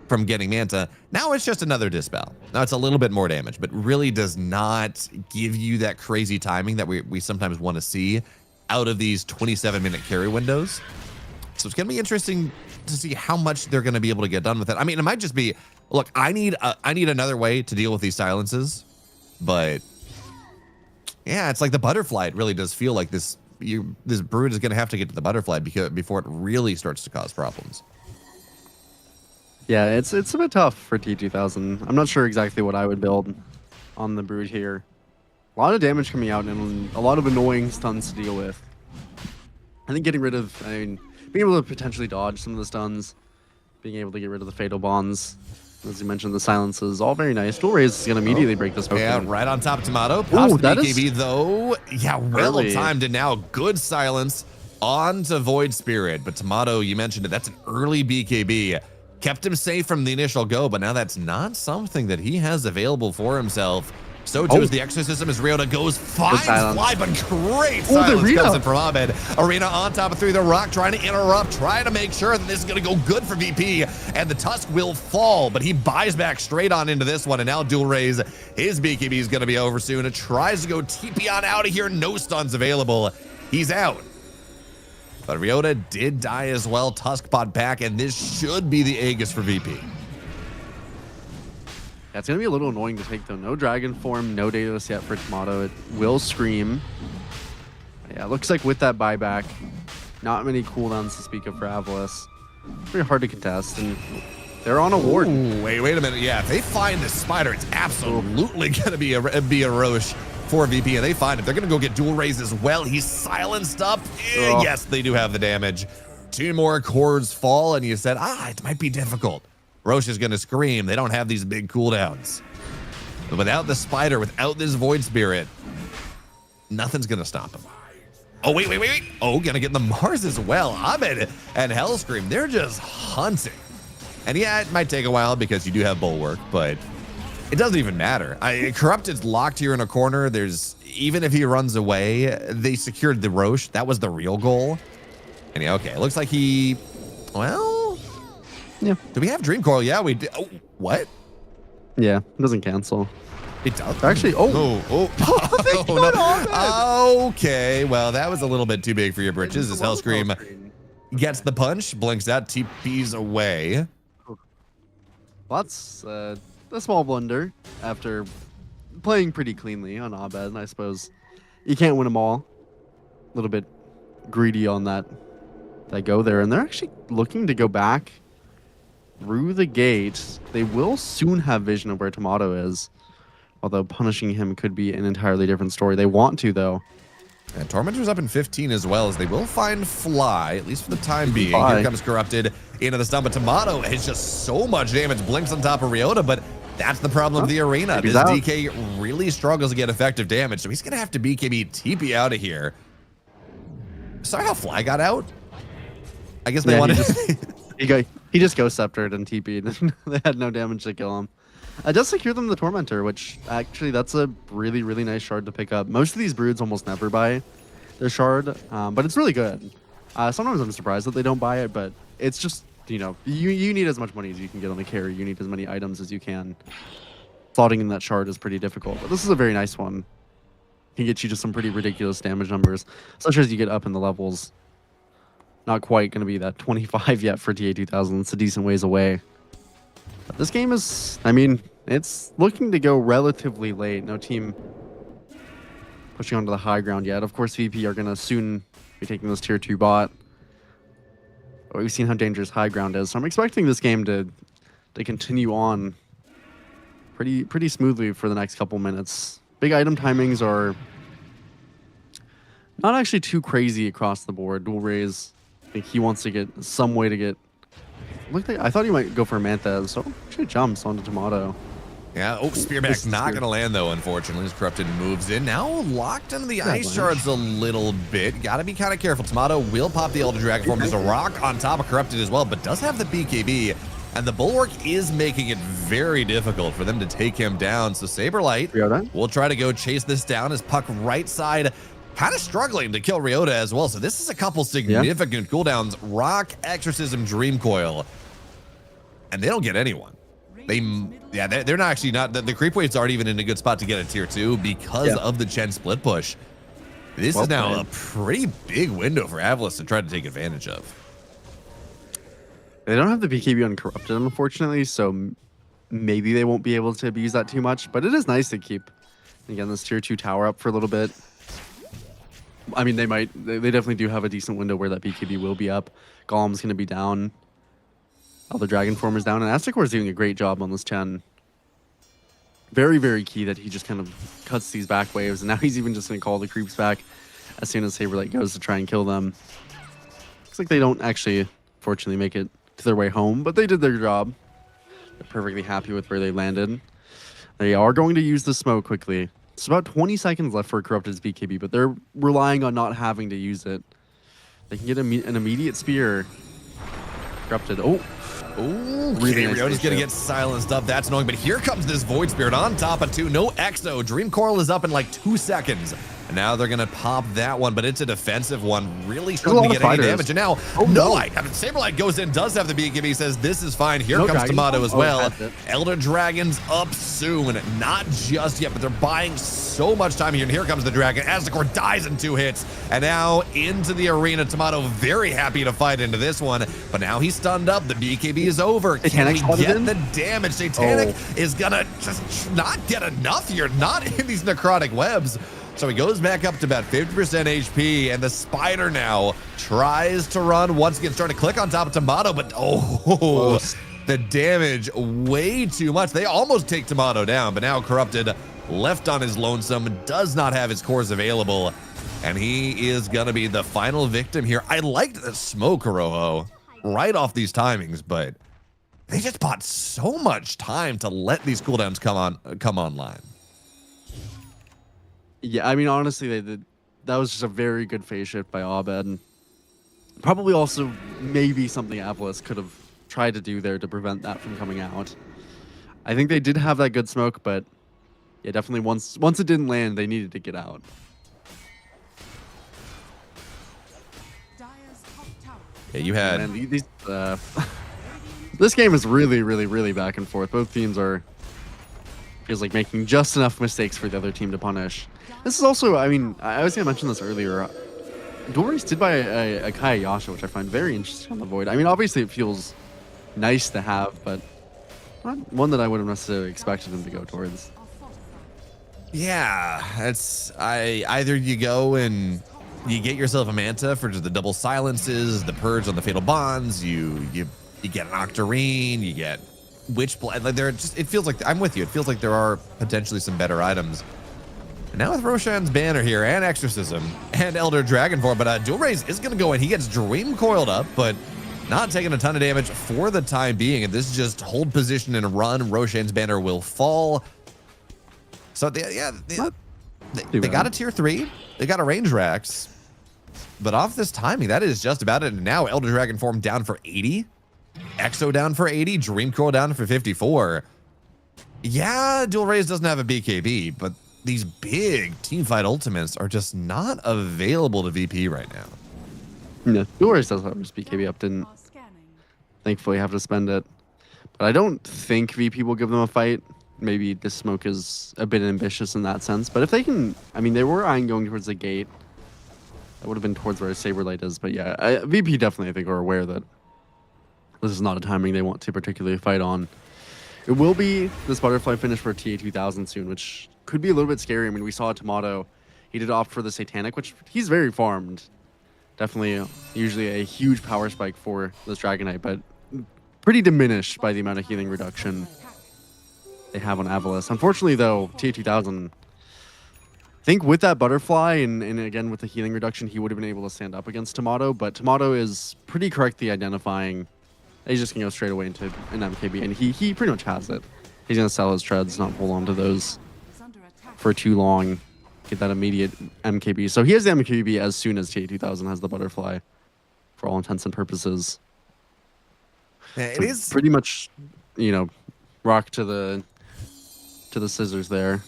from getting Manta. Now it's just another Dispel. Now it's a little bit more damage, but really does not give you that crazy timing that we sometimes want to see out of these 27-minute carry windows. So it's going to be interesting to see how much they're going to be able to get done with it. I mean, it might just be, look, I need another way to deal with these silences, but yeah, it's like the butterfly. It really does feel like this Brood is going to have to get to the butterfly before it really starts to cause problems. Yeah, it's a bit tough for T2000. I'm not sure exactly what I would build on the Brood here. A lot of damage coming out and a lot of annoying stuns to deal with. I think getting rid of, being able to potentially dodge some of the stuns, being able to get rid of the Fatal Bonds, as you mentioned, the silences, all very nice. Dual Raise is going to immediately break this Pokemon. Yeah, right on top of Tomato. Pops Ooh, the that BKB, is though. Yeah, well really timed, and now good silence on to Void Spirit. But Tomato, you mentioned it, that's an early BKB. Kept him safe from the initial go, but now that's not something that he has available for himself. So too is the Exorcism as Ryota goes, finds Fly, but great silence comes in from Ahmed. Arena on top of 3, the Rock trying to interrupt, trying to make sure that this is going to go good for VP, and the Tusk will fall, but he buys back straight on into this one, and now Dual Raise, his BKB is going to be over soon. It tries to go TP on out of here, no stuns available. He's out. But Ryota did die as well. Tusk bought back, and this should be the Aegis for VP. Yeah, it's going to be a little annoying to take, though. No Dragon Form, no Daedalus yet for Tomato. It will Scream. Yeah, looks like with that buyback, not many cooldowns to speak of for Avalis. Pretty hard to contest, and they're on a ward. Ooh, wait a minute. Yeah, if they find the Spider, it's absolutely going to be a Roche for VP, and they find it. They're going to go get Dual Raise as well. He's silenced up. Yes, they do have the damage. 2 more cores fall, and you said, it might be difficult. Roche is going to scream. They don't have these big cooldowns. But without the Spider, without this Void Spirit, nothing's going to stop him. Oh, wait. Oh, going to get the Mars as well. Ahmed and Hellscream, they're just hunting. And yeah, it might take a while because you do have Bulwark, but it doesn't even matter. Corrupted's locked here in a corner. Even if he runs away, they secured the Roche. That was the real goal. And yeah, okay, it looks like yeah. Do we have Dream Coil? Yeah, we did. Oh, what? Yeah, it doesn't cancel. It does. Actually, no. Okay, well, that was a little bit too big for your britches. As Hellscream gets the punch, blinks out, TP's away. That's a small blunder after playing pretty cleanly on Abed, and I suppose you can't win them all. A little bit greedy on that go there, and they're actually looking to go back through the gate. They will soon have vision of where Tomato is, although punishing him could be an entirely different story. They want to, though. And Tormentor's up in 15 as well, as they will find Fly, at least for the time being. Here comes Corrupted into the stun, but Tomato has just so much damage. Blinks on top of Ryota, but that's the problem of the arena. This DK really struggles to get effective damage, so he's going to have to BKB TP out of here. Sorry how Fly got out? I guess they wanted he just Ghost Sceptered and TP'd. They had no damage to kill him. It does secure them the Tormentor, which actually that's a really, really nice shard to pick up. Most of these Broods almost never buy their shard, but it's really good. Sometimes I'm surprised that they don't buy it, but it's just, you need as much money as you can get on the carry. You need as many items as you can. Slotting in that shard is pretty difficult, but this is a very nice one. Can get you to some pretty ridiculous damage numbers, especially as you get up in the levels. Not quite going to be that 25 yet for TA2000. It's a decent ways away. But this game is, it's looking to go relatively late. No team pushing onto the high ground yet. Of course, VP are going to soon be taking this tier 2 bot. But we've seen how dangerous high ground is. So I'm expecting this game to continue on pretty smoothly for the next couple minutes. Big item timings are not actually too crazy across the board. Dual Raise, I think he wants to get some way to get... I thought he might go for Mantha, so actually jumps onto Tomato. Yeah, Spearback's not going to land, though, unfortunately, as Corrupted moves in. Now locked into the Ice Shards a little bit. Got to be kind of careful. Tomato will pop the Elder Dragon Form. There's a Rock on top of Corrupted as well, but does have the BKB. And the Bulwark is making it very difficult for them to take him down. So Saberlight will try to go chase this down as Puck right side kind of struggling to kill Ryota as well. So this is a couple significant cooldowns. Rock, Exorcism, Dream Coil. And they don't get anyone. They're not actually not. The creep waves aren't even in a good spot to get a tier 2 because of the Chen split push. This is now a pretty big window for Avalis to try to take advantage of. They don't have the BKB uncorrupted, unfortunately, so maybe they won't be able to abuse that too much. But it is nice to keep, again, this tier 2 tower up for a little bit. I mean, they definitely do have a decent window where that BKB will be up. Golem's going to be down. Elder Dragon Form is down, and Aztekor is doing a great job on this Chen. Very, very key that he just kind of cuts these back waves, and now he's even just going to call the creeps back as soon as Saberlight goes to try and kill them. Looks like they don't actually, fortunately, make it to their way home, but they did their job. They're perfectly happy with where they landed. They are going to use the smoke quickly. It's about 20 seconds left for Corrupted's BKB, but they're relying on not having to use it. They can get an immediate spear. Corrupted. Oh. Ooh, really nice Ryota's gonna get silenced up. That's annoying, but here comes this Void Spirit on top of 2. No Exo. Dream Coil is up in like 2 seconds. And now they're gonna pop that one, but it's a defensive one. Really struggling to get any damage. And now, Saberlight goes in, does have the BKB. He says, this is fine. Here comes Tomato as well. Elder Dragon's up soon. Not just yet, but they're buying so much time here. And here comes the Dragon. Aztekor dies in 2 hits. And now into the arena. Tomato very happy to fight into this one. But now he's stunned up. The BKB is over. Can we get the damage? Satanic is gonna just not get enough here. Not in these necrotic webs. So he goes back up to about 50% HP, and the Spider now tries to run once again, starting to click on top of Tomato, but the damage way too much. They almost take Tomato down, but now Corrupted left on his lonesome, does not have his cores available, and he is gonna be the final victim here. I liked the smoke, Rojo, right off these timings, but they just bought so much time to let these cooldowns come online. Yeah, I mean, honestly, that was just a very good phase shift by Abed. And probably also maybe something Avalis could have tried to do there to prevent that from coming out. I think they did have that good smoke, but yeah, definitely once it didn't land, they needed to get out. Yeah, you had... Man, this game is really, really, really back and forth. Both teams feels like making just enough mistakes for the other team to punish. This is also, I mean, I was going to mention this earlier. Dual Race did buy a Kaya Yasha, which I find very interesting on the Void. I mean, obviously it feels nice to have, but not one that I would have necessarily expected him to go towards. Yeah, either you go and you get yourself a Manta for just the double silences, the purge on the fatal bonds, you get an Octarine, you get Witch Blood. Like it feels like, I'm with you. It feels like there are potentially some better items. And now with Roshan's Banner here and Exorcism and Elder Dragon Form, but Dual Raise is going to go in. He gets Dream Coiled up, but not taking a ton of damage for the time being. And this is just hold position and run. Roshan's Banner will fall. So they got a tier 3. They got a range Rax. But off this timing, that is just about it. And now Elder Dragon Form down for 80. Exo down for 80. Dream Coil down for 54. Yeah, Dual Raise doesn't have a BKB, but these big teamfight ultimates are just not available to VP right now. No, Dual Raise does have his BKB up. Didn't thankfully have to spend it. But I don't think VP will give them a fight. Maybe this smoke is a bit ambitious in that sense. But if they can, I mean, they were eyeing going towards the gate. That would have been towards where Saberlight is. But yeah, VP definitely, I think, are aware that this is not a timing they want to particularly fight on. It will be this butterfly finish for TA2000 soon, which could be a little bit scary. I mean, we saw Tomato. He did opt for the Satanic, which he's very farmed. Definitely, usually a huge power spike for this Dragonite, but pretty diminished by the amount of healing reduction they have on Avalis. Unfortunately, though, TA2000, I think with that butterfly and again with the healing reduction, he would have been able to stand up against Tomato, but Tomato is pretty correctly identifying. He's just going to go straight away into an MKB, and he pretty much has it. He's going to sell his treads, not hold on to those for too long. Get that immediate MKB. So he has the MKB as soon as TA2000 has the butterfly, for all intents and purposes. Yeah, it so is pretty much, rock to the scissors there.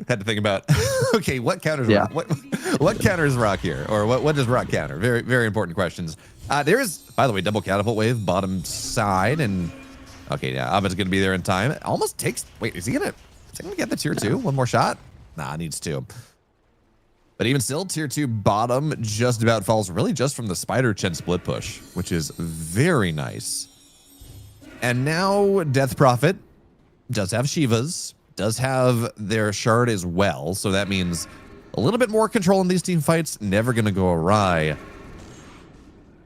Had to think about, okay, what counters Yeah. what counters rock here? Or what does rock counter? Very, very important questions. There is, by the way, double catapult wave, bottom side, and okay, yeah, Abed's gonna be there in time. It almost takes, wait, is he gonna get the tier 2? One more shot? Nah, needs 2. But even still, tier 2 bottom just about falls really just from the Spider Chen split push, which is very nice. And now Death Prophet does have Shivas, does have their shard as well. So that means a little bit more control in these team fights, never going to go awry.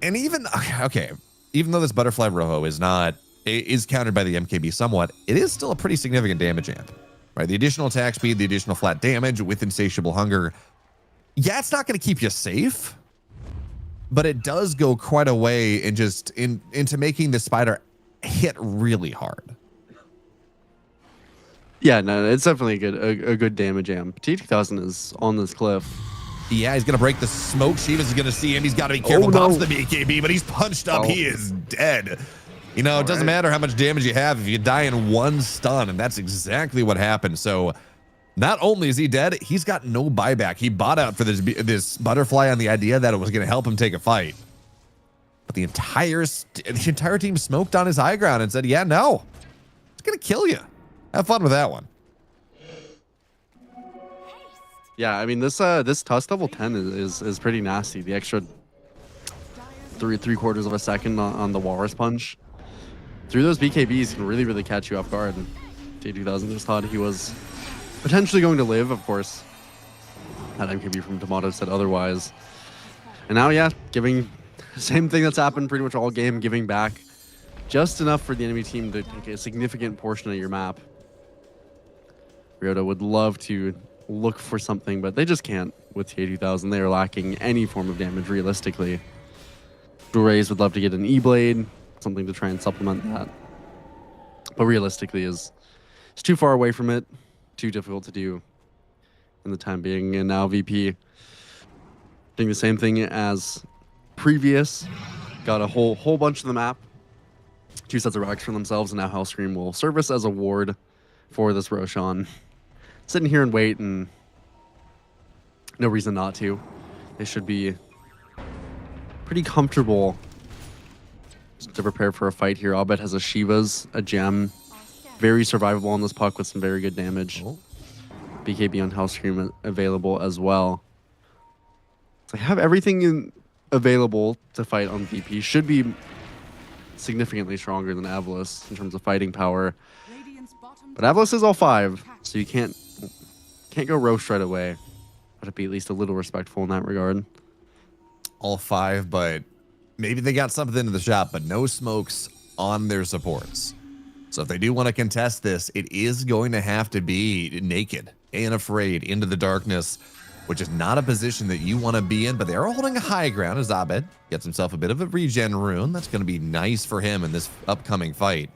And even, okay, even though this Butterfly Rojo is countered by the MKB somewhat, it is still a pretty significant damage amp, right? The additional attack speed, the additional flat damage with Insatiable Hunger. Yeah, it's not going to keep you safe, but it does go quite a way in just into making the Spider hit really hard. Yeah, no, it's definitely a good damage amp. T2000 is on this cliff. Yeah, he's going to break the smoke. Shivas is going to see him. He's got to be careful. no. Pops the BKB, but he's punched up. He is dead. You know, it doesn't matter how much damage you have if you die in one stun, and that's exactly what happened. So not only is he dead, he's got no buyback. He bought out for this butterfly on the idea that it was going to help him take a fight. But the entire team smoked on his high ground and said, yeah, no, it's going to kill you. Have fun with that one. Yeah, I mean this Tusk level 10 is pretty nasty. The extra three quarters of a second on the Walrus Punch through those BKBs can really catch you off guard. T2000 just thought he was potentially going to live, of course. That MKB from Tomato said otherwise. And now, yeah, giving the same thing that's happened pretty much all game, giving back just enough for the enemy team to take a significant portion of your map. Ryota would love to look for something, but they just can't with T2000. They are lacking any form of damage realistically. Durays would love to get an E-Blade, something to try and supplement that. But realistically, it's too far away from it, too difficult to do in the time being. And now VP doing the same thing as previous. Got a whole bunch of the map. 2 sets of rocks for themselves, and now Hellscream will service as a ward for this Roshan. Sitting here and wait, and no reason not to. They should be pretty comfortable to prepare for a fight here. Abed has a Shiva's, a gem. Very survivable on this puck with some very good damage. BKB on Hellscream available as well. So have everything available to fight on VP. Should be significantly stronger than Avalos in terms of fighting power. But Avalos is all 5, so you can't go roast right away. But it'd be at least a little respectful in that regard. All 5, but maybe they got something into the shop, but no smokes on their supports. So if they do want to contest this, it is going to have to be naked and afraid into the darkness, which is not a position that you want to be in, but they are holding a high ground as Abed gets himself a bit of a regen rune. That's going to be nice for him in this upcoming fight.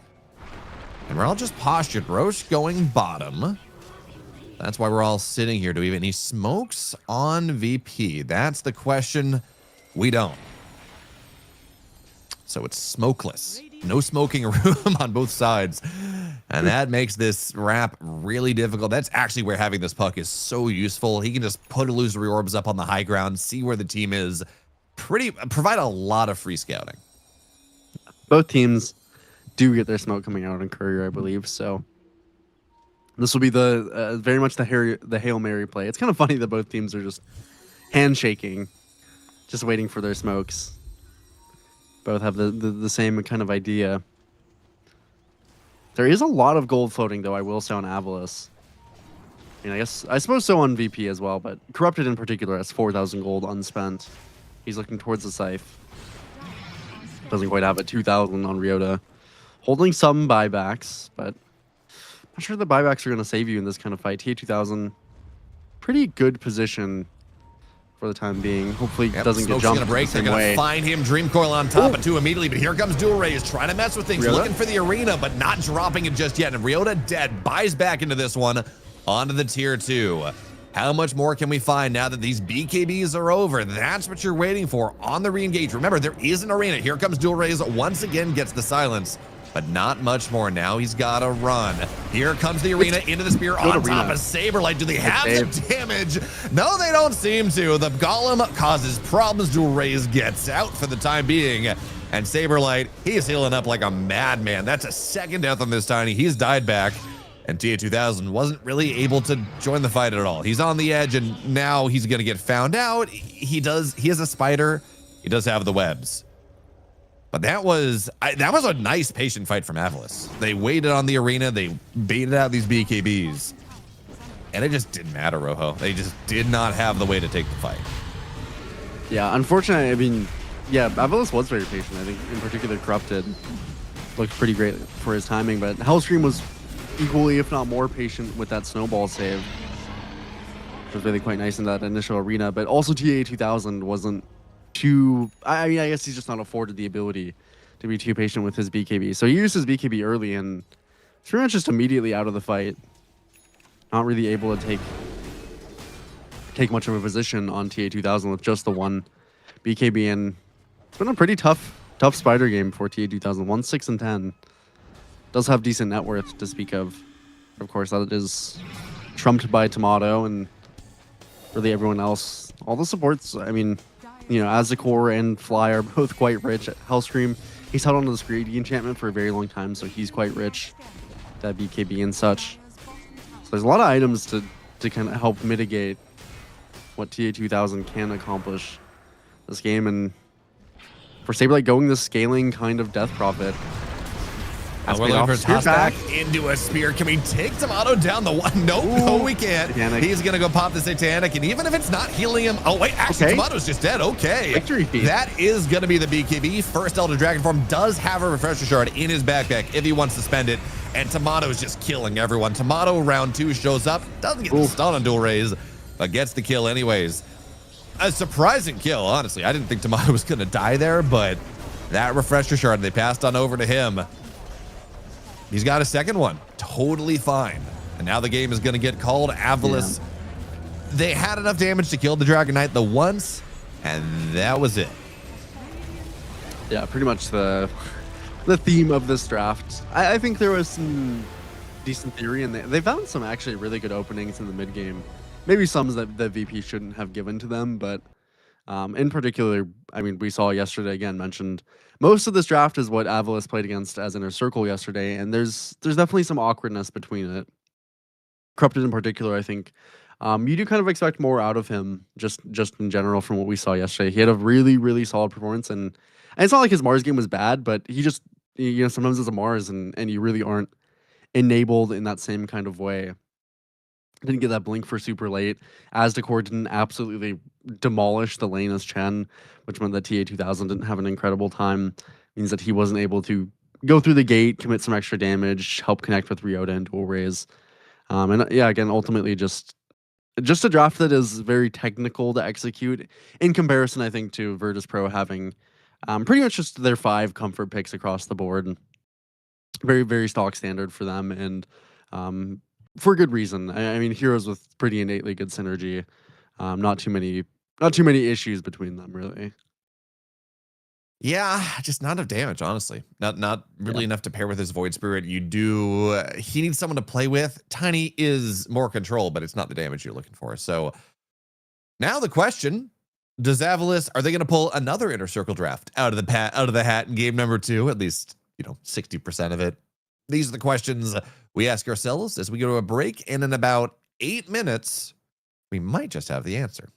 And we're all just postured. Roche going bottom. That's why we're all sitting here. Do we have any smokes on VP? That's the question. We don't. So it's smokeless. No smoking room on both sides. And that makes this wrap really difficult. That's actually where having this puck is so useful. He can just put illusory orbs up on the high ground, see where the team is. Provide a lot of free scouting. Both teams do get their smoke coming out on Courier, I believe. So this will be the very much the Hail Mary play. It's kind of funny that both teams are just handshaking, just waiting for their smokes. Both have the same kind of idea. There is a lot of gold floating, though, I will say, on Avalos. I mean, I suppose so on VP as well, but Corrupted in particular has 4,000 gold unspent. He's looking towards the scythe. Doesn't quite have it. 2,000 on Ryota. Holding some buybacks, but I'm not sure the buybacks are going to save you in this kind of fight. T2000, pretty good position for the time being. Hopefully it doesn't get jumped gonna break. the They're same going way. to find him. Dream Coil on top of 2 immediately, but here comes Dual Rays trying to mess with things, Ryota? looking for the arena, but not dropping it just yet. And Ryota dead, buys back into this one, onto the tier 2. How much more can we find now that these BKBs are over? That's what you're waiting for on the re-engage. Remember, there is an arena. Here comes Dual Rays, once again gets the silence. but not much more. Now he's got to run. Here comes the arena into the spear on top of Saberlight. Do they have the damage? No, they don't seem to. The Golem causes problems. Dual Rays gets out for the time being. And Saberlight, he is healing up like a madman. That's a second death on this Tiny. He's died back. And TA2000 wasn't really able to join the fight at all. He's on the edge, and now he's going to get found out. He has a spider. He does have the webs. But that was a nice patient fight from Avalis. They waited on the arena. They baited out these BKBs. And it just didn't matter, Rojo. They just did not have the way to take the fight. Yeah, unfortunately, I mean, yeah, Avalis was very patient. I think in particular Corrupted looked pretty great for his timing, but Hellscream was equally, if not more, patient with that snowball save, which was really quite nice in that initial arena. But also TA2000 wasn't too, I mean, I guess he's just not afforded the ability to be too patient with his BKB. So he used his BKB early and pretty much just immediately out of the fight. Not really able to take much of a position on TA2000 with just the one BKB. And it's been a pretty tough spider game for TA2000. 1-6 and 10. Does have decent net worth to speak of. Of course, that is trumped by Tomato and really everyone else. All the supports, I mean, you know, Azakor and Fly are both quite rich. Hellscream, he's held onto the Screedy enchantment for a very long time, so he's quite rich. That BKB and such. So there's a lot of items to kind of help mitigate what TA2000 can accomplish this game. And for Saberlight going this scaling kind of Death Prophet. We're looking for a toss back into a spear. Can we take Tomato down the one? Nope, no, we can't. Satanic. He's going to go pop the Satanic, and even if it's not healing him... Oh, wait, actually, Tomato's just dead. Okay. Victory feed. That is going to be the BKB. First Elder Dragon form does have a Refresher Shard in his backpack if he wants to spend it, and Tomato's just killing everyone. Tomato, round 2, shows up, doesn't get the stun on Dual Rays, but gets the kill anyways. A surprising kill, honestly. I didn't think Tomato was going to die there, but that Refresher Shard, they passed on over to him. He's got a second one. Totally fine. And now the game is going to get called. Avalis, they had enough damage to kill the Dragon Knight the once, and that was it. Yeah, pretty much the theme of this draft. I think there was some decent theory, and they found some actually really good openings in the mid game. Maybe some that the VP shouldn't have given to them, but in particular, I mean, we saw yesterday, again, mentioned most of this draft is what Avalis played against as Inner Circle yesterday, and there's definitely some awkwardness between it. Corrupted in particular, I think. You do kind of expect more out of him, just in general from what we saw yesterday. He had a really, really solid performance, and it's not like his Mars game was bad, but he just, you know, sometimes it's a Mars, and you really aren't enabled in that same kind of way. Didn't get that blink for super late. Aztecor didn't absolutely demolish the lane as Chen, which meant that TA2000 didn't have an incredible time. Means that he wasn't able to go through the gate, commit some extra damage, help connect with Ryota and Dual Rays. And yeah, again, ultimately just a draft that is very technical to execute in comparison, I think, to Virtus Pro having pretty much just their 5 comfort picks across the board. Very, very stock standard for them, and for good reason. I mean, heroes with pretty innately good synergy. Not too many issues between them, really. Yeah, just not enough damage, honestly. Not really enough to pair with his Void Spirit. He needs someone to play with. Tiny is more control, but it's not the damage you're looking for. So now the question, does Avalis, are they going to pull another Inner Circle draft out of the hat in game number 2? At least, 60% of it. These are the questions we ask ourselves as we go to a break, and in about 8 minutes, we might just have the answer.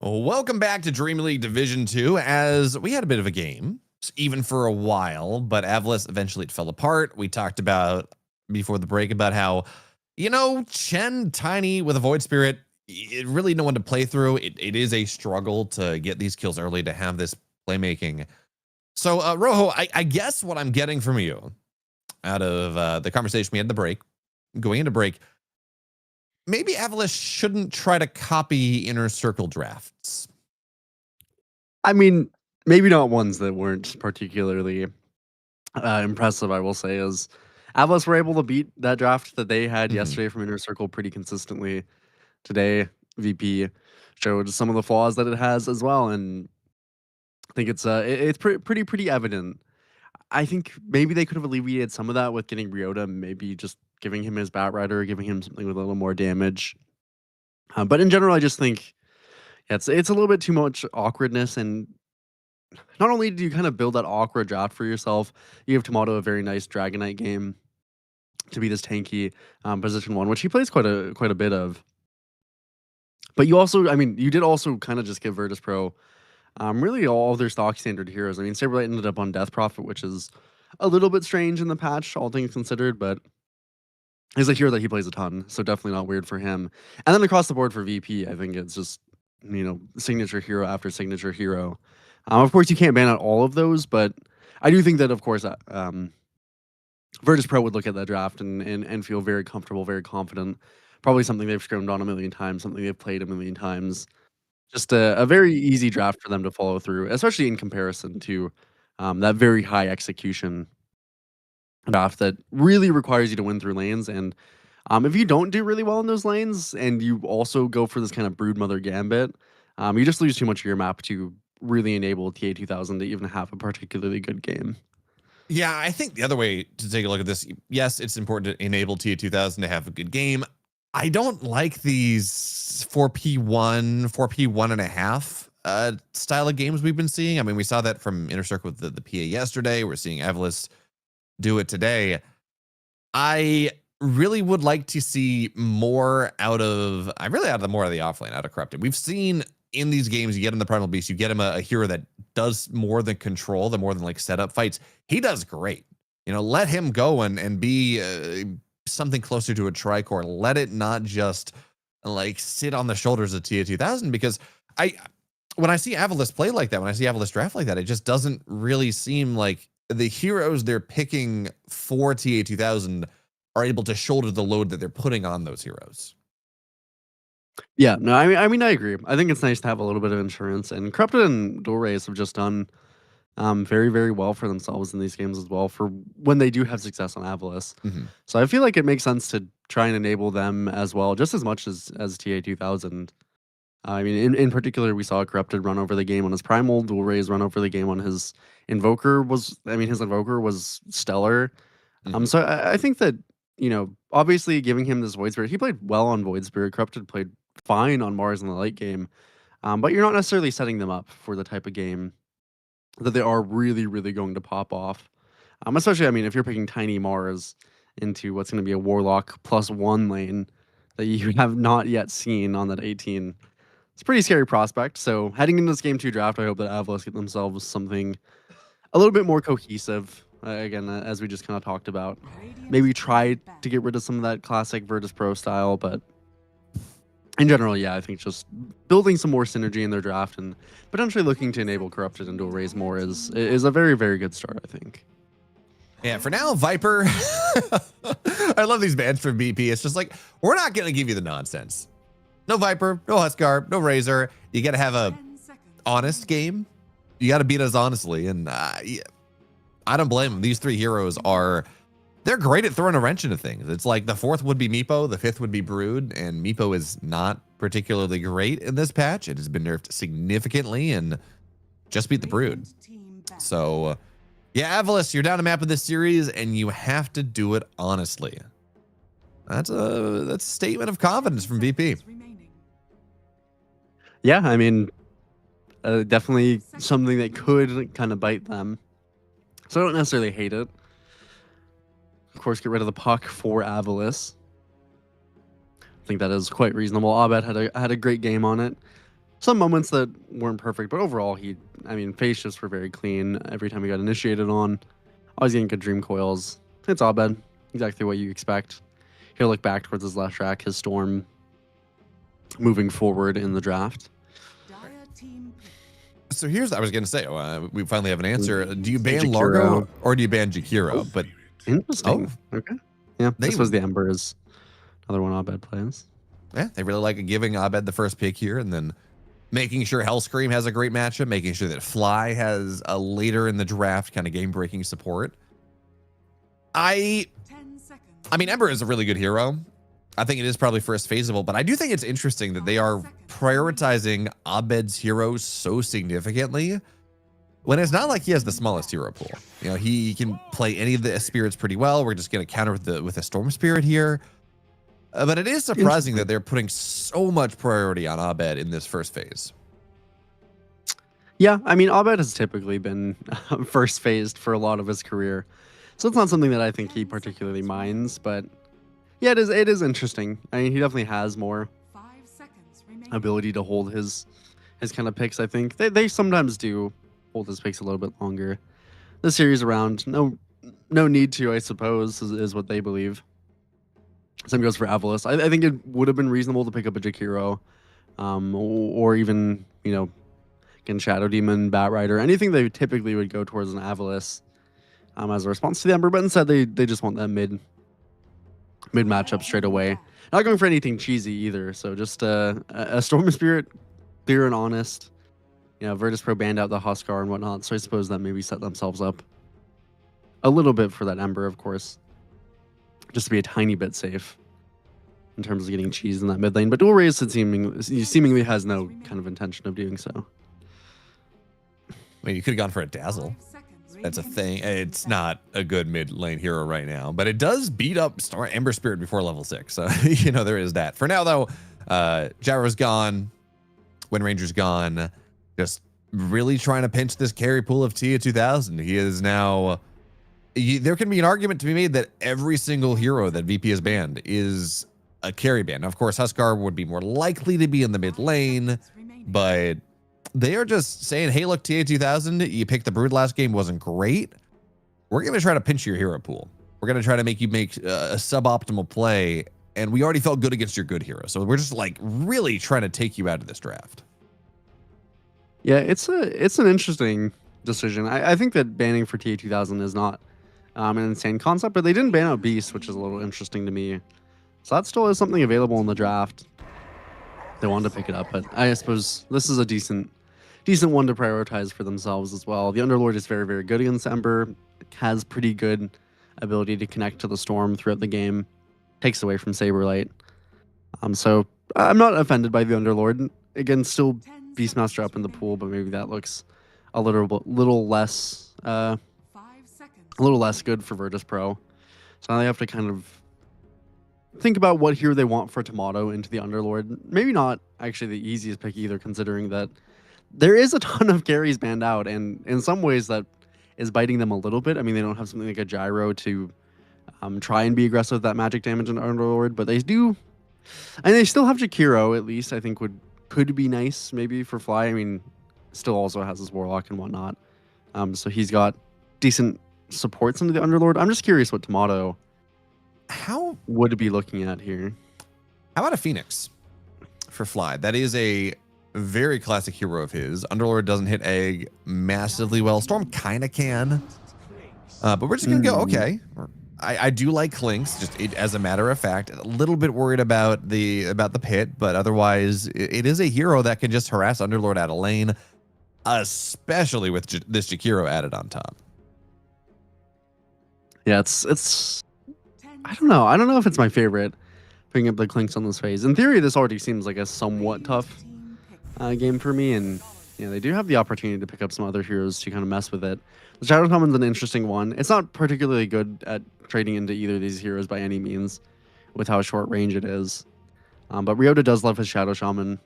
Welcome back to Dream League Division 2, as we had a bit of a game, even for a while, but Avalis eventually it fell apart. We talked about before the break about how, Chen Tiny with a Void Spirit, really no one to play through. It is a struggle to get these kills early, to have this playmaking. So, Rojo, I guess what I'm getting from you out of the conversation we had going into break, maybe Avalis shouldn't try to copy Inner Circle drafts. I mean, maybe not ones that weren't particularly impressive, I will say, as Avalis were able to beat that draft that they had yesterday from Inner Circle pretty consistently. Today, VP showed some of the flaws that it has as well, and I think it's pretty evident. I think maybe they could have alleviated some of that with getting Ryota, maybe just giving him his Bat Rider, giving him something with a little more damage. But in general, I just think it's a little bit too much awkwardness, and not only do you kind of build that awkward draft for yourself, you give Tomato a very nice Dragonite game to be this tanky position 1, which he plays quite a bit of. But you also, you did also kind of just give Virtus Pro really all of their stock standard heroes. Saberlight ended up on Death Prophet, which is a little bit strange in the patch, all things considered, but is a hero that he plays a ton, so definitely not weird for him. And then across the board for VP, I think it's just, signature hero after signature hero. Of course, you can't ban out all of those, but I do think that, of course, Virtus Pro would look at that draft and feel very comfortable, very confident. Probably something they've scrimmed on a million times, something they've played a million times. Just a very easy draft for them to follow through, especially in comparison to that very high execution draft that really requires you to win through lanes. And if you don't do really well in those lanes, and you also go for this kind of Broodmother Gambit, you just lose too much of your map to really enable TA2000 to even have a particularly good game. Yeah, I think the other way to take a look at this, yes, it's important to enable TA2000 to have a good game. I don't like these 4P1, 4P1.5 style of games we've been seeing. We saw that from Inner Circle with the PA yesterday. We're seeing Avalis do it today. I really would like to see more out of the offlane, out of Corrupted. We've seen in these games, you get him the Primal Beast, you get him a hero that does more than control, more than like setup fights. He does great. Let him go and be something closer to a Tricor. Let it not just like sit on the shoulders of TA2000, because when I see Avalis play like that, when I see Avalis draft like that, it just doesn't really seem like the heroes they're picking for TA2000 are able to shoulder the load that they're putting on those heroes. Yeah, no, I agree. I think it's nice to have a little bit of insurance, and Corrupted and Dual Rays have just done very, very well for themselves in these games as well, for when they do have success on Avalis. So I feel like it makes sense to try and enable them as well, just as much as TA2000. In particular, we saw Corrupted run over the game on his Primal, Dual Rays run over the game on his Invoker. His Invoker was stellar. So I think that, obviously giving him this Void Spirit, he played well on Void Spirit. Corrupted played fine on Mars in the late game, but you're not necessarily setting them up for the type of game that they are really, really going to pop off. Especially, if you're picking Tiny Mars into what's going to be a Warlock +1 lane that you have not yet seen on that 18, it's a pretty scary prospect. So heading into this Game 2 draft, I hope that Avalis get themselves something a little bit more cohesive. Again, as we just kind of talked about, maybe try to get rid of some of that classic Virtus Pro style, but in general, yeah, I think just building some more synergy in their draft and potentially looking to enable Corrupted and Dual Rays more is a very, very good start, I think. Yeah, for now, Viper. I love these bans from BP. It's just like, we're not going to give you the nonsense. No Viper, no Huskar, no Razor. You got to have a honest game. You got to beat us honestly. And I don't blame them. These three heroes they're great at throwing a wrench into things. It's like the fourth would be Meepo, the fifth would be Brood, and Meepo is not particularly great in this patch. It has been nerfed significantly and just beat the Brood. So, yeah, Avalis, you're down a map of this series, and you have to do it honestly. That's a statement of confidence from VP. Yeah, definitely something that could kind of bite them. So I don't necessarily hate it. Of course, get rid of the puck for Avalis. I think that is quite reasonable. Abed had a great game on it. some moments that weren't perfect, but overall, phase shifts were very clean. Every time he got initiated on, always getting good dream coils. It's Abed, exactly what you expect. He'll look back towards his left track, his Storm, moving forward in the draft. So here's what I was going to say. We finally have an answer. Do you ban Jakiro. Largo or do you ban Jakiro? But Interesting. Okay. Yeah, this was the Ember is another one Abed plays. Yeah, they really like giving Abed the first pick here and then making sure Hellscream has a great matchup, making sure that Fly has a later in the draft kind of game-breaking support. I mean, Ember is a really good hero. I think it is probably first phaseable, but I do think it's interesting that they are prioritizing Abed's heroes so significantly when it's not like he has the smallest hero pool. You know, he can play any of the spirits pretty well. We're just going to counter with a Storm Spirit here. But it is surprising that they're putting so much priority on Abed in this first phase. Yeah, I mean, Abed has typically been first phased for a lot of his career. So it's not something that I think he particularly minds, but yeah, it is interesting. I mean, he definitely has more ability to hold his kind of picks, I think. They sometimes do hold his picks a little bit longer. This series around, no need to, I suppose, is what they believe. Same goes for Avalis. I think it would have been reasonable to pick up a Jakiro, or even, again, Shadow Demon, Bat Rider, anything they typically would go towards an Avalis as a response to the Ember, but instead they just want that mid matchup straight away. Not going for anything cheesy either, so just a Storm Spirit, clear and honest. Virtus Pro banned out the Huskar and whatnot, so I suppose that maybe set themselves up a little bit for that Ember, of course, just to be a tiny bit safe in terms of getting cheese in that mid lane. But Dual Raze seemingly has no kind of intention of doing so. I mean, you could have gone for a Dazzle. That's a thing. It's not a good mid lane hero right now, but it does beat up Ember Spirit before level 6. So, there is that. For now, though, Gyro's gone. Wind Ranger's gone. Just really trying to pinch this carry pool of Tia 2000. He is now... There can be an argument to be made that every single hero that VP has banned is a carry ban. Now, of course, Huskar would be more likely to be in the mid lane, but they are just saying, hey, look, TA 2000, you picked the Brood last game, wasn't great. We're going to try to pinch your hero pool. We're going to try to make you make a suboptimal play, and we already felt good against your good hero. So we're just really trying to take you out of this draft. Yeah, it's an interesting decision. I think that banning for TA 2000 is not an insane concept, but they didn't ban out Beast, which is a little interesting to me. So that still is something available in the draft. They wanted to pick it up, but I suppose this is a decent one to prioritize for themselves as well. The Underlord is very, very good against Ember. Has pretty good ability to connect to the Storm throughout the game. Takes away from Saberlight. So I'm not offended by the Underlord. Again, still Beastmaster up in the pool, but maybe that looks a little less good for Virtus Pro. So now they have to kind of think about what hero they want for Tomato into the Underlord. Maybe not actually the easiest pick either, considering that there is a ton of carries banned out, and in some ways that is biting them a little bit. I mean, they don't have something like a Gyro to try and be aggressive with that magic damage in Underlord, but they do, and they still have Jakiro, at least, I think could be nice maybe for Fly. I mean, still also has his Warlock and whatnot. So he's got decent supports into the Underlord. I'm just curious what Tomato would it be looking at here. How about a Phoenix for Fly? That is a very classic hero of his. Underlord doesn't hit Egg massively well. Storm kind of can. But we're just going to go, okay. I do like Clinks, just as a matter of fact. A little bit worried about the pit, but otherwise, it is a hero that can just harass Underlord out of lane, especially with this Jakiro added on top. Yeah, it's I don't know. I don't know if it's my favorite, picking up the Clinks on this phase. In theory, this already seems like a somewhat tough game for me, and they do have the opportunity to pick up some other heroes to kind of mess with it. The Shadow Shaman's an interesting one. It's not particularly good at trading into either of these heroes by any means, with how short range it is. But Ryota does love his Shadow Shaman,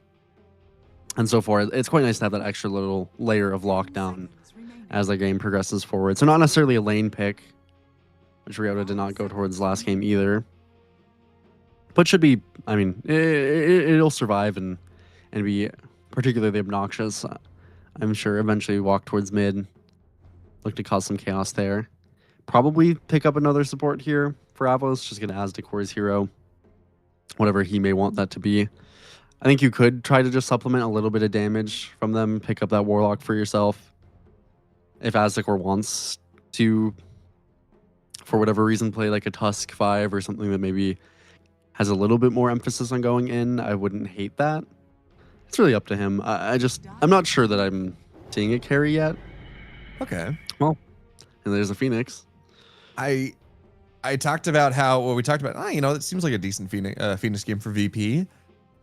and so forth. It's quite nice to have that extra little layer of lockdown as the game progresses forward. So not necessarily a lane pick, which Ryota did not go towards last game either. But should be, I mean, it'll survive and be particularly obnoxious. I'm sure eventually walk towards mid, look to cause some chaos there. Probably pick up another support here for Avos, just gonna Aztec his hero, whatever he may want that to be. I think you could try to just supplement a little bit of damage from them, pick up that Warlock for yourself. If Aztec wants to, for whatever reason, play like a Tusk 5 or something that maybe has a little bit more emphasis on going in, I wouldn't hate that. It's really up to him. I'm not sure that I'm seeing a carry yet. Okay. Well, and there's a Phoenix. I talked about how we talked about. It seems like a decent Phoenix game for VP.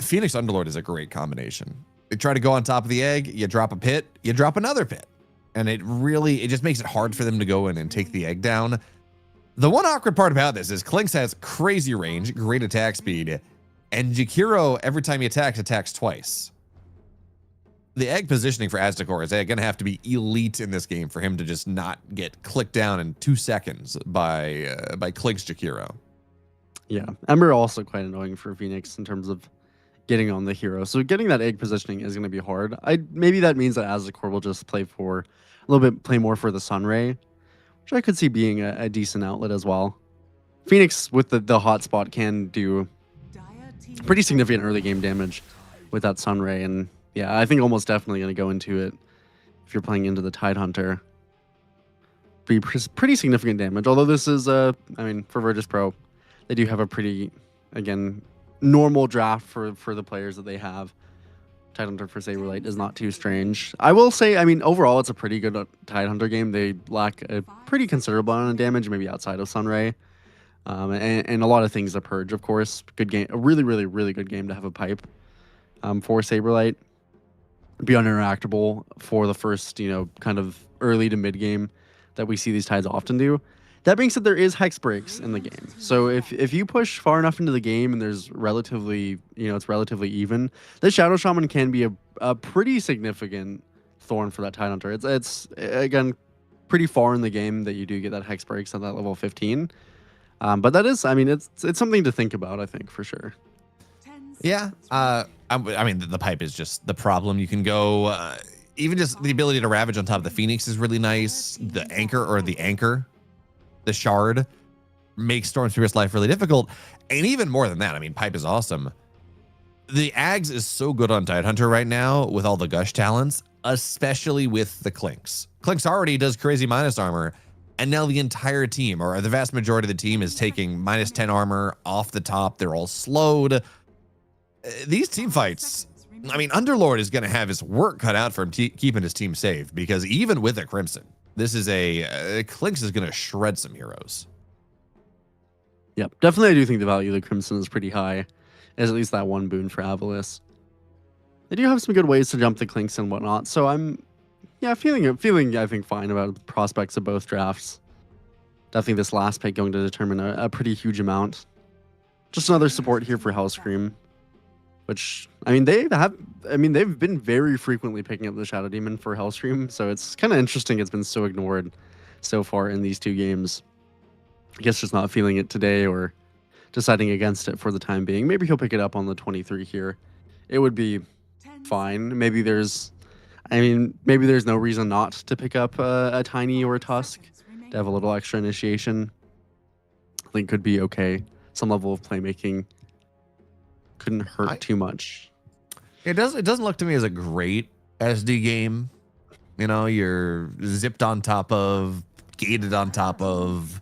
Phoenix Underlord is a great combination. They try to go on top of the egg. You drop a pit. You drop another pit, and it just makes it hard for them to go in and take the egg down. The one awkward part about this is Klinks has crazy range, great attack speed, and Jakiro every time he attacks twice. The egg positioning for Aztecor is going to have to be elite in this game for him to just not get clicked down in 2 seconds by Klinks Jakiro. Yeah, Ember also quite annoying for Phoenix in terms of getting on the hero. So getting that egg positioning is going to be hard. Maybe that means that Aztecor will just play more for the Sunray, which I could see being a decent outlet as well. Phoenix with the hotspot can do pretty significant early game damage with that Sunray, and yeah, I think almost definitely going to go into it if you're playing into the Tidehunter. Be pretty significant damage, although this is, for Virtus Pro, they do have a pretty, again, normal draft for the players that they have. Tidehunter for Saberlight is not too strange. I will say, overall, it's a pretty good Tidehunter game. They lack a pretty considerable amount of damage, maybe outside of Sunray. And a lot of things to purge, of course. Good game, a really, really, really good game to have a pipe for Saberlight. Be uninteractable for the first, kind of early to mid game that we see these Tides often do. That being said, there is hex breaks in the game. So if you push far enough into the game and there's relatively, it's relatively even, the Shadow Shaman can be a pretty significant thorn for that Tidehunter. It's again pretty far in the game that you do get that hex breaks at that level 15. But that is, it's something to think about, I think, for sure. Yeah. The pipe is just the problem. You can go, even just the ability to ravage on top of the Phoenix is really nice. The anchor, the shard makes Stormspear's life really difficult. And even more than that, pipe is awesome. The Ags is so good on Tidehunter right now with all the gush talents, especially with the Klinks. Klinks already does crazy minus armor, and now the entire team, or the vast majority of the team, is taking minus 10 armor off the top. They're all slowed. These team fights, Underlord is going to have his work cut out for him keeping his team safe, because even with a Crimson, this is Klinks is going to shred some heroes. Yep, definitely I do think the value of the Crimson is pretty high, as at least that one boon for Avalis. They do have some good ways to jump the Klinks and whatnot, so I'm feeling I think fine about the prospects of both drafts. Definitely this last pick going to determine a pretty huge amount. Just another support here for Hellscream, which they've been very frequently picking up the Shadow Demon for Hellscream, so it's kind of interesting it's been so ignored so far in these 2 games. I guess just not feeling it today or deciding against it for the time being. Maybe he'll pick it up on the 23 here. It would be fine. Maybe there's no reason not to pick up a Tiny or a Tusk to have a little extra initiation. I think could be okay. Some level of playmaking couldn't hurt too much. It doesn't look to me as a great SD game. You're zipped on top of, gated on top of.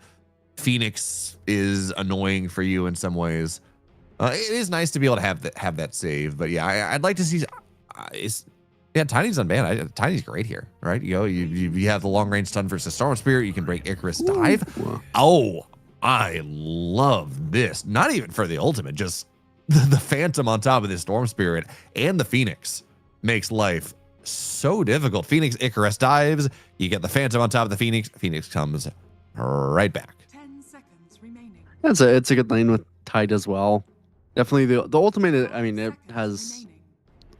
Phoenix is annoying for you in some ways. It is nice to be able to have that save, but yeah, I'd like to see. Tiny's unbanned. Tiny's great here, right? You have the long range stun versus Storm Spirit. You can break Icarus dive. Oh, I love this. Not even for the ultimate, just the Phantom on top of this Storm Spirit and the Phoenix makes life so difficult. Phoenix Icarus dives. You get the Phantom on top of the Phoenix. Phoenix comes right back. 10 seconds remaining. It's a good lane with Tide as well. Definitely the ultimate. It has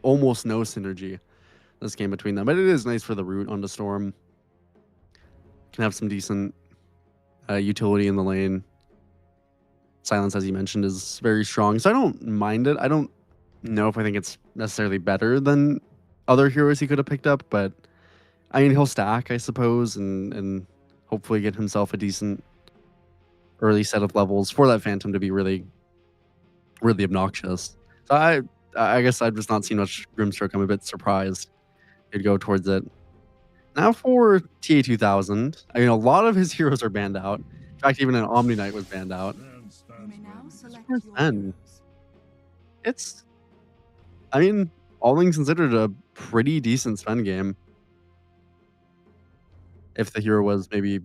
almost no synergy this game between them, but it is nice for the root onto Storm. Can have some decent utility in the lane. Silence, as you mentioned, is very strong, so I don't mind it. I don't know if I think it's necessarily better than other heroes he could have picked up, but I mean, he'll stack, I suppose, and hopefully get himself a decent early set of levels for that Phantom to be really, really obnoxious. So I guess I've just not seen much Grimstroke. I'm a bit surprised he'd go towards it. Now for TA2000, I mean, a lot of his heroes are banned out. In fact, even an Omni Knight was banned out. And it's, I mean, all things considered, a pretty decent Sven game. If the hero was maybe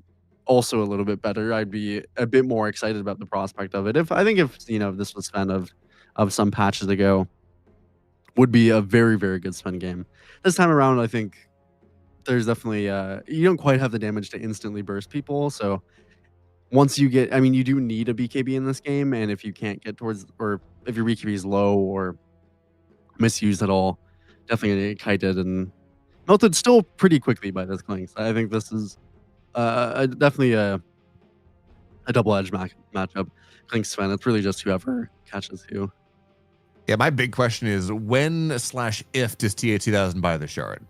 also a little bit better, I'd be a bit more excited about the prospect of it. If this was Sven of some patches ago, would be a very, very good Sven game. This time around, I think there's definitely you don't quite have the damage to instantly burst people. So once you get, I mean, you do need a BKB in this game, and if you can't get towards, or if your BKB is low or misused at all, definitely gonna get kited and melted still pretty quickly by this Clinks. I think this is definitely a double-edged matchup. Clinks Sven, it's really just whoever catches who. Yeah, my big question is when/if does TA2000 buy the shard?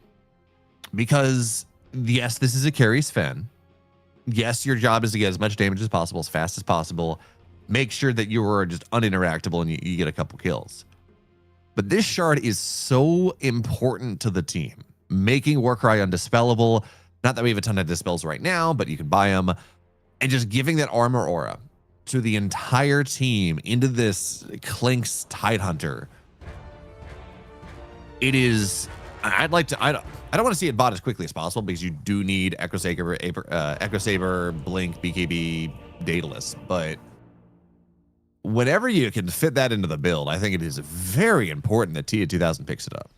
Because yes, this is a carry Sven. Yes, your job is to get as much damage as possible, as fast as possible. Make sure that you are just uninteractable and you get a couple kills. But this shard is so important to the team, making Warcry undispellable. Not that we have a ton of dispels right now, but you can buy them. And just giving that armor aura to the entire team into this Clinks Tidehunter. It is, I don't want to see it bought as quickly as possible because you do need Echo Saber, Blink, BKB, Daedalus. But whenever you can fit that into the build, I think it is very important that TA2000 picks it up.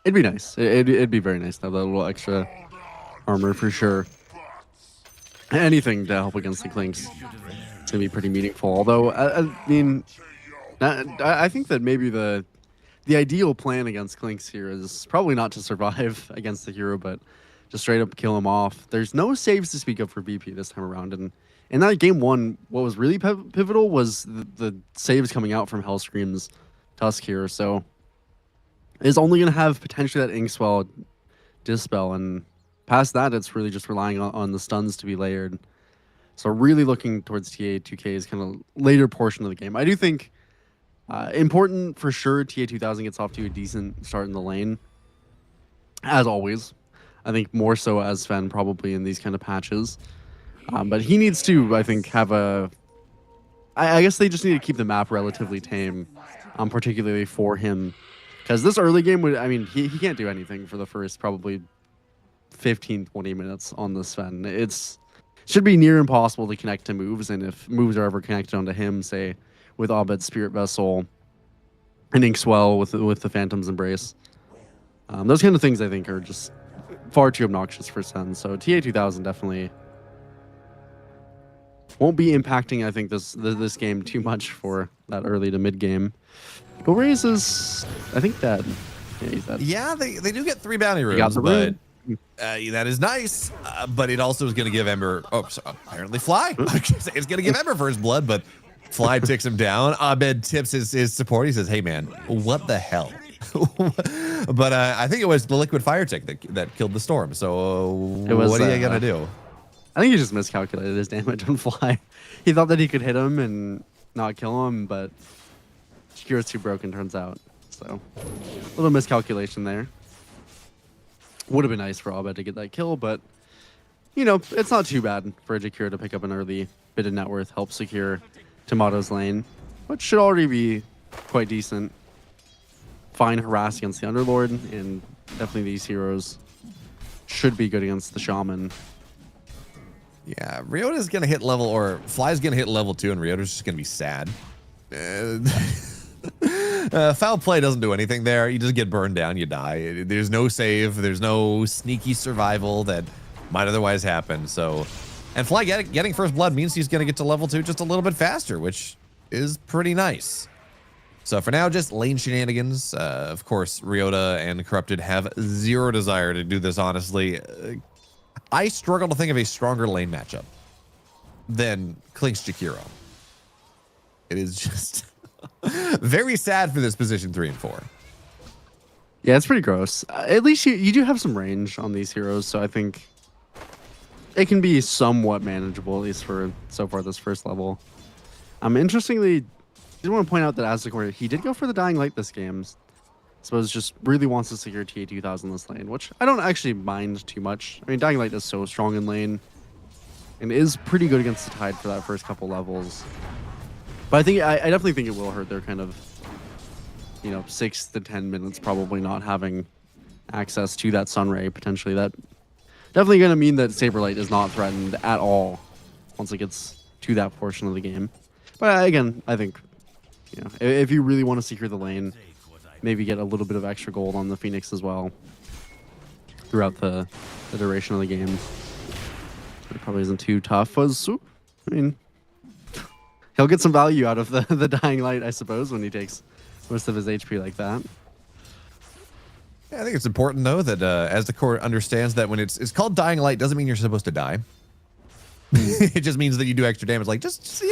It'd be nice. It'd be very nice to have that little extra armor for sure. Anything to help against the Clinks, it's gonna be pretty meaningful. Although I mean, I think that maybe the ideal plan against Clinks here is probably not to survive against the hero, but just straight up kill him off. There's no saves to speak of for BP this time around, and in that game one, what was really pivotal was the saves coming out from Hellscream's Tusk here. So is only going to have potentially that Inkswell Dispel, and past that, it's really just relying on the stuns to be layered. So really looking towards TA2K's kind of later portion of the game. I do think important for sure, TA2000 gets off to a decent start in the lane, as always. I think more so as Sven probably in these kind of patches. But he needs to, I think, have a... I guess they just need to keep the map relatively tame, particularly for him. Because this early game would, I mean, he can't do anything for the first probably 15, 20 minutes on the Sven. It should be near impossible to connect to moves, and if moves are ever connected onto him, say, with Abed's Spirit Vessel and Inkswell with the Phantom's Embrace, those kind of things I think are just far too obnoxious for Sven. So TA2000 definitely won't be impacting, I think, this game too much for that early to mid game. Goraze is, I think, dead. Yeah, he's dead. Yeah, they do get 3 bounty rooms, but that is nice. But it also is going to give Ember. Oh, so apparently Fly. It's going to give Ember first blood, but Fly ticks him down. Abed tips his support. He says, "Hey man, what the hell?" But I think it was the liquid fire tick that killed the storm. So what are you gonna do? I think he just miscalculated his damage on Fly. He thought that he could hit him and not kill him, but Shakira's too broken, turns out. So a little miscalculation there. Would have been nice for Abed to get that kill, but you know, it's not too bad for Jakira to pick up an early bit of net worth, help secure Tomato's lane, which should already be quite decent. Fine harass against the Underlord, and definitely these heroes should be good against the Shaman. Yeah, Ryota's gonna hit level, or Fly's gonna hit level 2, and Ryota's just gonna be sad. Foul play doesn't do anything there. You just get burned down, you die. There's no save, there's no sneaky survival that might otherwise happen. So, and Fly getting first blood means he's gonna get to level 2 just a little bit faster, which is pretty nice. So for now, just lane shenanigans. Of course, Ryota and Corrupted have zero desire to do this, honestly. I struggle to think of a stronger lane matchup than Clinks Jakiro. It is just very sad for this position 3 and 4. Yeah, it's pretty gross. At least you do have some range on these heroes, so I think it can be somewhat manageable, at least for so far this first level. Interestingly, I did want to point out that Aztecor, he did go for the Dying Light this game. Suppose just really wants to secure TA 2000 this lane, which I don't actually mind too much. I mean, Dying Light is so strong in lane and is pretty good against the Tide for that first couple levels. But I definitely think it will hurt their kind of, 6 to 10 minutes probably not having access to that Sunray potentially. That definitely going to mean that Saberlight is not threatened at all once it gets to that portion of the game. But again, I think, if you really want to secure the lane, maybe get a little bit of extra gold on the Phoenix as well throughout the duration of the game. It probably isn't too tough. I mean, he'll get some value out of the Dying Light, I suppose, when he takes most of his HP like that. Yeah, I think it's important, though, that as the core understands that when it's called Dying Light, doesn't mean you're supposed to die. It just means that you do extra damage. Like, just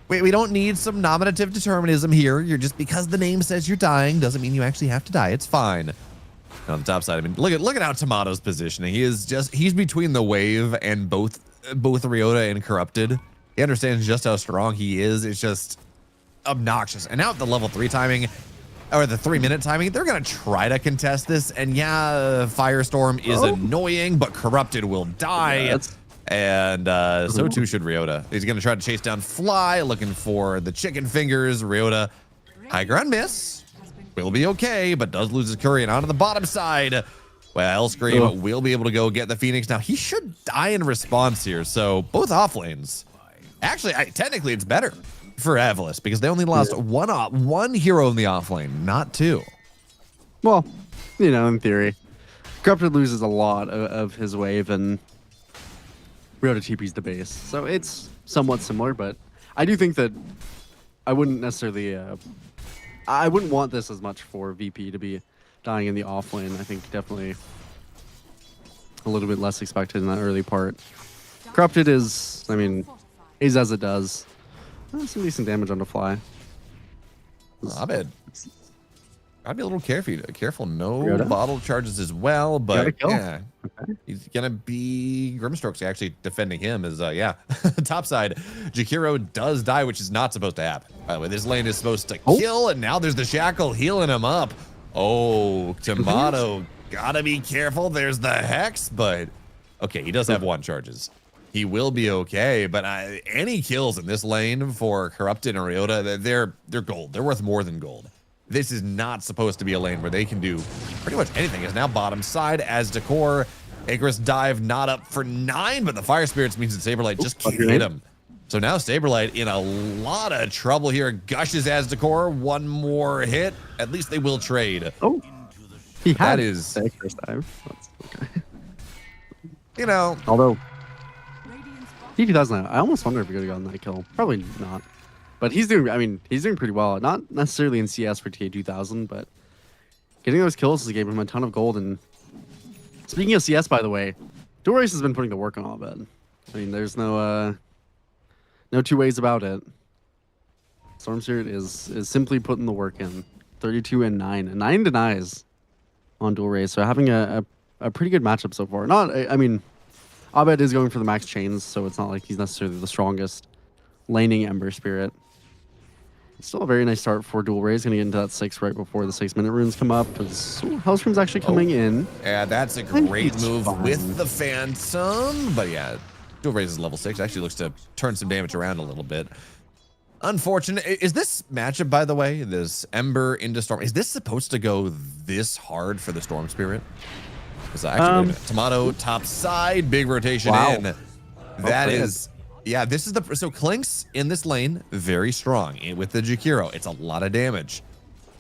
we don't need some nominative determinism here. You're just, because the name says you're dying doesn't mean you actually have to die. It's fine. And on the top side, I mean, look at how Tomato's positioning. He's between the wave and both Ryota and Corrupted. He understands just how strong he is. It's just obnoxious. And now at the level 3 timing, or the 3-minute timing, they're gonna try to contest this. And yeah, Firestorm is annoying, but Corrupted will die. And so too should Ryota. He's going to try to chase down Fly, looking for the chicken fingers. Ryota, high ground miss. Will be okay, but does lose his Curry and onto the bottom side. Well, Scream will be able to go get the Phoenix. Now, he should die in response here. So both off lanes. Actually, technically, it's better for Avalis because they only lost one hero in the off lane, not 2. Well, in theory. Corrupted loses a lot of his wave, and Ryota TP's the base. So it's somewhat similar, but I do think that I wouldn't necessarily... I wouldn't want this as much for VP to be dying in the off lane. I think definitely a little bit less expected in that early part. Corrupted is, is as it does. Some decent damage on the Fly. Abed. I'd be a little careful. No bottle charges as well, but yeah, he's gonna be Grimstroke's actually defending him. Is top side. Jakiro does die, which is not supposed to happen. By the way, this lane is supposed to kill, and now there's the Shackle healing him up. Oh, Tomato, gotta be careful. There's the Hex, but okay, he does have 1 charges. He will be okay, but any kills in this lane for Corrupted and Ryota, they're gold. They're worth more than gold. This is not supposed to be a lane where they can do pretty much anything. It's now bottom side as Decor. Icarus dive not up for 9, but the Fire Spirits means that Saberlight just can't hit him. So now Saberlight in a lot of trouble here. Gushes as Decor. 1 more hit. At least they will trade. Oh, he had the Icarus dive. That's okay. Although T2000, I almost wonder if he could have gotten that kill. Probably not. But he's doing, he's doing pretty well. Not necessarily in CS for TA2000, but getting those kills gave him a ton of gold. And speaking of CS, by the way, Dual Race has been putting the work on Abed. There's no 2 ways about it. Storm Spirit is simply putting the work in. 32 and 9. And 9 denies on Dual Race. So having a pretty good matchup so far. Abed is going for the max chains, so it's not like he's necessarily the strongest laning Ember Spirit. Still a very nice start for Dual Rays. Going to get into that 6 right before the 6-minute runes come up. Because Hellscream's actually coming in. Yeah, that's a great move with the Phantom. But yeah, Dual Rays is level 6. Actually looks to turn some damage around a little bit. Unfortunate. Is this matchup, by the way, this Ember into Storm, is this supposed to go this hard for the Storm Spirit? Because actually, Tomato top side, big rotation in. That is... Yeah, this is so Clink's in this lane, very strong with the Jakiro. It's a lot of damage.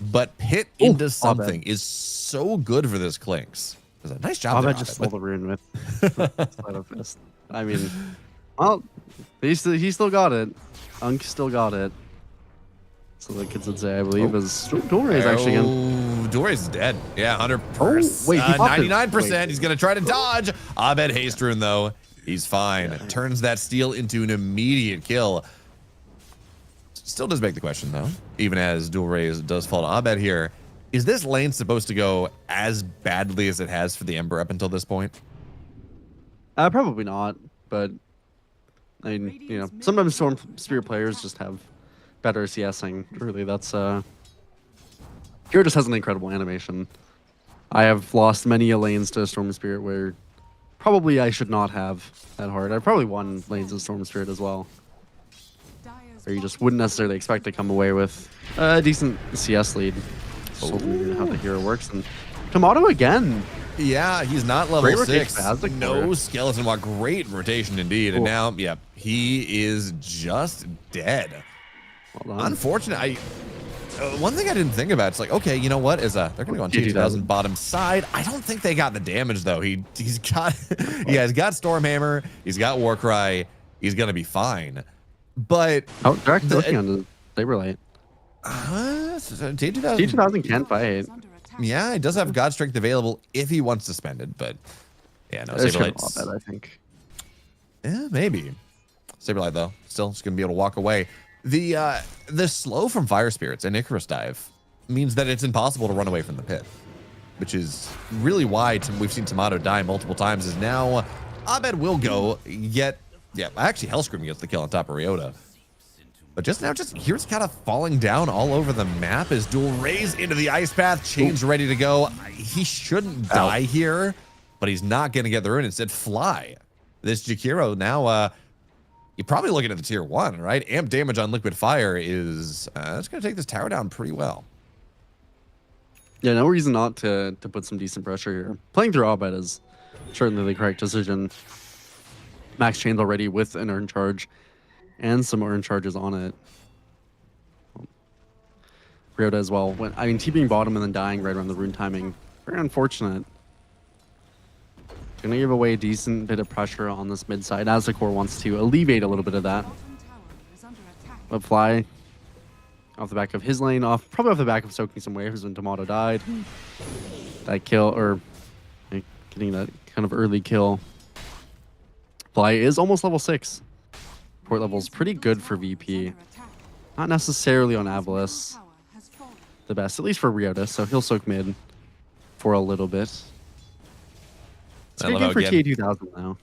But Pit into something is so good for this Clink's. It's a nice job. I just stole the rune with Sleight of Fist. Well, he still got it. Unk still got it. So the kids would say, I believe, is Dual Rays actually in. Dual Rays is dead. Yeah, 100%. Wait, 99%. He's going to try to dodge. Abed Haste Rune, though. He's fine. Turns that steal into an immediate kill. Still does beg the question, though, even as Dual Rays does fall to Abed here. Is this lane supposed to go as badly as it has for the Ember up until this point? Probably not, but I mean, you know, sometimes Storm Spirit players just have better CSing. Really, that's Hero just has an incredible animation. I have lost many a lanes to Storm Spirit where probably I should not have that hard. I've probably won lanes in Storm Spirit as well, where you just wouldn't necessarily expect to come away with a decent CS lead. So how the hero works. And Tomato again. Yeah, he's not level Great 6. rotation, No skeleton walk. Great rotation indeed. And now, yeah, he is just dead. Well done. Unfortunate. One thing I didn't think about, it's like, okay, you know what? They're gonna go on T2000 bottom side. I don't think they got the damage though. He's got he's got Stormhammer, he's got Warcry, he's gonna be fine. But oh, they're actually looking on the Saberlight. T2000 T2000 can fight. Yeah, he does have God Strength available if he wants to spend it, but yeah, no, It's kind Saberlight's of odd, I think. yeah, maybe. Saberlight though, still just gonna be able to walk away. The slow from Fire Spirits and Icarus Dive means that it's impossible to run away from the pit, which is really why we've seen Tomato die multiple times. Is now Abed will go yet. Yeah, actually Hellscream gets the kill on top of Ryota. But just now, here's kind of falling down all over the map as Duel Rays into the Ice Path. Chain's ready to go. He shouldn't die here, but he's not going to get the rune. Instead, fly. This Jakiro now, you're probably looking at the tier 1, right? Amp damage on Liquid Fire is, it's going to take this tower down pretty well. Yeah, no reason not to put some decent pressure here. Playing through Abed is certainly the correct decision. Max Chain's already with an Earn Charge and some Earn Charges on it. Ryota as well. I mean, TPing bottom and then dying right around the rune timing. Very unfortunate. Gonna give away a decent bit of pressure on this mid side as the core wants to alleviate a little bit of that. But Fly off the back of his lane, probably off the back of soaking some waves when Tomato died. That kill, or getting that kind of early kill. Fly is almost level 6. Port level is pretty good for VP. Not necessarily on Avalis the best, at least for Ryota, so he'll soak mid for a little bit. It's a good game for TA2000 now.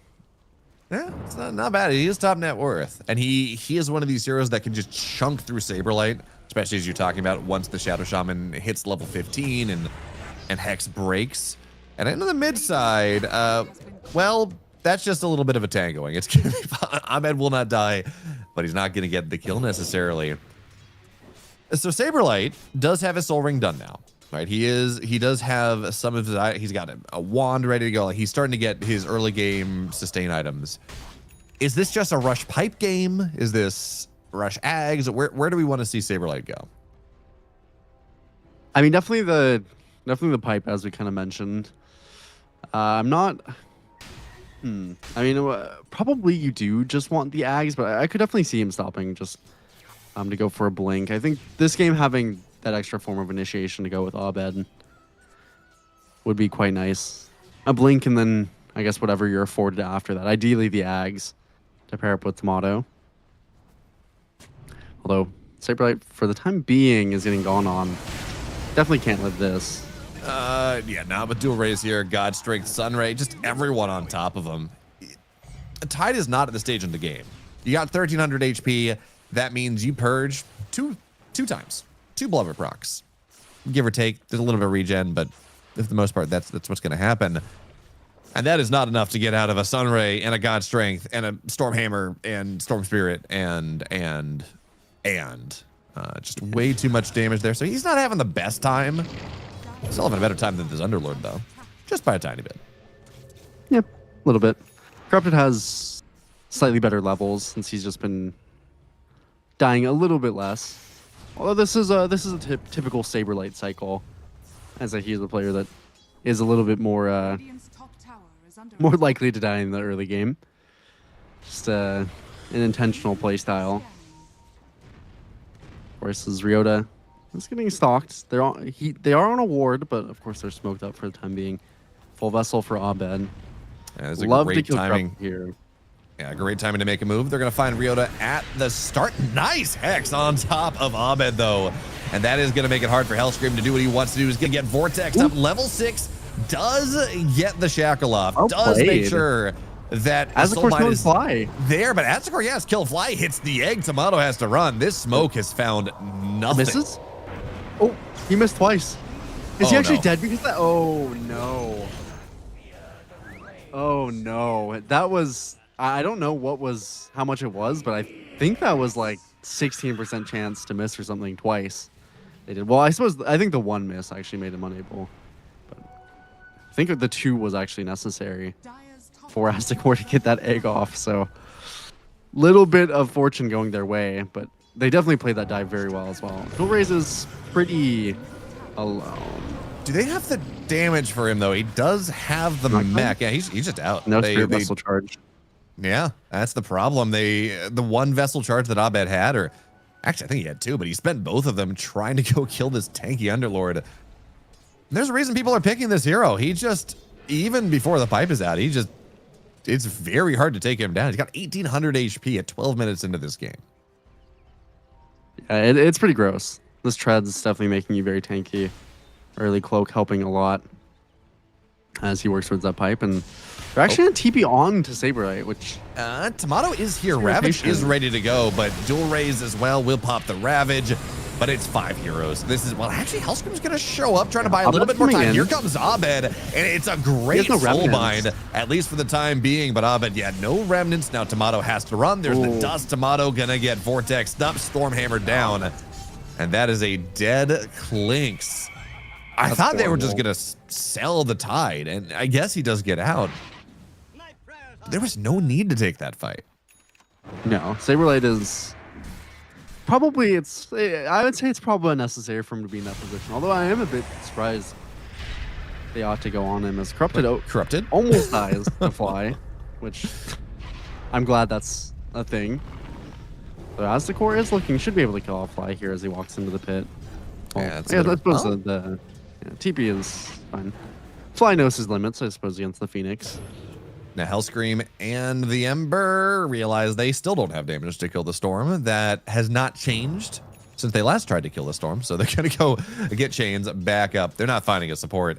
Yeah, it's not bad. He is top net worth. And he is one of these heroes that can just chunk through Saberlight, especially as you're talking about once the Shadow Shaman hits level 15 and Hex breaks. And into the mid side, well, that's just a little bit of a tangoing. It's gonna be fine. Ahmed will not die, but he's not gonna get the kill necessarily. So Saberlight does have his soul ring done now. Right, he does have some of his. He's got a wand ready to go. Like, he's starting to get his early game sustain items. Is this just a rush pipe game? Is this rush ags? Where do we want to see Saberlight go? I mean, definitely the pipe, as we kind of mentioned. I'm not. I mean, probably you do just want the ags, but I could definitely see him stopping just to go for a blink. I think this game having that extra form of initiation to go with Abed would be quite nice. A blink and then I guess whatever you're afforded after that. Ideally the ags to pair up with Tomato. Although Saberlight for the time being is getting gone on. Definitely can't live this. Yeah, now with Dual Rays here, God Strength, Sunray, just everyone on top of him. Tide is not at the stage in the game. You got 1300 HP. That means you purge two times. 2 Blubber procs, give or take. There's a little bit of regen, but for the most part, that's what's going to happen. And that is not enough to get out of a Sunray and a God Strength and a Stormhammer and Storm Spirit and just way too much damage there. So he's not having the best time. He's still having a better time than this Underlord, though, just by a tiny bit. Yep, a little bit. Corrupted has slightly better levels since he's just been dying a little bit less. Although this is a typical Saberlight cycle, as he is a player that is a little bit more likely to die in the early game. Just an intentional play style. Of course, is Ryota. It's getting stalked. They are on a ward, but of course they're smoked up for the time being. Full vessel for Abed. Yeah, there's a Love great to kill timing here. Yeah, great timing to make a move. They're going to find Ryota at the start. Nice Hex on top of Abed, though. And that is going to make it hard for Hellscream to do what he wants to do. He's going to get Vortex up. Level 6 does get the Shackle off. Does make sure that Azakor is fly there. But Azakor, yes, kill fly hits the egg. Tomato has to run. This smoke has found nothing. Misses? Oh, he missed twice. Is he actually no. dead because of that? Oh, no. Oh, no. That was... I don't know how much it was, but I think that was like 16% chance to miss or something twice. They did. Well, I think the one miss actually made him unable. But I think the 2 was actually necessary for Azakor to get that egg off. So little bit of fortune going their way, but they definitely played that dive very well as well. Dual Raze is pretty alone. Do they have the damage for him, though? He does have the mech. Yeah, he's just out. No Spirit Vessel charge. Yeah, that's the problem. The one vessel charge that Abed had, or actually I think he had 2, but he spent both of them trying to go kill this tanky Underlord. There's a reason people are picking this hero. He just, even before the pipe is out, it's very hard to take him down. He's got 1800 HP at 12 minutes into this game. Yeah, it's pretty gross. This tread is definitely making you very tanky. Early cloak helping a lot as he works towards that pipe, and they're actually going to TP on to Saberite, which... Tomato is here. Ravage is ready to go, but Dual Raze as well will pop the Ravage, but it's 5 heroes. This is... Well, actually, Hellscream's going to show up, trying to buy a little bit more time. Here comes Abed, and it's a great soulbind, at least for the time being, but Abed, yeah, no remnants. Now Tomato has to run. There's the dust. Tomato going to get Vortexed up, Stormhammer down, and that is a dead Clinks. I thought they were just going to sell the Tide, and I guess he does get out. There was no need to take that fight. No, Saberlight is probably, I would say it's probably unnecessary for him to be in that position, although I am a bit surprised they ought to go on him as Corrupted almost dies to fly, which I'm glad that's a thing. So as the core is looking, should be able to kill off Fly here as he walks into the pit. Well, yeah, I suppose the TP is fine. Fly knows his limits, I suppose, against the Phoenix. Now Hellscream and the Ember realize they still don't have damage to kill the Storm. That has not changed since they last tried to kill the Storm, so they're going to go get Chains back up. They're not finding a support.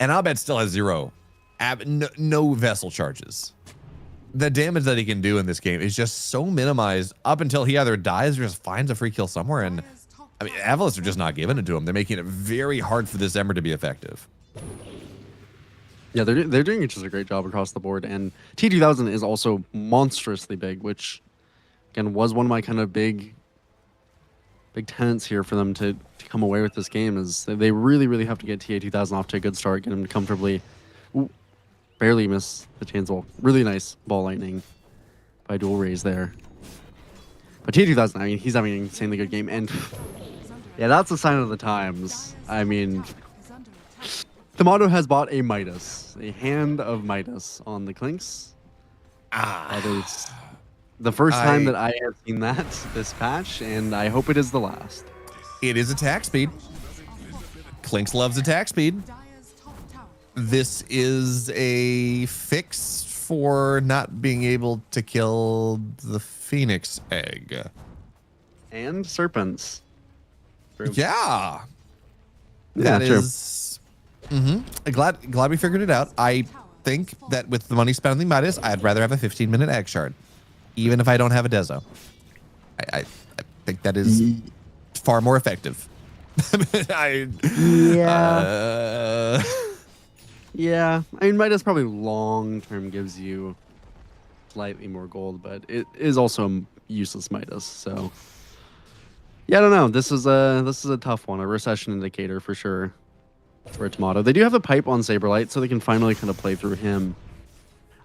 And Abed still has no vessel charges. The damage that he can do in this game is just so minimized up until he either dies or just finds a free kill somewhere. And I mean, Avalanche are just not giving it to him. They're making it very hard for this Ember to be effective. Yeah, they're doing just a great job across the board, and T2000 is also monstrously big, which again was one of my kind of big tenets here for them to come away with this game. Is they really have to get TA2000 off to a good start, get him to comfortably. Ooh, barely miss the chains ball. Really nice ball lightning by Dual Raze there. But TA2000, I mean, he's having an insanely good game, and yeah, that's a sign of the times. I mean, Tomato has bought a Midas, a hand of Midas on the Clinks. That is the first time that I have seen that this patch, and I hope it is the last. It is attack speed. Clinks loves attack speed. This is a fix for not being able to kill the Phoenix egg. And serpents. True. Yeah. That is... Glad we figured it out. I think that with the money spent on the Midas, I'd rather have a 15-minute egg shard, even if I don't have a Dezo. I think that is far more effective. Yeah, I mean, Midas probably long-term gives you slightly more gold, but it is also a useless Midas, so... Yeah, I don't know. This is a tough one, a recession indicator for sure. For Tomato. They do have the pipe on Saberlight, so they can finally kind of play through him.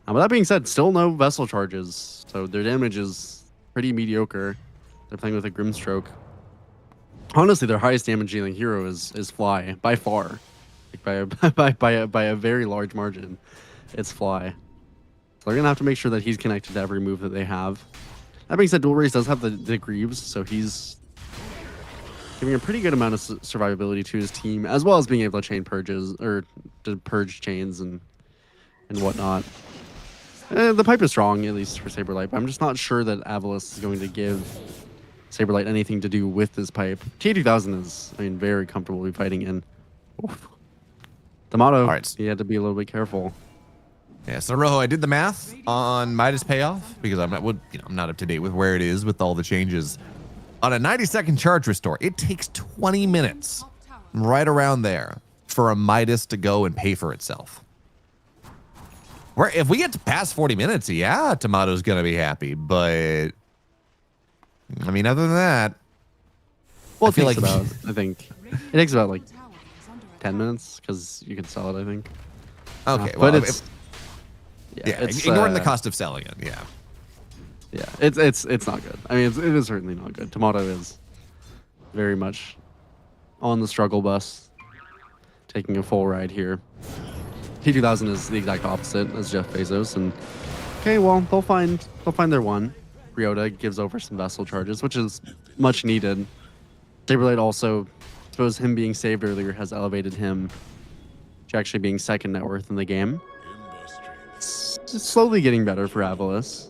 But that being said, still no vessel charges, so their damage is pretty mediocre. They're playing with a Grimstroke. Honestly, their highest damage dealing hero is Fly by far, like by a very large margin. It's Fly. So they're gonna have to make sure that he's connected to every move that they have. That being said, Dual Raze does have the Greaves, so he's giving a pretty good amount of survivability to his team, as well as being able to chain purges or to purge chains and whatnot. The pipe is strong, at least for Saberlight, but I'm just not sure that Avalos is going to give Saberlight anything to do with this pipe. T2000 is, I mean, very comfortably fighting in. Oof. D'Amato, right. he had to be a little bit careful. Yeah, so Rojo, I did the math on Midas payoff because I'm not up to date with where it is with all the changes. On a 90-second charge restore, it takes 20 minutes, right around there, for a Midas to go and pay for itself. Where if we get to past 40 minutes, yeah, Tomato's gonna be happy, but I mean, other than that, Well, I feel like I think it takes about like 10 minutes because you can sell it, I think. okay, but well, it's it's ignoring the cost of selling it, yeah. Yeah, it's not good. I mean, it is certainly not good. Tomato is very much on the struggle bus, taking a full ride here. T2000 is the exact opposite as Jeff Bezos, and okay, well, they'll find their one. Ryota gives over some vessel charges, which is much needed. Saberlight also, I suppose him being saved earlier has elevated him to actually being second net worth in the game. It's slowly getting better for Avalos.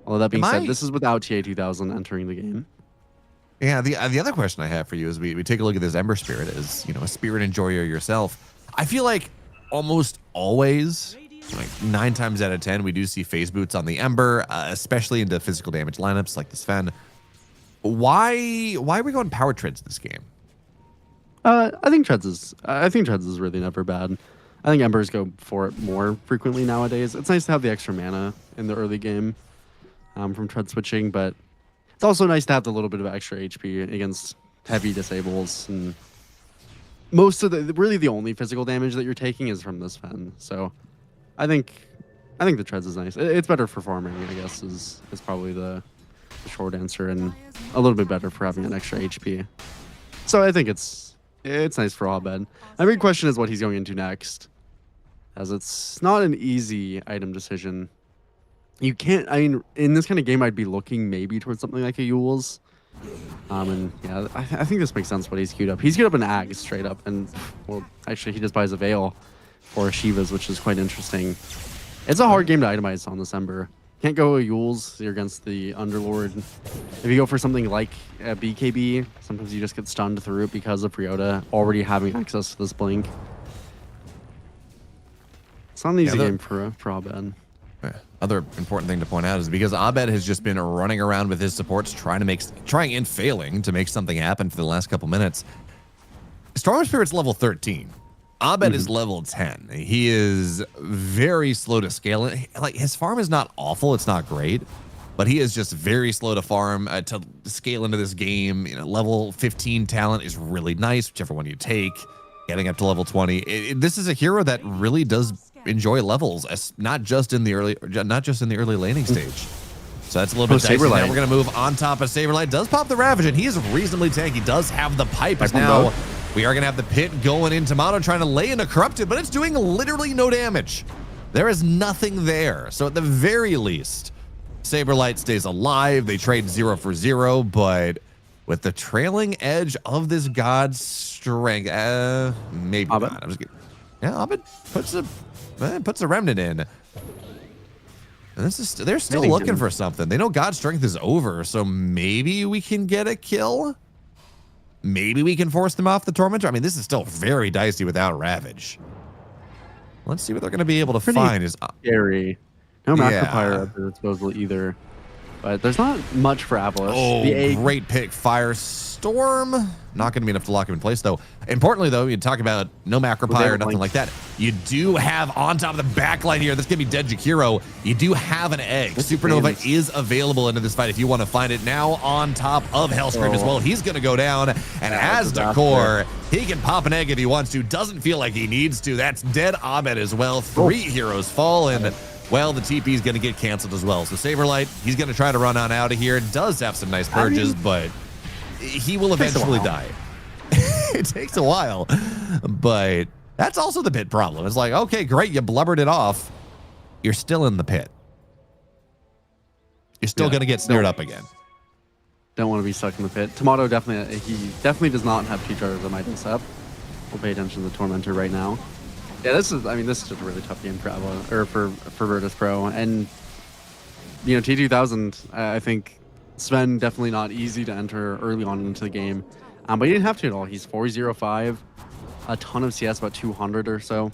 Although that being said, this is without TA2000 entering the game. Yeah, the other question I have for you is we take a look at this Ember Spirit as, a spirit enjoyer yourself. I feel like almost always, like 9 times out of 10, we do see phase boots on the Ember, especially into physical damage lineups like the Sven. Why are we going power treads this game? I think treads is really never bad. I think Embers go for it more frequently nowadays. It's nice to have the extra mana in the early game from tread switching, but it's also nice to have the little bit of extra HP against heavy disables. And most of really the only physical damage that you're taking is from this Fen. So I think the treads is nice. It's better for farming, I guess, is probably the short answer, and a little bit better for having an extra HP. So I think it's nice for Abed. My big question is what he's going into next, as it's not an easy item decision. You can't, I mean, in this kind of game, I'd be looking maybe towards something like a Yule's. And yeah, I think this makes sense what he's queued up. He's queued up an Ag straight up, and well, actually he just buys a Veil for Shiva's, which is quite interesting. It's a hard game to itemize on this Ember. Can't go Yule's, you're against the Underlord. If you go for something like a BKB, sometimes you just get stunned through it because of Ryota already having access to this Blink. It's not an easy game for Abed. Other important thing to point out is because Abed has just been running around with his supports trying and failing to make something happen for the last couple minutes. Storm Spirit's level 13. Abed is level 10. He is very slow to scale. Like, his farm is not awful. It's not great, but he is just very slow to farm, to scale into this game. Level 15 talent is really nice, whichever one you take. Getting up to level 20. This is a hero that really does enjoy levels, not just in the early laning stage. So that's a little bit dicey. Now we're gonna move on top of Saberlight. Does pop the Ravage, and he is reasonably tanky. Does have the pipe. As now we are gonna have the pit going in. Tomato trying to lay in a corrupted, but it's doing literally no damage. There is nothing there. So at the very least, Saberlight stays alive. They trade 0 for 0, but with the trailing edge of this God's strength, maybe Abed? not. I'm just kidding. Yeah, Abed puts a remnant in. And they're still looking for something. They know God's strength is over, so maybe we can get a kill. Maybe we can force them off the Tormentor. I mean, this is still very dicey without Ravage. Let's see what they're going to be able to find. Is scary. No Macropyre at their disposal either. But there's not much for Avalos. Oh, great pick. Firestorm. Not going to be enough to lock him in place, though. Importantly, though, you talk about no Macropyre or nothing like that. You do have on top of the backline here, this can be dead Jakiro. You do have an egg. Supernova is available into this fight if you want to find it. Now on top of Hellscream as well. He's going to go down. And as Decor, he can pop an egg if he wants to. Doesn't feel like he needs to. That's dead Abed as well. 3 heroes fall, and well, the TP is going to get canceled as well. So Saberlight, he's going to try to run on out of here. Does have some nice purges, but he will eventually die. It takes a while, but that's also the pit problem. It's like, okay, great, you blubbered it off. You're still in the pit. You're still going to get snared up again. Don't want to be stuck in the pit. Tomato definitely does not have 2 charges on my up. We'll pay attention to the Tormentor right now. Yeah, this is just a really tough game for Ava, or for Virtus Pro. And, you know, T2000, I think Sven definitely not easy to enter early on into the game. But he didn't have to at all. He's 4-0-5, a ton of CS, about 200 or so.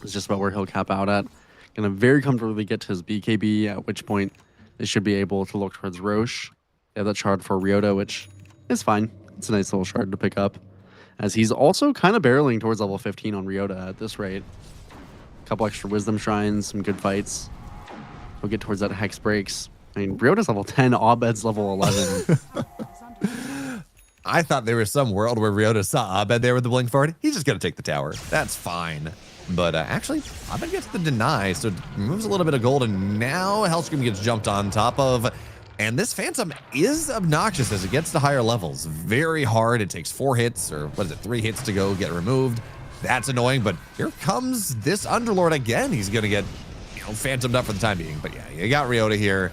It's just about where he'll cap out at. Gonna very comfortably get to his BKB, at which point they should be able to look towards Roche. They have that shard for Ryota, which is fine. It's a nice little shard to pick up, as he's also kind of barreling towards level 15 on Ryota at this rate. A couple extra Wisdom Shrines, some good fights. We'll get towards that Hex Breaks. I mean, Ryota's level 10, Abed's level 11. I thought there was some world where Ryota saw Abed there with the blink forward. He's just going to take the tower. That's fine. But actually, Abed gets the deny, so it removes a little bit of gold, and now Hellscream gets jumped on top of. And this Phantom is obnoxious as it gets to higher levels. Very hard. It takes 4 hits, or what is it, 3 hits to go get removed. That's annoying, but here comes this Underlord again. He's going to get, you know, Phantomed up for the time being. But yeah, you got Ryota here.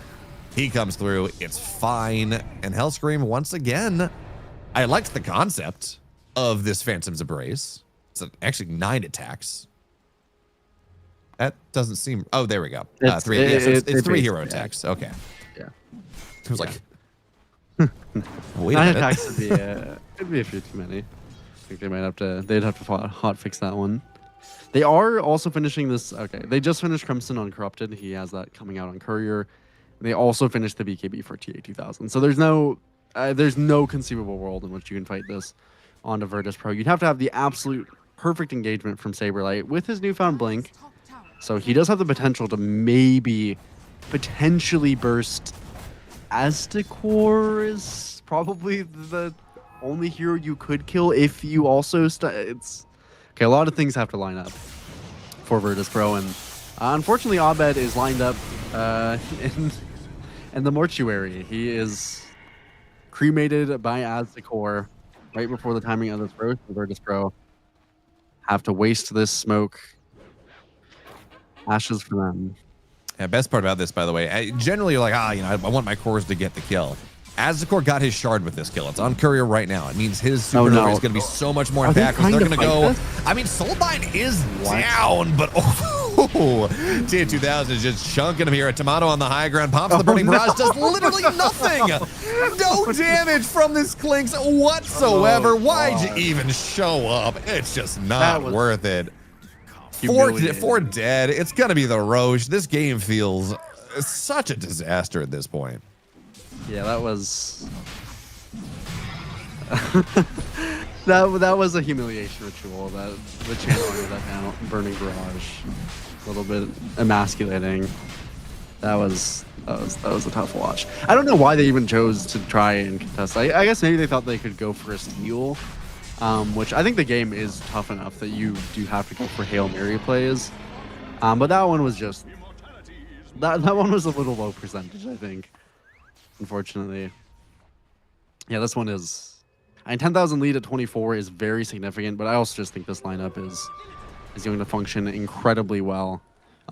He comes through. It's fine. And Hellscream, once again, I liked the concept of this Phantom's Embrace. It's actually 9 attacks. That doesn't seem... Oh, there we go. It's 3 hero attacks. Okay. Yeah. It was like... Wait a 9 minute. attacks would be a few too many. I think they'd have to hot fix that one. They are also finishing this... Okay, they just finished Crimson on Corrupted. He has that coming out on Courier. They also finished the BKB for TA2000. So there's no conceivable world in which you can fight this on the Virtus Pro. You'd have to have the absolute perfect engagement from Saberlight with his newfound blink. So he does have the potential to potentially burst. Aztecor is probably the only hero you could kill if you also... It's okay, a lot of things have to line up for Virtus Pro, and unfortunately Abed is lined up in the mortuary. He is cremated by Aztecor right before the timing of this roast. The Virtus Pro have to waste this smoke. Ashes for them. Yeah, best part about this, by the way, generally you're like, I want my cores to get the kill. Aztecor got his shard with this kill. It's on Courier right now. It means his supernova is going to be so much more impactful. They're going to go... This? I mean, Soulbind is down, but Tia2000 is just chunking him here. A Tomato on the high ground, pops the burning barrage, does literally nothing. No damage from this Clinks whatsoever. Why'd you even show up? It's just not worth it. 4 dead. It's going to be the Roche. This game feels such a disaster at this point. Yeah, that was... that was a humiliation ritual. The channeling of that burning barrage, a little bit emasculating. That was a tough watch. I don't know why they even chose to try and contest. I guess maybe they thought they could go for a steal, which I think the game is tough enough that you do have to go for Hail Mary plays. But that one was just that one was a little low percentage, I think. Unfortunately. Yeah, this one is... 10,000 lead at 24 is very significant, but I also just think this lineup is going to function incredibly well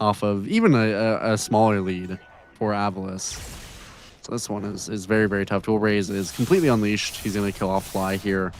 off of even a smaller lead for Avalis. So this one is very, very tough. Dual Raise is completely unleashed. He's going to kill off Fly here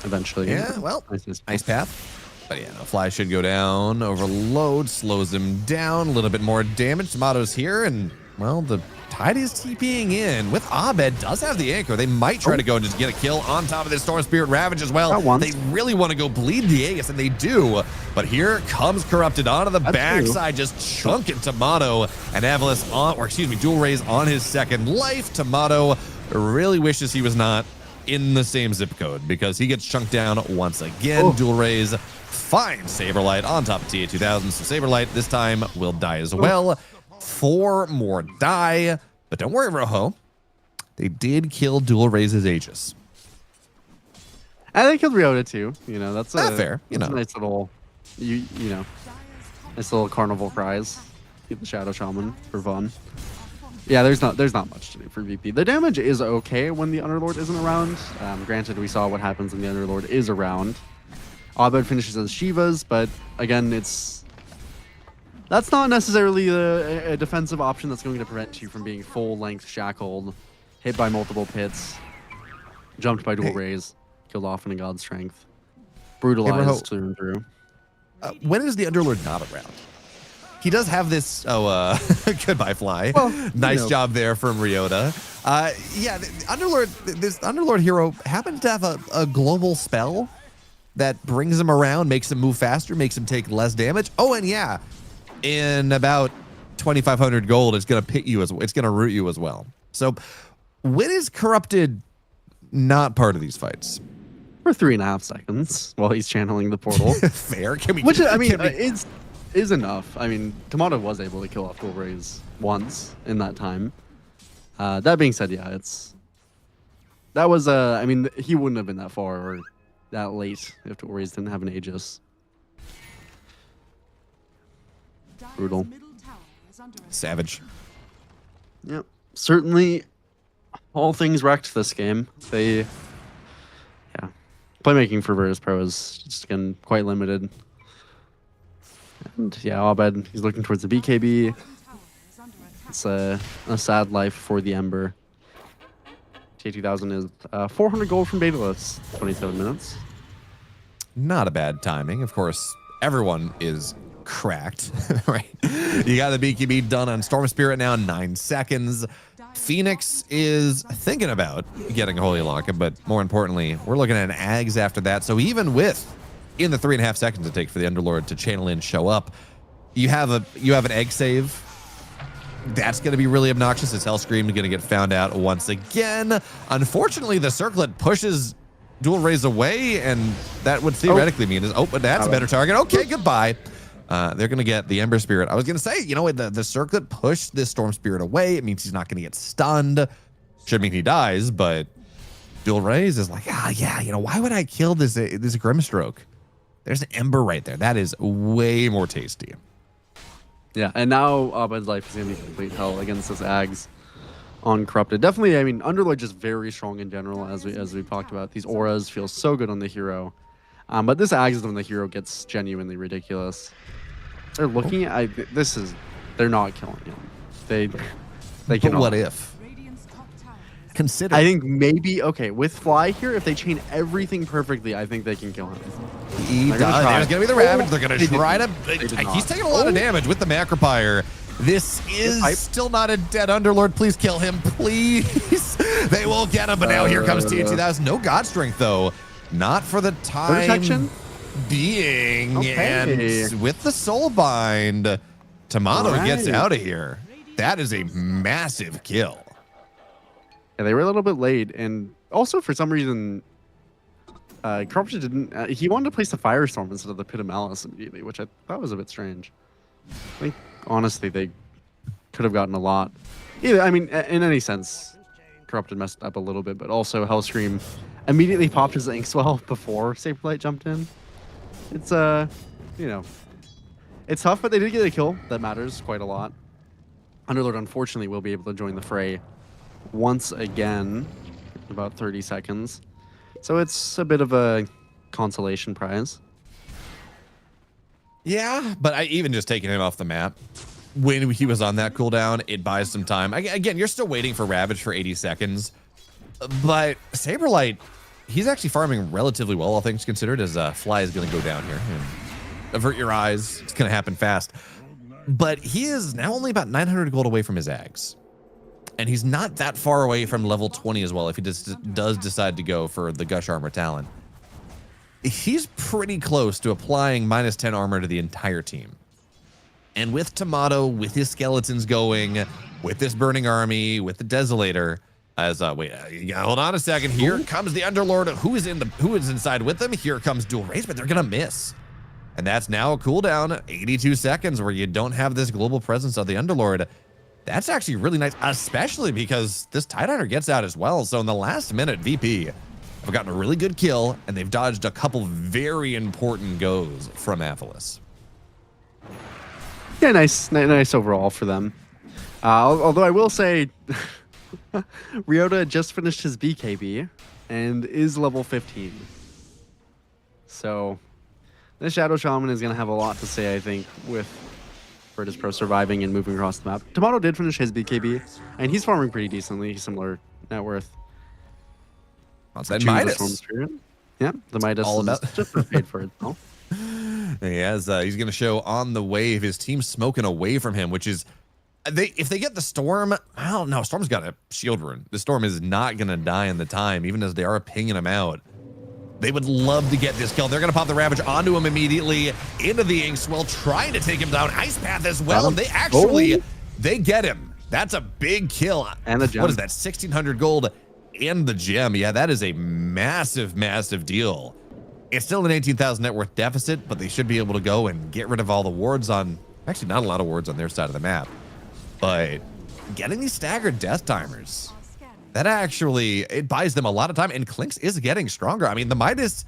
eventually. Yeah, well, nice path. But yeah, no, Fly should go down. Overload slows him down. A little bit more damage. Tomatoes here, and, well, the Tide is TPing in with Abed. Does have the anchor. They might try to go and just get a kill on top of this Storm Spirit Ravage as well. They really want to go bleed the Aegis, and they do. But here comes Corrupted onto the backside, just chunking Tomato, and Avalis on, or excuse me, Dual Raise on his second life. Tomato really wishes he was not in the same zip code because he gets chunked down once again. Dual Raise finds Saberlight on top of TA2000. So Saberlight this time will die as well. 4 more die, but don't worry, Rojo. They did kill Dual Raise's Aegis. And they killed Ryota too. You know, that's not fair. You know, a nice little, you know, nice little carnival prize. Get the Shadow Shaman for fun. Yeah, there's not much to do for VP. The damage is okay when the Underlord isn't around. Granted, we saw what happens when the Underlord is around. Abed finishes as Shivas, but again, that's not necessarily a defensive option that's going to prevent you from being full-length shackled, hit by multiple pits, jumped by Dual Raise, killed off in a God Strength, brutalized through and through. when is the Underlord not around? He does have this. Oh, goodbye, Fly. Well, nice job there from Ryota. Yeah, this Underlord hero happens to have a global spell that brings him around, makes him move faster, makes him take less damage. Oh, and yeah, in about 2,500 gold, it's gonna pit you it's gonna root you as well. So, when is Corrupted not part of these fights? For 3.5 seconds while he's channeling the portal. Fair. Can we? Which I mean, can we- is enough. I mean, Tomato was able to kill off Dual Rays once in that time. That being said, yeah, that was I mean, he wouldn't have been that far or that late if Dual Rays didn't have an Aegis. Brutal. Savage. Yep. Certainly, all things wrecked this game. Yeah. Playmaking for Virtus Pro is just again quite limited. And yeah, Abed, he's looking towards the BKB. It's a sad life for the Ember. T2000 is 400 gold from Betaless, 27 minutes. Not a bad timing. Of course, everyone is cracked, right? You got the BKB done on Storm Spirit now, 9 seconds. Phoenix is thinking about getting a Holy Locket, but more importantly, we're looking at an Ags after that. So even with in the 3.5 seconds it takes for the Underlord to channel in, show up, you have an egg save. That's going to be really obnoxious. This Hellscream is going to get found out once again. Unfortunately, the Circlet pushes Dual Rays away, and that would theoretically mean but that's a better target. Okay, goodbye. They're going to get the Ember Spirit. I was going to say, you know, the Circlet pushed this Storm Spirit away. It means he's not going to get stunned. Should mean he dies, but Dual Rays is like, yeah, you know, why would I kill this Grimstroke? There's an Ember right there. That is way more tasty. Yeah, and now Abed's life is going to be complete hell against this Ags on Corrupted. Definitely, I mean, Underlord just very strong in general, as we've talked about. These auras feel so good on the hero. But this Ags on the hero gets genuinely ridiculous. They're looking at they're not killing him. They But cannot. what if? Consider. I think maybe with Fly here, if they chain everything perfectly, I think they can kill him. He They're gonna does. try. There's going to be the Ravage. They're going They to did try not. to. They did He's not. taking a lot of damage with the Macropyre. This is still not a dead Underlord. Please kill him, please. They will get him, but now here comes T2000. No God Strength, though. Not for the time Protection? being. Okay. And with the Soulbind, Tomato All gets right. out of here. That is a massive kill. Yeah, they were a little bit late, and also for some reason, Corruption didn't. He wanted to place the Firestorm instead of the Pit of Malice immediately, which I thought was a bit strange. I think honestly they could have gotten a lot. Either, I mean, in any sense, Corrupted messed up a little bit, but also Hellscream immediately popped his Inkswell before Saberlight jumped in. It's you know, it's tough, but they did get a kill. That matters quite a lot. Underlord unfortunately will be able to join the fray once again in about 30 seconds. So it's a bit of a consolation prize. Yeah, but even just taking him off the map, when he was on that cooldown, it buys some time. Again, you're still waiting for Ravage for 80 seconds, but Saberlight, he's actually farming relatively well, all things considered, as Fly is going to go down here. And avert your eyes. It's going to happen fast. But he is now only about 900 gold away from his Ags. And he's not that far away from level 20 as well if he does decide to go for the Gush Armor Talon. He's pretty close to applying -10 armor to the entire team. And with Tomato, with his skeletons going, with this Burning Army, with the Desolator, hold on a second. Here comes the Underlord. Who is inside with them? Here comes Dual Rays, but they're gonna miss. And that's now a cooldown, 82 seconds, where you don't have this global presence of the Underlord. That's actually really nice, especially because this Tidehunter gets out as well. So in the last minute, VP have gotten a really good kill, and they've dodged a couple very important goes from Amphalis. Yeah, nice overall for them. Although I will say, Ryota just finished his BKB and is level 15. So this Shadow Shaman is going to have a lot to say, I think, with Virtus Pro surviving and moving across the map. Tomato did finish his BKB, and he's farming pretty decently, similar net worth. What's that to the Midas? Storm Spirit. Yeah, the Midas all is about- just paid for itself. He's going to show on the wave. His team's smoking away from him, which is if they get the storm, I don't know. Storm's got a shield rune. The storm is not going to die in the time, even as they are pinging him out. They would love to get this kill. They're going to pop the Ravage onto him immediately into the Inkswell, trying to take him down. Ice Path as well. And they actually, they get him. That's a big kill. And the gem. What is that? 1,600 gold and the gem. Yeah, that is a massive, massive deal. It's still an 18,000 net worth deficit, but they should be able to go and get rid of all the wards on, actually not a lot of wards on their side of the map, but getting these staggered death timers, that actually, it buys them a lot of time, and Clinks is getting stronger. I mean, the Midas,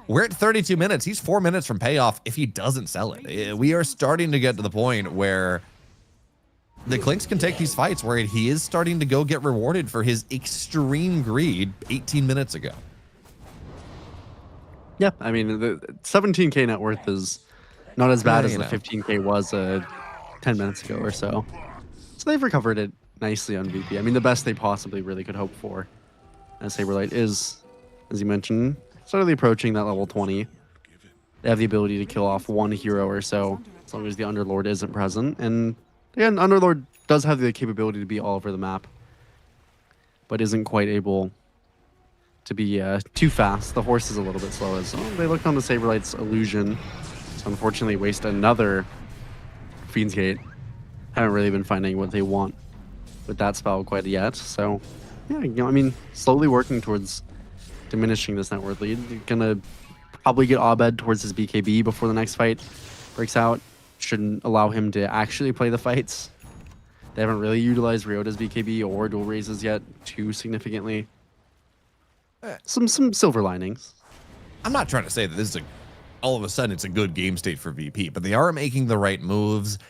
we're at 32 minutes. He's 4 minutes from payoff if he doesn't sell it. We are starting to get to the point where the Clinks can take these fights where he is starting to go get rewarded for his extreme greed 18 minutes ago. Yeah, I mean, the 17K net worth is not as bad as you the know. 15K was 10 minutes ago or so. So they've recovered it nicely on VP. I mean, the best they possibly really could hope for as Saberlight is, as you mentioned, slowly approaching that level 20. They have the ability to kill off one hero or so, as long as the Underlord isn't present. And again, Underlord does have the capability to be all over the map, but isn't quite able to be too fast. The horse is a little bit slow as well. They looked on the Saberlight's illusion, so unfortunately waste another Fiend's Gate. Haven't really been finding what they want with that spell quite yet. So yeah, you know, I mean, slowly working towards diminishing this net worth lead. You're gonna probably get Abed towards his BKB before the next fight breaks out. Shouldn't allow him to actually play the fights. They haven't really utilized Ryota's BKB or dual raises yet too significantly. Some silver linings. I'm not trying to say that this is all of a sudden it's a good game state for VP, but they are making the right moves.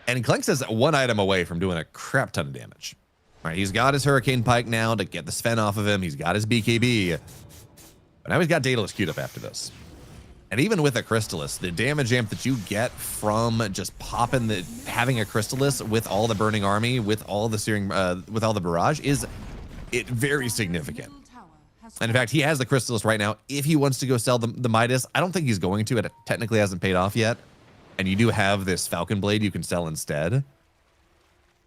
And Clinks is one item away from doing a crap ton of damage. All right, he's got his Hurricane Pike now to get the Sven off of him. He's got his BKB. But now he's got Daedalus queued up after this. And even with a Crystallis, the damage amp that you get from just popping having a Crystallis with all the Burning Army, with all the searing, with all the barrage is very significant. And in fact, he has the Crystallis right now. If he wants to go sell the Midas, I don't think he's going to. It technically hasn't paid off yet. And you do have this Falcon Blade you can sell instead.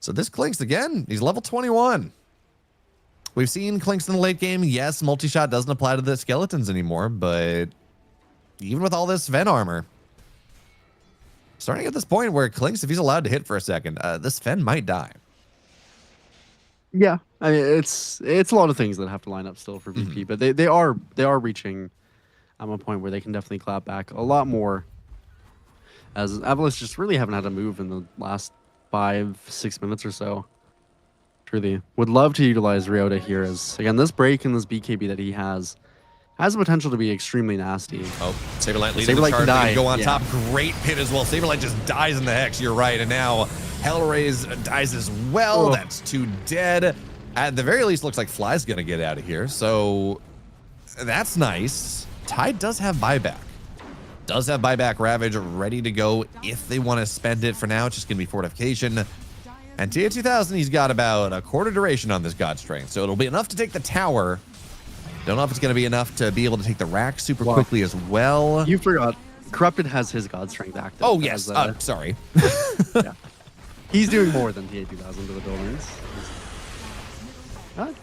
So this Clinks, again, he's level 21. We've seen Clinks in the late game. Yes, multi-shot doesn't apply to the skeletons anymore, but even with all this Ven armor, starting at this point where Clinks, if he's allowed to hit for a second, this Ven might die. Yeah, I mean, it's a lot of things that have to line up still for VP, but they are reaching a point where they can definitely clap back a lot more. As Avalanche just really haven't had a move in the last 5-6 minutes or so. Truly would love to utilize Ryota here, as again this break and this BKB that he has the potential to be extremely nasty. Oh, Saberlight leading the Saberlight charge. can die. They go on Yeah. top. Great pit as well. Saberlight just dies in the Hex. You're right. And now Hellraise dies as well. Oh. That's 2 dead. At the very least, looks like Fly's going to get out of here. So that's nice. Tide does have buyback. Does have buyback Ravage ready to go if they want to spend it. For now, it's just going to be fortification. And Tia 2000, he's got about a quarter duration on this God Strength. So it'll be enough to take the tower. Don't know if it's going to be enough to be able to take the rack super quickly as well. You forgot. Corrupted has his God Strength active. Oh, yes. as, Sorry. yeah. He's doing more than TA2000 to the buildings.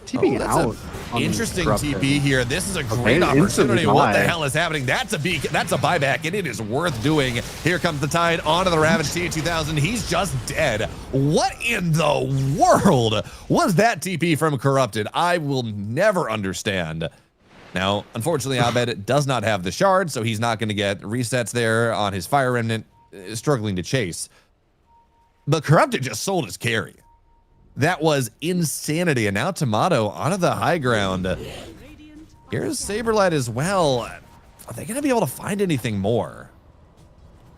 TPing that's out. an interesting Corrupted. TP here. This is a great instantly opportunity. What the die. hell is happening? That's a buyback, and it is worth doing. Here comes the Tide onto the Ravage Tia2000. He's just dead. What in the world was that TP from Corrupted? I will never understand. Now, unfortunately, Abed does not have the shard, so he's not going to get resets there on his Fire Remnant, struggling to chase. But Corrupted just sold his carry. That was insanity. And now Tomato onto the high ground. Here's Saberlight as well. Are they going to be able to find anything more?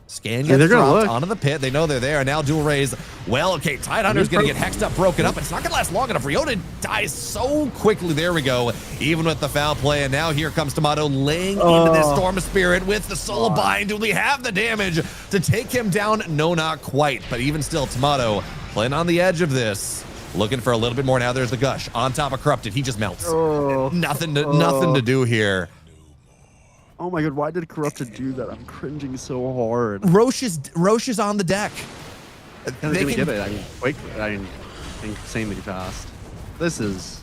Scan gets they're gonna dropped look. onto the pit. They know they're there. Now dual raise. Well, okay, Tidehunter's going to get hexed up, broken up. It's not going to last long enough. Ryota dies so quickly. There we go. Even with the foul play. And now here comes Tomato laying into this Storm Spirit with the Soul Bind. Do we have the damage to take him down? No, not quite. But even still, Tomato playing on the edge of this. Looking for a little bit more. Now there's the Gush on top of Corrupted. He just melts. Nothing to do here. Oh my god, why did Corrupted do that? I'm cringing so hard. Roche is on the deck. They're They gonna can- get it. I mean, wait, I mean, insanely fast. This is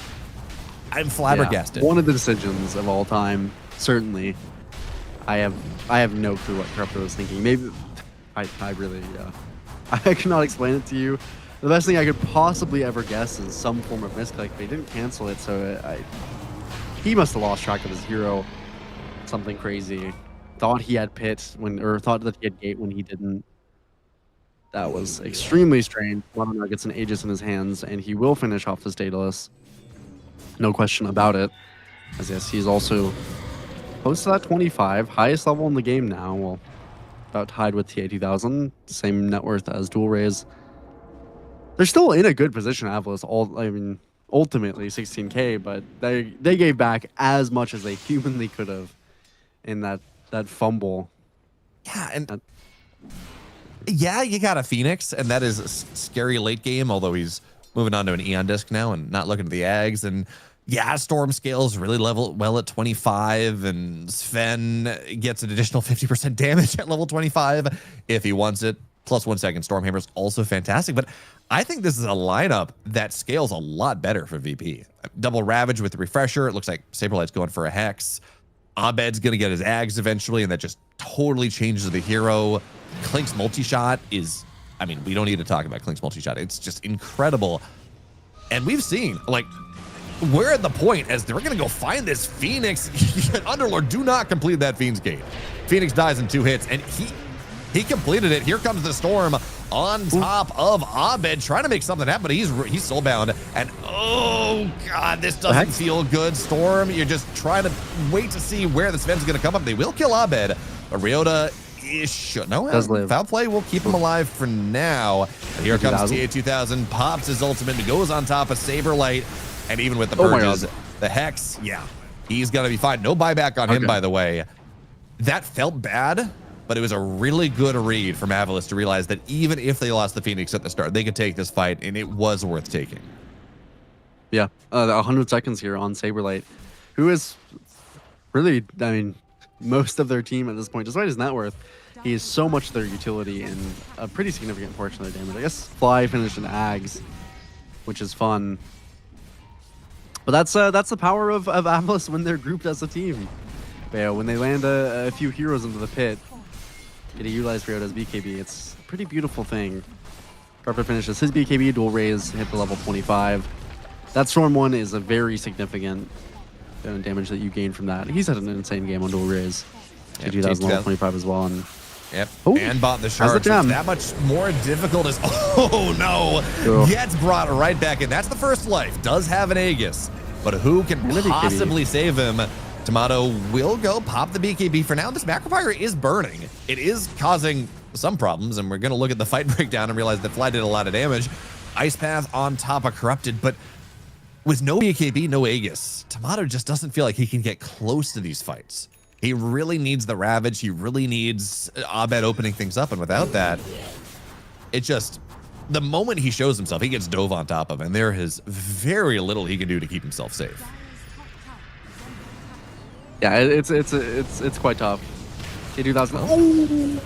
I'm flabbergasted. one of the decisions of all time. Certainly, I have no clue what Corrupted was thinking. Maybe I really I cannot explain it to you. The best thing I could possibly ever guess is some form of misclick. They didn't cancel it, so he must have lost track of his hero. Something crazy. Thought he had pit or thought that he had gate when he didn't. That was extremely strange. Mono gets an Aegis in his hands, and he will finish off this Daedalus. No question about it. As yes, he's also close to that 25, highest level in the game now. Well, about tied with TA2000, same net worth as Dual Rays. They're still in a good position, Avalos. Ultimately 16K, but they gave back as much as they humanly could have in that fumble. Yeah, and yeah, you got a Phoenix, and that is a scary late game, although he's moving on to an Eon disc now and not looking at the Ags. And yeah, Storm scales really level well at 25, and Sven gets an additional 50% damage at level 25 if he wants it. Plus 1 second Stormhammer is also fantastic, but I think this is a lineup that scales a lot better for VP. Double Ravage with the Refresher. It looks like Saberlight's going for a Hex. Abed's going to get his Ags eventually, and that just totally changes the hero. Klink's multi-shot is, I mean, we don't need to talk about Klink's multi-shot. It's just incredible. And we've seen, like, we're at the point as they're going to go find this Phoenix. Underlord, do not complete that Fiend's Gate. Phoenix dies in 2 hits, and he completed it. Here comes the Storm on top of Abed, trying to make something happen, but he's soulbound. And oh god, this doesn't feel good. Storm, you're just trying to wait to see where the Sven's going to come up. They will kill Abed, but Ryota does live. Foul play will keep him alive for now. And here comes TA2000, pops his ultimate, and goes on top of Saberlight, and even with the purges, the Hex, yeah, he's gonna be fine. No buyback on him, by the way. That felt bad, but it was a really good read from Avalos to realize that even if they lost the Phoenix at the start, they could take this fight, and it was worth taking. Yeah, 100 seconds here on Saberlight, who is really, I mean, most of their team at this point, despite his net worth, he is so much their utility and a pretty significant portion of their damage. I guess Fly finished in Ags, which is fun. But that's the power of Avalos when they're grouped as a team. But yeah, when they land a few heroes into the pit, get to utilize Ryota's BKB. It's a pretty beautiful thing. Carpet finishes his BKB, Dual Rays hit the level 25. That Storm 1 is a very significant damage that you gain from that. He's had an insane game on Dual Rays. Yep, 2000 level 25 as well. And yep, oh, and bought the sharks. That much more difficult as oh no, gets brought right back in. That's the first life. Does have an Aegis, but who can possibly save him? Tomato will go pop the BKB for now. This Macrofire is burning. It is causing some problems, and we're going to look at the fight breakdown and realize that Fly did a lot of damage. Ice Path on top of Corrupted, but with no BKB, no Aegis, Tomato just doesn't feel like he can get close to these fights. He really needs the Ravage. He really needs Abed opening things up, and without that, it just, the moment he shows himself, he gets dove on top of, and there is very little he can do to keep himself safe. Yeah, it's quite tough. K2000. Oh,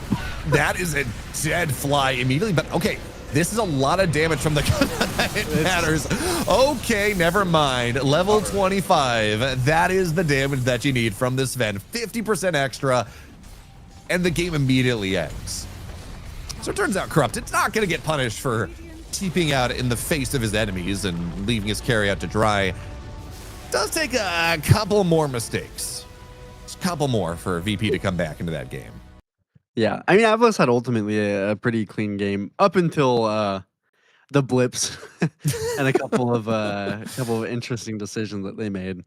that is a dead Fly immediately. But okay, this is a lot of damage from the gun. It matters. Okay, never mind. Level 25. That is the damage that you need from this Sven. 50% extra, and the game immediately ends. So it turns out Corrupted's not going to get punished for TPing out in the face of his enemies and leaving his carry out to dry. Does take a couple more mistakes. Just a couple more for VP to come back into that game. Yeah, I mean, Avalos had ultimately a pretty clean game up until the blips and a couple of interesting decisions that they made.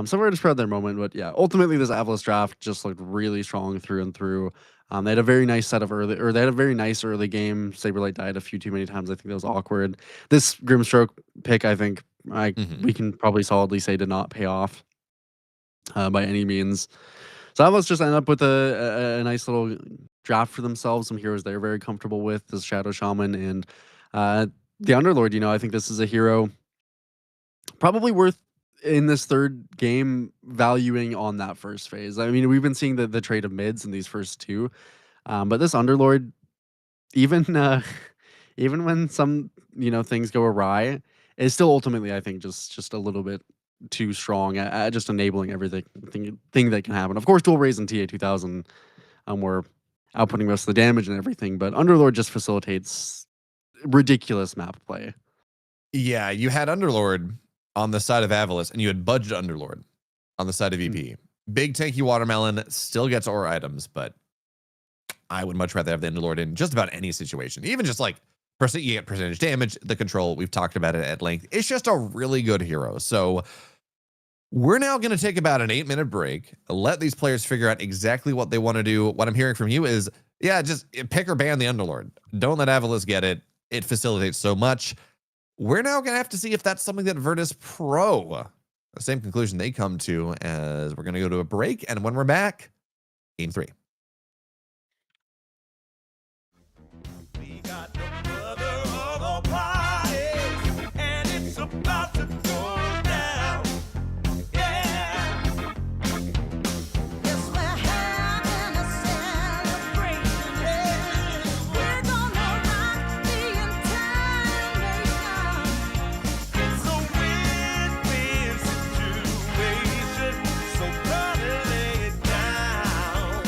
So we're just proud of their moment, but yeah, ultimately this Avalos draft just looked really strong through and through. They had a very nice set of they had a very nice early game. Saberlight died a few too many times. I think that was awkward. This Grimstroke pick, I think we can probably solidly say did not pay off by any means. So Avalos just ended up with a nice little draft for themselves. Some heroes they're very comfortable with, this Shadow Shaman and the Underlord. You know, I think this is a hero probably worth in this third game valuing on that first phase. I mean, we've been seeing the trade of mids in these first two, but this Underlord, even even when some things go awry, is still ultimately, I think, just a little bit too strong at just enabling everything thing that can happen. Of course, dual raise in TA 2000, were outputting most of the damage and everything, but Underlord just facilitates ridiculous map play. Yeah, you had Underlord on the side of Avalis, and you had Budget Underlord on the side of EP. Big tanky Watermelon still gets aura items, but I would much rather have the Underlord in just about any situation. Even just like you get percentage damage, the control, we've talked about it at length. It's just a really good hero. So we're now going to take about an 8-minute break, let these players figure out exactly what they want to do. What I'm hearing from you is, yeah, just pick or ban the Underlord. Don't let Avalis get it. It facilitates so much. We're now going to have to see if that's something that Virtus Pro, the same conclusion they come to, as we're going to go to a break. And when we're back, Game 3. We got the mother of all parties, and it's about to go down. Yeah. Yes, we're having a celebration. We're gonna rock the entire nation. It's a win-win situation, so gotta lay it down.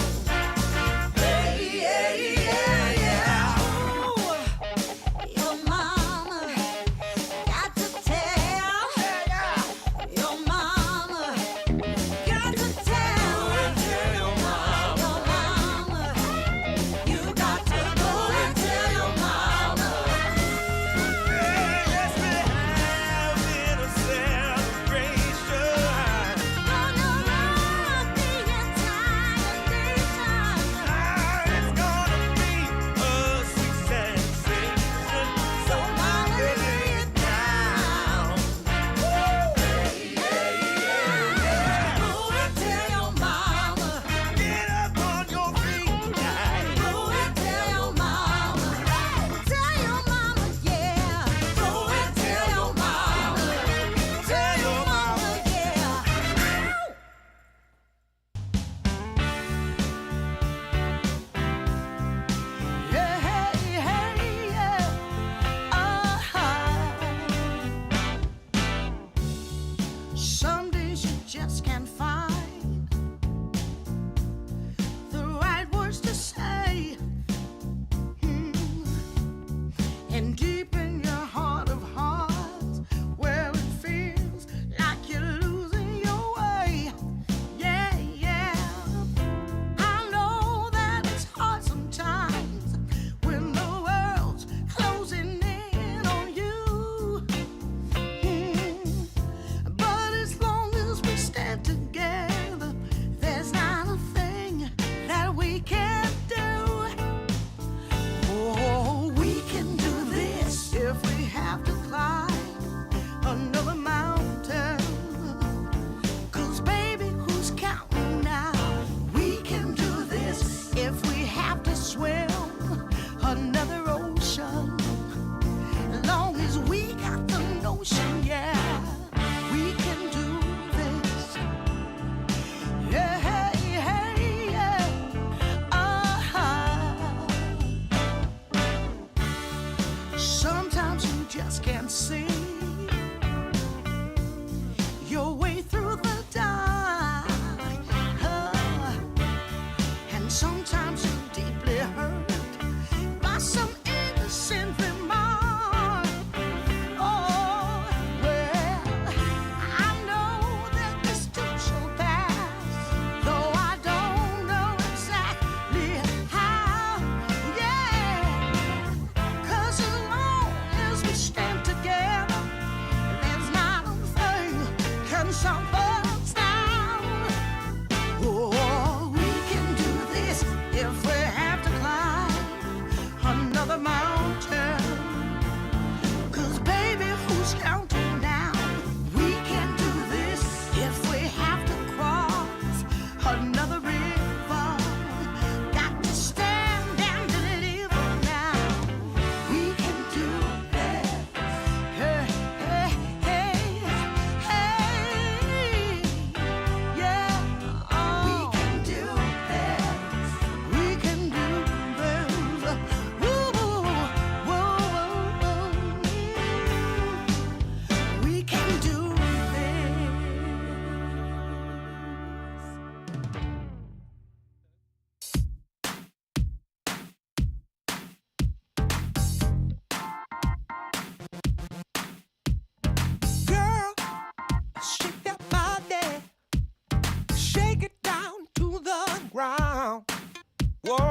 Whoa,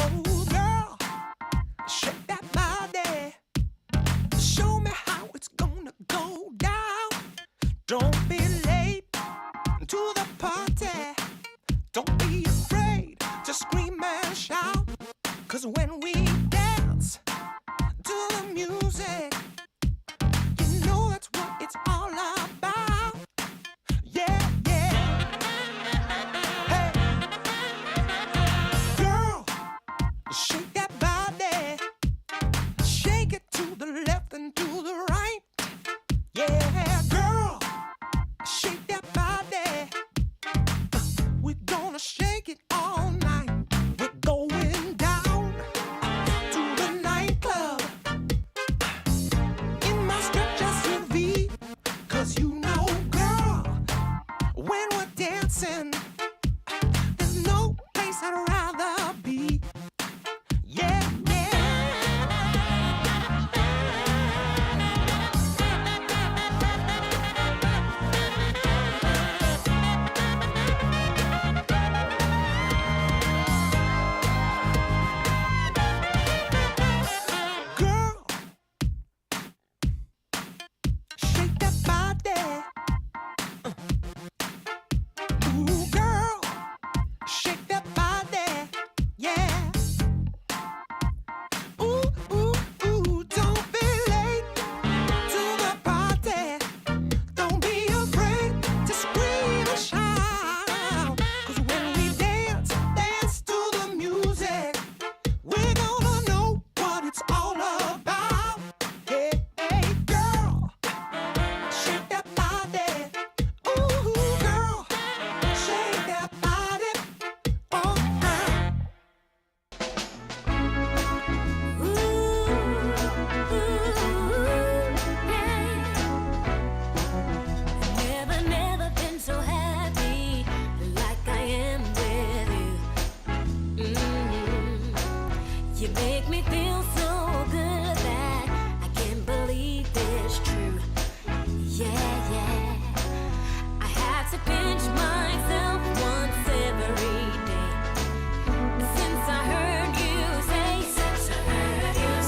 girl, shake that body. Show me how it's gonna go down. Don't be late to the party. Don't be afraid to scream and shout. 'Cause when we dance to the music, you know that's what it's all about. Yeah, yeah. Hey, girl, shake that body. Shake it to the left and to the right. Yeah, girl, shake that body. We're gonna shake it all night. We're going down to the nightclub in my stretch SUV. 'Cause you know, girl, when we're dancing, there's no place I'd rather be. Yeah, yeah. Girl, shake that body. Ooh, girl, shake that body. Yeah. Ooh, ooh, ooh, don't be late to the party. Don't be afraid to scream and shout. 'Cause when we dance, dance to the music, we're gonna know what it's all about. Hey, hey, girl, shake that body. Ooh, girl, shake that body. Oh, girl. Never been so happy like I am with you. You make me feel so good that I can't believe it's true. Yeah, yeah. I have to pinch myself once every day. Since I heard you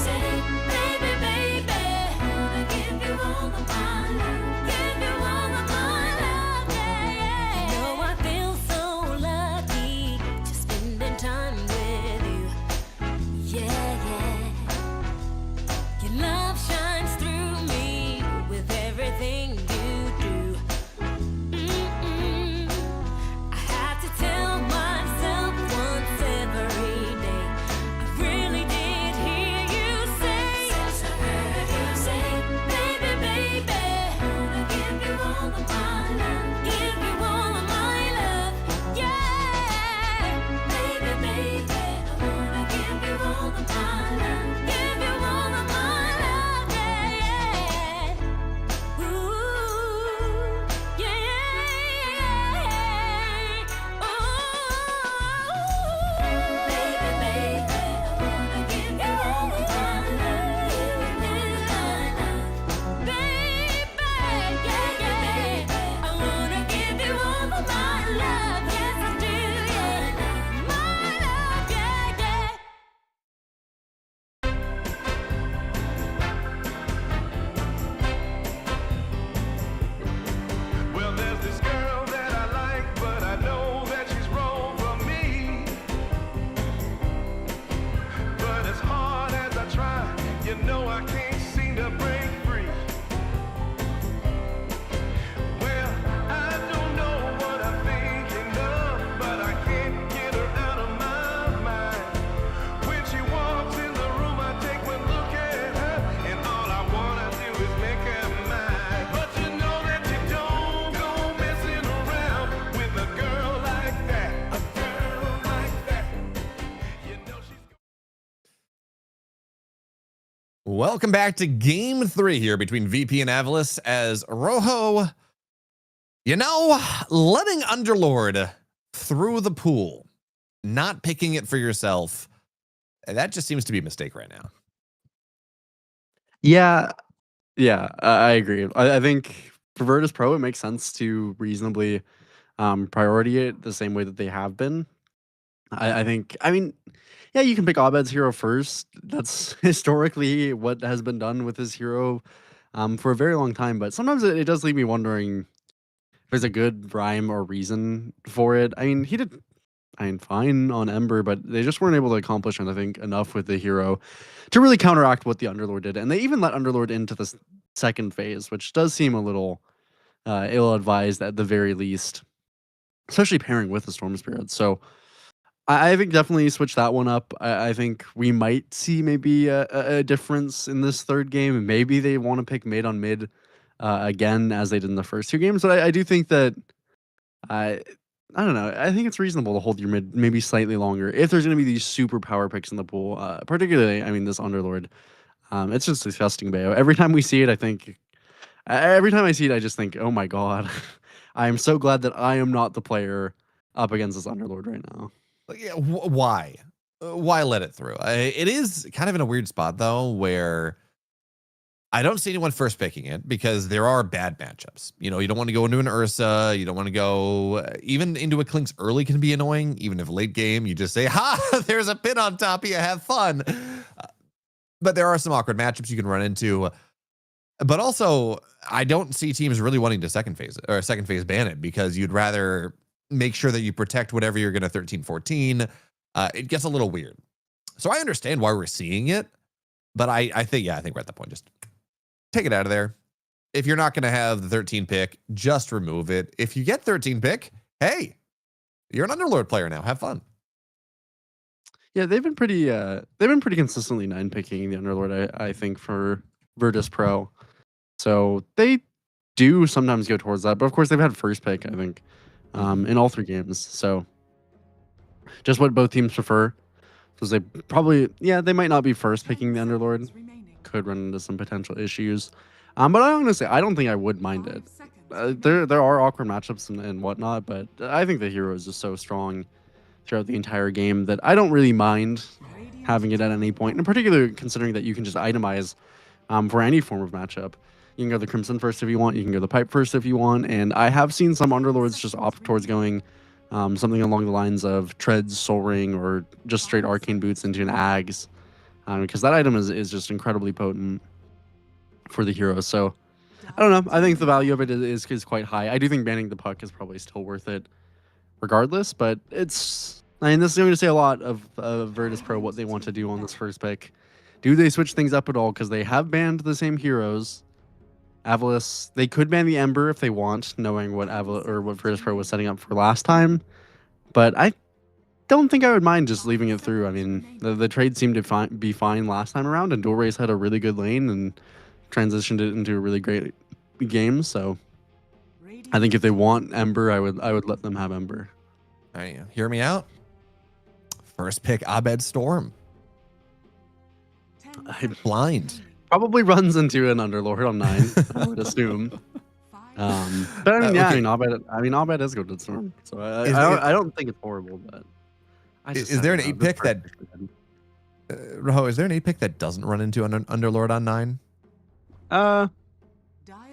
say, baby, baby, wanna give you all of my love, give you all of my love, yeah, yeah. You know I feel so lucky just spending time with you, yeah, yeah. Your love shines through me with everything you do. I have to tell myself once every day. I really did hear you say. Since I heard you say, baby, baby, wanna give you all of my love, give you all of my love, yeah. Baby, baby, I wanna give you all of my love, give you all of my love, yeah, yeah. Ooh, yeah, yeah. Ooh, baby, baby, I wanna give you all of my love, give you my love, baby, yeah, yeah. I wanna give you all of my love, yes I do, yeah. My love, yeah, yeah. Well, there's this girl that I like, but I know that she's wrong for me. But as hard as I try, you know I can't seem to break free. Well, I don't know what I'm thinking of, but I can't get her out of my mind. When she walks in the room, I take one look at her, and all I wanna do is make her mine. But you know that you don't go messing around with a girl like that, a girl like that. You know she's. Welcome back to game 3 here between VP and Avalis as Rojo, letting Underlord through the pool, not picking it for yourself. That just seems to be a mistake right now. Yeah, I agree. I think for Virtus Pro, it makes sense to reasonably priority it the same way that they have been. I think, I mean, yeah, you can pick Abed's hero first. That's historically what has been done with his hero for a very long time. But sometimes it does leave me wondering if there's a good rhyme or reason for it. I mean, he did, I mean, fine on Ember, but they just weren't able to accomplish, I think, enough with the hero to really counteract what the Underlord did. And they even let Underlord into the second phase, which does seem a little ill-advised at the very least, especially pairing with the Storm Spirit. So I think definitely switch that one up. I think we might see maybe a difference in this third game. Maybe they want to pick mid on mid again, as they did in the first two games. But I do think that I don't know. I think it's reasonable to hold your mid maybe slightly longer if there's going to be these super power picks in the pool. Particularly, I mean, this Underlord. It's just disgusting, Bayo. Every time we see it, I think. Every time I see it, I just think, oh my god, I am so glad that I am not the player up against this Underlord right now. Like, yeah, why? Why let it through? It is kind of in a weird spot though, where I don't see anyone first picking it because there are bad matchups. You know, you don't want to go into an Ursa. You don't want to go even into a Klinks early can be annoying. Even if late game, you just say, ha, there's a pin on top of you. Have fun. But there are some awkward matchups you can run into. But also, I don't see teams really wanting to second phase ban it because you'd rather make sure that you protect whatever you're going to 13-14. It gets a little weird. So I understand why we're seeing it. But I think we're at the point. Just take it out of there. If you're not going to have the 13 pick, just remove it. If you get 13 pick, hey, you're an Underlord player now. Have fun. Yeah, they've been pretty consistently 9 picking the Underlord, I think, for Virtus Pro. So they do sometimes go towards that, but of course they've had first pick, I think, in all 3 games. So just what both teams prefer. Because they probably, they might not be first picking the Underlord. Could run into some potential issues. But I honestly, I don't think I would mind it. There are awkward matchups and whatnot, but I think the hero is just so strong throughout the entire game that I don't really mind having it at any point. And particularly considering that you can just itemize for any form of matchup. You can go the Crimson first if you want. You can go the Pipe first if you want. And I have seen some Underlords just opt towards going something along the lines of Treads, Soul Ring, or just straight Arcane Boots into an Ags. Because that item is just incredibly potent for the hero. So, I don't know. I think the value of it is quite high. I do think banning the puck is probably still worth it regardless. But it's... I mean, this is going to say a lot of Virtus Pro, what they want to do on this first pick. Do they switch things up at all? Because they have banned the same heroes. Avalis, they could ban the Ember if they want, knowing what what Virtus Pro was setting up for last time. But I don't think I would mind just leaving it through. I mean, the trade seemed to be fine last time around, and Dual Race had a really good lane and transitioned it into a really great game. So I think if they want Ember, I would let them have Ember. All right, hear me out. First pick Abed Storm. Blind. Probably runs into an Underlord on 9, I would assume. But I mean, Abed is good at Storm, so I don't think it's horrible. But is there an 8 pick that? Roho, is there an 8 pick that doesn't run into an Underlord on 9? I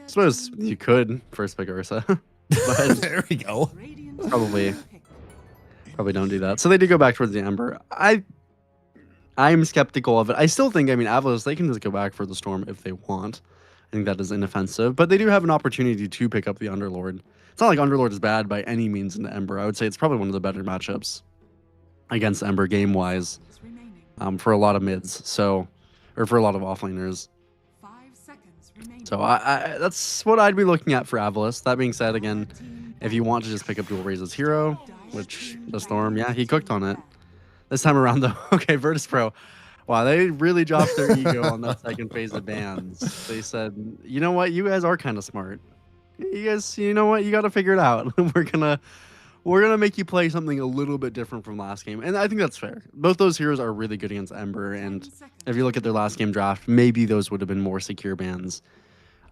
suppose you could first pick Ursa, but there we go. Probably don't do that. So they do go back towards the Ember. I'm skeptical of it. I still think, I mean, Avalos, they can just go back for the Storm if they want. I think that is inoffensive, but they do have an opportunity to pick up the Underlord. It's not like Underlord is bad by any means in the Ember. I would say it's probably one of the better matchups against Ember game-wise for a lot of mids, or for a lot of offlaners. So I that's what I'd be looking at for Avalos. That being said, again, if you want to just pick up Dual Raze's hero, which the Storm, he cooked on it. This time around, though, okay, Virtus Pro. Wow, they really dropped their ego on that second phase of bans. They said, you know what, you guys are kind of smart. You guys, you know what, you got to figure it out. We're gonna make you play something a little bit different from last game, and I think that's fair. Both those heroes are really good against Ember, and if you look at their last game draft, maybe those would have been more secure bans.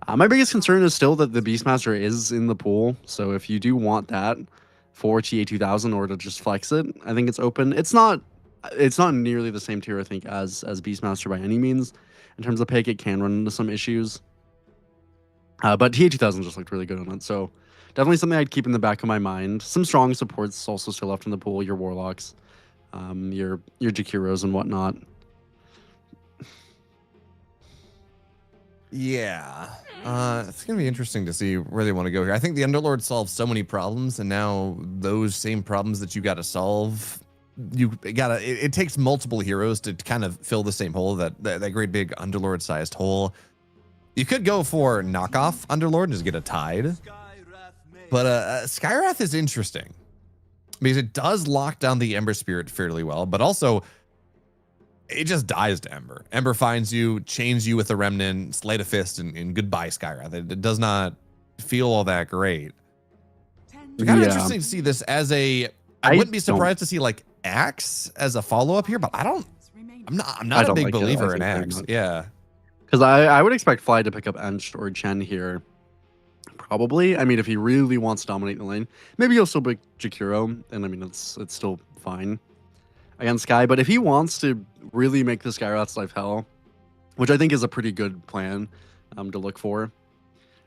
My biggest concern is still that the Beastmaster is in the pool, so if you do want that for TA2000 or to just flex it, I think it's open. It's not nearly the same tier, I think, as Beastmaster by any means. In terms of pick, it can run into some issues. But TA2000 just looked really good on it, so definitely something I'd keep in the back of my mind. Some strong supports also still left in the pool, your Warlocks, your Jakiros and whatnot. Yeah. It's going to be interesting to see where they want to go here. I think the Underlord solves so many problems, and now those same problems that you got to solve, it takes multiple heroes to kind of fill the same hole, that great big Underlord sized hole. You could go for knockoff Underlord and just get a Tide. But Skywrath is interesting because it does lock down the Ember Spirit fairly well, but also it just dies to Ember. Ember finds you, chains you with a Remnant, Slate of Fist, and goodbye Skywrath. It does not feel all that great. It's kind of interesting to see this as I wouldn't be surprised to see like Axe as a follow-up here, but I'm not a big believer in Axe. Yeah. Because I would expect Fly to pick up Ench or Chen here. Probably. I mean, if he really wants to dominate the lane, maybe he'll still pick Jakiro, and I mean, it's still fine against Sky. But if he wants to really make the Skywrath's life hell, which I think is a pretty good plan to look for,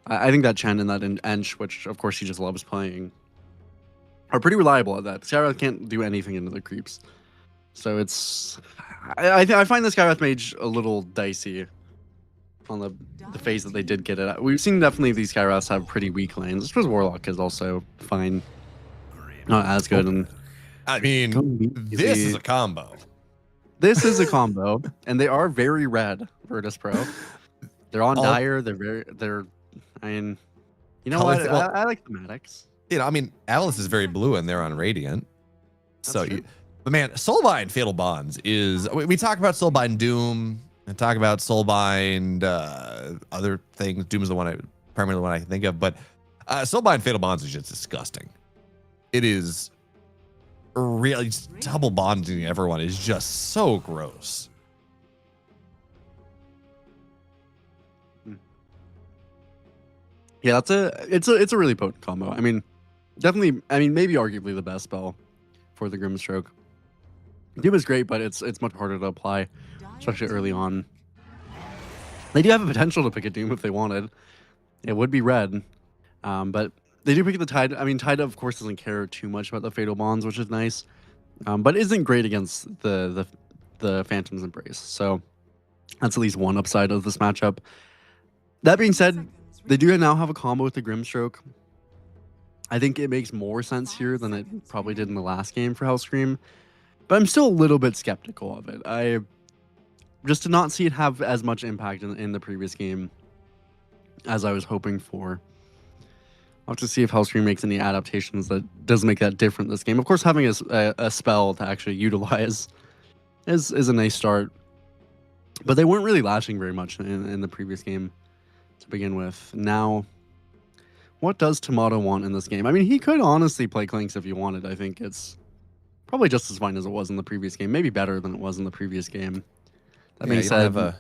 I think that Chen and that Ench, which of course he just loves playing, are pretty reliable at that. Skywrath can't do anything into the creeps. So it's... I find the Skywrath mage a little dicey on the phase that they did get it at. We've seen definitely these Skywraths have pretty weak lanes. I suppose Warlock is also fine. Not as good. And I mean, this is a combo. This is a combo, and they are very red, Virtus Pro. They're on Dire. I mean, you know what? I like thematics. You know, I mean, Alice is very blue and they're on Radiant. But man, Soulbind Fatal Bonds is, we talk about Soulbind Doom and talk about Soulbind other things. Doom is primarily the one I think of, but Soulbind Fatal Bonds is just disgusting. It is really double bonding everyone is just so gross. Yeah, it's a really potent combo. I mean, definitely. I mean, maybe arguably the best spell for the Grimstroke. Doom is great, but it's much harder to apply, especially early on. They do have a potential to pick a Doom if they wanted. It would be red, but they do pick the Tide. I mean, Tide of course doesn't care too much about the Fatal Bonds, which is nice, but isn't great against the Phantom's Embrace. So that's at least one upside of this matchup. That being said, they do now have a combo with the Grimstroke. I think it makes more sense here than it probably did in the last game for Hellscream, but I'm still a little bit skeptical of it. I just did not see it have as much impact in the previous game as I was hoping for. I'll have to see if Hellscream makes any adaptations that does make that different this game. Of course, having a spell to actually utilize is a nice start, but they weren't really lashing very much in the previous game to begin with. Now, what does Tomato want in this game? I mean, he could honestly play Clinks if he wanted. I think it's probably just as fine as it was in the previous game. Maybe better than it was in the previous game. That being said, have a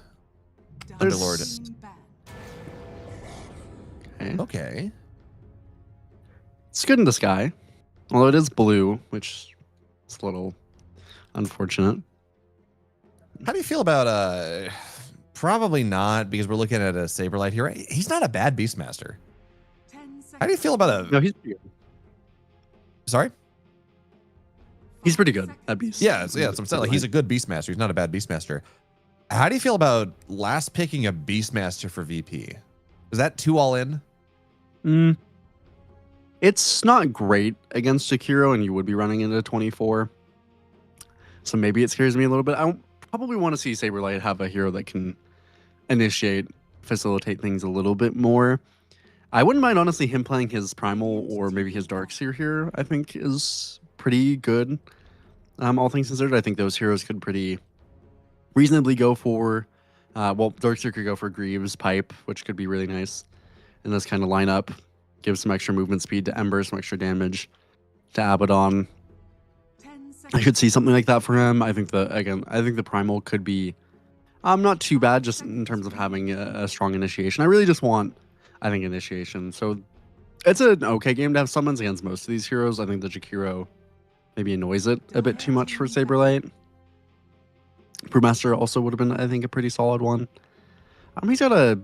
Underlord. Okay. It's good in the sky, although it is blue, which is a little unfortunate. How do you feel about probably not, because we're looking at a Saberlight here. He's not a bad Beastmaster. How do you feel about No, he's pretty good. Sorry? He's pretty good at Beast. Yeah, that's what I'm saying. Like, he's a good Beastmaster. He's not a bad Beastmaster. How do you feel about last picking a Beastmaster for VP? Is that too all in? It's not great against Jakiro, and you would be running into 24. So maybe it scares me a little bit. I probably want to see Saberlight have a hero that can initiate, facilitate things a little bit more. I wouldn't mind, honestly, him playing his Primal or maybe his Darkseer here, I think is pretty good. All things considered, I think those heroes could pretty reasonably go for, Darkseer could go for Greaves, Pipe, which could be really nice in this kind of lineup. Give some extra movement speed to Ember, some extra damage to Abaddon. I could see something like that for him. I think the Primal could be not too bad just in terms of having a strong initiation. I really just want, initiation. So it's an okay game to have summons against most of these heroes. I think the Jakiro maybe annoys it a bit too much for Saberlight. Brewmaster also would have been, I think, a pretty solid one. He's got a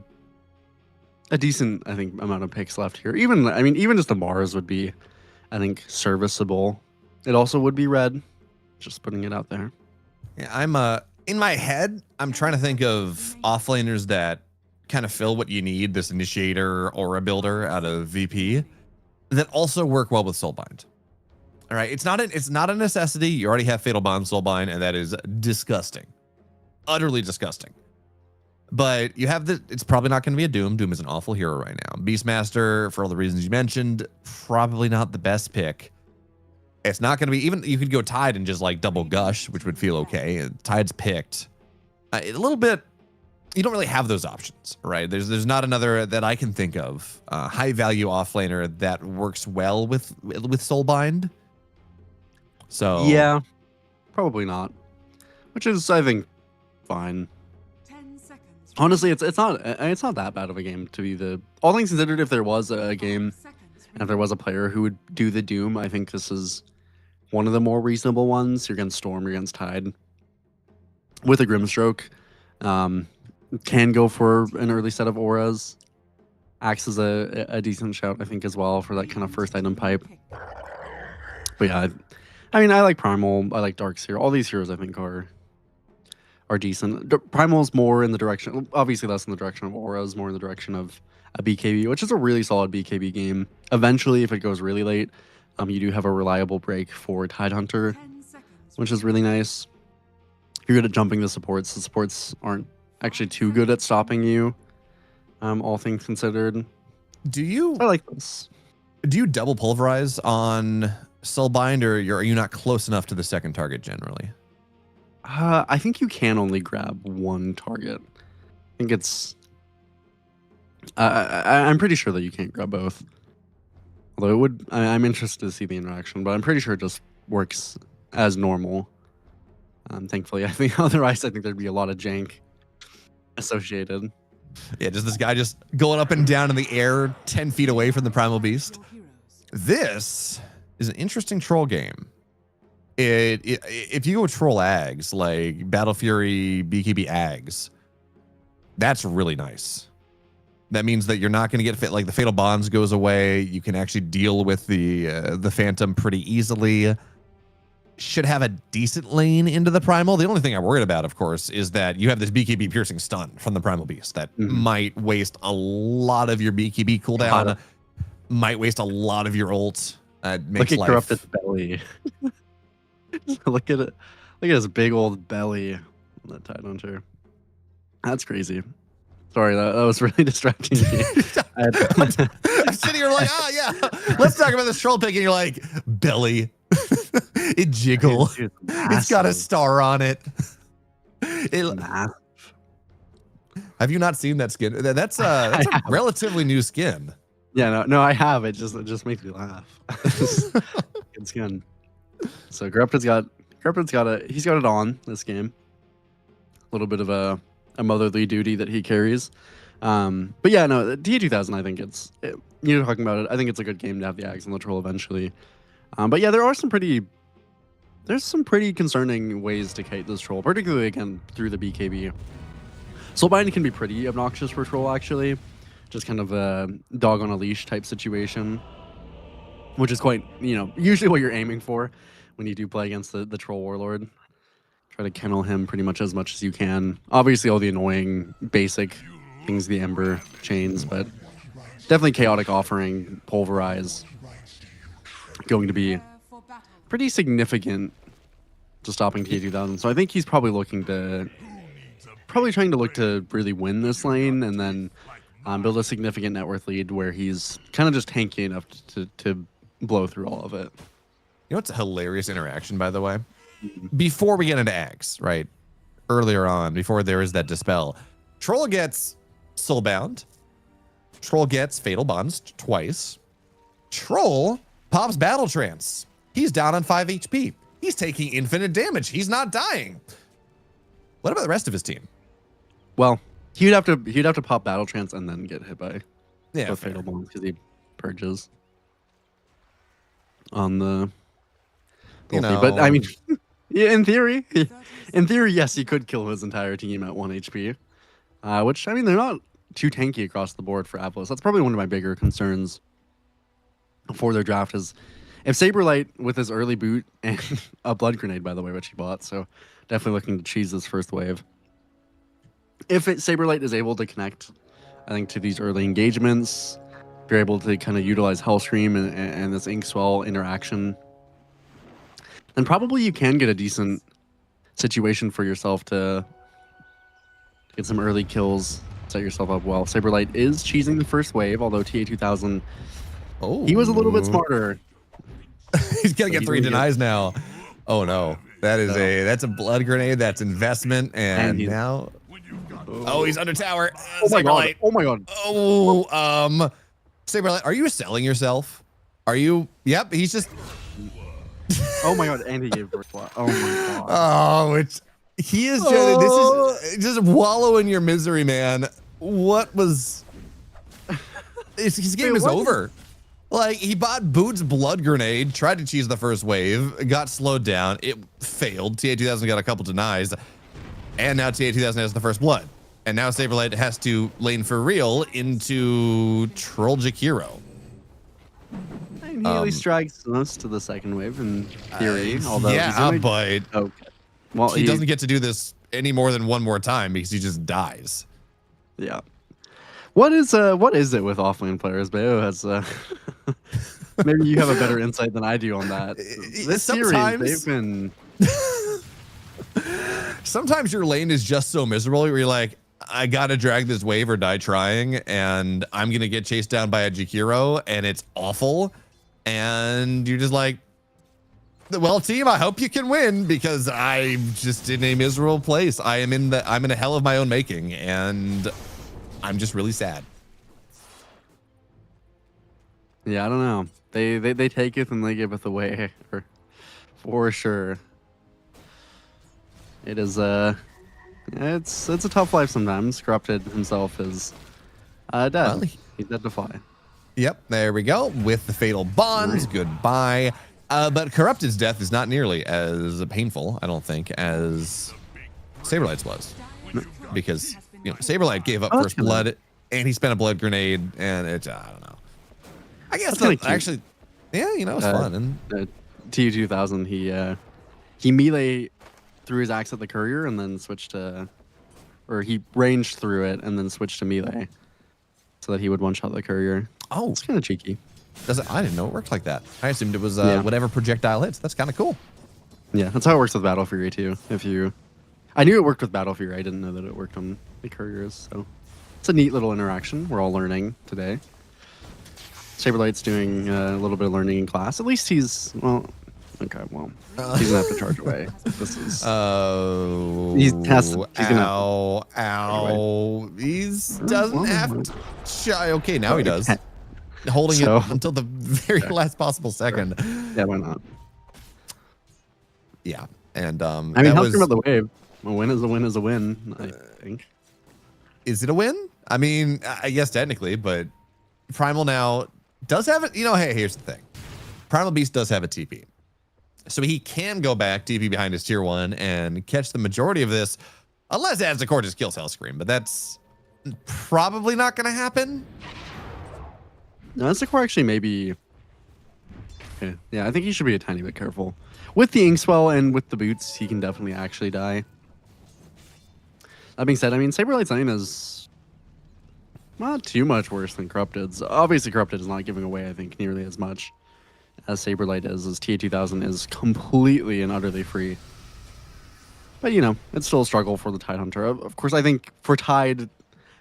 decent, amount of picks left here. Even just the Mars would be, serviceable. It also would be red. Just putting it out there. Yeah, I'm in my head, I'm trying to think of offlaners that kind of fill what you need, this initiator or a builder out of VP, that also work well with Soulbind. All right, it's not a necessity. You already have Fatal Bond, Soulbind, and that is disgusting. Utterly disgusting. But you have it's probably not going to be a Doom. Doom is an awful hero right now. Beastmaster, for all the reasons you mentioned, probably not the best pick. It's not going to be, even you could go Tide and just like double Gush, which would feel okay. Tide's picked. A little bit, you don't really have those options, right? There's not another that I can think of, high value offlaner that works well with Soulbind. So yeah, probably not. Which is, I think, fine. 10 seconds. Honestly, it's not that bad of a game to be the. All things considered, if there was a game and if there was a player who would do the Doom, I think this is one of the more reasonable ones. You're against Storm, you're against Tide. With a Grimstroke, can go for an early set of auras. Axe is a decent shout, I think, as well for that kind of first item pipe. But yeah, I mean, I like Primal, I like Darkseer. All these heroes, I think, are decent. Primal's more in the direction, obviously less in the direction of auras, more in the direction of a BKB, which is a really solid BKB game. Eventually, if it goes really late, you do have a reliable break for Tidehunter, which is really nice. If you're good at jumping the supports aren't actually too good at stopping you, all things considered. I like this. Do you double pulverize on Soulbind, or are you not close enough to the second target generally? I think you can only grab one target. I think it's. I'm pretty sure that you can't grab both. Although it would, I'm interested to see the interaction, but I'm pretty sure it just works as normal. Thankfully, I think otherwise, I think there'd be a lot of jank associated. Yeah, just this guy just going up and down in the air 10 feet away from the Primal Beast. This is an interesting troll game. If you go troll Ags, like Battle Fury, BKB Ags, that's really nice. That means that you're not going to get fit. Like the Fatal Bonds goes away. You can actually deal with the Phantom pretty easily. Should have a decent lane into the Primal. The only thing I'm worried about, of course, is that you have this BKB piercing stun from the Primal Beast that might waste a lot of your BKB cooldown, might waste a lot of your ult. Look at Corrupted belly. Look at it. Look at his big old belly on that Tidehunter. That's crazy. Sorry, that was really distracting me. I'm sitting here like, yeah, let's talk about this troll pick, and you're like, belly. It jiggle. Dude, it's got a star on it. Have you not seen that skin? That's a relatively new skin. Yeah, no, I have. It just makes me laugh. Good skin. So Corrupted's got it on this game. A little bit of a motherly duty that he carries. But yeah, no, TA2000, I think you're talking about it. I think it's a good game to have the Ags on the troll eventually. But yeah, there's some pretty concerning ways to kite this troll, particularly again through the BKB. Soulbind can be pretty obnoxious for troll, actually. Just kind of a dog on a leash type situation, which is quite, usually what you're aiming for when you do play against the troll warlord. Try to kennel him pretty much as you can. Obviously, all the annoying basic things, the Ember chains, but definitely Chaotic Offering, Pulverize, going to be pretty significant to stopping TA2000. So I think he's probably trying to look to really win this lane and then build a significant net worth lead where he's kind of just tanky enough to blow through all of it. You know what's a hilarious interaction, by the way? Before we get into Ags, right? Earlier on, before there is that Dispel, Troll gets Soulbound. Troll gets Fatal Bonds twice. Troll pops Battle Trance. He's down on 5 HP. He's taking infinite damage. He's not dying. What about the rest of his team? Well, he'd have to pop Battle Trance and then get hit by Yeah, Fatal Bonds because he purges on the. But I mean, yeah, in theory, yes, he could kill his entire team at 1 HP. Which, I mean, they're not too tanky across the board for Avos. That's probably one of my bigger concerns for their draft is if Saberlight with his early boot and a blood grenade, by the way, which he bought, so definitely looking to cheese this first wave. If Saberlight is able to connect, I think, to these early engagements, if you're able to kind of utilize Hellscream and this Inkswell interaction, then probably you can get a decent situation for yourself to get some early kills, set yourself up well. Saberlight is cheesing the first wave, although TA2000, he was a little bit smarter. He's gonna get he's 3 gonna get- denies now. Oh no, that's a blood grenade. That's investment, and he's- now. Oh, he's under tower. Oh my god! Saberlight. Oh my god! Oh, Saberlight, are you selling yourself? Are you? Yep, he's just. Oh my god! And he gave birth. Oh my god! Oh, he is just. This is just wallow in your misery, man. What was? His game is over. Like, he bought Boots blood grenade, tried to cheese the first wave, got slowed down. It failed. TA2000 got a couple denies, and now TA2000 has the first blood. And now Saberlight has to lane for real into Troll Jakiro. He immediately strikes us to the second wave in theory. Although he's Yeah, only- but okay. Well, he doesn't get to do this any more than one more time because he just dies. Yeah. What is it with offlane players? Bayo has maybe you have a better insight than I do on that. This Sometimes- series, they've been Sometimes your lane is just so miserable where you're like, I gotta drag this wave or die trying, and I'm gonna get chased down by a Jakiro, and it's awful. And you're just like, well, team, I hope you can win because I'm just in a miserable place. I'm in a hell of my own making, and I'm just really sad. yeah, I don't know. They take it and they give it away for sure. It is it's a tough life sometimes. Corrupted himself is dead. Well, He's dead to fly. Yep, there we go. With the fatal bonds, goodbye. But Corrupted's death is not nearly as painful, I don't think, as Saberlight's was. Because, Saberlight gave up Oh, first that's kinda- blood, and he spent a blood grenade, and it's, I don't know. I guess That's kinda cute. actually, yeah, it's fun. And TU2000, he melee threw his axe at the courier and then switched to, or he ranged through it and then switched to melee so that he would one-shot the courier. oh, It's kind of cheeky. I didn't know it worked like that. I assumed it was Yeah. whatever projectile hits. That's kind of cool. Yeah, that's how it works with Battle Fury too. I knew it worked with Battle Fury. I didn't know that it worked on the couriers. So it's a neat little interaction. We're all learning today. Saberlight's doing a little bit of learning in class. At least he's okay. Well, he's gonna have to charge away. This is Oh, he's gonna have ow, ow. He's doesn't have to. Okay, now he does. Holding So- it until the very last possible second. yeah, why not? Yeah, and I mean, that help him was, at the wave. A win is a win is a win. I think. is it a win? I mean, I guess technically, but Primal now does have it. Hey, here's the thing. Primal Beast does have a TP. So he can go back, TP behind his tier 1, and catch the majority of this, unless Azakor just kills Hellscream, but that's probably not going to happen. No, Azakor actually maybe. Okay. Yeah, I think he should be a tiny bit careful. With the Inkswell and with the boots, he can definitely actually die. That being said, I mean, Saberlight's lane is not too much worse than Corrupted's. Obviously, Corrupted is not giving away, I think, nearly as much as Saberlight is, as TA2000 is completely and utterly free. But, it's still a struggle for the Tide Hunter. Of course, I think for Tide,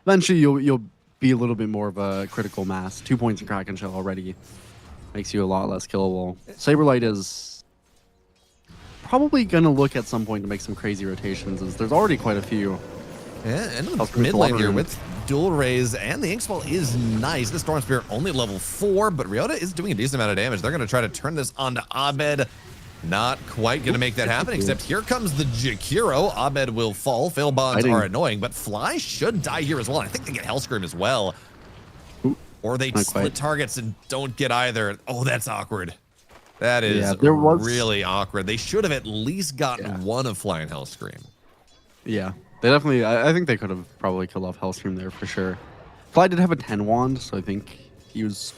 eventually you'll be a little bit more of a critical mass. 2 points in Kraken Shell already makes you a lot less killable. Saberlight is probably going to look at some point to make some crazy rotations, as there's already quite a few. Yeah, and the Hellscream's mid lane here watering. with dual raise, and the Inkswell is nice. The Storm Spirit only level 4, but Ryota is doing a decent amount of damage. They're going to try to turn this onto Abed. Not quite going to make that happen, except here comes the Jakiro. Abed will fall. Fail bonds Fighting. are annoying, but Fly should die here as well. I think they get Hellscream as well. Ooh, Or they not split quite. targets and don't get either. Oh, that's awkward. That is Yeah, there was- really awkward. They should have at least gotten Yeah. one of Fly and Hellscream. Yeah, they definitely. I think they could have probably killed off Hellscream there for sure. Fly did have a 10 wand, so I think he was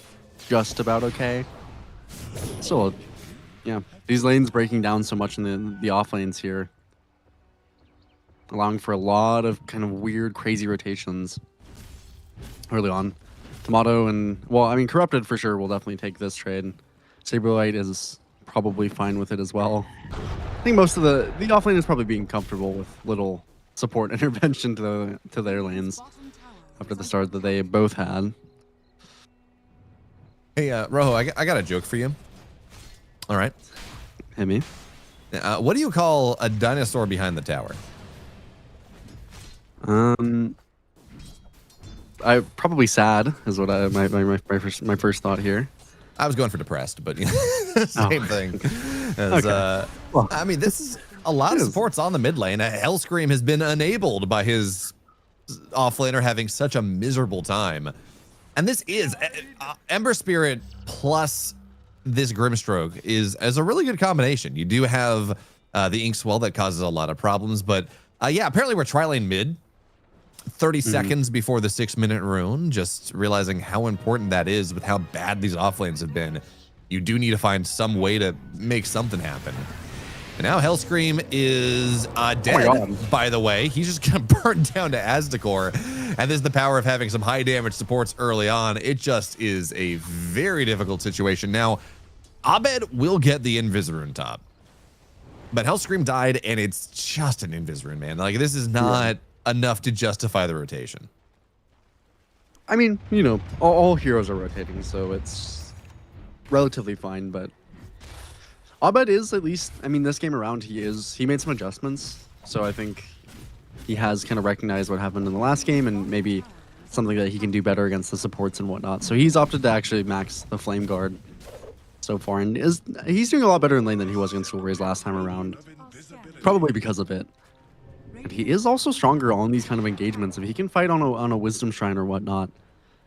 just about okay. Still, yeah, these lanes breaking down so much in the off lanes here, allowing for a lot of kind of weird, crazy rotations early on. Tomato and, well, I mean, Corrupted for sure will definitely take this trade. Saberlight is probably fine with it as well. I think most of the off lane is probably being comfortable with little support intervention to their lanes after the start that they both had. Hey, Rojo, I got a joke for you. All right. Hit me. What do you call a dinosaur behind the tower? I probably sad is what my first thought here. I was going for depressed, but same thing. As, Okay. Well, I mean, this is a lot of supports on the mid lane. Hellscream has been enabled by his offlaner having such a miserable time. And this is Ember Spirit plus this Grimstroke is a really good combination. You do have the Ink Swell that causes a lot of problems, but yeah, apparently we're tri-lane mid. 30 seconds before the 6-minute rune, just realizing how important that is with how bad these offlanes have been. You do need to find some way to make something happen. And now Hellscream is dead, by the way. He's just going to burn down to Aztekor. And this is the power of having some high damage supports early on. It just is a very difficult situation. Now, Abed will get the Invis rune top. But Hellscream died, and it's just an Invis rune, man. Like, this is not enough to justify the rotation. I mean, you know, all heroes are rotating, so it's relatively fine, but Abed is at least, I mean, this game around, he made some adjustments, so I think he has kind of recognized what happened in the last game and maybe something that he can do better against the supports and whatnot. So he's opted to actually max the Flame Guard so far, and he's doing a lot better in lane than he was against Soul Rays last time around, probably because of it. But he is also stronger on these kind of engagements. If he can fight on a Wisdom Shrine or whatnot.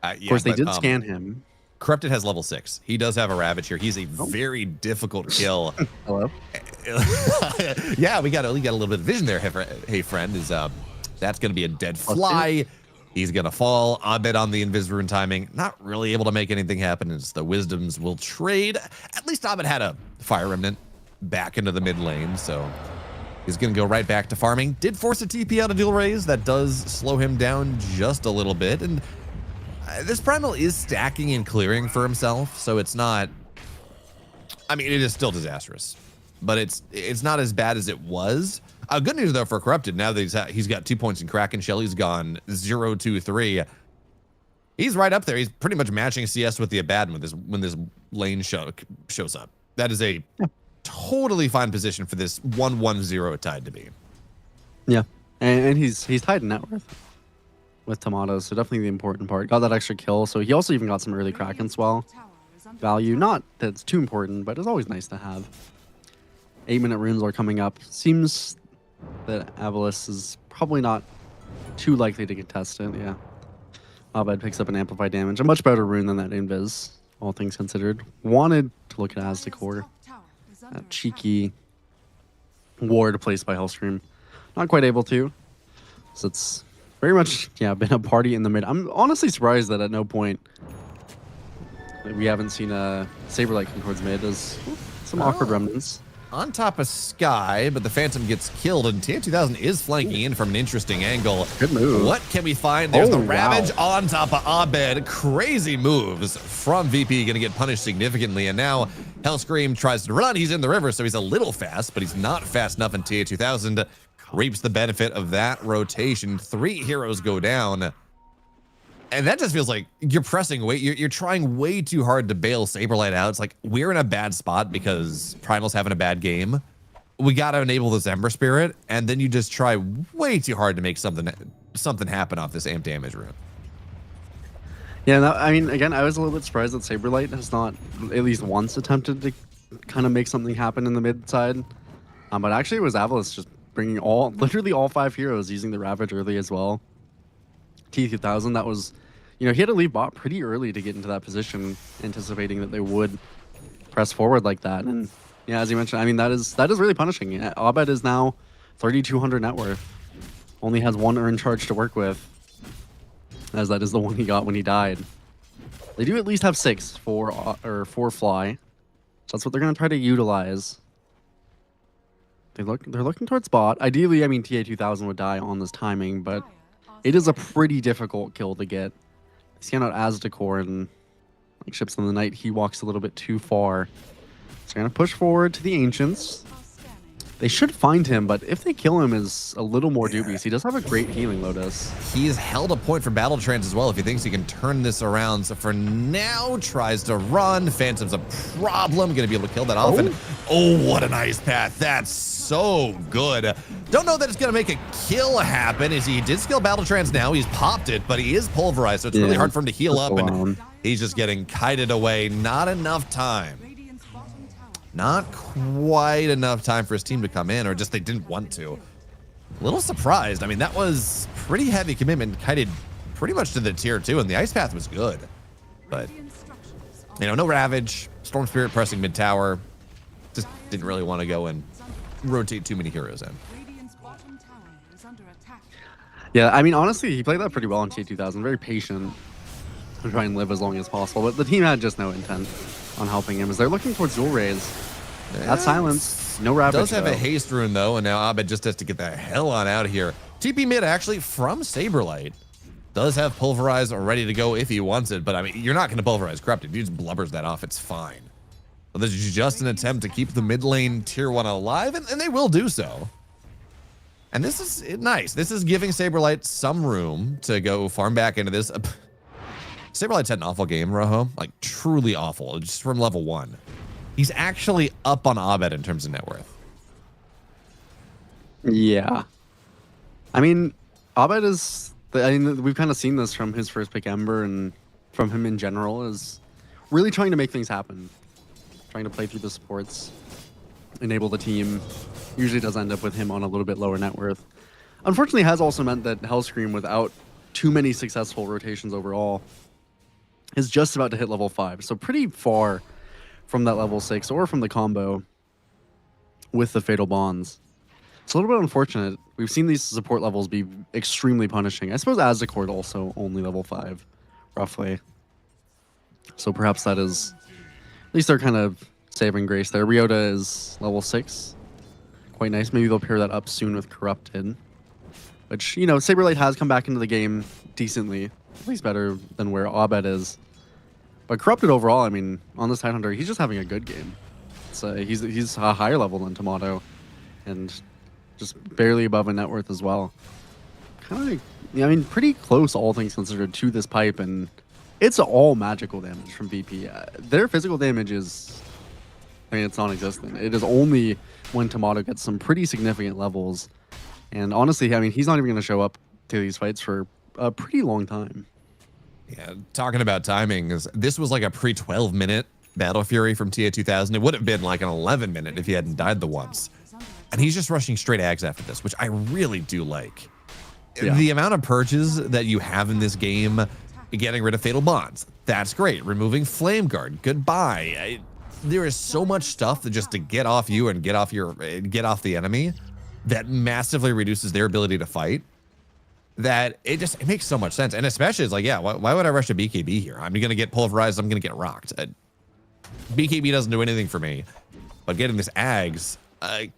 Of course, they did scan him. Corrupted has level 6. He does have a Ravage here. He's a very difficult kill. Hello. Yeah, we got a little bit of vision there. Hey friend, is that's going to be a dead fly. He's going to fall. Abed on the Invis rune timing. Not really able to make anything happen as the Wisdoms will trade. At least Abed had a Fire Remnant back into the mid lane, so he's going to go right back to farming. Did force a TP out of Dual Rays. That does slow him down just a little bit. And this Primal is stacking and clearing for himself, so it's not... I mean, it is still disastrous, but it's not as bad as it was. Good news, though, for Corrupted. Now that he's got 2 points in Kraken Shell, he's gone 0-2-3. He's right up there. He's pretty much matching CS with the Abaddon when this lane shows up. That is a totally fine position for this 1-1-0 tied to be. Yeah, and he's tied in net worth with Tomatoes, so definitely the important part. Got that extra kill, so he also even got some early Kraken Swell value. Not that it's too important, but it's always nice to have. 8-minute runes are coming up. Seems that Avalis is probably not too likely to contest it, yeah. Abed picks up an Amplified Damage. A much better rune than that Invis, all things considered. Wanted to look at Aztekor. That cheeky ward placed by Hellscream. Not quite able to. So it's very much, yeah, been a party in the mid. I'm honestly surprised that at no point we haven't seen a Saberlight come towards mid. As some awkward remnants. On top of Sky, but the Phantom gets killed, and TN2000 is flanking in from an interesting angle. Good move. What can we find? There's the Ravage on top of Abed. Crazy moves from VP, going to get punished significantly, and now Hellscream tries to run. He's in the river, so he's a little fast, but he's not fast enough, and TN2000 reaps the benefit of that rotation. 3 heroes go down. And that just feels like you're pressing way, you're trying way too hard to bail Saberlight out. It's like we're in a bad spot because Primal's having a bad game. We got to enable this Ember Spirit, and then you just try way too hard to make something happen off this amp damage rune. Yeah, I mean, again, I was a little bit surprised that Saberlight has not at least once attempted to kind of make something happen in the mid side. But actually, it was Avalis just bringing literally all 5 heroes using the Ravage early as well. T2000, that was, you know, he had to leave bot pretty early to get into that position, anticipating that they would press forward like that. And yeah, as you mentioned, I mean, that is really punishing. Abed is now 3,200 net worth, only has 1 earn charge to work with, as that is the one he got when he died. They do at least have 6 for Fly. That's what they're going to try to utilize. They're looking towards bot. Ideally, I mean, TA2000 would die on this timing, but it is a pretty difficult kill to get. They scan out Aztecor and like ships in the night. He walks a little bit too far. So they're going to push forward to the Ancients. They should find him, but if they kill him is a little more dubious. He does have a great healing Lotus. He's held a point for Battle Trance as well if he thinks he can turn this around. So for now, tries to run. Phantom's a problem. Going to be able to kill that off. And oh, what an ice path. That's so good. Don't know that it's going to make a kill happen. As he did skill Battle Trance now. He's popped it, but he is pulverized. So it's really hard for him to heal up. And he's just getting kited away. Not enough time. Not quite enough time for his team to come in, or just they didn't want to. A little surprised. I mean, that was pretty heavy commitment, kited pretty much to the tier 2, and the ice path was good. But, you know, no Ravage, Storm Spirit pressing mid tower. Just didn't really want to go and rotate too many heroes in. Yeah, I mean, honestly, he played that pretty well in TA2000. Very patient to try and live as long as possible, but the team had just no intent on helping him as they're looking towards dual raise. That silence, no Ravage. Does have a haste rune though, and now Abed just has to get the hell on out of here. TP mid actually from Saberlight. Does have pulverize ready to go if he wants it, but I mean, you're not going to pulverize Corrupted. He just blubbers that off. It's fine. But this is just an attempt to keep the mid lane tier 1 alive, and they will do so. And this is nice. This is giving Saberlight some room to go farm back into this. Saberlight's had an awful game, Rojo. Like, truly awful. Just from level 1. He's actually up on Abed in terms of net worth. Yeah. I mean, Abed is... I mean, we've kind of seen this from his first pick, Ember, and from him in general, is really trying to make things happen. Trying to play through the supports, enable the team. Usually does end up with him on a little bit lower net worth. Unfortunately, has also meant that Hellscream, without too many successful rotations overall, is just about to hit level 5. So pretty far from that level 6 or from the combo with the Fatal Bonds. It's a little bit unfortunate. We've seen these support levels be extremely punishing. I suppose Aztecor also only level 5, roughly. So perhaps that is at least their kind of saving grace there. Ryota is level 6. Quite nice. Maybe they'll pair that up soon with Corrupted. Which, you know, Saberlight has come back into the game decently. At least better than where Abed is. But Corrupted overall, I mean, on this Tidehunter, he's just having a good game. He's a higher level than Tomato. And just barely above a net worth as well. Kind of, yeah, I mean, pretty close, all things considered, to this pipe. And it's all magical damage from VP. Their physical damage is... I mean, it's non-existent. It is only when Tomato gets some pretty significant levels. And honestly, I mean, he's not even going to show up to these fights for a pretty long time. Yeah, talking about timings, this was like a pre-12 minute Battle Fury from TA2000. It would have been like an 11 minute if he hadn't died the once. And he's just rushing straight Ags after this, which I really do like. Yeah. The amount of purges that you have in this game, getting rid of Fatal Bonds, that's great. Removing Flame Guard, goodbye. There is so much stuff that just to get off you and get off the enemy that massively reduces their ability to fight. That it makes so much sense. And especially it's like, yeah, why would I rush a BKB here? I'm going to get pulverized. I'm going to get rocked. BKB doesn't do anything for me. But getting this Ags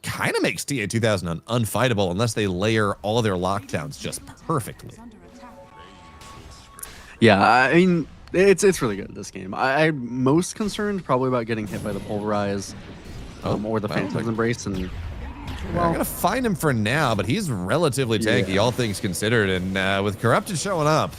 kind of makes TA2000 unfightable unless they layer all their lockdowns just perfectly. Yeah, I mean, it's really good, this game. I'm most concerned probably about getting hit by the Pulverize or the Phantom's Embrace. And well, I'm going to find him for now, but he's relatively tanky, all things considered. And with Corrupted showing up,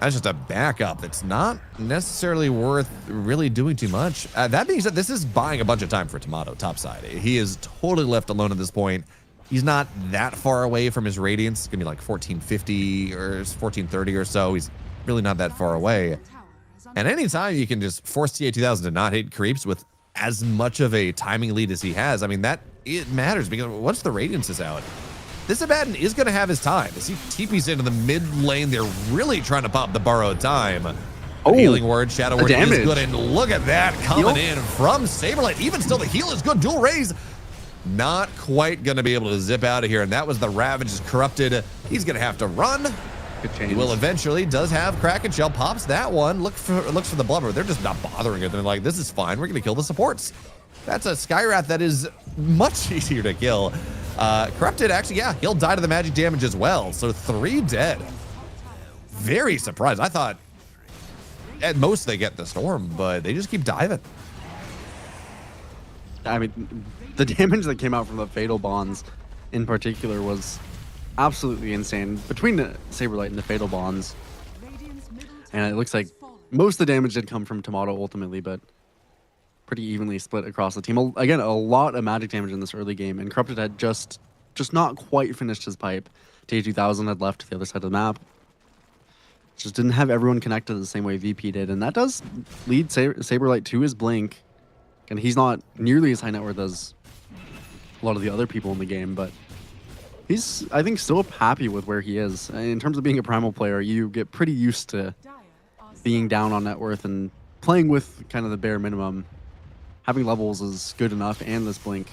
that's just a backup that's not necessarily worth really doing too much. That being said, this is buying a bunch of time for Tomato topside. He is totally left alone at this point. He's not that far away from his Radiance. It's going to be like 1450 or 1430 or so. He's really not that far away. And anytime you can just force TA2000 to not hit creeps with as much of a timing lead as he has, I mean, it matters because once the Radiance is out, this Abaddon is going to have his time. As he TPs into the mid lane, they're really trying to pop the borrowed time. Healing Word, Shadow Word is good, and look at that coming in from Saberlight. Even still, the heal is good. Dual raise, not quite going to be able to zip out of here, and that was the Ravage is Corrupted. He's going to have to run. Good He change. will eventually. Does have Kraken Shell. Pops that one. Looks for the blubber. They're just not bothering it. They're like, this is fine. We're going to kill the supports. That's a Skywrath that is much easier to kill. Corrupted, actually, yeah, he'll die to the magic damage as well. So 3 dead. Very surprised. I thought at most they get the storm, but they just keep diving. I mean, the damage that came out from the Fatal Bonds in particular was absolutely insane. Between the Saberlight and the Fatal Bonds, and it looks like most of the damage did come from Tomato ultimately, but pretty evenly split across the team. Again, a lot of magic damage in this early game, and Corrupted had just not quite finished his pipe. T2000 had left to the other side of the map. Just didn't have everyone connected the same way VP did, and that does lead Saberlight to his blink. And he's not nearly as high net worth as a lot of the other people in the game, but he's, I think, still happy with where he is. In terms of being a primal player, you get pretty used to being down on net worth and playing with kind of the bare minimum. Having levels is good enough, and this blink.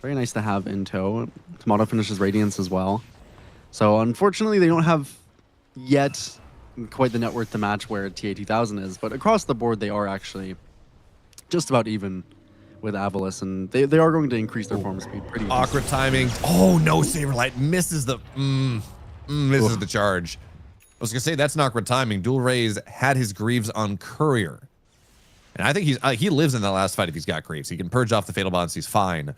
Very nice to have in tow. Tomato finishes Radiance as well. So unfortunately, they don't have yet quite the net worth to match where TA2000 is, but across the board, they are actually just about even with Avalis, and they are going to increase their farm speed pretty Awkward timing. Oh no, Saberlight misses the misses the charge. I was gonna say that's not awkward timing. Dual Rays had his Greaves on Courier, and I think he lives in the last fight if he's got Greaves. He can purge off the Fatal Bonds. He's fine.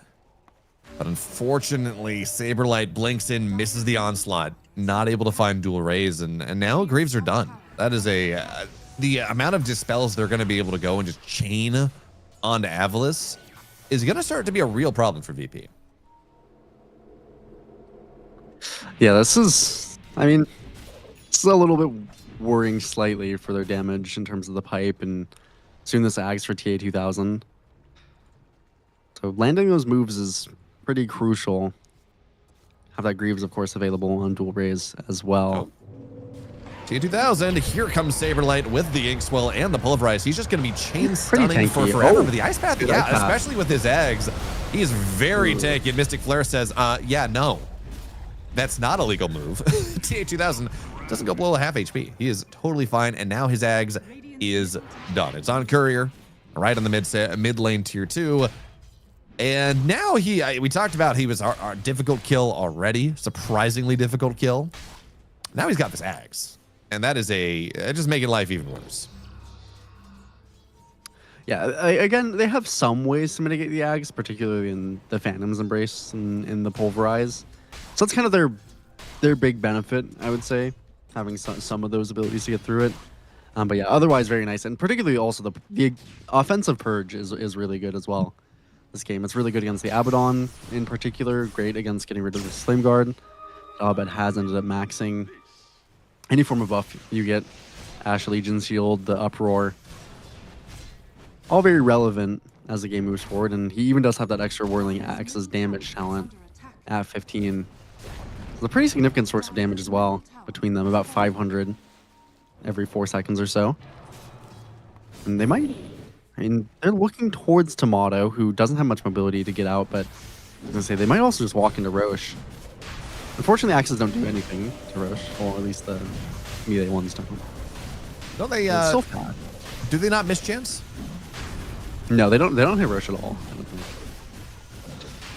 But unfortunately, Saberlight blinks in, misses the onslaught, not able to find Dual Rays, and now Greaves are done. That is the amount of dispels they're going to be able to go and just chain onto Avalis is going to start to be a real problem for VP. Yeah, this is, I mean, this is a little bit worrying slightly for their damage in terms of the pipe, and soon this Axe for TA2000. So landing those moves is pretty crucial. Have that Greaves, of course, available on Dual Rays as well. TA2000, here comes Saberlight with the Inkswell and the Pulverize. He's just going to be chain He's pretty stunning for tanky. forever. Oh, But the Ice Path, good yeah, Ice Path. especially with his eggs, he is very tanky. And Mystic Flare says, yeah, no, that's not a legal move. TA2000 doesn't go below a half HP. He is totally fine, and now his eggs is done. It's on Courier, right on the mid lane tier 2. And now we talked about he was our difficult kill already, surprisingly difficult kill. Now he's got this axe, and that is just making life even worse. Yeah, again, they have some ways to mitigate the Ags, particularly in the Phantom's Embrace and in the Pulverize. So that's kind of their big benefit, I would say, having some of those abilities to get through it. But yeah, otherwise very nice, and particularly also the offensive purge is really good as well. This game, it's really good against the Abaddon in particular. Great against getting rid of the Flame Guard. But has ended up maxing any form of buff you get. Ash Legion Shield, the Uproar. All very relevant as the game moves forward, and he even does have that extra Whirling Axe's damage talent at 15. It's a pretty significant source of damage as well between them, about 500 every 4 seconds or so. And they might, I mean, they're looking towards Tomato, who doesn't have much mobility to get out, but I was gonna say they might also just walk into Roche. Unfortunately, axes don't do anything to Roche, or at least the melee ones don't. Don't they? It's so fast. Do they not mischance? No, they don't hit Roche at all, I don't think.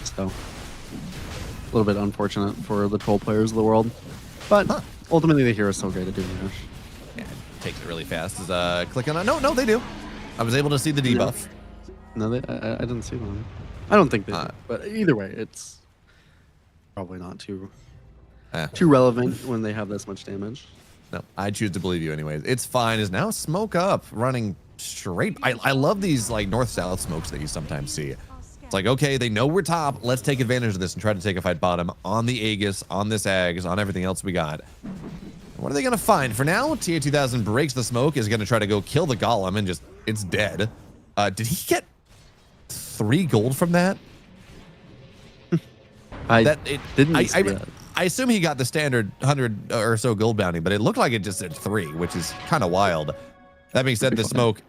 So, a little bit unfortunate for the troll players of the world. But ultimately, the hero's so great at doing Roche. Yeah, takes it really fast. Is click on it. No, they do. I was able to see the debuff. No, I didn't see them. I don't think they do. But either way, it's probably not too relevant when they have this much damage. No, I choose to believe you anyways. It's fine. Is now Smoke Up running straight. I love these like north-south smokes that you sometimes see. It's like, okay, they know we're top. Let's take advantage of this and try to take a fight bottom on the Aegis, on this Ags, on everything else we got. What are they going to find? For now, TA2000 breaks the smoke, is going to try to go kill the Golem, and just, it's dead. Did he get 3 gold from that? I assume he got the standard 100 or so gold bounty, but it looked like it just said 3, which is kind of wild. That being said, the smoke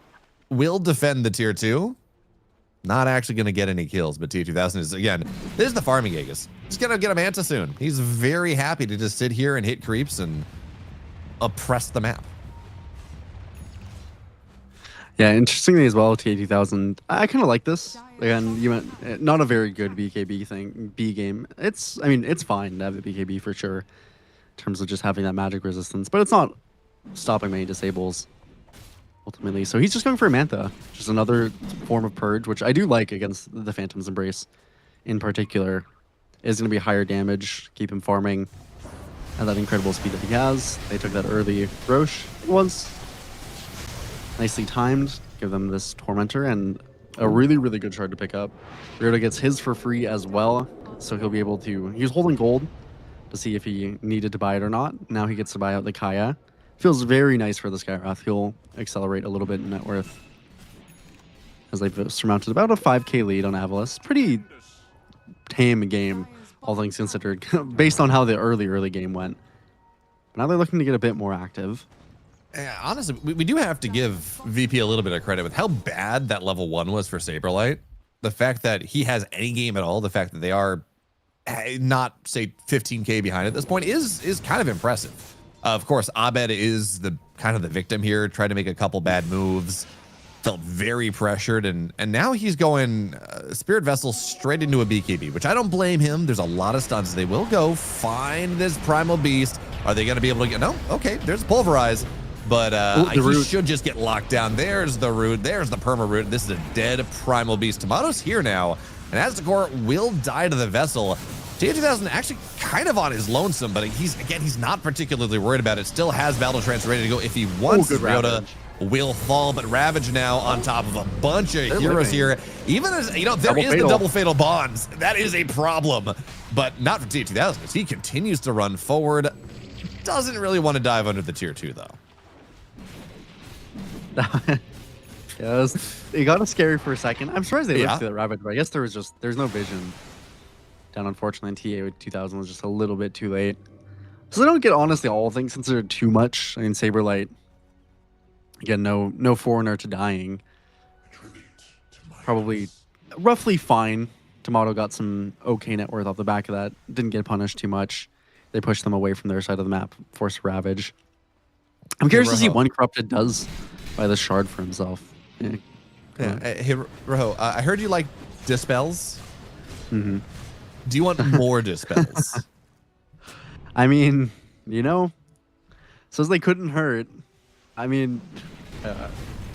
will defend the tier 2. Not actually going to get any kills, but T2000 is, again, this is the farming Aegis. He's going to get a Manta soon. He's very happy to just sit here and hit creeps and oppress the map. Yeah, interestingly as well, T2000. I kind of like this. Again, you went not a very good BKB thing, B game. I mean, it's fine to have the BKB for sure, in terms of just having that magic resistance, but it's not stopping many disables ultimately. So he's just going for a Manta, just another form of purge, which I do like against the Phantom's Embrace in particular. Is going to be higher damage, keep him farming at that incredible speed that he has. They took that early Roche. It was nicely timed, give them this Tormentor and a really, really good shard to pick up. Ryota gets his for free as well, so he'll be able to... He was holding gold to see if he needed to buy it or not. Now he gets to buy out the Kaya. Feels very nice for the Skywrath. He'll accelerate a little bit in net worth, as they've surmounted about a 5k lead on Avalis. Pretty tame game, all things considered, based on how the early game went. But now they're looking to get a bit more active. Honestly, we do have to give VP a little bit of credit with how bad that level 1 was for Saberlight. The fact that he has any game at all, the fact that they are not, say, 15k behind at this point is kind of impressive. Of course, Abed is the kind of the victim here, tried to make a couple bad moves, felt very pressured, and now he's going Spirit Vessel straight into a BKB, which I don't blame him. There's a lot of stuns. They will go find this Primal Beast. Are they going to be able to get... No, okay, there's Pulverize. But he should just get locked down. There's the root. There's the perma root. This is a dead Primal Beast. Tomato's here now, and Aztecor will die to the Vessel. T2000 actually kind of on his lonesome, but he's not particularly worried about it. Still has Battle Trance ready to go if he wants. Ryota will fall, but Ravage now on top of a bunch of heroes here. Even as, you know, there is the double fatal bonds. That is a problem, but not for T2000 as he continues to run forward. Doesn't really want to dive under the tier 2 though. Yeah, it got us scary for a second. I'm surprised they lived through that Ravage, but I guess there's no vision down, unfortunately. TA 2000 was just a little bit too late. So they don't get, honestly, all things considered too much. I mean, Saberlight, again, no foreigner to dying. Probably roughly fine. Tomato got some okay net worth off the back of that. Didn't get punished too much. They pushed them away from their side of the map, forced Ravage. I'm curious to see what Corrupted does by the shard for himself. Yeah. Hey, Rojo, I heard you like Dispels. Mm-hmm. Do you want more Dispels? I mean, you know, says they couldn't hurt. I mean,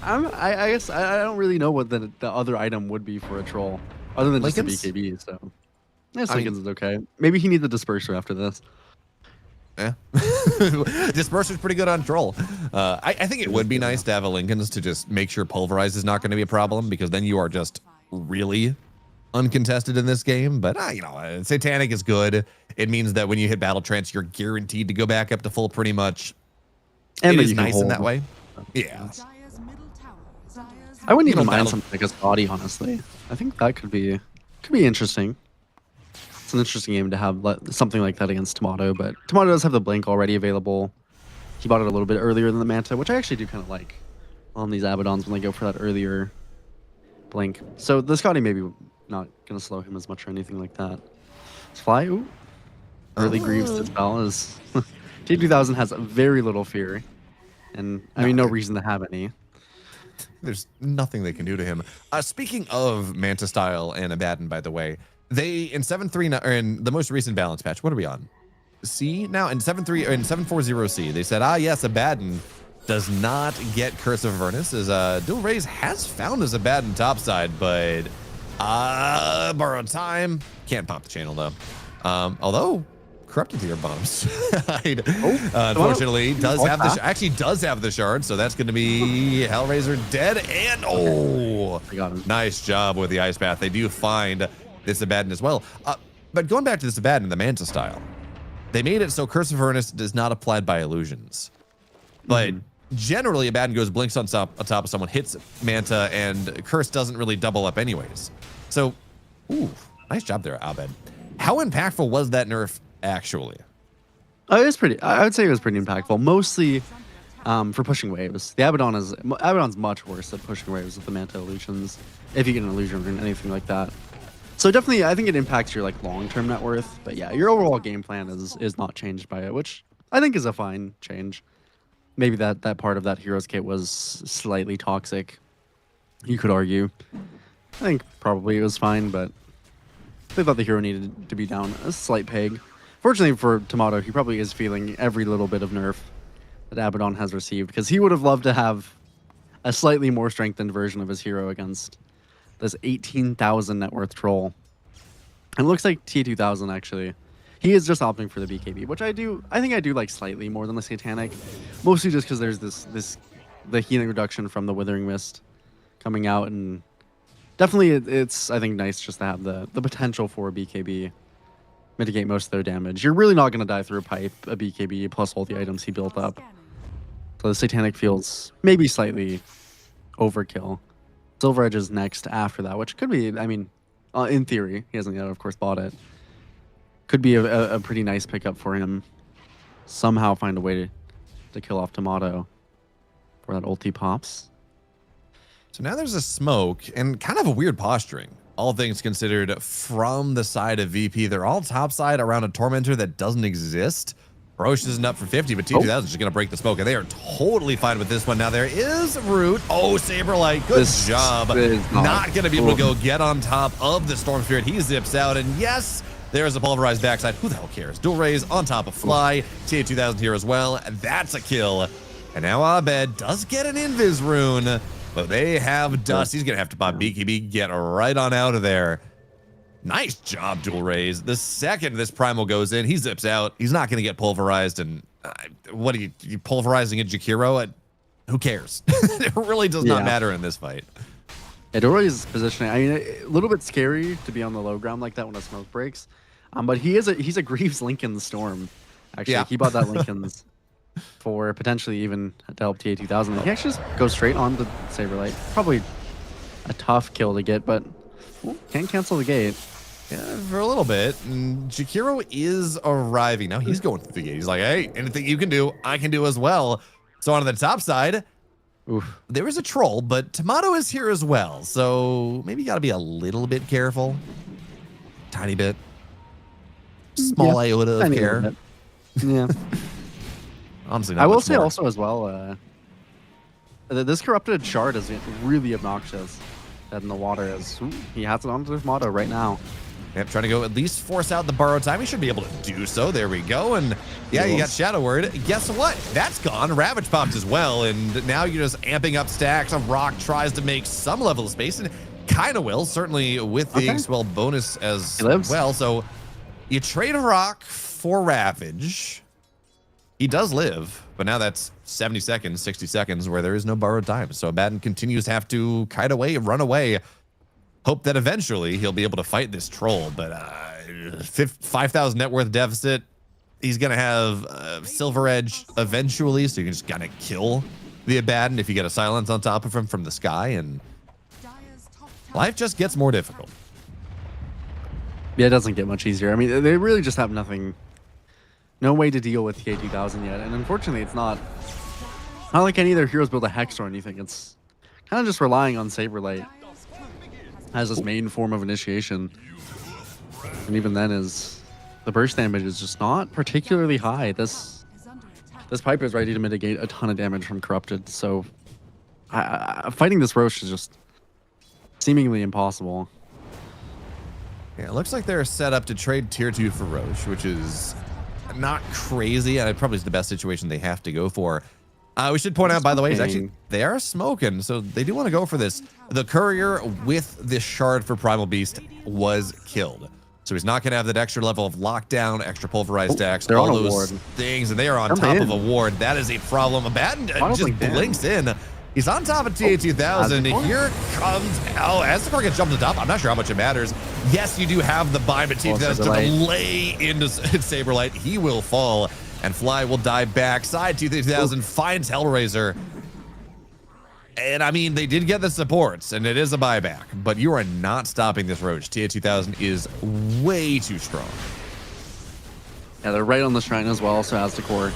I guess I don't really know what the other item would be for a troll, other than just a BKB. So, yeah, Lincoln's is okay. Maybe he needs a disperser after this. Yeah, Disperser's pretty good on troll. I think it would be nice to have a Lincoln's to just make sure Pulverize is not going to be a problem, because then you are just really uncontested in this game. But you know, Satanic is good. It means that when you hit Battle Trance, you're guaranteed to go back up to full pretty much. And it is nice in that way. Yeah. I wouldn't even mind something like a Scotty, honestly. I think that could be interesting. It's an interesting game to have something like that against Tomato, but Tomato does have the Blink already available. He bought it a little bit earlier than the Manta, which I actually do kind of like on these Abaddons when they go for that earlier Blink. So the Scotty maybe not going to slow him as much or anything like that. Fly, ooh. Early Greaves Dispel is... T2000 has very little fear, and I mean, no reason to have any. There's nothing they can do to him. Speaking of Manta Style and Abaddon, by the way, they in 7.3 or in the most recent balance patch, what are we on? C now? In 7.3 or in 7.40C, they said, yes, Abaddon does not get Curse of Avernus, as Dual Rays has found his Abaddon topside, but borrowed time. Can't pop the channel though. Although Corrupted to your bottom side, unfortunately, does have the shard, so that's going to be Hellraiser dead, and nice job with the Ice Path. They do find this Abaddon as well. But going back to this Abaddon, the Manta style, they made it so Curse of Avernus does not apply by illusions, but generally Abaddon goes blinks on top of someone, hits Manta, and Curse doesn't really double up anyways. So, nice job there, Abed. How impactful was that nerf? Actually, it was pretty. I would say it was pretty impactful. Mostly, for pushing waves. The Abaddon's much worse at pushing waves with the Manta illusions, if you get an illusion or anything like that. So definitely, I think it impacts your like long-term net worth. But yeah, your overall game plan is not changed by it, which I think is a fine change. Maybe that part of that Heroes kit was slightly toxic, you could argue. I think probably it was fine, but they thought the hero needed to be down a slight peg. Fortunately for Tomato, he probably is feeling every little bit of nerf that Abaddon has received, because he would have loved to have a slightly more strengthened version of his hero against this 18,000 net worth troll. And it looks like T2000 actually. He is just opting for the BKB, which I think I do like slightly more than the Satanic, mostly just because there's the healing reduction from the Withering Mist coming out, and definitely it's I think nice just to have the potential for a BKB mitigate most of their damage. You're really not going to die through a pipe, a BKB, plus all the items he built up. So the Satanic feels maybe slightly overkill. Silver Edge is next after that, which could be, I mean, in theory, he hasn't yet, of course, bought it. Could be a pretty nice pickup for him. Somehow find a way to kill off Tomato before that ulti pops. So now there's a smoke and kind of a weird posturing. All things considered, from the side of VP, they're all topside around a Tormentor that doesn't exist. Roche isn't up for 50, but T2000 is just going to break the smoke, and they are totally fine with this one. Now there is Root. Oh, Saberlight, good job. Not going to be able to go get on top of the Storm Spirit. He zips out, and yes, there's a pulverized backside. Who the hell cares? Dual Raise on top of Fly. TA2000 here as well. That's a kill. And now Abed does get an Invis rune, but they have Dust. He's going to have to pop BKB, get right on out of there. Nice job, Dual Raise. The second this Primal goes in, he zips out. He's not going to get pulverized. And what are you pulverizing a Jakiro? Who cares? It really does not matter in this fight. Yeah, Dual Raise's positioning, I mean, a little bit scary to be on the low ground like that when a smoke breaks. But he's a Greaves Lincoln Storm. Actually, he bought that Lincoln's for potentially even to help TA2000. He actually just goes straight on the Saberlight. Probably a tough kill to get, but can't cancel the gate. Yeah, for a little bit. And Jakiro is arriving. Now he's going through the gate. He's like, hey, anything you can do, I can do as well. So on the top side, there is a troll, but Tomato is here as well. So maybe you got to be a little bit careful. Tiny bit. Small iota of care. Yeah. Honestly, I will say also as well, this corrupted shard is really obnoxious. Dead in the water as he has it onto his motto right now. Yep, trying to go at least force out the borrow time. He should be able to do so. There we go. And yeah, you got Shadow Word. Guess what? That's gone. Ravage popped as well. And now you're just amping up stacks. A Rock tries to make some level of space and kind of will, certainly with the X-Well bonus as well. So you trade a Rock for Ravage. He does live, but now that's 70 seconds, 60 seconds where there is no borrowed time. So Abaddon continues to have to kite away, run away. Hope that eventually he'll be able to fight this troll, but 5,000 net worth deficit. He's going to have Silver Edge eventually, so you can just kind of kill the Abaddon if you get a silence on top of him from the sky, and life just gets more difficult. Yeah, it doesn't get much easier. I mean, they really just have nothing, no way to deal with TA2000 yet, and unfortunately it's not like any of their heroes build a Hex or anything. It's kind of just relying on Saberlight as his main form of initiation, and even then the burst damage is just not particularly high. This pipe is ready to mitigate a ton of damage from Corrupted, so fighting this Roche is just seemingly impossible. Yeah, it looks like they're set up to trade tier 2 for Roche, which is not crazy, and it probably is the best situation they have to go for. We should point out, by the way, is actually they are smoking, so they do want to go for this. The courier with this shard for Primal Beast was killed, so he's not going to have that extra level of lockdown, extra pulverized stacks, all those things, and they are on top of a ward. That is a problem. Abaddon just blinks in. He's on top of TA2000. Here comes as the car gets jumped to the top. I'm not sure how much it matters. Yes, you do have the bind, but TA2000 to lay into Saberlight. He will fall. And Fly will die backside. TA2000 finds Hellraiser. And I mean, they did get the supports, and it is a buyback, but you are not stopping this Roach. TA2000 is way too strong. Yeah, they're right on the shrine as well, so as the core.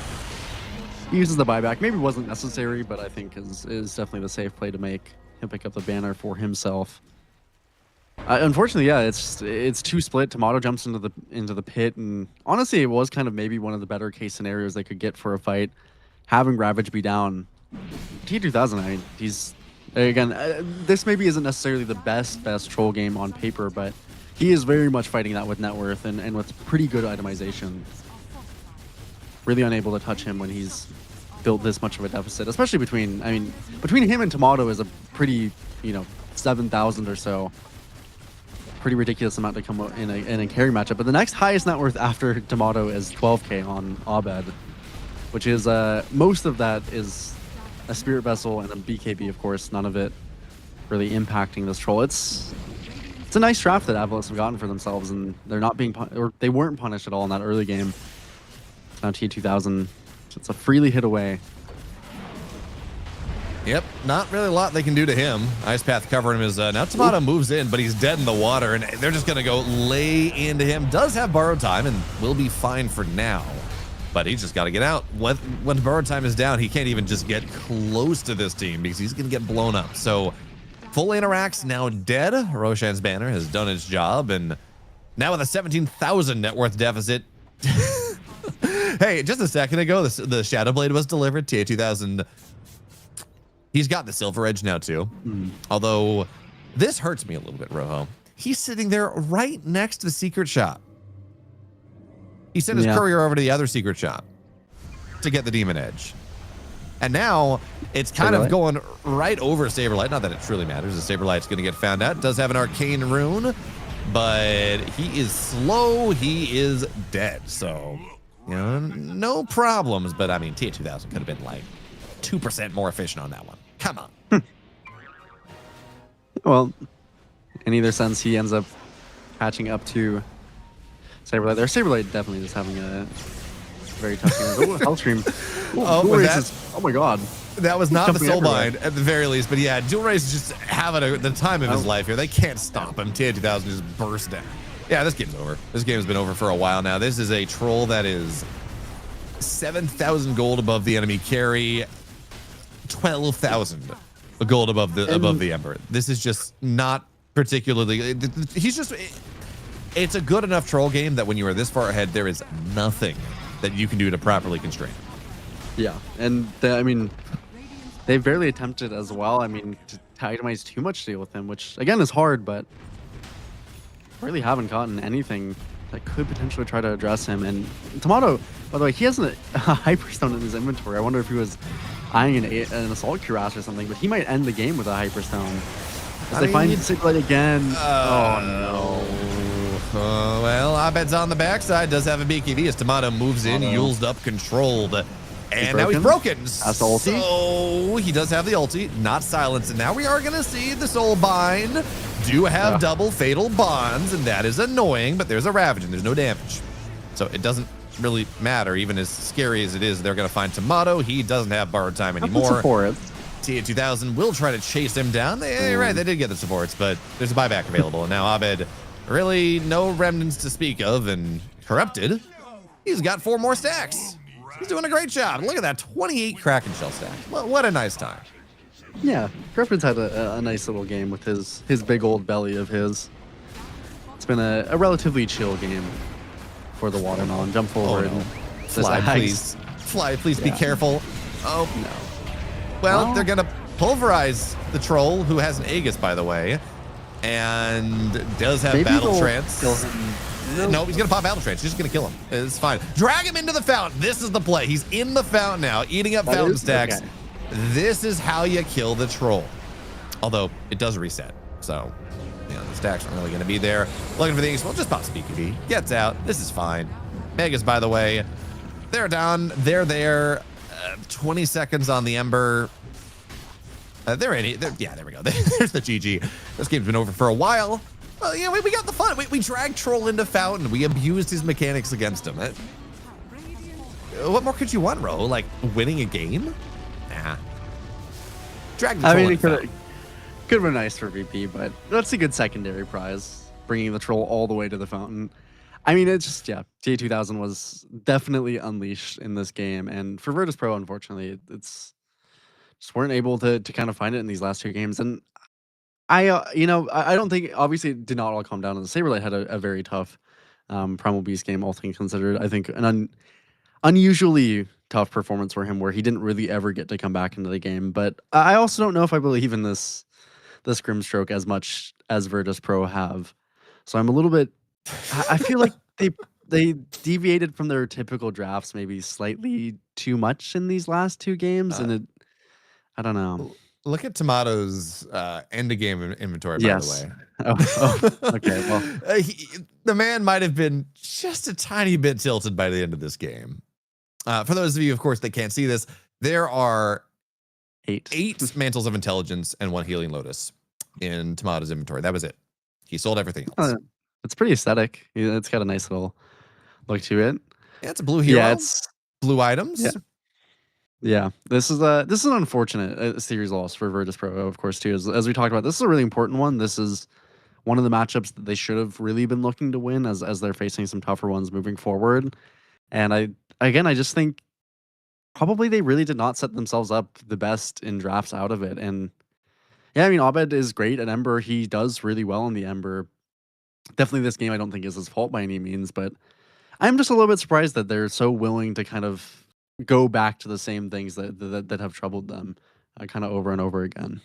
He uses the buyback. Maybe wasn't necessary, but I think is definitely the safe play to make. He'll pick up the banner for himself. Unfortunately, yeah, it's too split. Tomato jumps into the pit, and honestly, it was kind of maybe one of the better case scenarios they could get for a fight. Having Ravage be down, T2000. I mean, he's again. This maybe isn't necessarily the best troll game on paper, but he is very much fighting that with net worth and with pretty good itemization. Really unable to touch him when he's built this much of a deficit, especially between him and Tomato is a pretty 7,000 or so. Pretty ridiculous amount to come in a carry matchup. But the next highest net worth after Tomato is 12k on Abed, which is most of that is a Spirit Vessel and a BKB, of course. None of it really impacting this troll. It's a nice draft that Avalos have gotten for themselves, and they're not being or they weren't punished at all in that early game. Now T2000, it's a freely hit away. Yep, not really a lot they can do to him. Ice Path covering him is now Tomato moves in, but he's dead in the water, and they're just gonna go lay into him. Does have borrowed time and will be fine for now, but he's just got to get out. When borrowed time is down, he can't even just get close to this team because he's gonna get blown up. So full interacts now dead. Roshan's banner has done its job, and now with a 17,000 net worth deficit. Hey, just a second ago, the Shadow Blade was delivered. TA2000. He's got the Silver Edge now too. Although this hurts me a little bit, Rojo. He's sitting there right next to the secret shop. He sent his courier over to the other secret shop to get the Demon Edge. And now it's kind of going right over Saberlight. Not that it truly matters. The Saberlight's going to get found out. Does have an arcane rune, but he is slow. He is dead. So, no problems. But I mean, TA2000 could have been like 2% more efficient on that one. Come on. Well, in either sense, he ends up catching up to Saberlight there. Saberlight definitely just having a very tough game. Oh, Hellstream. Oh my god. That was not the Jumping Soulbind at the very least, but yeah, Dual Race is just having the time of his life here. They can't stop him. TA2000 just burst down. Yeah, this game's over. This game's been over for a while now. This is a troll that is 7,000 gold above the enemy carry, 12,000 gold above the Ember. This is just not particularly. It's a good enough troll game that when you are this far ahead, there is nothing that you can do to properly constrain. Yeah, and they've barely attempted as well. I mean, to itemize too much deal with him, which again is hard, but really haven't gotten anything that could potentially try to address him. And Tomato, by the way, he has a Hyperstone in his inventory. I wonder if he was eyeing an Assault Cuirass or something, but he might end the game with a Hyperstone. As they find Siglet again. Oh no. Well, Abed's on the backside, does have a BKB as Tomato moves in, Yuled up, controlled. And now he's broken. That's the ulti. So he does have the ulti, not silenced. And now we are going to see the Soulbind do have double fatal bonds, and that is annoying, but there's a Ravage and there's no damage. So it doesn't really matter, even as scary as it is. They're going to find Tomato. He doesn't have borrowed time anymore. TA2000 will try to chase him down. You're right, they did get the supports, but there's a buyback available. And now Abed, really no remnants to speak of, and Corrupted, he's got 4 more stacks. He's doing a great job. Look at that, 28 Kraken Shell stacks. What a nice time. Yeah, Corrupted's had a nice little game with his big old belly of his. It's been a relatively chill game for the Watermelon. Jump forward. Oh, no. Fly, please. Fly, please be careful. Oh, no. Well, they're going to pulverize the troll, who has an Aegis, by the way, and does have Battle Trance. No, he's going to pop Battle Trance. He's just going to kill him. It's fine. Drag him into the fountain. This is the play. He's in the fountain now, eating up fountain stacks. Okay. This is how you kill the troll. Although, it does reset. So, the stacks aren't really going to be there. Looking for the Aegis. Well, just pops BKB. Gets out. This is fine. Megas, by the way, they're down. They're there. 20 seconds on the Ember. They're in it. Yeah, there we go. There's the GG. This game's been over for a while. Well, yeah, we got the fun. We dragged Troll into Fountain. We abused his mechanics against him. What more could you want, Ro? Like, winning a game? Nah. Drag the Troll into Fountain. Could have been nice for VP, but that's a good secondary prize, bringing the Troll all the way to the Fountain. I mean, it's just, yeah, J2000 was definitely unleashed in this game. And for Virtus Pro, unfortunately, it's just weren't able to kind of find it in these last two games. And I don't think, obviously, it did not all come down to the Saberlight had a very tough Primal Beast game, all things considered. I think an unusually tough performance for him where he didn't really ever get to come back into the game. But I also don't know if I believe in this Grimstroke as much as Virtus Pro have. So I'm a little bit, I feel like they deviated from their typical drafts maybe slightly too much in these last two games. And I don't know. Look at Tomato's end of game inventory, by Yes. the way. Okay. Well, The man might have been just a tiny bit tilted by the end of this game. For those of you, of course, that can't see this, there are 8 Mantles of Intelligence and 1 Healing Lotus in Tomato's inventory. That was it. He sold everything else. it's pretty aesthetic. It's got a nice little look to it. Yeah, it's a blue hero. Yeah, it's blue items. Yeah, this is an unfortunate series loss for Virtus Pro, of course, too. As we talked about, this is a really important one. This is one of the matchups that they should have really been looking to win as they're facing some tougher ones moving forward. And I just think probably they really did not set themselves up the best in drafts out of it. And yeah, I mean, Abed is great at Ember. He does really well in the Ember. Definitely this game I don't think is his fault by any means, but I'm just a little bit surprised that they're so willing to kind of go back to the same things that have troubled them kind of over and over again.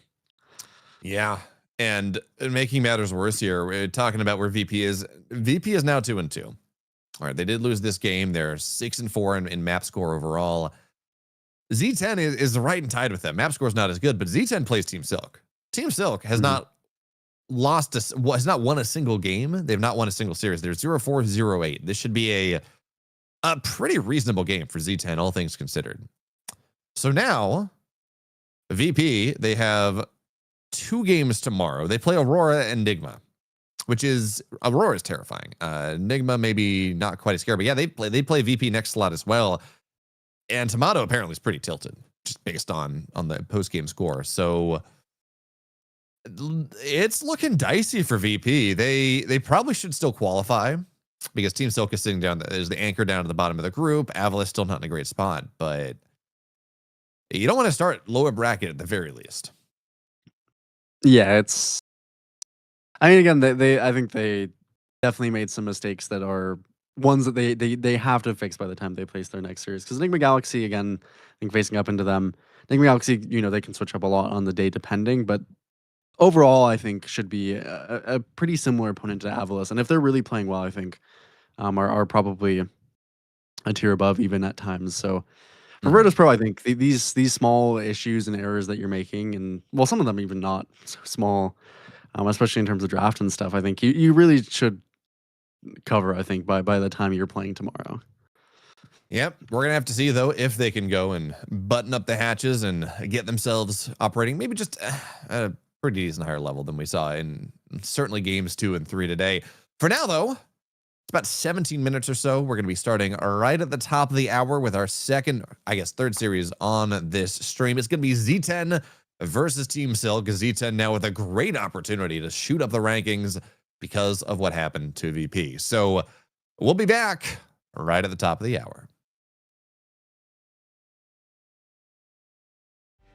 Yeah. And making matters worse here, we're talking about where VP is. VP is now 2-2. All right, they did lose this game. They're 6-4 in map score overall. Z10 is right and tied with them. Map score is not as good, but Z10 plays Team Silk. Team Silk has not has not won a single game. They've not won a single series. They're 0-4, 0-8. This should be a pretty reasonable game for Z10, all things considered. So now, VP, they have 2 games tomorrow. They play Aurora and Enigma, which is Aurora is terrifying. Enigma maybe not quite as scary, but yeah, they play VP next slot as well. And Tomato apparently is pretty tilted, just based on the post game score. So it's looking dicey for VP. They probably should still qualify because Team Silk is sitting down. There's the anchor down at the bottom of the group. Avila is still not in a great spot, but you don't want to start lower bracket at the very least. Yeah, I mean, again, I think they definitely made some mistakes that are ones that they have to fix by the time they place their next series. Because Enigma Galaxy, again, I think facing up into them, Enigma Galaxy, they can switch up a lot on the day depending, but overall, I think should be a pretty similar opponent to Avalos. And if they're really playing well, I think are probably a tier above even at times. So for Virtus Pro, I think these small issues and errors that you're making, and well, some of them even not so small, especially in terms of draft and stuff, I think you really should cover, I think, by the time you're playing tomorrow. Yep. We're going to have to see, though, if they can go and button up the hatches and get themselves operating maybe just at a pretty decent higher level than we saw in certainly games 2 and 3 today. For now, though, it's about 17 minutes or so. We're going to be starting right at the top of the hour with our third series on this stream. It's going to be Z10 versus Team Silk. Z10 now with a great opportunity to shoot up the rankings because of what happened to VP. So we'll be back right at the top of the hour.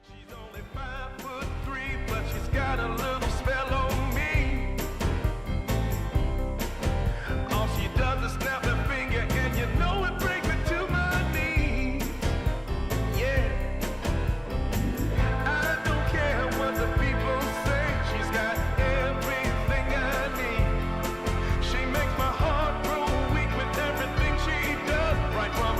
She's only 5'3", but she's got a little spell on me. All she does is snap her finger, and you know it brings me to my knees. Yeah, I don't care what the people say. She's got everything I need. She makes my heart grow weak with everything she does, right from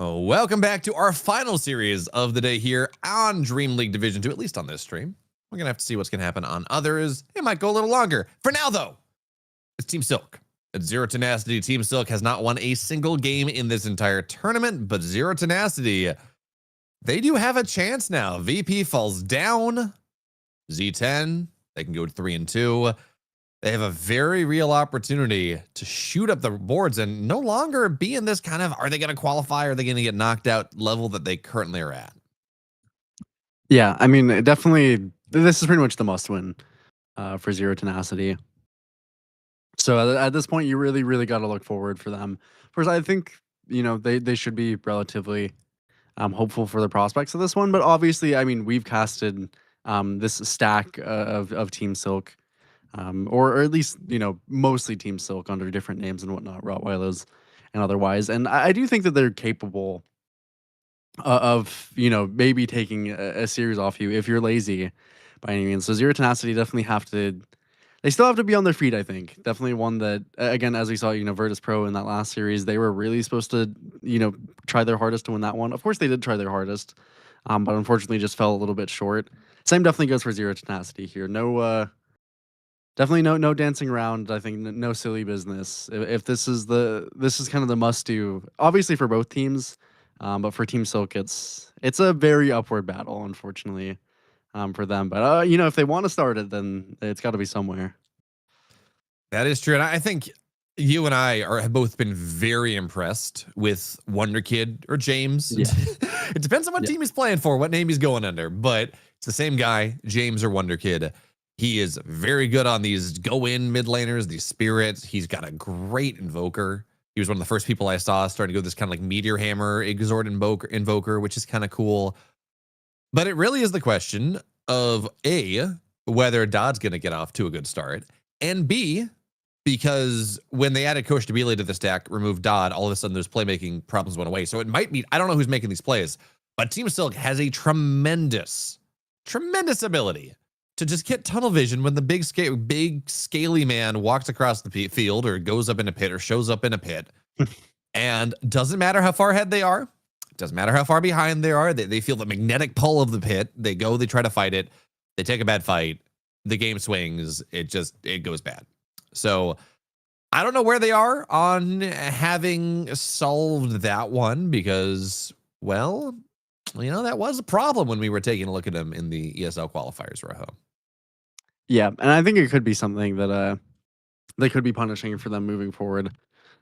Oh, welcome back to our final series of the day here on Dream League Division 2, at least on this stream. We're going to have to see what's going to happen on others. It might go a little longer. For now, though, it's Team Silk. At Zero Tenacity, Team Silk has not won a single game in this entire tournament, but Zero Tenacity, they do have a chance now. VP falls down. Z10, they can go 3-2. They have a very real opportunity to shoot up the boards and no longer be in this kind of, are they going to qualify? Or are they going to get knocked out level that they currently are at? Yeah, I mean, definitely, this is pretty much the must win for Zero Tenacity. So at this point, you really, really got to look forward for them. First, I think, they should be relatively hopeful for the prospects of this one. But obviously, I mean, we've casted this stack of Team Silk. Or at least, mostly Team Silk under different names and whatnot, Rottweilers and otherwise. And I do think that they're capable of, maybe taking a series off you if you're lazy by any means. So Zero Tenacity definitely they still have to be on their feet, I think. Definitely one that, again, as we saw, Virtus Pro in that last series, they were really supposed to, try their hardest to win that one. Of course, they did try their hardest, but unfortunately just fell a little bit short. Same definitely goes for Zero Tenacity here. Definitely no dancing around. I think no silly business. If this is kind of the must do, obviously for both teams, but for Team Silk, it's a very upward battle, unfortunately, for them. But if they want to start it, then it's got to be somewhere. That is true, and I think you and I have both been very impressed with Wonder Kid or James. Yeah. It depends on what team he's playing for, what name he's going under, but it's the same guy, James or Wonder Kid. He is very good on these go-in mid laners, these spirits. He's got a great invoker. He was one of the first people I saw starting to go this kind of like Meteor Hammer Exort invoker, which is kind of cool. But it really is the question of A, whether Dodd's going to get off to a good start, and B, because when they added Coach Stabile to the stack, removed Dodd, all of a sudden those playmaking problems went away. So it might be, I don't know who's making these plays, but Team Silk has a tremendous ability to just get tunnel vision when the big scaly man walks across the field or goes up in a pit or shows up in a pit. And doesn't matter how far ahead they are, doesn't matter how far behind they are, they feel the magnetic pull of the pit. They try to fight it. They take a bad fight. The game swings. It goes bad. So I don't know where they are on having solved that one because, well, that was a problem when we were taking a look at them in the ESL qualifiers, Rojo. Yeah, and I think it could be something that they could be punishing for them moving forward.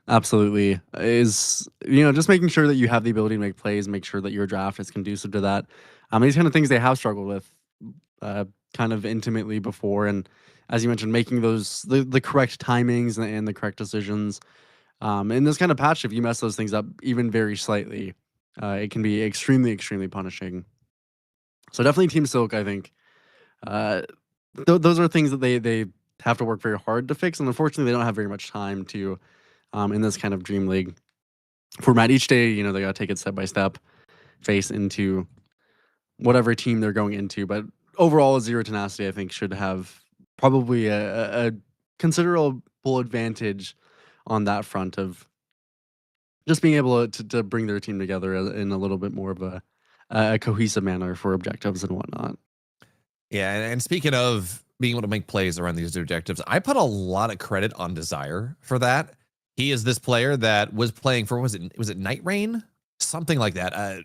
Absolutely. Is, just making sure that you have the ability to make plays, make sure that your draft is conducive to that. These kind of things they have struggled with kind of intimately before. And as you mentioned, making the correct timings and the correct decisions. In this kind of patch, if you mess those things up even very slightly, it can be extremely, extremely punishing. So definitely Team Silk, I think. Those are things that they have to work very hard to fix, and unfortunately, they don't have very much time to in this kind of Dream League format. Each day, they got to take it step by step, face into whatever team they're going into. But overall, Zero Tenacity, I think, should have probably a considerable advantage on that front of just being able to bring their team together in a little bit more of a cohesive manner for objectives and whatnot. Yeah, and speaking of being able to make plays around these objectives, I put a lot of credit on Desire for that. He is this player that was playing for, was it Night Rain? Something like that.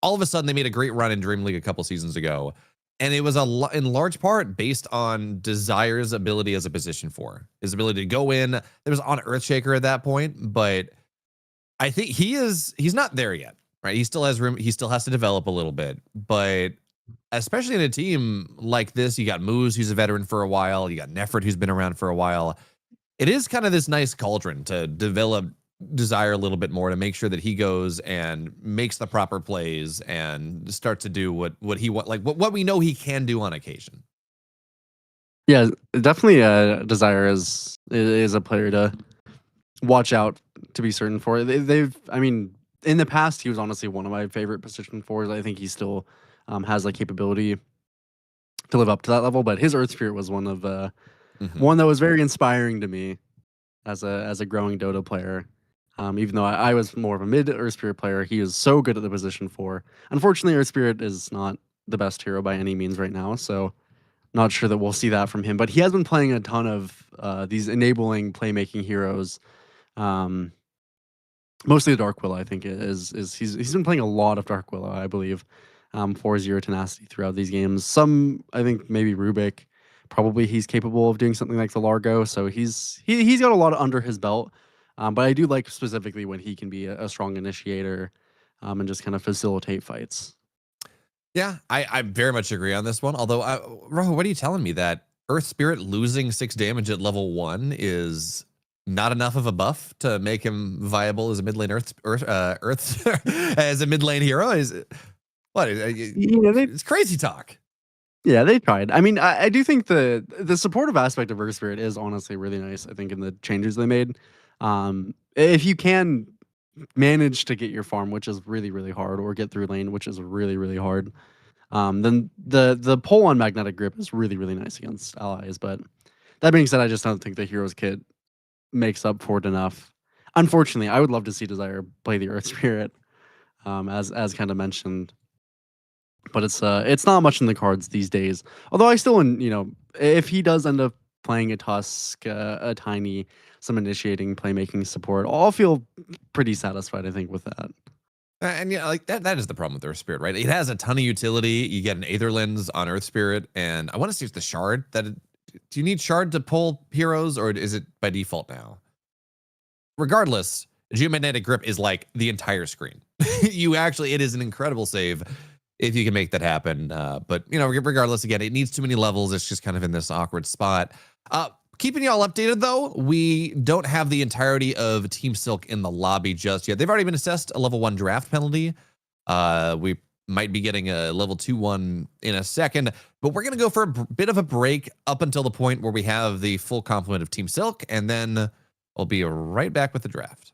All of a sudden, they made a great run in Dream League a couple seasons ago, and it was in large part based on Desire's ability as a position 4. His ability to go in. There was on Earthshaker at that point, but I think he's not there yet, right? He still has room. He still has to develop a little bit, but especially in a team like this, you got Moose, who's a veteran for a while. You got Nefert, who's been around for a while. It is kind of this nice cauldron to develop Desire a little bit more, to make sure that he goes and makes the proper plays and starts to do what he want, like what we know he can do on occasion. Yeah, definitely. Desire is a player to watch out, to be certain for. I mean, in the past, he was honestly one of my favorite position 4s. I think he still has like capability to live up to that level, but his Earth Spirit was one of one that was very inspiring to me as a growing Dota player. Even though I was more of a mid Earth Spirit player, he is so good at the position 4. Unfortunately, Earth Spirit is not the best hero by any means right now, so not sure that we'll see that from him. But he has been playing a ton of these enabling playmaking heroes. Mostly the Dark Willow, I think he's been playing a lot of Dark Willow, I believe. 4-0 Tenacity throughout these games. Some, I think maybe Rubik. Probably he's capable of doing something like the Largo, so he's got a lot under his belt. But I do like specifically when he can be a strong initiator and just kind of facilitate fights. Yeah, I very much agree on this one. Although, Rojo, what are you telling me? That Earth Spirit losing 6 damage at level 1 is not enough of a buff to make him viable as a mid lane Earth as a mid lane hero? Is what? It's crazy talk. Yeah, they tried. I mean, I do think the supportive aspect of Earth Spirit is honestly really nice. I think in the changes they made, if you can manage to get your farm, which is really really hard, or get through lane, which is really really hard, then the pull on Magnetic Grip is really really nice against allies. But that being said, I just don't think the Heroes Kit makes up for it enough. Unfortunately, I would love to see Desire play the Earth Spirit, as kind of mentioned. But it's not much in the cards these days. Although I still, if he does end up playing a Tusk, a Tiny, some initiating, playmaking support, I'll feel pretty satisfied, I think, with that. And yeah, like that is the problem with Earth Spirit, right? It has a ton of utility. You get an Aether Lens on Earth Spirit, and I want to see if the Shard do you need Shard to pull heroes, or is it by default now? Regardless, Geomagnetic Grip is like the entire screen. It is an incredible save if you can make that happen. But regardless, again, it needs too many levels. It's just kind of in this awkward spot. Keeping y'all updated though, we don't have the entirety of Team Silk in the lobby just yet. They've already been assessed a level 1 draft penalty. We might be getting a level 2 one in a second, but we're gonna go for a bit of a break up until the point where we have the full complement of Team Silk, and then we'll be right back with the draft.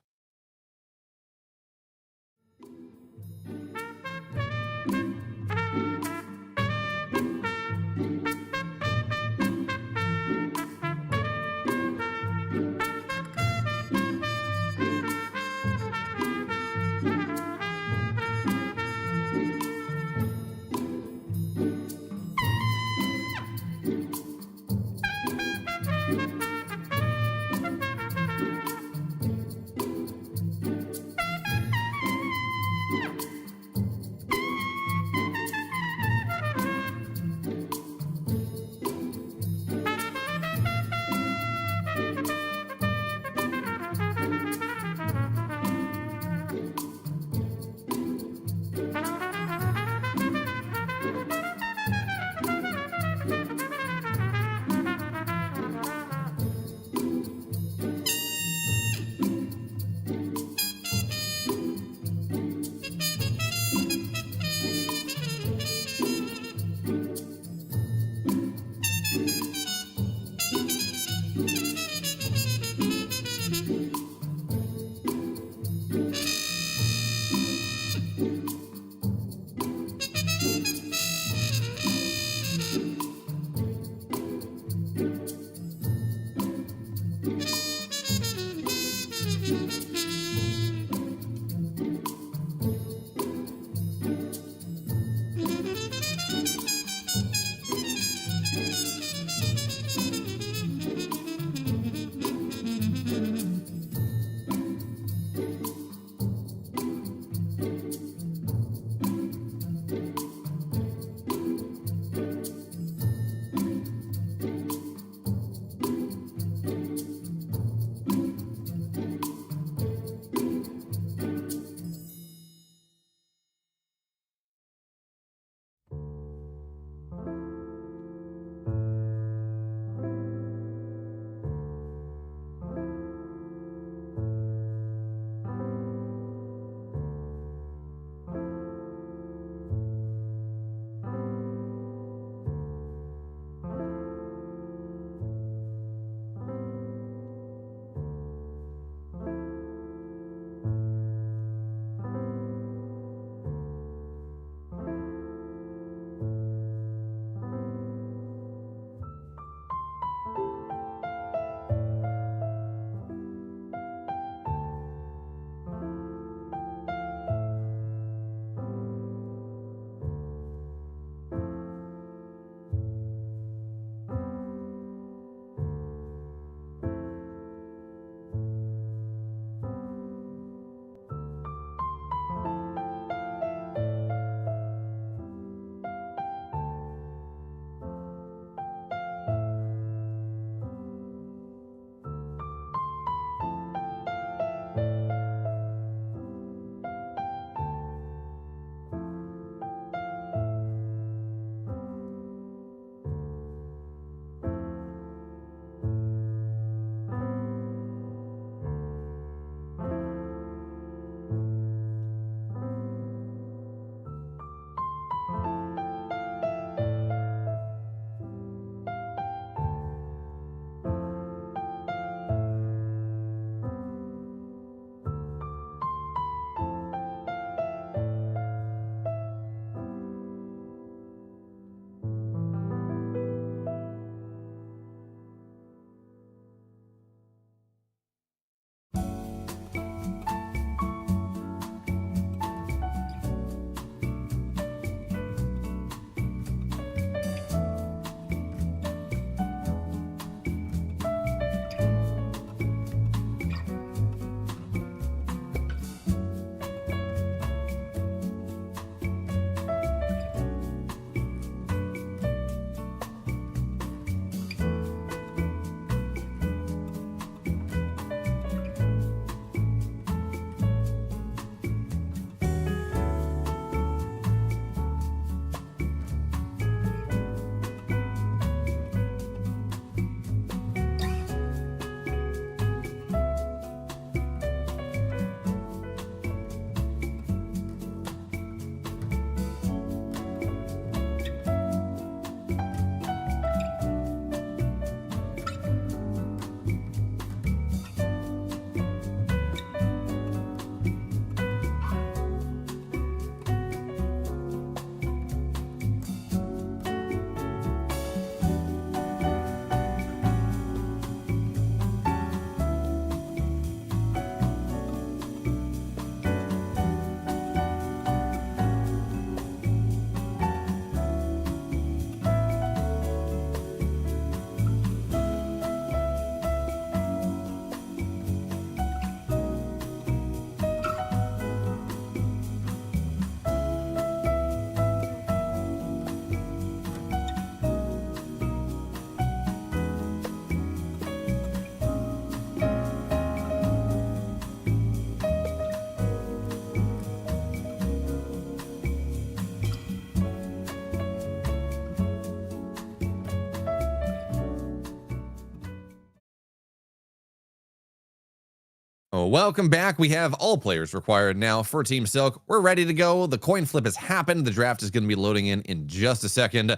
Welcome back. We have all players required now for Team Silk. We're ready to go. The coin flip has happened. The draft is going to be loading in just a second.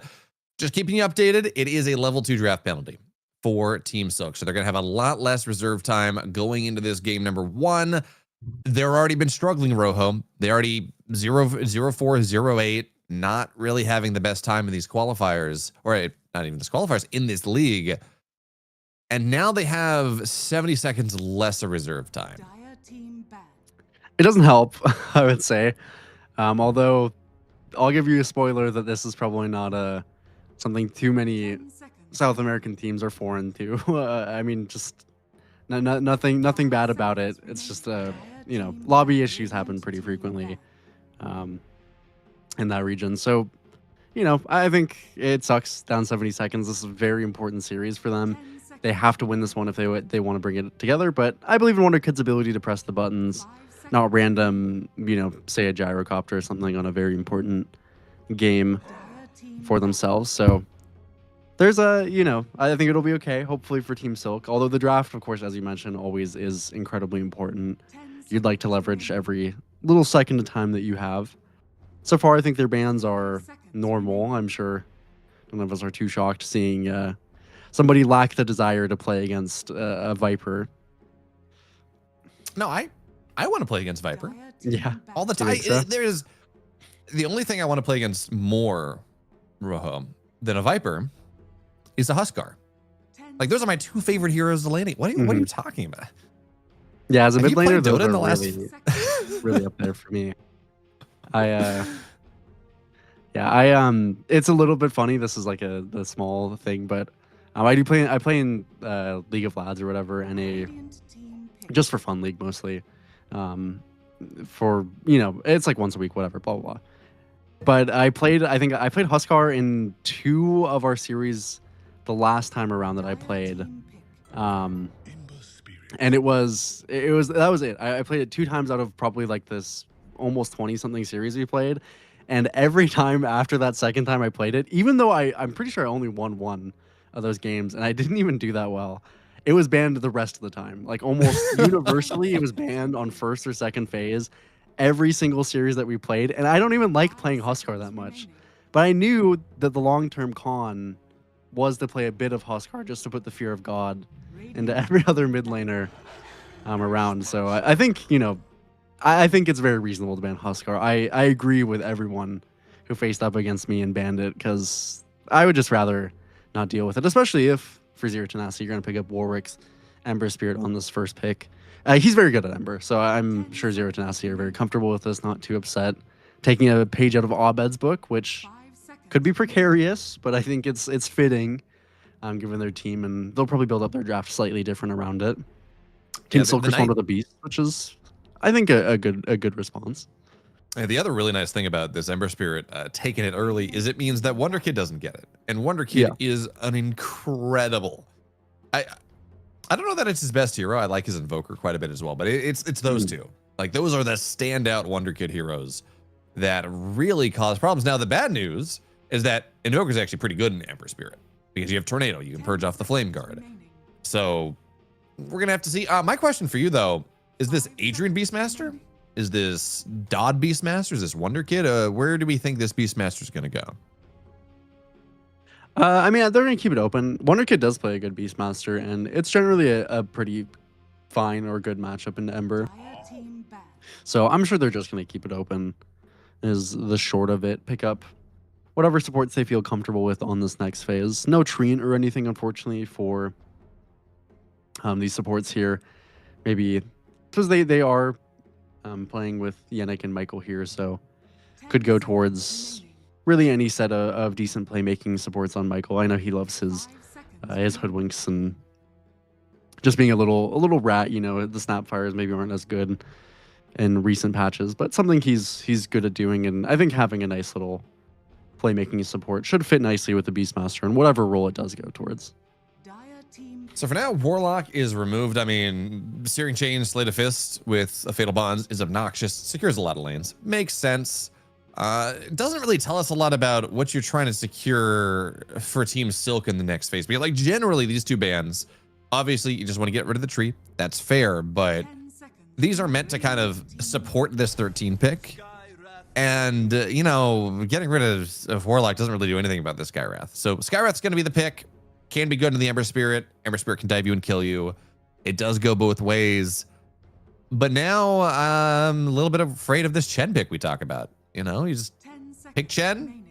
Just keeping you updated, it is a level 2 draft penalty for Team Silk. So they're going to have a lot less reserve time going into this game number 1. They're already been struggling, Rojo. They already 0-4, 0-8, not really having the best time in these qualifiers, or not even these qualifiers, in this league. And now they have 70 seconds less of reserve time. It doesn't help, I would say. Although, I'll give you a spoiler that this is probably not something too many South American teams are foreign to. I mean, just nothing bad about it. It's just lobby issues happen pretty frequently in that region. So, I think it sucks down 70 seconds. This is a very important series for them. They have to win this one if they want to bring it together. But I believe in Wonder Kid's ability to press the buttons, not random, say a gyrocopter or something on a very important game for themselves. So there's I think it'll be okay, hopefully for Team Silk. Although the draft, of course, as you mentioned, always is incredibly important. You'd like to leverage every little second of time that you have. So far, I think their bans are normal. I'm sure none of us are too shocked seeing somebody lack the desire to play against a Viper. No, I want to play against Viper. Yeah. All the time. There's the only thing I want to play against more, Rojo, than a Viper is a Huskar. Like, those are my 2 favorite heroes of the laning. What are you talking about? Yeah, as a Have mid you laner, played those Dota in the are last really up there for me. It's a little bit funny. This is like the small thing, but I play in League of Lads or whatever, and just for fun league mostly. For it's like once a week, whatever, blah blah blah. But I played Huskar in 2 of our series the last time around that I played. And that was it. I played it 2 times out of probably like this almost 20 something series we played. And every time after that second time I played it, even though I'm pretty sure I only won 1 of those games and I didn't even do that well, it was banned the rest of the time. Like almost universally, it was banned on first or second phase every single series that we played. And I don't even like playing Huskar that much. But I knew that the long-term con was to play a bit of Huskar just to put the fear of God into every other mid laner around. So I think, I think it's very reasonable to ban Huskar. I agree with everyone who faced up against me and banned it, because I would just rather not deal with it, especially if for Zero Tenacity you're going to pick up Warwick's Ember Spirit on this first pick. He's very good at Ember, so I'm sure Zero Tenacity are very comfortable with this, not too upset. Taking a page out of Abed's book, which could be precarious, but I think it's fitting given their team, and they'll probably build up their draft slightly different around it. Team Silk respond with a beast, which is, I think, a good response. And the other really nice thing about this Ember Spirit taking it early is it means that Wonder Kid doesn't get it. And Wonder Kid is an incredible... I don't know that it's his best hero. I like his Invoker quite a bit as well, but it's those 2. Like, those are the standout Wonder Kid heroes that really cause problems. Now, the bad news is that Invoker is actually pretty good in Ember Spirit, because you have Tornado. You can purge off the Flame Guard. So we're going to have to see. My question for you, though, is this Adrian Beastmaster? Is this Dodd Beastmaster? Is this Wonder Kid? Where do we think this Beastmaster is going to go? I mean, they're going to keep it open. Wonder Kid does play a good Beastmaster, and it's generally a pretty fine or good matchup in Ember. So I'm sure they're just going to keep it open, is the short of it. Pick up whatever supports they feel comfortable with on this next phase. No Treant or anything, unfortunately, for these supports here. Maybe because they are playing with Yannick and Michael here, so could go towards really any set of decent playmaking supports on Michael. I know he loves his hoodwinks and just being a little rat. The Snapfires maybe aren't as good in recent patches, but something he's good at doing, and I think having a nice little playmaking support should fit nicely with the Beastmaster and whatever role it does go towards. So for now, Warlock is removed. I mean, Searing Chain, Slate of Fist with a Fatal Bonds is obnoxious. Secures a lot of lanes. Makes sense. It doesn't really tell us a lot about what you're trying to secure for Team Silk in the next phase. But generally, these 2 bans, obviously, you just want to get rid of the tree. That's fair, but these are meant to kind of support this 13 pick. And, you know, getting rid of Warlock doesn't really do anything about this Skywrath. So Skywrath's going to be the pick. Can be good in the Ember Spirit. Ember Spirit can dive you and kill you. It does go both ways. But now I'm a little bit afraid of this Chen pick we talk about. You know, you just pick Chen,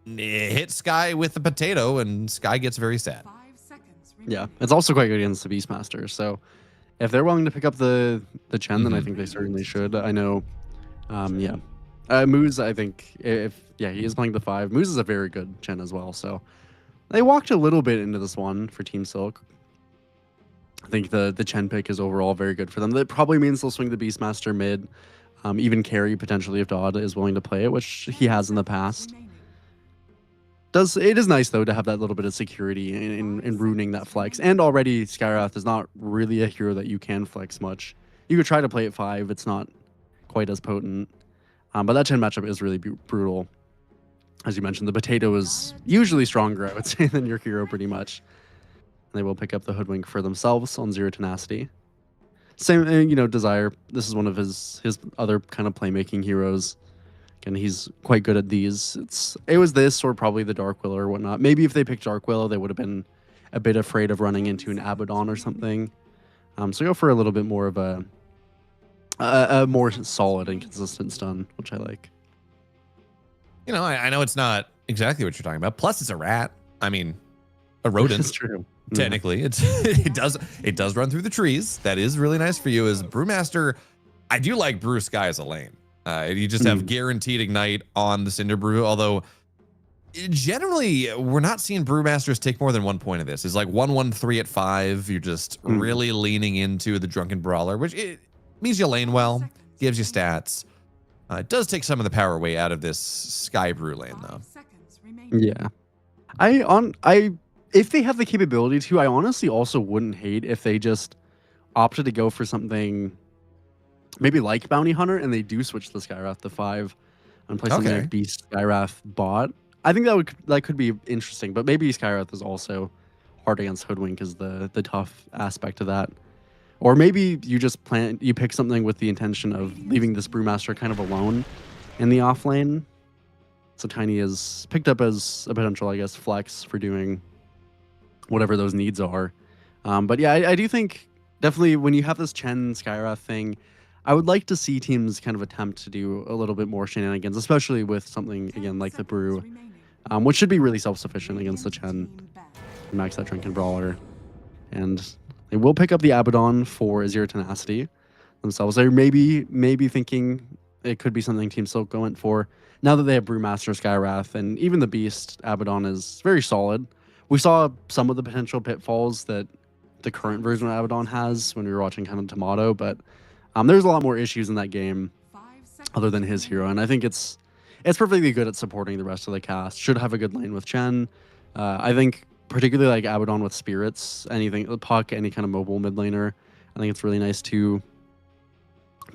hit Sky with the potato, and Sky gets very sad. Yeah, it's also quite good against the Beastmaster. So if they're willing to pick up the Chen, then I think they certainly should. I know, yeah. Moose, I think, he is playing the 5. Moose is a very good Chen as well. So they walked a little bit into this one for Team Silk. I think the Chen pick is overall very good for them. That probably means they'll swing the Beastmaster mid, even carry potentially if Dodd is willing to play it, which he has in the past. It is nice though to have that little bit of security in ruining that flex. And already Skywrath is not really a hero that you can flex much. You could try to play at 5. It's not quite as potent. But that Chen matchup is really brutal. As you mentioned, the potato is usually stronger, I would say, than your hero pretty much. They will pick up the Hoodwink for themselves on 0 Tenacity. Same, you know, Desire. This is one of his other kind of playmaking heroes. Again, he's quite good at these. It was this or probably the Dark Willow or whatnot. Maybe if they picked Dark Willow, they would have been a bit afraid of running into an Abaddon or something. So go for a little bit more of a more solid and consistent stun, which I like. You know, I know it's not exactly what you're talking about. Plus, it's a rat. I mean, a rodent. It's true. Technically, it does run through the trees. That is really nice for you as Brewmaster. I do like Brew Sky as a lane. You just have guaranteed ignite on the Cinder Brew. Although generally, we're not seeing Brewmasters take more than 1 point of this. It's like 1-1-3 at 5. You're just really leaning into the Drunken Brawler, which it means you lane well, gives you stats. It does take some of the power away out of this Sky Brew lane, though. Yeah, if they have the capability to, I honestly also wouldn't hate if they just opted to go for something maybe like Bounty Hunter and they do switch the Skywrath to 5 and play something like Beast Skywrath bot. I think that could be interesting, but maybe Skywrath is also hard against Hoodwink is the tough aspect of that. Or maybe you just pick something with the intention of leaving this Brewmaster kind of alone in the off lane. So Tiny is picked up as a potential, I guess, flex for doing whatever those needs are. But yeah, I do think definitely when you have this Chen Skywrath thing, I would like to see teams kind of attempt to do a little bit more shenanigans, especially with something, again, like the Brew, which should be really self-sufficient against the Chen. Max that Drunken Brawler. And they will pick up the Abaddon for 0 Tenacity themselves. They're maybe thinking it could be something Team Silk went for. Now that they have Brewmaster, Skywrath, and even the Beast, Abaddon is very solid. We saw some of the potential pitfalls that the current version of Abaddon has when we were watching kind of Tomato, but there's a lot more issues in that game other than his hero, and I think it's perfectly good at supporting the rest of the cast. Should have a good lane with Chen. I think particularly like Abaddon with Spirits, anything, Puck, any kind of mobile mid laner, I think it's really nice to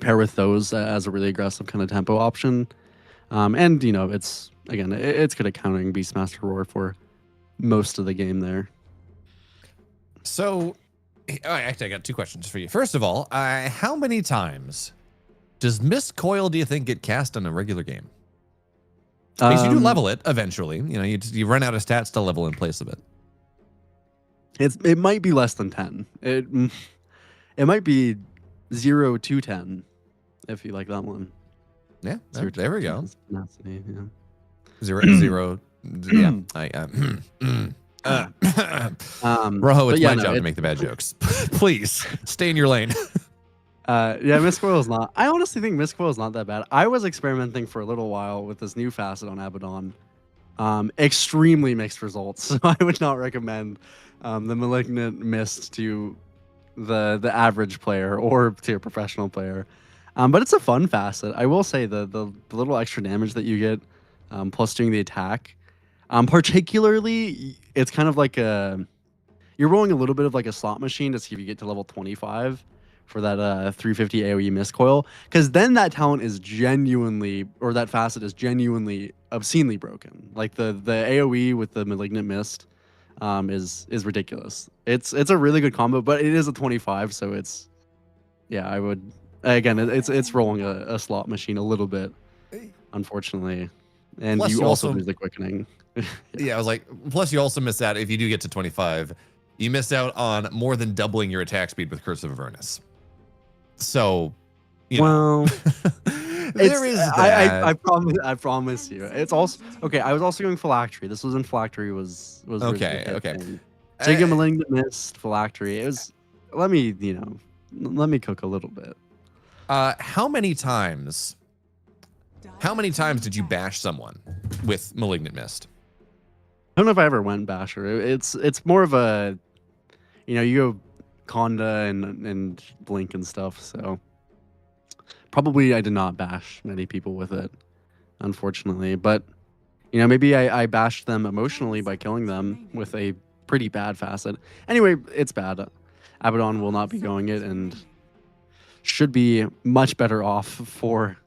pair with those as a really aggressive kind of tempo option. And, you know, it's good at countering Beastmaster Roar for most of the game there. So, actually, I got 2 questions for you. First of all, how many times does Mist Coil, do you think, get cast in a regular game? Because you do level it eventually. You know, you run out of stats to level in place of it. It might be less than 10. It might be 0 to 10, if you like that one. Yeah, there we go. Tenacity, yeah. 0. Yeah. Rojo, it's my job to make the bad jokes. Please stay in your lane. Yeah, Mist Coil is not. I honestly think Mist Coil is not that bad. I was experimenting for a little while with this new facet on Abaddon. Extremely mixed results. So I would not recommend the Malignant Mist to the average player or to a professional player. But it's a fun facet. I will say the little extra damage that you get plus doing the attack. Particularly, it's kind of like you're rolling a little bit of like a slot machine to see if you get to level 25 for that 350 AoE Mist Coil, because then that talent is genuinely, or that facet is genuinely obscenely broken. Like the AoE with the Malignant Mist is ridiculous. It's a really good combo, but it is a 25, so it's, yeah, I would again, it's rolling a slot machine a little bit, unfortunately, and Plus you you also also- lose the quickening. Yeah, I was like, plus you also miss out if you do get to 25, you miss out on more than doubling your attack speed with Curse of Avernus. So, you know, Well, there is that. I promise you. It's also okay. I was also going phylactery. This was in phylactery was Okay, the okay. thing. Jacob Malignant missed phylactery. It was let me cook a little bit. How many times did you bash someone with Malignant Mist? I don't know if I ever went basher. It's more of a, you go Conda and Blink and stuff. So probably I did not bash many people with it, unfortunately. But maybe I bashed them emotionally by killing them with a pretty bad facet. Anyway, it's bad. Abaddon will not be going it and should be much better off for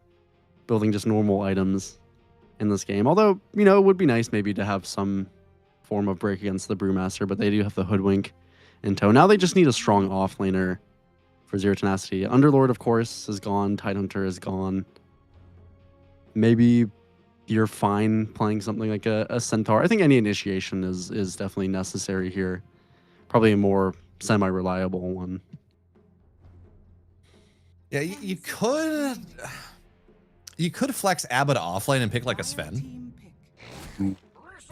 building just normal items in this game. Although, it would be nice maybe to have some form of break against the Brewmaster, but they do have the Hoodwink in tow. Now they just need a strong offlaner for Zero Tenacity. Underlord, of course, is gone. Tidehunter is gone. Maybe you're fine playing something like a Centaur. I think any initiation is definitely necessary here. Probably a more semi-reliable one. Yeah, you could flex Abba to offlane and pick like a Sven.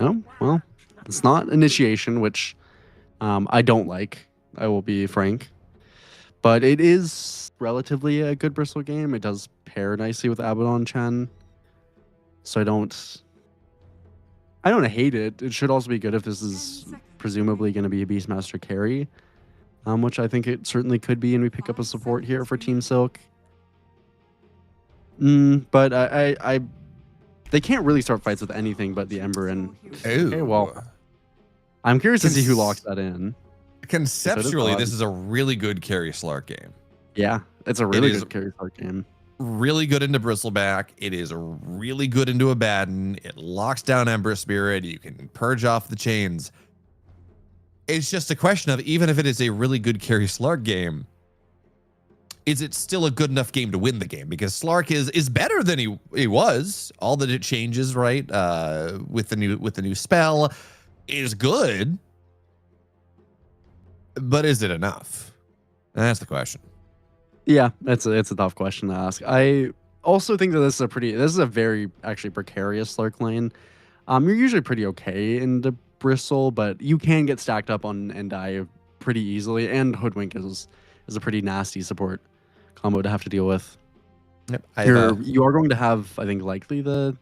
Oh, well, it's not initiation, which I don't like. I will be frank. But it is relatively a good Bristle game. It does pair nicely with Abaddon Chen. So I don't hate it. It should also be good if this is presumably going to be a Beastmaster carry, which I think it certainly could be, and we pick up a support here for Team Silk. But they can't really start fights with anything but the Ember, and okay, well, I'm curious to see who locks that in. Conceptually, this is a really good carry Slark game. Yeah, it's a really good carry Slark game. Really good into Bristleback. It is really good into Abaddon. It locks down Ember Spirit. You can purge off the chains. It's just a question of, even if it is a really good carry Slark game, is it still a good enough game to win the game? Because Slark is better than he was. All that it changes, right? With the new spell is good. But is it enough? That's the question. Yeah, it's a tough question to ask. I also think that this is a very actually precarious Slark lane. You're usually pretty okay into Bristle, but you can get stacked up on and die pretty easily. And Hoodwink is a pretty nasty support combo to have to deal with. Yep, you are going to have, I think, likely the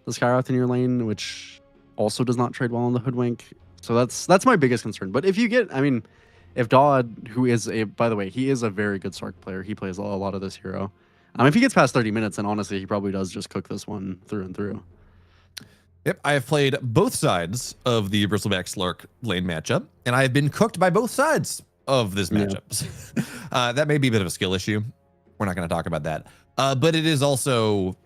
Skywrath in your lane, which also does not trade well on the Hoodwink. So that's my biggest concern. But if you get, if Dodd, who is by the way, he is a very good Slark player. He plays a lot of this hero. If he gets past 30 minutes, then honestly, he probably does just cook this one through and through. Yep, I have played both sides of the Bristleback Slark lane matchup, and I have been cooked by both sides of this matchup. Yeah. That may be a bit of a skill issue. We're not going to talk about that. But it is also,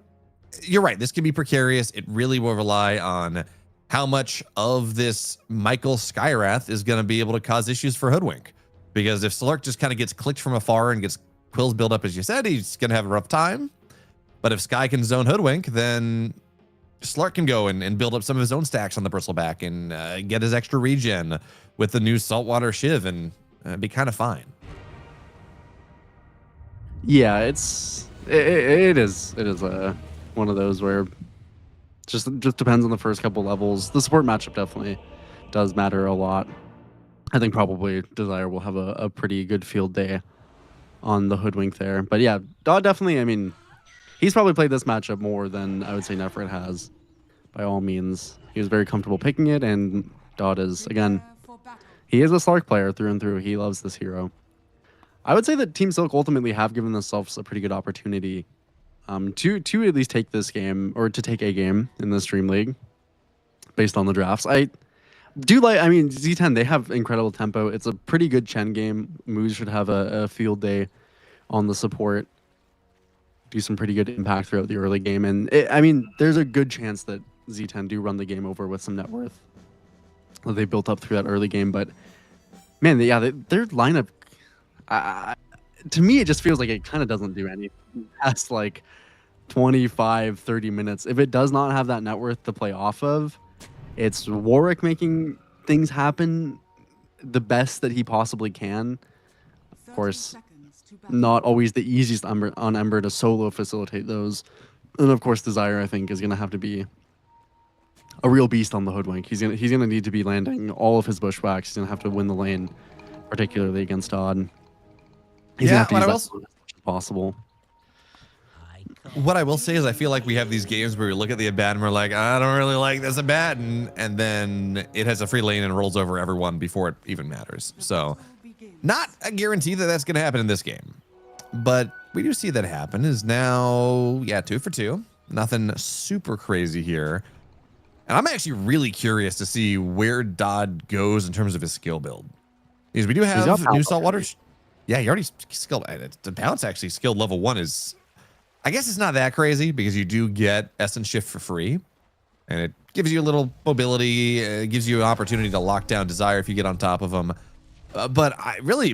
you're right, this can be precarious. It really will rely on how much of this Michael Skywrath is going to be able to cause issues for Hoodwink. Because if Slark just kind of gets clicked from afar and gets quills built up, as you said, he's going to have a rough time. But if Sky can zone Hoodwink, then Slark can go and build up some of his own stacks on the Bristleback and get his extra regen with the new Saltwater Shiv and be kind of fine. Yeah, it is one of those where just depends on the first couple levels. The support matchup definitely does matter a lot. I think probably Desire will have a pretty good field day on the Hoodwink there. But yeah, Dodd definitely, he's probably played this matchup more than I would say Nefrit has, by all means. He was very comfortable picking it, and Dodd is, again, he is a Slark player through and through. He loves this hero. I would say that Team Silk ultimately have given themselves a pretty good opportunity to at least take this game, or to take a game in this DreamLeague based on the drafts. I do like, Z10, they have incredible tempo. It's a pretty good Chen game. Moose should have a field day on the support. Do some pretty good impact throughout the early game. And there's a good chance that Z10 do run the game over with some net worth that they built up through that early game. But man, their lineup, to me, it just feels like it kind of doesn't do anything past like 25, 30 minutes. If it does not have that net worth to play off of, it's Warwick making things happen the best that he possibly can. Of course, not always the easiest on Ember to solo facilitate those. And of course, Desire, I think, is going to have to be a real beast on the Hoodwink. He's gonna need to be landing all of his bushwhacks. He's going to have to win the lane, particularly against Dodd. He's going to have to use that as much as possible. What I will say is I feel like we have these games where we look at the Abaddon and we're like, I don't really like this Abaddon, and then it has a free lane and rolls over everyone before it even matters. So not a guarantee that that's going to happen in this game. But we do see that happen. Is now, 2 for 2. Nothing super crazy here. And I'm actually really curious to see where Dodd goes in terms of his skill build. Because we do have new saltwater. Yeah, he already skilled. The bounce actually skilled level 1 is... I guess it's not that crazy because you do get Essence Shift for free. And it gives you a little mobility. It gives you an opportunity to lock down Desire if you get on top of him. But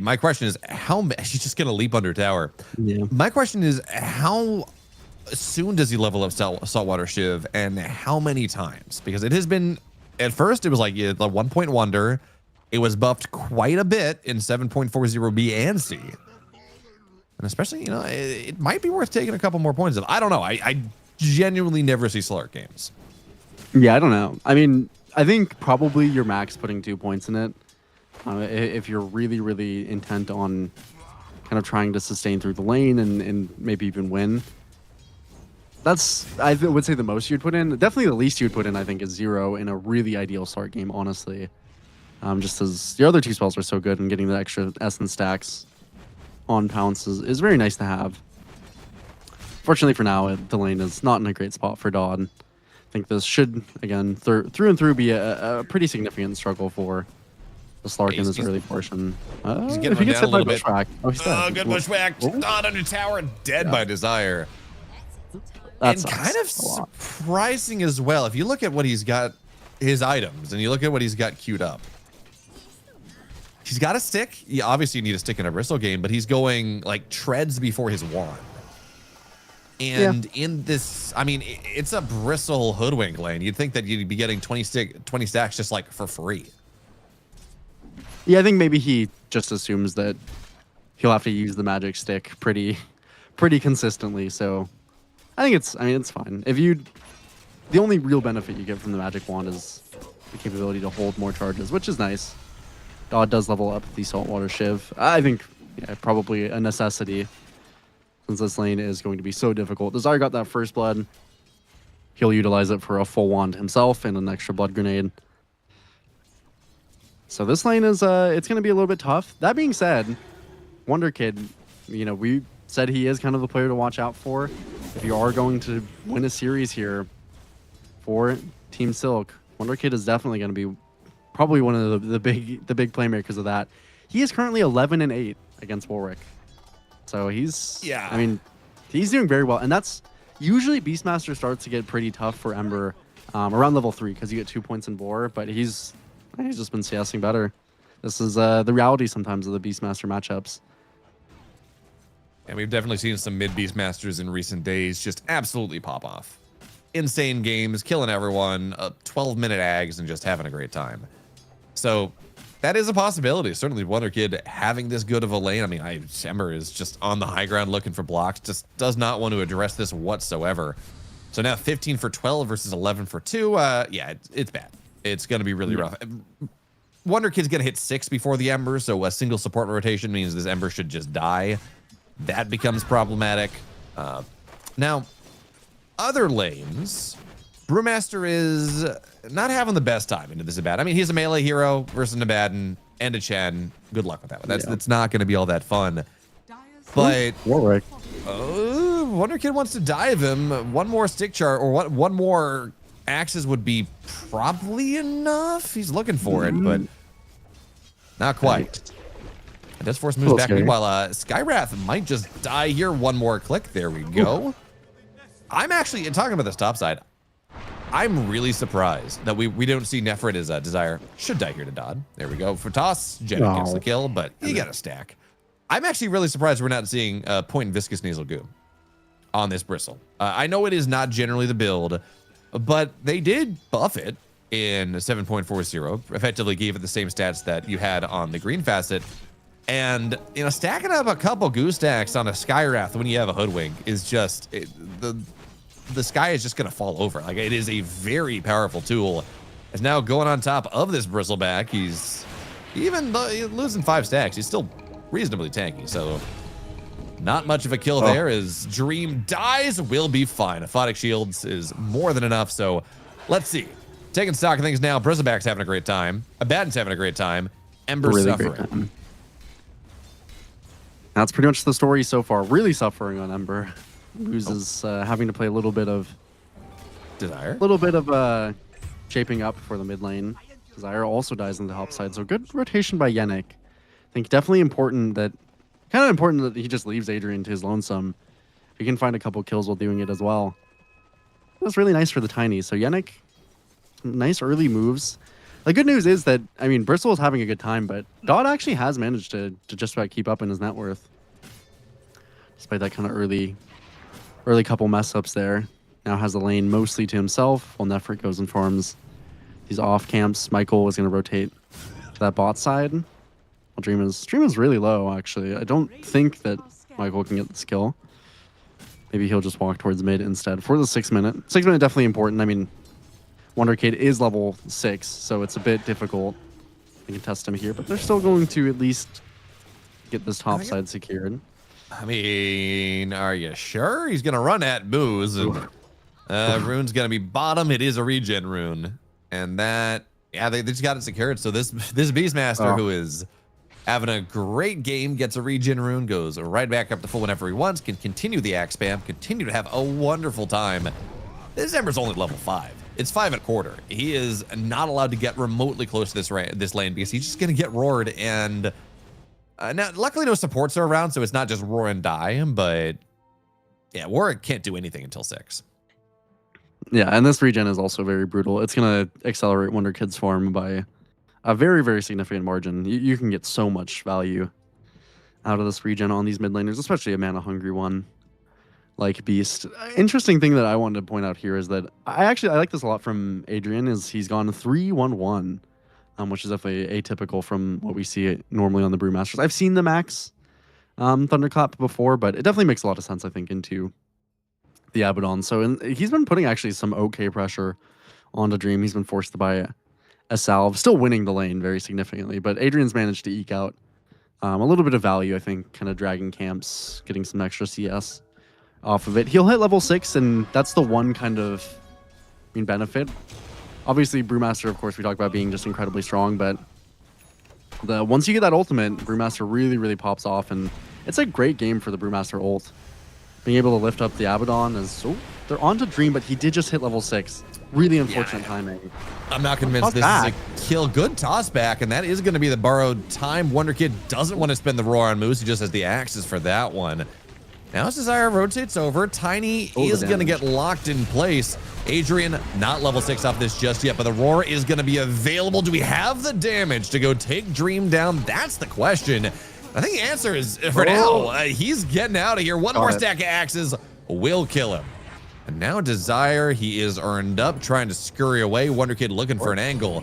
my question is, she's just going to leap under tower. Yeah. My question is, how soon does he level up Saltwater Shiv and how many times? Because it has been, at first, it was like the 1-point wonder. It was buffed quite a bit in 7.40 B and C. And especially, it might be worth taking a couple more points of. I don't know. I genuinely never see Slark games. Yeah, I don't know. I mean, I think probably your max putting 2 points in it. If you're really, really intent on kind of trying to sustain through the lane and maybe even win. That's, I would say, the most you'd put in. Definitely the least you'd put in, I think, is 0 in a really ideal start game, honestly. Just as your other 2 spells are so good and getting the extra essence stacks on Pounce is very nice to have. Fortunately for now, the lane is not in a great spot for Dodd. I think this should, again, through and through be a pretty significant struggle for the Slark in this early portion. He's getting him down a little bit. Bushwhack. Oh, he's dead. Good bushwhack. Dodd under tower, dead by Desire. That's kind of surprising as well. If you look at what he's got, his items, and you look at what he's got queued up. He's got a stick. You obviously need a stick in a bristle game, but he's going like treads before his wand. And in this, I mean, it's a bristle hoodwink lane. You'd think that you'd be getting 20 stacks just like for free. Yeah, I think maybe he just assumes that he'll have to use the magic stick pretty consistently. So I think it's fine. The only real benefit you get from the magic wand is the capability to hold more charges, which is nice. Dodd does level up the Saltwater Shiv. I think probably a necessity since this lane is going to be so difficult. Desire got that first blood. He'll utilize it for a full wand himself and an extra blood grenade. So this lane is it's going to be a little bit tough. That being said, Wonder Kid, we said he is kind of the player to watch out for. If you are going to win a series here for Team Silk, Wonder Kid is definitely going to be probably one of the big playmakers of that. He is currently 11-8 against Warwick. So he's he's doing very well. And that's usually Beastmaster starts to get pretty tough for Ember around level 3 because you get 2 points in Boar, but he's just been CSing better. This is the reality sometimes of the Beastmaster matchups. And we've definitely seen some mid Beastmasters in recent days just absolutely pop off. Insane games, killing everyone, 12-minute ags, and just having a great time. So that is a possibility. Certainly Wonder Kid having this good of a lane. I mean, Ember is just on the high ground looking for blocks, just does not want to address this whatsoever. So now 15 for 12 versus 11 for 2. It's bad. It's going to be really rough. Wonder Kid's going to hit 6 before the Ember, so a single support rotation means this Ember should just die. That becomes problematic. Now, other lanes, Brewmaster is not having the best time into this Abaddon. I mean, he's a melee hero versus an Abaddon and a Chen. Good luck with that one. That's not going to be all that fun. But Warwick. Wonder Kid wants to dive him. One more stick chart or one more axes would be probably enough. He's looking for it, but not quite. It does force moves back. Scary. Meanwhile, Skywrath might just die here. One more click. There we go. I'm actually, talking about this top side, I'm really surprised that we don't see Nefrit as Desire. Should die here to Dodd. There we go. For toss, Jenna gets the kill, but he got a stack. I'm actually really surprised we're not seeing point and viscous nasal goo on this bristle. I know it is not generally the build, but they did buff it in 7.40, effectively gave it the same stats that you had on the green facet. And, you know, stacking up a couple goo stacks on a Skywrath when you have a Hoodwink is just, the sky is just going to fall over. Like, it is a very powerful tool. Is now going on top of this bristleback. He's, even though he's losing 5 stacks, he's still reasonably tanky. So, not much of a kill there as Dream dies. Will be fine. Aphotic Shields is more than enough. So, let's see. Taking stock of things now. Bristleback's having a great time. Abaddon's having a great time. Ember's Really suffering. great time. That's pretty much the story so far. Really suffering on Ember. Loses having to play a little bit of Desire. shaping up for the mid lane. Desire also dies on the top side, so good rotation by Yannick. I think definitely important that he just leaves Adrian to his lonesome. He can find a couple kills while doing it as well. It was really nice for the Tiny. So Yannick, nice early moves. The good news is that, I mean, Bristle is having a good time, but Dot actually has managed to just about keep up in his net worth. Despite that kind of early couple mess ups there. Now has the lane mostly to himself while Nefrit goes and farms these off camps. Michael is going to rotate to that bot side. Well, Dream is really low, actually. I don't think that Michael can get this kill. Maybe he'll just walk towards mid instead for the 6 minute. 6 minute definitely important. I mean, Wonder Kid is level 6, so it's a bit difficult. They can test him here, but they're still going to at least get this top side secured. I mean, are you sure? He's going to run at Booze. And, rune's going to be bottom. It is a regen rune. And that, yeah, they just got it secured. So this Beastmaster, who is having a great game, gets a regen rune, goes right back up to full whenever he wants, can continue the axe spam, continue to have a wonderful time. This Ember's only level 5. It's 5.25. He is not allowed to get remotely close to this lane because he's just going to get roared. And now, luckily, no supports are around, so it's not just roar and die. But yeah, Warwick can't do anything until 6. Yeah, and this regen is also very brutal. It's going to accelerate Wonder Kid's farm by a very, very significant margin. You can get so much value out of this regen on these mid laners, especially a mana-hungry one like Beast. Interesting thing that I wanted to point out here is that I like this a lot from Adrian, is he's gone 3-1-1, which is definitely atypical from what we see normally on the Brewmasters. I've seen the max Thunderclap before, but it definitely makes a lot of sense, I think, into the Abaddon. So he's been putting actually some okay pressure onto Dream. He's been forced to buy a salve, still winning the lane very significantly, but Adrian's managed to eke out a little bit of value, I think, kind of dragging camps, getting some extra CS off of it. He'll hit level 6, and that's the one kind of benefit. Obviously, Brewmaster, of course, we talk about being just incredibly strong, but once you get that ultimate, Brewmaster really, really pops off, and it's a great game for the Brewmaster ult. Being able to lift up the Abaddon is... Oh, they're on to Dream, but he did just hit level 6. Really unfortunate timing. I'm not convinced this is a kill. Good toss back, and that is going to be the borrowed time. Wonder Kid doesn't want to spend the roar on Moose. He just has the axes for that one. Now as Desire rotates over, Tiny is going to get locked in place. Adrian, not level 6 off this just yet, but the roar is going to be available. Do we have the damage to go take Dream down? That's the question. I think the answer is, for now, he's getting out of here. One more stack of axes will kill him. And now Desire, he is earned up, trying to scurry away. Wonder Kid looking for an angle.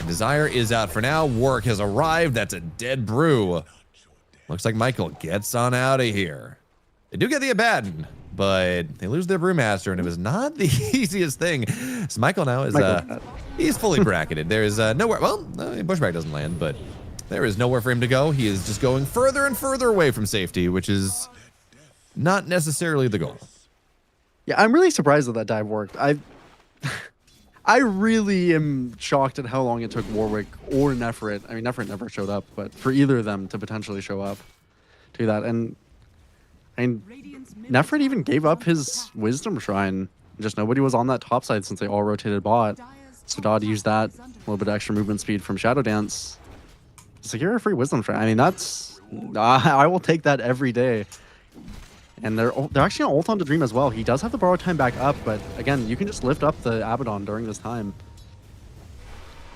Desire is out for now. Warwick has arrived. That's a dead brew. Looks like Michael gets on out of here. They do get the Abaddon, but they lose their Brewmaster, and it was not the easiest thing. So Michael now is, he's fully bracketed. There's nowhere, well, Bushback doesn't land, but there is nowhere for him to go. He is just going further and further away from safety, which is not necessarily the goal. Yeah, I'm really surprised that dive worked. I really am shocked at how long it took Warwick or Nefrit. I mean, Nefrit never showed up, but for either of them to potentially show up to that. And Nefrit even gave up his Wisdom Shrine. Just nobody was on that top side since they all rotated bot. So Dodd used that little bit of extra movement speed from Shadow Dance to secure a free Wisdom Shrine. I mean, that's... I will take that every day. And they're actually going to ult onto Dream as well. He does have the borrowed time back up, but again, you can just lift up the Abaddon during this time.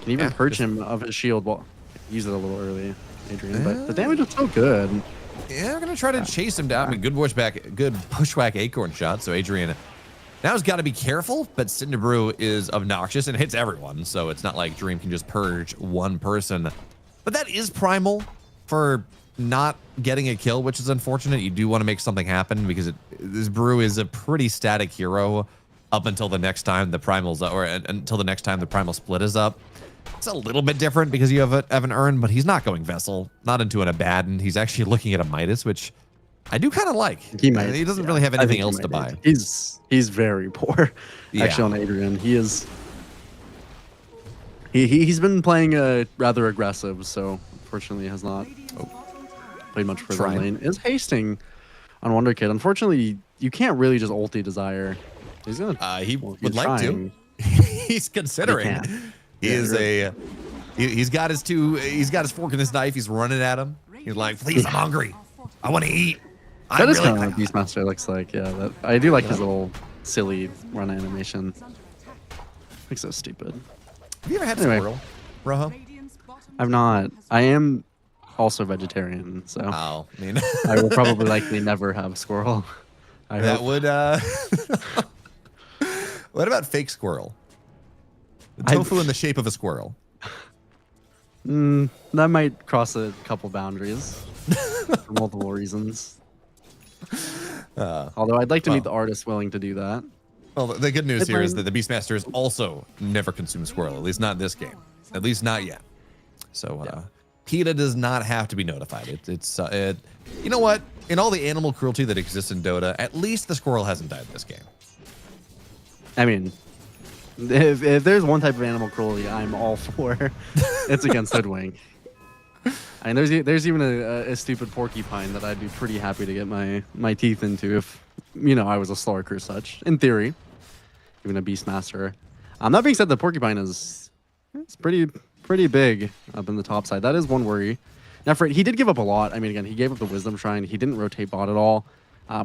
You can even purge him of his shield. Well, use it a little early, Adrian, but the damage is so good. Yeah, I'm gonna try to chase him down. I mean, good pushback acorn shot. So Adrian now has got to be careful, but Cinderbrew is obnoxious and hits everyone. So it's not like Dream can just purge one person. But that is primal for not getting a kill, which is unfortunate. You do want to make something happen because this Brew is a pretty static hero up until the next time the primals, or until the next time the primal split is up. It's a little bit different because you have an urn, but he's not going Vessel, not into an Abaddon. He's actually looking at a Midas, which I do kind of like. He doesn't really have anything else to buy. He's very poor, actually, on Adrian. He is. He's been playing rather aggressive, so unfortunately has not played much further lane. Is hasting on Wonder Kid. Unfortunately, you can't really just ulti Desire. He's gonna. He would like to. He's considering. He's got his fork in his knife. He's running at him. He's like, please, I'm hungry. I want to eat. That is kind of what Beastmaster looks like. Yeah, I do like his little silly run animation. Looks so stupid. Have you ever had squirrel, Rojo? I've not. I am also vegetarian, so I mean, I will probably likely never have squirrel. That would. What about fake squirrel? Tofu in the shape of a squirrel. That might cross a couple boundaries for multiple reasons. Although I'd like to meet the artist willing to do that. Well, the good news here is that the Beastmaster has also never consumed squirrel, at least not in this game. At least not yet. So PETA does not have to be notified. You know what? In all the animal cruelty that exists in Dota, at least the squirrel hasn't died in this game. I mean, if there's one type of animal cruelty I'm all for, it's against Hoodwink. And there's even a stupid porcupine that I'd be pretty happy to get my teeth into if, I was a Slark or such. In theory, even a Beastmaster. That being said, the porcupine it's pretty big up in the top side. That is one worry. Now, he did give up a lot. I mean, again, he gave up the Wisdom Shrine. He didn't rotate bot at all.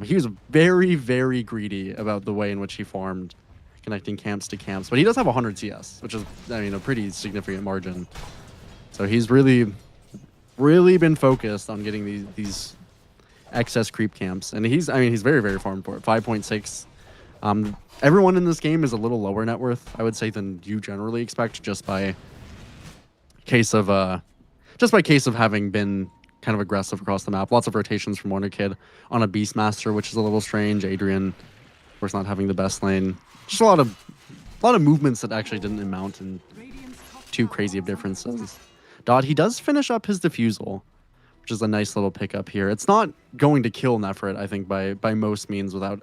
He was very, very greedy about the way in which he farmed, connecting camps to camps. But he does have 100 CS, which is, a pretty significant margin. So he's really been focused on getting these excess creep camps. And he's very, very farm for it. 5.6. Everyone in this game is a little lower net worth, I would say, than you generally expect, just by case of having been kind of aggressive across the map. Lots of rotations from Wonder Kid on a Beastmaster, which is a little strange. Adrian, of course, not having the best lane. Just a lot of movements that actually didn't amount in too crazy of differences. Dot, he does finish up his Diffusal, which is a nice little pickup here. It's not going to kill Nefrit, I think, by most means without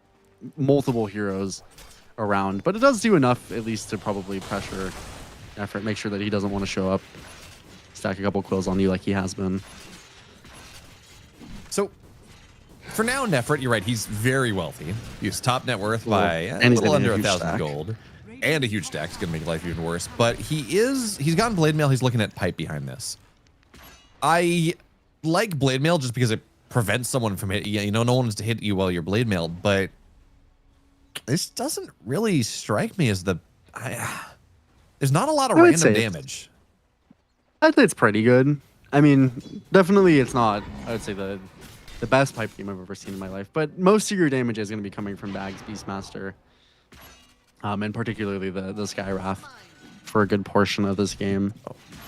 multiple heroes around, but it does do enough at least to probably pressure Nefrit, make sure that he doesn't want to show up, stack a couple quills on you like he has been. So, for now, Nefrit, you're right, he's very wealthy. He's top net worth by a he's little under a huge 1,000 stack. gold. And a huge stack. It's going to make life even worse. But he's gotten Blade Mail. He's looking at Pipe behind this. I like Blade Mail just because it prevents someone from hitting you. No one wants to hit you while you're Blade Mailed. But this doesn't really strike me as there's not a lot of random damage. I'd say it's pretty good. I mean, definitely it's not, I would say, the best pipe game I've ever seen in my life. But most of your damage is going to be coming from Bags Beastmaster. And particularly the Sky Wrath for a good portion of this game.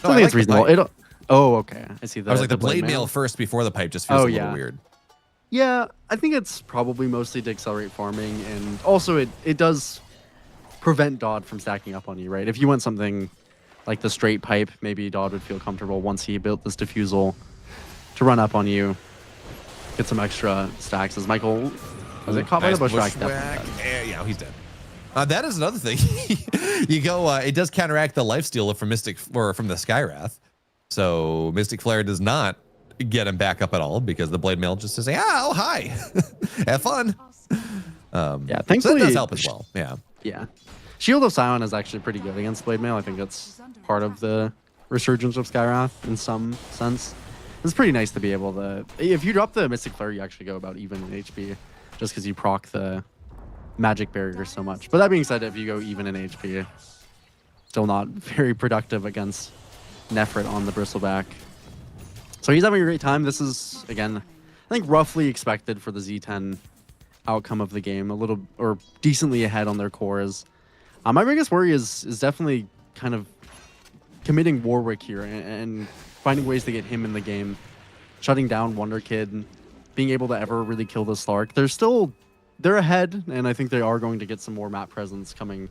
I think it's reasonable. Okay. I see that. I was like, the Blade Mail first before the Pipe just feels a little weird. Yeah, I think it's probably mostly to accelerate farming, and also it does prevent Dodd from stacking up on you, right? If you want something like the straight Pipe, maybe Dodd would feel comfortable once he built this Diffusal to run up on you, get some extra stacks. As Michael, was it caught by the bushwhack? Yeah, he's dead. That is another thing. You go. It does counteract the lifesteal from from the Skywrath. So Mystic Flare does not get him back up at all because the Blade Mail just says, "Oh, hi, have fun." Yeah, so thankfully that does help as well. Yeah. Yeah, Shield of Scion is actually pretty good against Blade Mail. I think that's part of the resurgence of Skywrath in some sense. It's pretty nice to be able to. If you drop the Mystic Flare, you actually go about even in HP, just because you proc the magic barrier so much. But that being said, if you go even in HP, still not very productive against Nefrit on the Bristleback. So he's having a great time. This is, again, I think roughly expected for the Z10 outcome of the game, a little or decently ahead on their cores. My biggest worry is definitely kind of committing Warwick here and finding ways to get him in the game, shutting down Wonder Kid, being able to ever really kill the Slark. They're ahead, and I think they are going to get some more map presence coming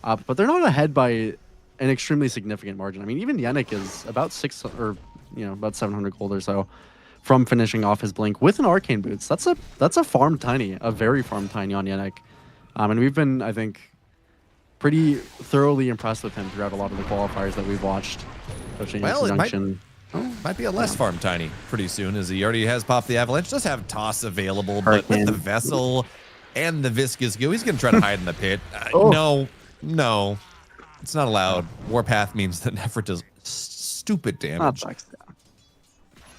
up, but they're not ahead by an extremely significant margin. I mean, even Yannick is about about 700 gold or so from finishing off his Blink with an Arcane Boots. That's a farm tiny, a very farm tiny on Yannick. And we've been, I think, pretty thoroughly impressed with him throughout a lot of the qualifiers that we've watched. Well, it might be a less farm tiny pretty soon, as he already has popped the Avalanche. Does have Toss available, but with the Vessel and the Viscous Goo, he's going to try to hide in the pit. No, it's not allowed. Warpath means that Nephrit does stupid damage.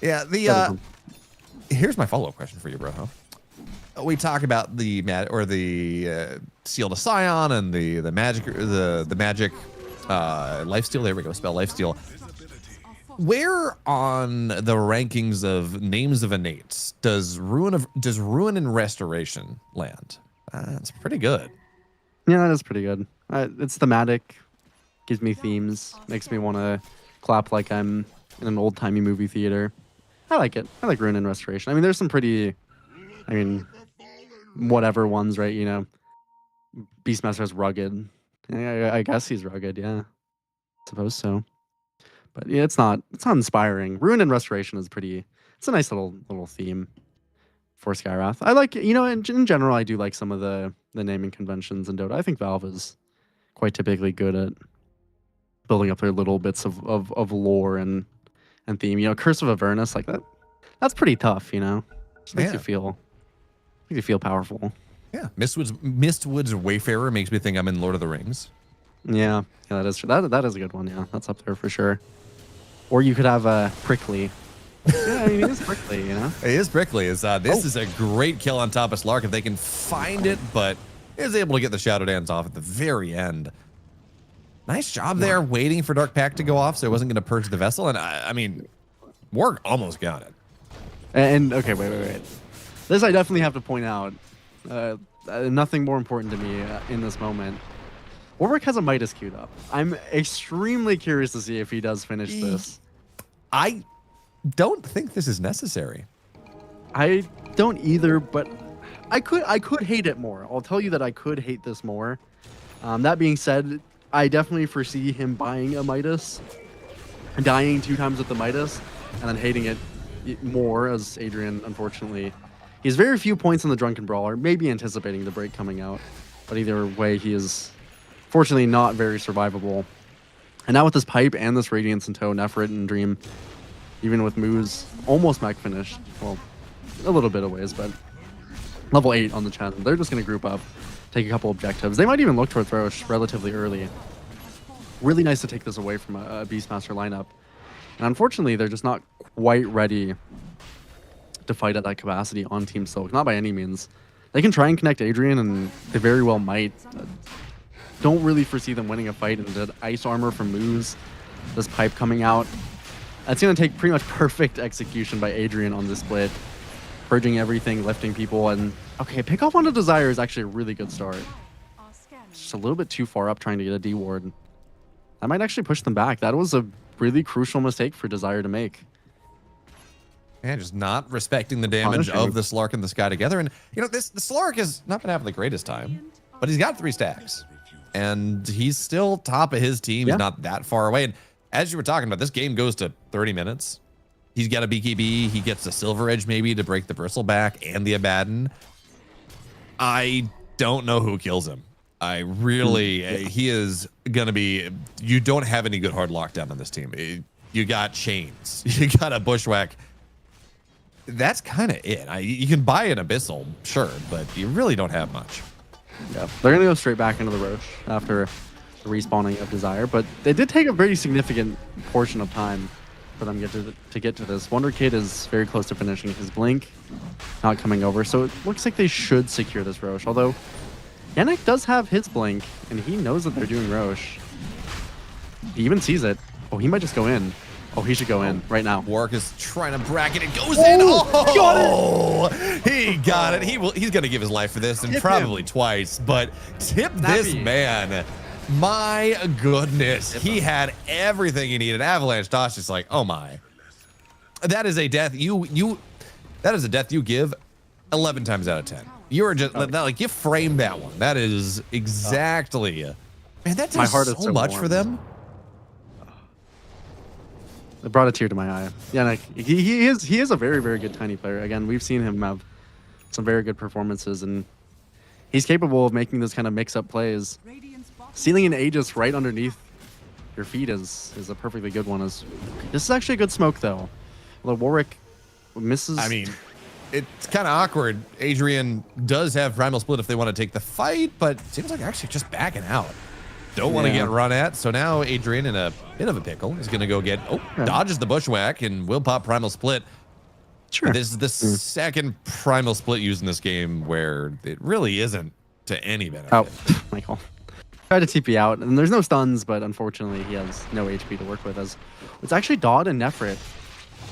Yeah, here's my follow-up question for you, bro. We talk about the Seal to Scion and the magic lifesteal. There we go, spell lifesteal. Where on the rankings of names of innates does Ruin and Restoration land? It's pretty good. Yeah, that is pretty good. It's thematic, gives me themes, makes me want to clap like I'm in an old-timey movie theater. I like it. I like Ruin and Restoration. I mean, there's some pretty, whatever ones, right? You know, Beastmaster's rugged. I guess he's rugged, yeah. Suppose so. But yeah, it's not inspiring. Ruin and Restoration is it's a nice little theme for Skyrath. I like, in general, I do like some of the naming conventions in Dota. I think Valve is quite typically good at building up their little bits of lore and theme. Curse of Avernus, like that's pretty tough, Just makes you feel powerful. Yeah. Mistwood's Wayfarer makes me think I'm in Lord of the Rings. Yeah, that is true. That is a good one, yeah. That's up there for sure. Or you could have Prickly. Yeah, it is Prickly, It is Prickly. This is a great kill on top of Slark if they can find it, but is able to get the Shadow Dance off at the very end. Nice job there, waiting for Dark Pact to go off, so it wasn't going to purge the Vessel. And I mean, Warg almost got it. And okay, wait. This I definitely have to point out. Nothing more important to me in this moment. Warwick has a Midas queued up. I'm extremely curious to see if he does finish this. I don't think this is necessary. I don't either, but I could hate it more. I'll tell you that I could hate this more. That being said, I definitely foresee him buying a Midas, dying 2 times with the Midas, and then hating it more as Adrian, unfortunately. He has very few points in the Drunken Brawler, maybe anticipating the break coming out, but either way, he is fortunately not very survivable. And now with this Pipe and this Radiance in tow, Nephrit and Dream, even with Moose almost mech finished, well, a little bit of ways, but level 8 on the Chen, they're just going to group up, take a couple objectives. They might even look towards Roche relatively early. Really nice to take this away from a Beastmaster lineup. And unfortunately, they're just not quite ready to fight at that capacity on Team Silk. Not by any means. They can try and connect Adrian, and they very well might. Don't really foresee them winning a fight into Ice Armor from Moose. This Pipe coming out. That's going to take pretty much perfect execution by Adrian on this split. Purging everything, lifting people, and okay, pick off onto Desire is actually a really good start. Just a little bit too far up trying to get a D-Ward. That might actually push them back. That was a really crucial mistake for Desire to make. And just not respecting the damage of the Slark and the Sky together. And, the Slark has not been having the greatest time, but he's got 3 stacks. And he's still top of his team. Yeah. He's not that far away. And as you were talking about, this game goes to 30 minutes. He's got a BKB. He gets a Silver Edge maybe to break the Bristleback and the Abaddon. I don't know who kills him. I really, he is going to be, you don't have any good hard lockdown on this team. You got Chains. You got a Bushwhack. That's kind of it. You can buy an Abyssal, sure, but you really don't have much. Yeah, they're going to go straight back into the Roche after the respawning of Desire, but they did take a very significant portion of time for them to get to this. Wonder Kid is very close to finishing his Blink, not coming over, so it looks like they should secure this Roche, although Yannick does have his Blink, and he knows that they're doing Roche. He even sees it. Oh, he might just go in. Oh, he should go in right now. Warwick is trying to bracket. It goes in. Oh, he got it. He's going to give his life for this, and Tip probably him. twice. But tip this Snappy. man. My goodness. He had everything he needed. Avalanche Toss just like, oh my. That is a death that is a death you give 11 times out of 10. You are just like you framed that one. That is exactly. Man, that does My heart is so so much warm. for them. It brought a tear to my eye. Yeah, like, he is a very, very good Tiny player. Again, we've seen him have some very good performances, and he's capable of making those kind of mix-up plays. Sealing an Aegis right underneath your feet is a perfectly good one. This is actually a good smoke, though. Although Warwick misses. I mean, it's kind of awkward. Adrian does have Primal Split if they want to take the fight, but seems like actually just backing out. Don't want to Yeah. get run at. So now Adrian, in a bit of a pickle, is going to go get, dodges the bushwhack and will pop Primal Split. Sure. This is the second Primal Split used in this game where it really isn't to any benefit. Oh, Michael. Tried to TP out, and there's no stuns, but unfortunately he has no HP to work with. As it's actually Dodd and Nefrit.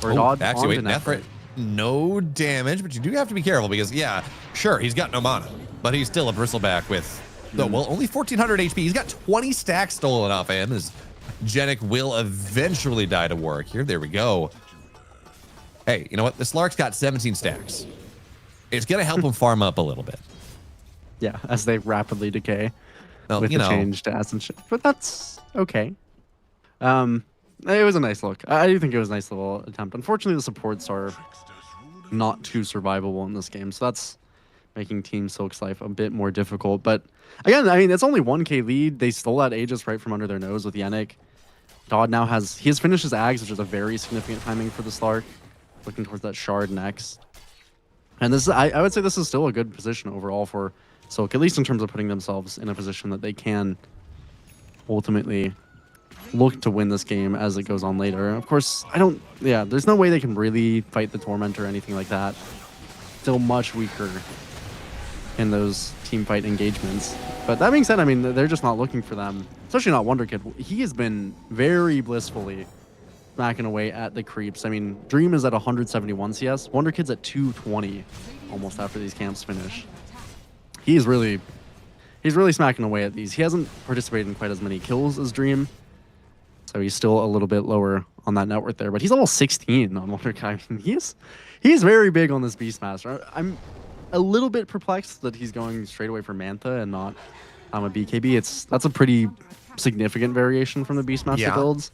Or Dodd actually, wait, onto Nefrit, no damage, but you do have to be careful because, yeah, sure, he's got no mana, but he's still a bristleback with, well, only 1,400 HP. He's got 20 stacks stolen off him as Genic will eventually die to Warwick here. There we go. Hey, you know what? The Slark's got 17 stacks. It's going to help him farm up a little bit. Yeah, as they rapidly decay Well, with you the know, change to Ascent Shift. But that's okay. It was a nice look. I do think it was a nice little attempt. Unfortunately, the supports are not too survivable in this game, so that's making Team Silk's life a bit more difficult. But again, I mean, it's only 1k lead. They stole that Aegis right from under their nose with Yannick. Dodd now has finished his Ags, which is a very significant timing for the Slark. Looking towards that Shard next. And this is, I would say this is still a good position overall for Silk, at least in terms of putting themselves in a position that they can ultimately look to win this game as it goes on later. Of course, there's no way they can really fight the Torment or anything like that. Still much weaker in those team fight engagements. But that being said, I mean, they're just not looking for them, especially not Wonder Kid. He has been very blissfully smacking away at the creeps. I mean, Dream is at 171 CS. Wonder Kid's at 220 almost after these camps finish. He's really smacking away at these. He hasn't participated in quite as many kills as Dream, so he's still a little bit lower on that net worth there. But he's almost 16 on Wonder Kid. I mean, he's very big on this Beastmaster. I'm a little bit perplexed that he's going straight away for Mantha and not a BKB. That's a pretty significant variation from the Beastmaster builds.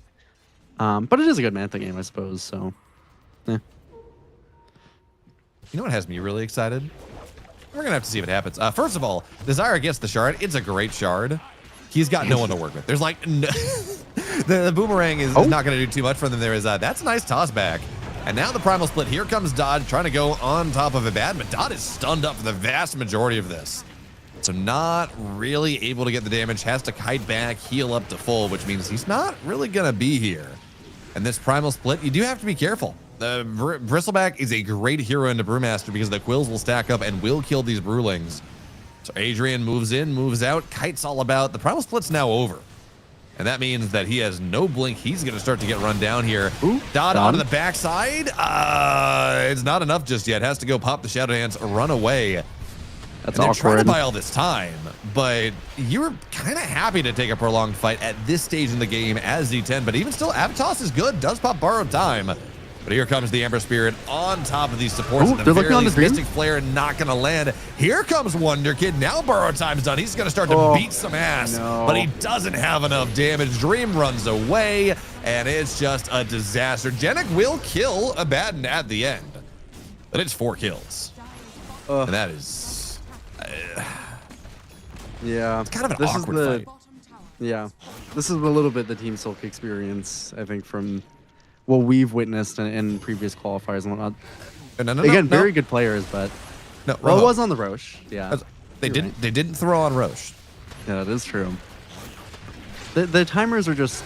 But it is a good Mantha game, I suppose. So, yeah. you know what has me really excited? We're going to have to see if it happens. First of all, Desire gets the Shard. It's a great Shard. He's got no one to work with. There's like, no the Boomerang is not going to do too much for them. There is, that's a nice toss back. And now the Primal Split. Here comes Dodd trying to go on top of a bad, but Dodd is stunned up for the vast majority of this. So not really able to get the damage. Has to kite back, heal up to full, which means he's not really going to be here. And this Primal Split, you do have to be careful. The Bristleback is a great hero into Brewmaster because the Quills will stack up and will kill these Brewlings. So Adrian moves in, moves out, kites all about. The Primal Split's now over. And that means that he has no blink. He's going to start to get run down here. Dodd onto the backside. It's not enough just yet. Has to go pop the Shadow Dance, run away. That's and trying to awkward. buy all this time, but you were kind of happy to take a prolonged fight at this stage in the game as Z10, but even still, Avatos is good, does pop borrowed time. But here comes the Ember Spirit on top of these supports. Oh, and they're the looking on the Dream? Mystic Flare not going to land. Here comes Wonder Kid. Now borrowed time's done. He's going to start to beat some ass, but he doesn't have enough damage. Dream runs away, and it's just a disaster. Genic will kill Abaddon at the end, but it's 4 kills. And that is... yeah, it's kind of an this awkward is the, fight. Yeah, this is a little bit the Team Silk experience, I think, from what we've witnessed in previous qualifiers and whatnot. Again, very good players, but no, well, it was on the Roche. Yeah, they didn't throw on Roche. Yeah, that is true. The timers are just.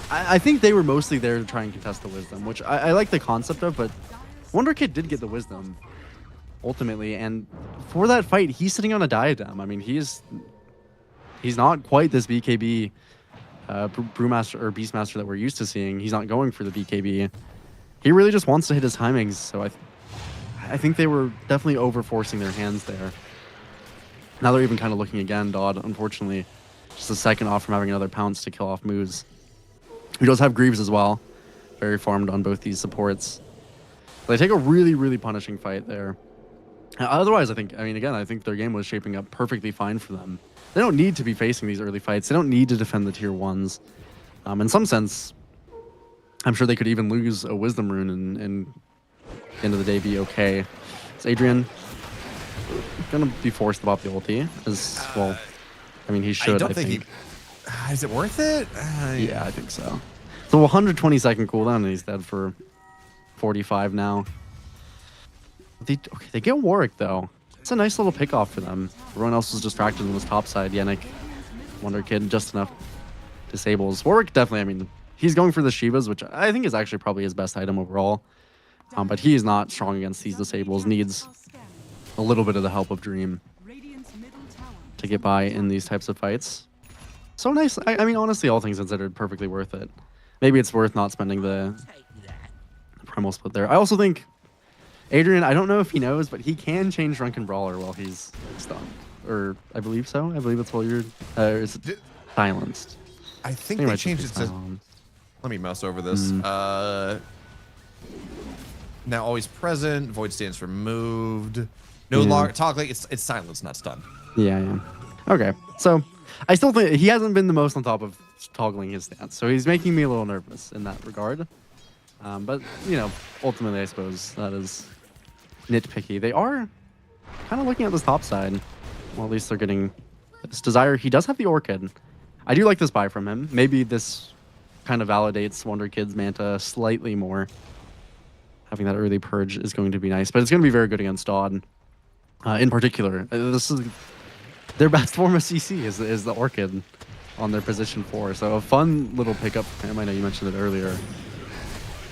I think they were mostly there to try and contest the Wisdom, which I like the concept of, but Wonder Kid did get the Wisdom ultimately, and for that fight, he's sitting on a diadem. I mean, he's not quite this BKB Brewmaster or Beastmaster that we're used to seeing. He's not going for the BKB. He really just wants to hit his timings. So I think they were definitely over forcing their hands there. Now they're even kind of looking again. Dodd, unfortunately, just a second off from having another pounce to kill off Moose. He does have Greaves as well. Very farmed on both these supports. They take a really, really punishing fight there. Otherwise, I think their game was shaping up perfectly fine for them. They don't need to be facing these early fights. They don't need to defend the tier 1s. In some sense, I'm sure they could even lose a Wisdom Rune and at the end of the day be okay. Is Adrian going to be forced to pop the ulti? As well, I mean, he should, I think. Is it worth it? Yeah, I think so. So 120-second cooldown, and he's dead for 45 now. They get Warwick, though. It's a nice little pick off for them. Everyone else was distracted on this top side. Yannick, Wonder Kid, just enough disables. Warwick definitely, I mean, he's going for the Shivas, which I think is actually probably his best item overall. But he is not strong against these disables. Needs a little bit of the help of Dream to get by in these types of fights. So nice. I mean, honestly, all things considered, perfectly worth it. Maybe it's worth not spending the primal split there. I also think Adrian, I don't know if he knows, but he can change Drunken Brawler while he's stunned. Or I believe so. I believe it's while you're silenced. I think they changed it to... Let me mouse over this. Now always present. Void stance removed. No longer talk like it's silence, not stun. Yeah. Okay. So I still think he hasn't been the most on top of toggling his stance. So he's making me a little nervous in that regard. But, you know, ultimately, I suppose that is nitpicky. They are kind of looking at this top side. Well, at least they're getting this Desire. He does have the Orchid. I do like this buy from him. Maybe this kind of validates Wonder Kid's Manta slightly more. Having that early purge is going to be nice, but it's going to be very good against Dodd. In particular, this is their best form of CC is the Orchid on their position 4. So a fun little pickup for him. I know you mentioned it earlier.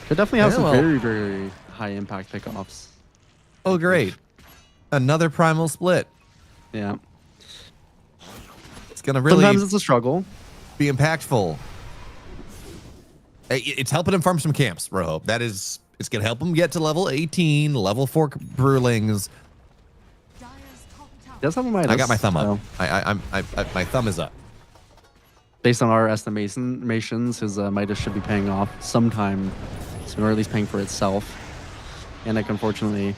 Could definitely have some very, very high impact pickoffs. Oh, great. Another primal split. Yeah. It's going to really... Sometimes it's a struggle. Be impactful. It's helping him farm some camps, Roho. That is... It's going to help him get to level 18, level 4 Brewlings. Does have a Midas, I got my thumb so. up. My thumb is up. Based on our estimations, his Midas should be paying off sometime soon, or at least paying for itself. And Nick, unfortunately,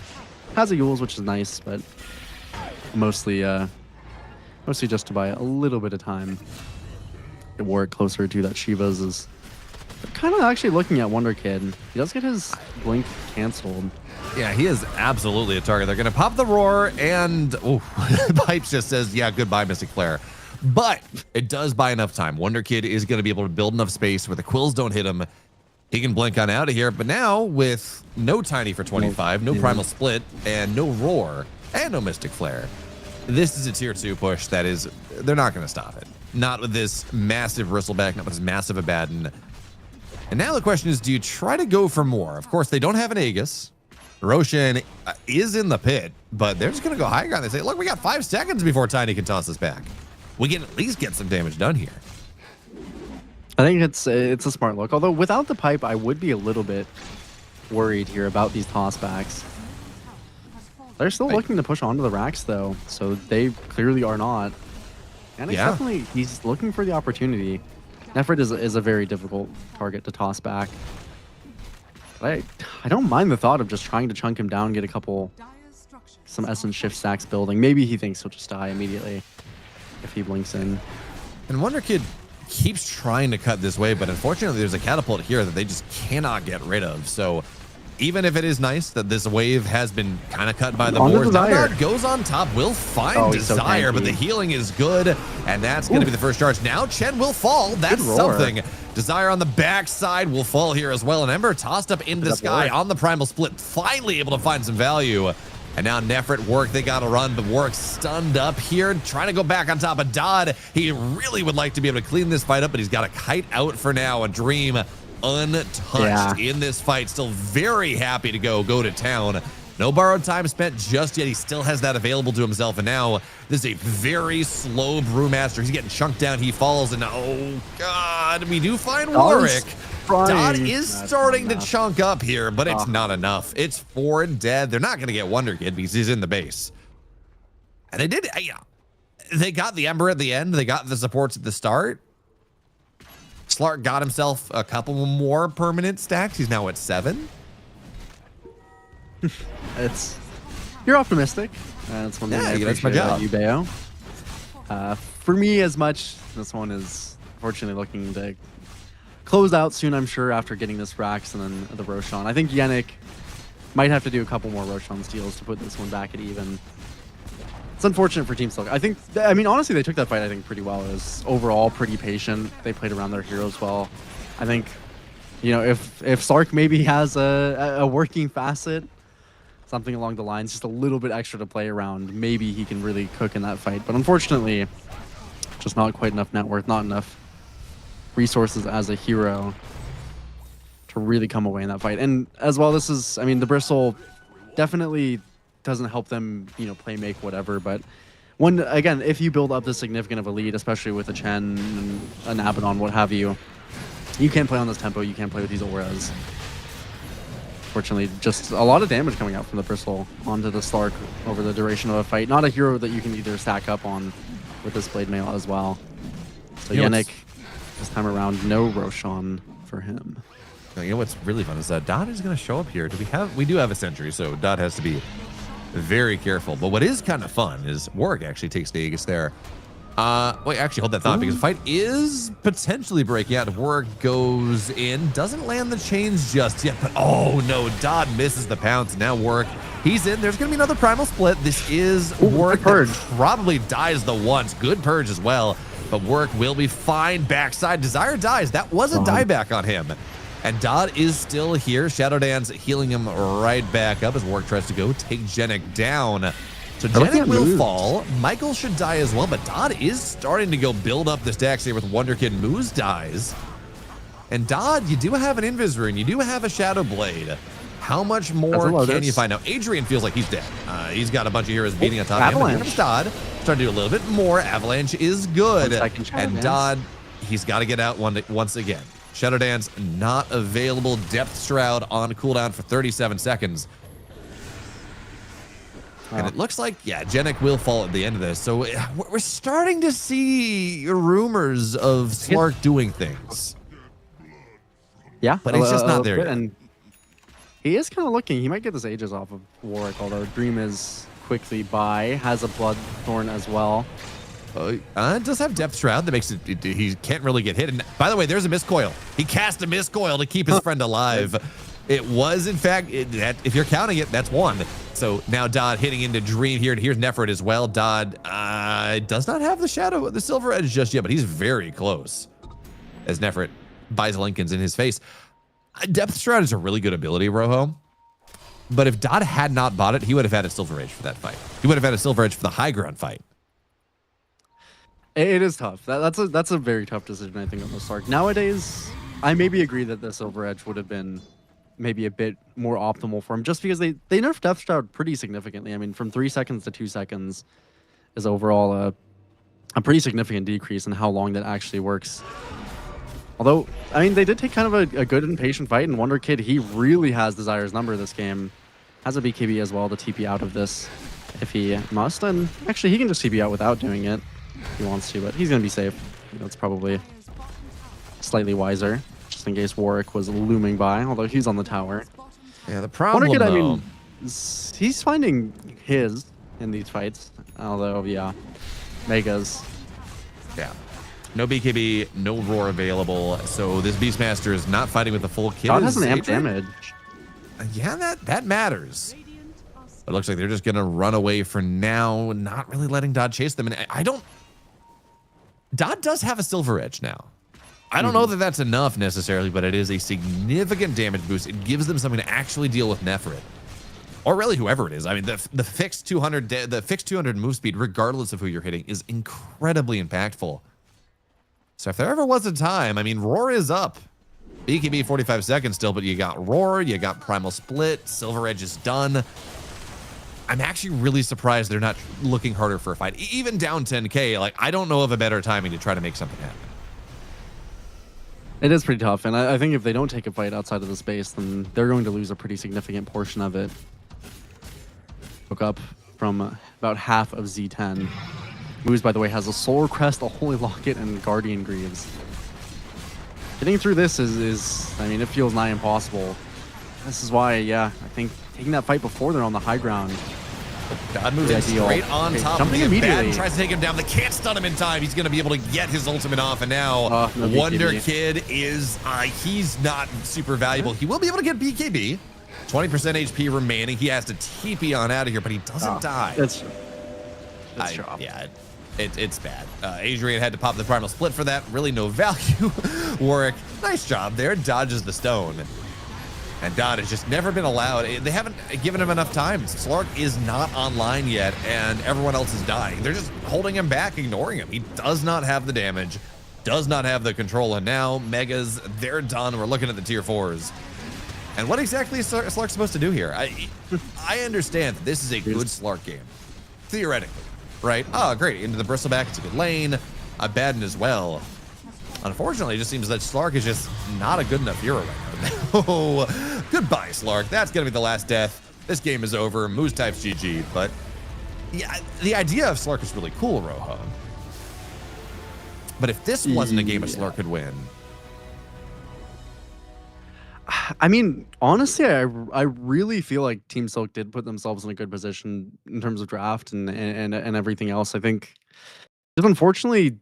has a Yules, which is nice, but mostly just to buy a little bit of time. Get Warwick closer to that Shiva's is kind of actually looking at Wonder Kid. He does get his blink canceled. Yeah, he is absolutely a target. They're going to pop the roar, and Pipes just says, yeah, goodbye, Mystic Flare. But it does buy enough time. Wonder Kid is going to be able to build enough space where the quills don't hit him. He can blink on out of here. But now with no Tiny for 25, no Primal Split, and no Roar, and no Mystic Flare, this is a tier 2 push that is, they're not going to stop it. Not with this massive Bristleback, not with this massive Abaddon. And now the question is, do you try to go for more? Of course, they don't have an Aegis. Roshan is in the pit, but they're just going to go high ground. They say, look, we got 5 seconds before Tiny can toss us back. We can at least get some damage done here. I think it's a smart look. Although without the pipe, I would be a little bit worried here about these tossbacks. They're still looking to push onto the racks, though, so they clearly are not. And it's definitely, he's looking for the opportunity. Nefrit is a very difficult target to toss back. But I don't mind the thought of just trying to chunk him down, get some Essence Shift stacks building. Maybe he thinks he'll just die immediately if he blinks in. And Wonder Kid keeps trying to cut this way, but unfortunately there's a catapult here that they just cannot get rid of. So even if it is nice that this wave has been kind of cut by the board, Nugard goes on top, will find Desire, but the healing is good, and that's going to be the first charge. Now Chen will fall. That's something. Desire on the backside will fall here as well, and Ember tossed up into the sky on the Primal Split, finally able to find some value. And now Nefrit, Warwick, they got to run, but Warwick's stunned up here, trying to go back on top of Dodd. He really would like to be able to clean this fight up, but he's got a kite out for now. A Dream untouched in this fight. Still very happy to go to town. No borrowed time spent just yet. He still has that available to himself. And now this is a very slow Brewmaster. He's getting chunked down. He falls. And oh, God, we do find Warwick. Dodd is starting to chunk up here, but it's not enough. It's 4 dead. They're not going to get Wonder Kid because he's in the base. And they did. They got the Ember at the end. They got the supports at the start. Slark got himself a couple more permanent stacks. He's now at 7. You're optimistic. That's one thing I that's my appreciate job. about you, Bayo. For me, as much, this one is unfortunately looking to close out soon, I'm sure, after getting this Rax and then the Roshan. I think Yannick might have to do a couple more Roshan steals to put this one back at even. It's unfortunate for Team Silk. I mean, honestly, they took that fight, I think, pretty well. It was overall pretty patient. They played around their heroes well. I think, you know, if Sark maybe has a working facet, something along the lines, just a little bit extra to play around, maybe he can really cook in that fight. But unfortunately, just not quite enough net worth, not enough resources as a hero to really come away in that fight. And as well, this is, I mean, the Bristle definitely doesn't help them, you know, play, make, whatever. But again, if you build up this significant of a lead, especially with a Chen, an Abaddon, what have you, you can't play on this tempo, you can't play with these auras. Fortunately, just a lot of damage coming out from the Bristle onto the Slark over the duration of a fight. Not a hero that you can either stack up on with this Blade Mail as well. So Yannick, this time around, no Roshan for him. You know what's really fun is that Dot is going to show up here. We do have a sentry, so Dot has to be very careful. But what is kind of fun is Warwick actually takes the Aegis there. Wait, actually, hold that thought, because the fight is potentially breaking out. Warwick goes in, doesn't land the chains just yet, but oh no, Dodd misses the pounce. Now Warwick, he's in. There's going to be another primal split. This is Warwick that probably dies the once. Good purge as well, but Warwick will be fine. Backside, Desire dies. That was a dieback on him. And Dodd is still here. Shadow Dance healing him right back up as Warwick tries to go take Genic down. So Genic will fall. Michael should die as well, but Dodd is starting to go build up the stacks here with Wonder Kid. Moose dies. And Dodd, you do have an Invis Rune. You do have a Shadow Blade. How much more can you find? Now, Adrian feels like he's dead. He's got a bunch of heroes beating on top of him. But here comes Dodd. Starting to do a little bit more. Avalanche is good. And Dodd, he's got to get out once again. Shadow Dance not available. Depth Shroud on cooldown for 37 seconds. And it looks like, yeah, Genic will fall at the end of this. So we're starting to see rumors of Slark doing things. Yeah. But he's just not there yet. And he is kind of looking. He might get his Aegis off of Warwick, although Dream is quickly by. Has a Bloodthorn as well. Does have Depth Shroud that makes it, he can't really get hit. And by the way, there's a Miscoil. He cast a Miscoil to keep his friend alive. It was, in fact, if you're counting it, that's 1. So now Dodd hitting into Dream here, and here's Nefrit as well. Dodd does not have the Shadow, the Silver Edge just yet, but he's very close as Nefrit buys Lincoln's in his face. Depth Shroud is a really good ability, Rojo. But if Dodd had not bought it, he would have had a Silver Edge for that fight. He would have had a Silver Edge for the high ground fight. It is tough. That's a very tough decision, I think, on the Slark. Nowadays, I maybe agree that the Silver Edge would have been maybe a bit more optimal for him, just because they nerfed Depth Shroud pretty significantly. I mean, from 3 seconds to 2 seconds is overall a pretty significant decrease in how long that actually works. Although, I mean, they did take kind of a good and patient fight, and Wonder Kid, he really has Desire's number this game. Has a BKB as well to TP out of this if he must, and actually he can just TP out without doing it if he wants to, but he's going to be safe. That's probably slightly wiser, just in case Warwick was looming by, although he's on the tower. Yeah, the problem, Wonder Kid, though, I mean, he's finding his in these fights, although, yeah, Megas. Yeah. No BKB, no Roar available, so this Beastmaster is not fighting with the full kit. God has an amp damage. Yeah, that matters. But it looks like they're just going to run away for now, not really letting Dodd chase them. And Dodd does have a Silver Edge now. I don't know that that's enough necessarily, but it is a significant damage boost. It gives them something to actually deal with Nefrit. Or really whoever it is. I mean, the fixed 200 move speed, regardless of who you're hitting, is incredibly impactful. So if there ever was a time, I mean, Roar is up. BKB 45 seconds still, but you got Roar, you got Primal Split, Silver Edge is done. I'm actually really surprised they're not looking harder for a fight. Even down 10K, like, I don't know of a better timing to try to make something happen. It is pretty tough, and I think if they don't take a fight outside of the space, then they're going to lose a pretty significant portion of it. Look up from about half of Z10. Moose, by the way, has a Solar Crest, a Holy Locket, and Guardian Greaves. Getting through this is I mean, it feels nigh impossible. This is why, yeah, I think taking that fight before they're on the high ground. God moves in straight on top. Jumping immediately. Tries to take him down. They can't stun him in time. He's going to be able to get his ultimate off. And now no Wonder BKB. Kid is, he's not super valuable. He will be able to get BKB. 20% HP remaining. He has to TP on out of here, but he doesn't die. That's true. Yeah, it's bad. Adrian had to pop the Primal Split for that. Really no value. Warwick, nice job there. Dodges the stone. And Don has just never been allowed. They haven't given him enough time. Slark is not online yet, and everyone else is dying. They're just holding him back, ignoring him. He does not have the damage, does not have the control, and now Megas, they're done. We're looking at the tier 4s. And what exactly is Slark supposed to do here? I understand that this is a good Slark game, theoretically, right? Oh, great. Into the Bristleback, it's a good lane. Abaddon as well. Unfortunately, it just seems that Slark is just not a good enough hero right now. Oh, goodbye, Slark. That's going to be the last death. This game is over. Moose types GG. But yeah, the idea of Slark is really cool, Rojo. But if this wasn't a game a Slark could win. I mean, honestly, I really feel like Team Silk did put themselves in a good position in terms of draft and everything else. I think it unfortunately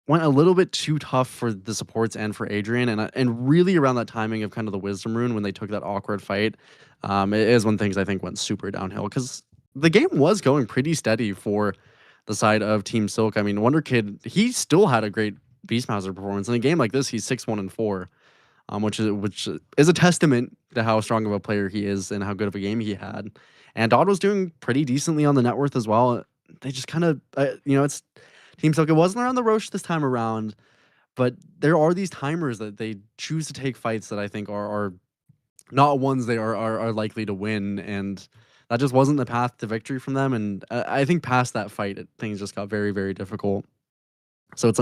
went a little bit too tough for the supports and for Adrian, and really around that timing of kind of the Wisdom Rune when they took that awkward fight, it is when things I think went super downhill, because the game was going pretty steady for the side of Team Silk. I mean, Wonder Kid, he still had a great Beastmaster performance in a game like this. He's 6-1-4. Which is a testament to how strong of a player he is and how good of a game he had. And Dodd was doing pretty decently on the net worth as well. They just kind of, it's Team Silk. It wasn't around the Roche this time around, but there are these timers that they choose to take fights that I think are not ones they are likely to win. And that just wasn't the path to victory from them. And I think past that fight, things just got very, very difficult. So it's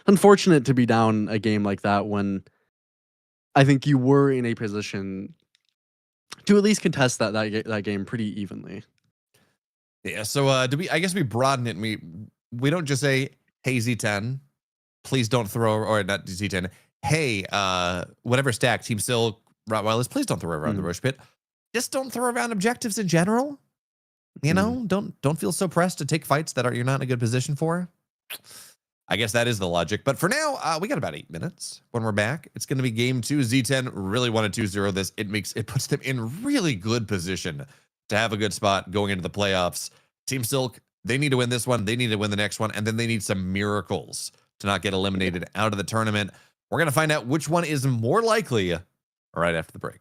unfortunate to be down a game like that when I think you were in a position to at least contest that game pretty evenly. Yeah. So I guess we broaden it. And we don't just say, "Hey Z10, please don't throw," or not Z10. Hey, whatever stack, Team Silk, Rottweilers, please don't throw around the Roche Pit. Just don't throw around objectives in general. You know, don't feel so pressed to take fights that you're not in a good position for. I guess that is the logic. But for now, we got about 8 minutes. When we're back, it's going to be game 2. Z10 really wanted 2-0 this. It puts them in really good position to have a good spot going into the playoffs. Team Silk, they need to win this one. They need to win the next one. And then they need some miracles to not get eliminated out of the tournament. We're going to find out which one is more likely right after the break.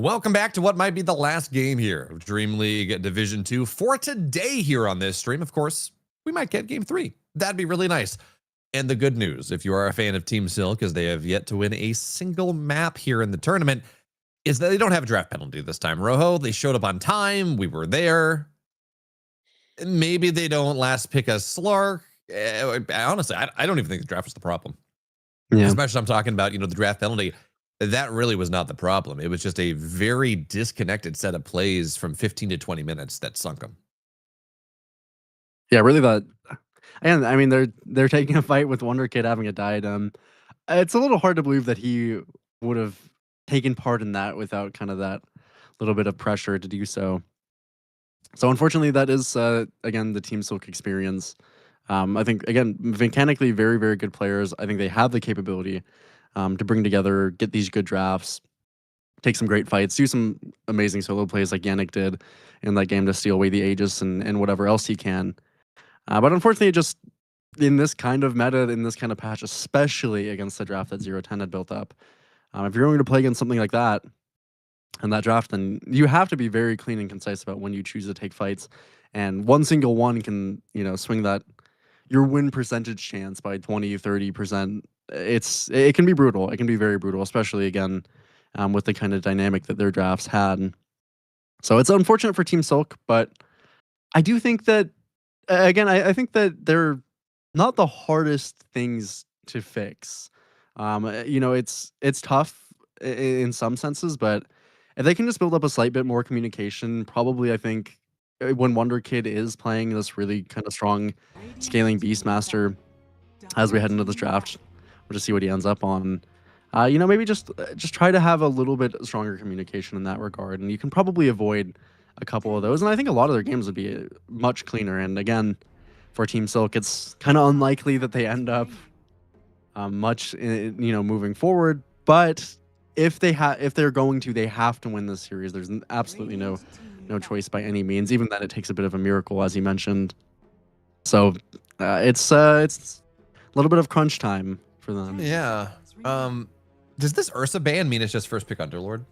Welcome back to what might be the last game here of Dream League Division 2 for today here on this stream. Of course, we might get game 3. That'd be really nice. And the good news, if you are a fan of Team Silk, as they have yet to win a single map here in the tournament, is that they don't have a draft penalty this time. Rojo, they showed up on time. We were there. Maybe they don't last pick a Slark. Honestly, I don't even think the draft was the problem. Yeah. As much as I'm talking about, the draft penalty, that really was not the problem. It was just a very disconnected set of plays from 15 to 20 minutes that sunk them. Yeah, really that. And I mean, they're taking a fight with Wonder Kid having a diadem. It's a little hard to believe that he would have taken part in that without kind of that little bit of pressure to do so. So unfortunately, that is again the Team Silk experience. I think again mechanically very, very good players. I think they have the capability to bring together, get these good drafts, take some great fights, do some amazing solo plays like Yannick did in that game to steal away the Aegis and whatever else he can. But unfortunately, just in this kind of meta, in this kind of patch, especially against the draft that 0-10 had built up, if you're going to play against something like that in that draft, then you have to be very clean and concise about when you choose to take fights. And one single one can, swing that your win percentage chance by 20-30%. It can be brutal. It can be very brutal, especially again with the kind of dynamic that their drafts had. So it's unfortunate for Team Silk, but I do think that again, I think that they're not the hardest things to fix. It's tough in some senses, but if they can just build up a slight bit more communication, probably I think when Wonder Kid is playing this really kind of strong scaling Beastmaster as we head into this draft, we'll just see what he ends up on. Maybe just try to have a little bit stronger communication in that regard, and you can probably avoid a couple of those. And I think a lot of their games would be much cleaner. And again, for Team Silk, it's kind of unlikely that they end up much, moving forward. But if they're going to, they have to win this series. There's absolutely no choice by any means. Even then, it takes a bit of a miracle, as you mentioned. So it's a little bit of crunch time for them. Yeah. Does this Ursa ban mean it's just first pick Underlord,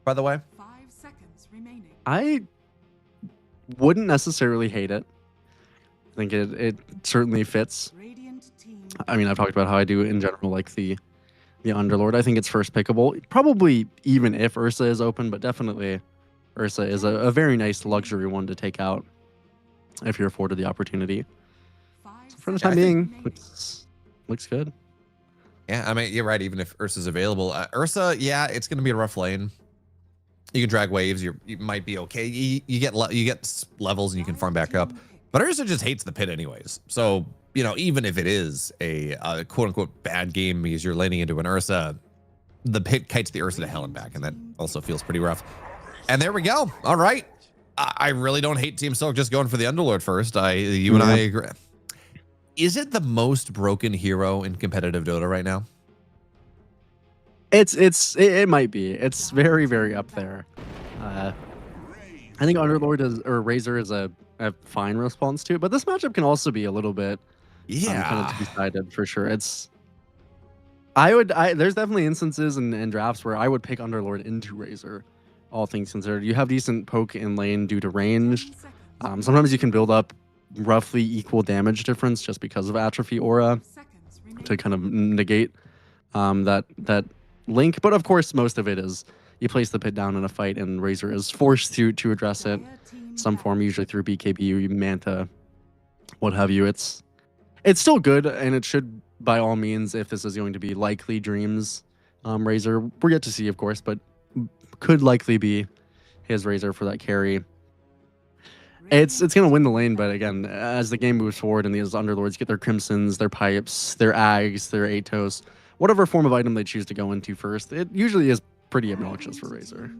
by the way? 5 seconds remaining. I wouldn't necessarily hate it. I think it certainly fits. Radiant team. I mean, I've talked about how I do in general like the Underlord. I think it's first pickable. Probably even if Ursa is open, but definitely Ursa is a very nice luxury one to take out if you're afforded the opportunity. 5 So for the seconds time being, remaining. looks good. Yeah, I mean, you're right. Even if Ursa's available, Ursa, yeah, it's going to be a rough lane. You can drag waves. You might be okay. You get levels and you can farm back up. But Ursa just hates the pit anyways. So, even if it is a quote unquote bad game because you're laning into an Ursa, the pit kites the Ursa to hell and back. And that also feels pretty rough. And there we go. All right. I really don't hate Team Silk just going for the Underlord first. You and I agree. Is it the most broken hero in competitive Dota right now? It might be. It's very, very up there. I think Underlord or Razor is a fine response to it, but this matchup can also be a little bit kind of two-sided for sure. There's definitely instances and drafts where I would pick Underlord into Razor, all things considered. You have decent poke in lane due to range. Sometimes you can build up roughly equal damage difference just because of Atrophy Aura to kind of negate that link. But of course, most of it is you place the pit down in a fight and Razor is forced to address it some form, usually through BKB, Manta, what have you. It's still good, and it should, by all means, if this is going to be likely Dreams Razor, we're yet to see, of course, but could likely be his Razor for that carry. It's going to win the lane, but again, as the game moves forward and these Underlords get their Crimsons, their Pipes, their Ags, their Atos, whatever form of item they choose to go into first, it usually is pretty obnoxious for Razor.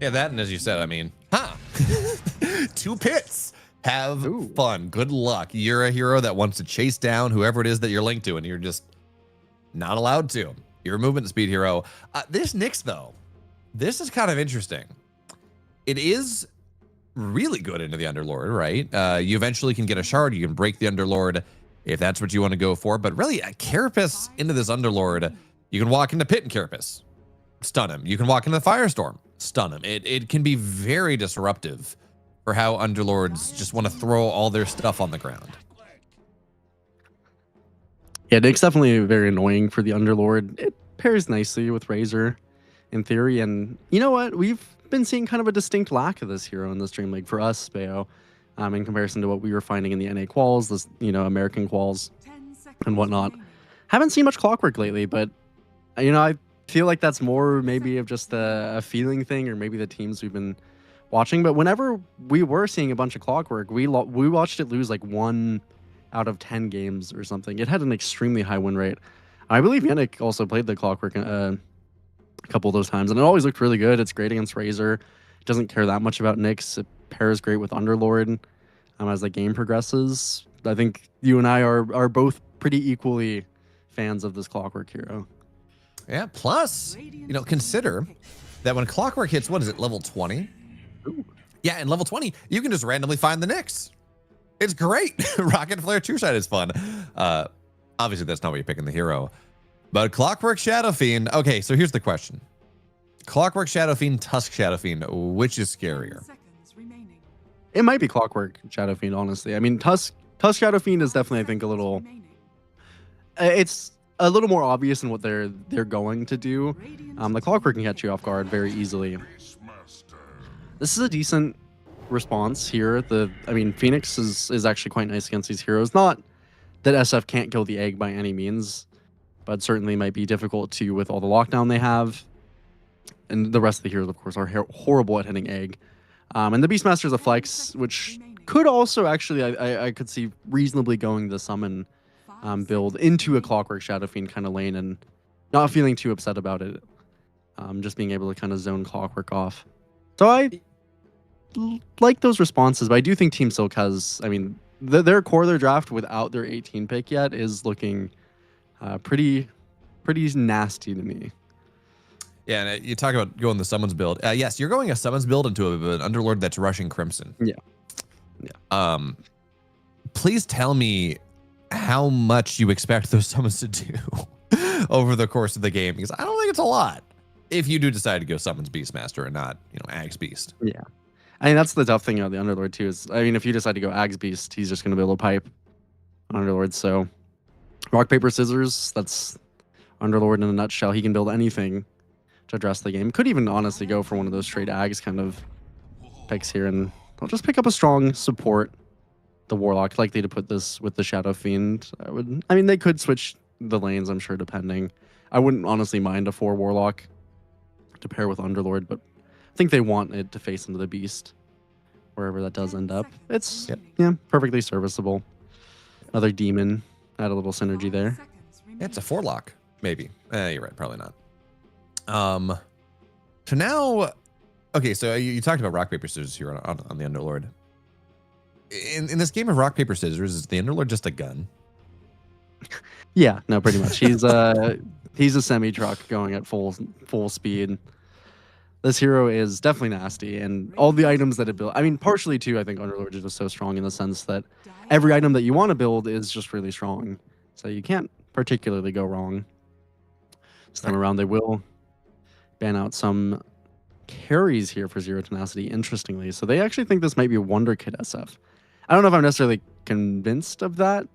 Yeah, that, and as you said, I mean, 2 pits. Have fun. Good luck. You're a hero that wants to chase down whoever it is that you're linked to, and you're just not allowed to. You're a movement speed hero. This Nyx, though, this is kind of interesting. It is really good into the Underlord, right? You eventually can get a shard. You can break the Underlord if that's what you want to go for. But really, a Carapace into this Underlord, you can walk into pit and Carapace. stun him. You can walk into the Firestorm, stun him. It can be very disruptive for how Underlords just want to throw all their stuff on the ground. Yeah, Nick's definitely very annoying for the Underlord. It pairs nicely with Razor in theory. And you know what? We've been seeing kind of a distinct lack of this hero in this DreamLeague for us, Bayo, in comparison to what we were finding in the NA quals, this, American quals and whatnot. Haven't seen much Clockwork lately, but, I feel like that's more maybe of just a feeling thing, or maybe the teams we've been watching. But whenever we were seeing a bunch of Clockwork, we watched it lose like 1 out of 10 games or something. It had an extremely high win rate. I believe Yannick also played the Clockwork a couple of those times, and it always looked really good. It's great against Razor. It doesn't care that much about Nyx. It pairs great with Underlord as the game progresses. I think you and I are both pretty equally fans of this Clockwork hero. Yeah, plus, consider that when Clockwork hits, what is it, level 20? Ooh. Yeah, in level 20, you can just randomly find the Nyx. It's great. Rocket Flare 2-shot is fun. Obviously, that's not what you're picking the hero. But Clockwork Shadow Fiend. Okay, so here's the question. Clockwork Shadow Fiend, Tusk Shadow Fiend, which is scarier? It might be Clockwork Shadow Fiend, honestly. I mean, Tusk Shadow Fiend is definitely, I think, a little... It's a little more obvious in what they're going to do. The Clockwork can catch you off guard very easily. This is a decent response here. Phoenix is actually quite nice against these heroes. Not that SF can't kill the egg by any means, but certainly might be difficult to with all the lockdown they have. And the rest of the heroes, of course, are horrible at hitting egg. And the Beastmaster is a flex, which could also actually, I could see reasonably going the summon build into a Clockwork Shadow Fiend kind of lane and not feeling too upset about it. Just being able to kind of zone Clockwork off. So I like those responses, but I do think Team Silk has, their core of their draft without their 18 pick yet is looking pretty nasty to me. Yeah, and you talk about going the summons build. Yes, you're going a summons build into an Underlord that's rushing Crimson. Yeah. Please tell me how much you expect those summons to do over the course of the game, because I don't think it's a lot if you do decide to go summons Beastmaster and not, Axe Beast. Yeah. That's the tough thing about the Underlord too is, if you decide to go Axe Beast, he's just going to be able to pipe Underlord. So rock, paper, scissors, that's Underlord in a nutshell. He can build anything to address the game. Could even honestly go for one of those straight Ags kind of picks here, and I'll just pick up a strong support. The Warlock, likely to put this with the Shadow Fiend. They could switch the lanes, I'm sure, depending. I wouldn't honestly mind a 4 Warlock to pair with Underlord, but I think they want it to face into the Beast, wherever that does end up. It's, perfectly serviceable. Another Demon, add a little synergy there. Yeah, it's a 4-lock, maybe. You're right, probably not. So now, okay, so you talked about rock, paper, scissors here on the Underlord. In this game of rock, paper, scissors, is the Underlord just a gun? Yeah, no, pretty much. He's a semi-truck going at full speed. This hero is definitely nasty, and all the items that it built. Partially too, I think Underlord is just so strong in the sense that every item that you want to build is just really strong. So you can't particularly go wrong. This time around, they will ban out some carries here for Zero Tenacity, interestingly. So they actually think this might be a Wonder Kid SF. I don't know if I'm necessarily convinced of that.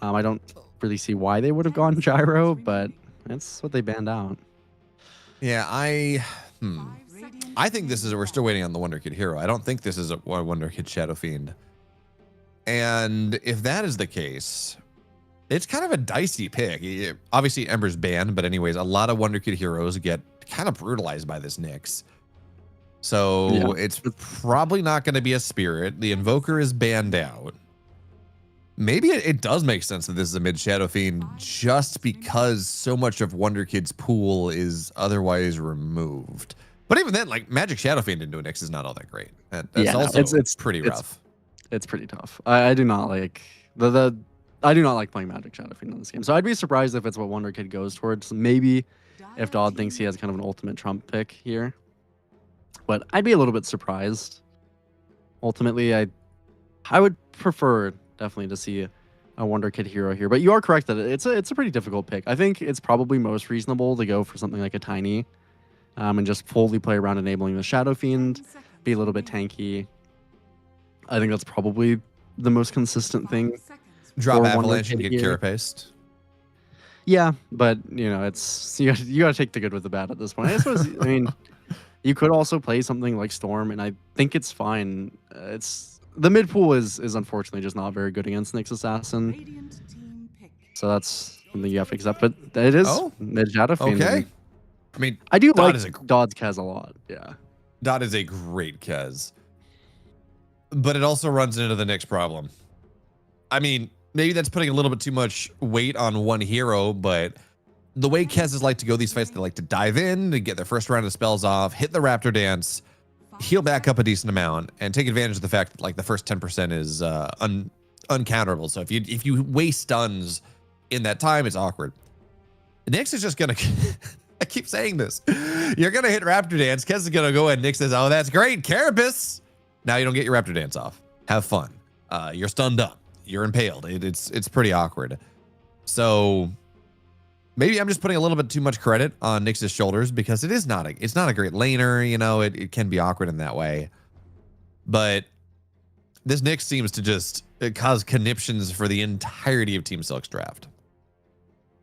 I don't really see why they would have gone Gyro, but that's what they banned out. Yeah, I think we're still waiting on the Wonder Kid hero. I don't think this is a Wonder Kid Shadow Fiend. And if that is the case, it's kind of a dicey pick. Obviously, Ember's banned, but anyways, a lot of Wonder Kid heroes get kind of brutalized by this Nyx. So it's probably not going to be a Spirit. The Invoker is banned out. Maybe it does make sense that this is a mid Shadow Fiend just because so much of Wonder Kid's pool is otherwise removed. But even then, like Magic Shadow Fiend into a Nyx is not all that great. That's also it's pretty rough. It's pretty tough. I do not like I do not like playing Magic Shadow Fiend in this game. So I'd be surprised if it's what Wonder Kid goes towards. Maybe if Dodd thinks he has kind of an ultimate trump pick here. But I'd be a little bit surprised. Ultimately, I would prefer definitely to see a Wonder Kid hero here. But you are correct that it's a pretty difficult pick. I think it's probably most reasonable to go for something like a Tiny and just fully play around enabling the Shadow Fiend, be a little bit tanky. I think that's probably the most consistent thing. Drop Or one Avalanche and rotate get here. Carapace. Yeah, but it's you got to take the good with the bad at this point. I suppose. I mean, you could also play something like Storm, and I think it's fine. It's the mid pool is unfortunately just not very good against Nyx Assassin, so that's something you have to accept. But it is mid Shadow Fiend. Okay. and I mean, I do Dot like is a Dod's Kaz a lot. Yeah. Dot is a great Kez, but it also runs into the next problem. I mean, maybe that's putting a little bit too much weight on one hero, but the way Kez's like to go these fights, they like to dive in to get their first round of spells off, hit the Raptor Dance, heal back up a decent amount, and take advantage of the fact that like the first 10% is uncounterable. So if you waste stuns in that time, it's awkward. Nyx is just gonna I keep saying this. You're gonna hit Raptor Dance. Kez is gonna go and Nyx says, "Oh, that's great, Carapace." Now you don't get your Raptor Dance off. Have fun. You're stunned up. You're impaled. It's pretty awkward. So maybe I'm just putting a little bit too much credit on Nyx's shoulders because it's not a great laner. It can be awkward in that way. But this Nyx seems to just cause conniptions for the entirety of Team Silk's draft.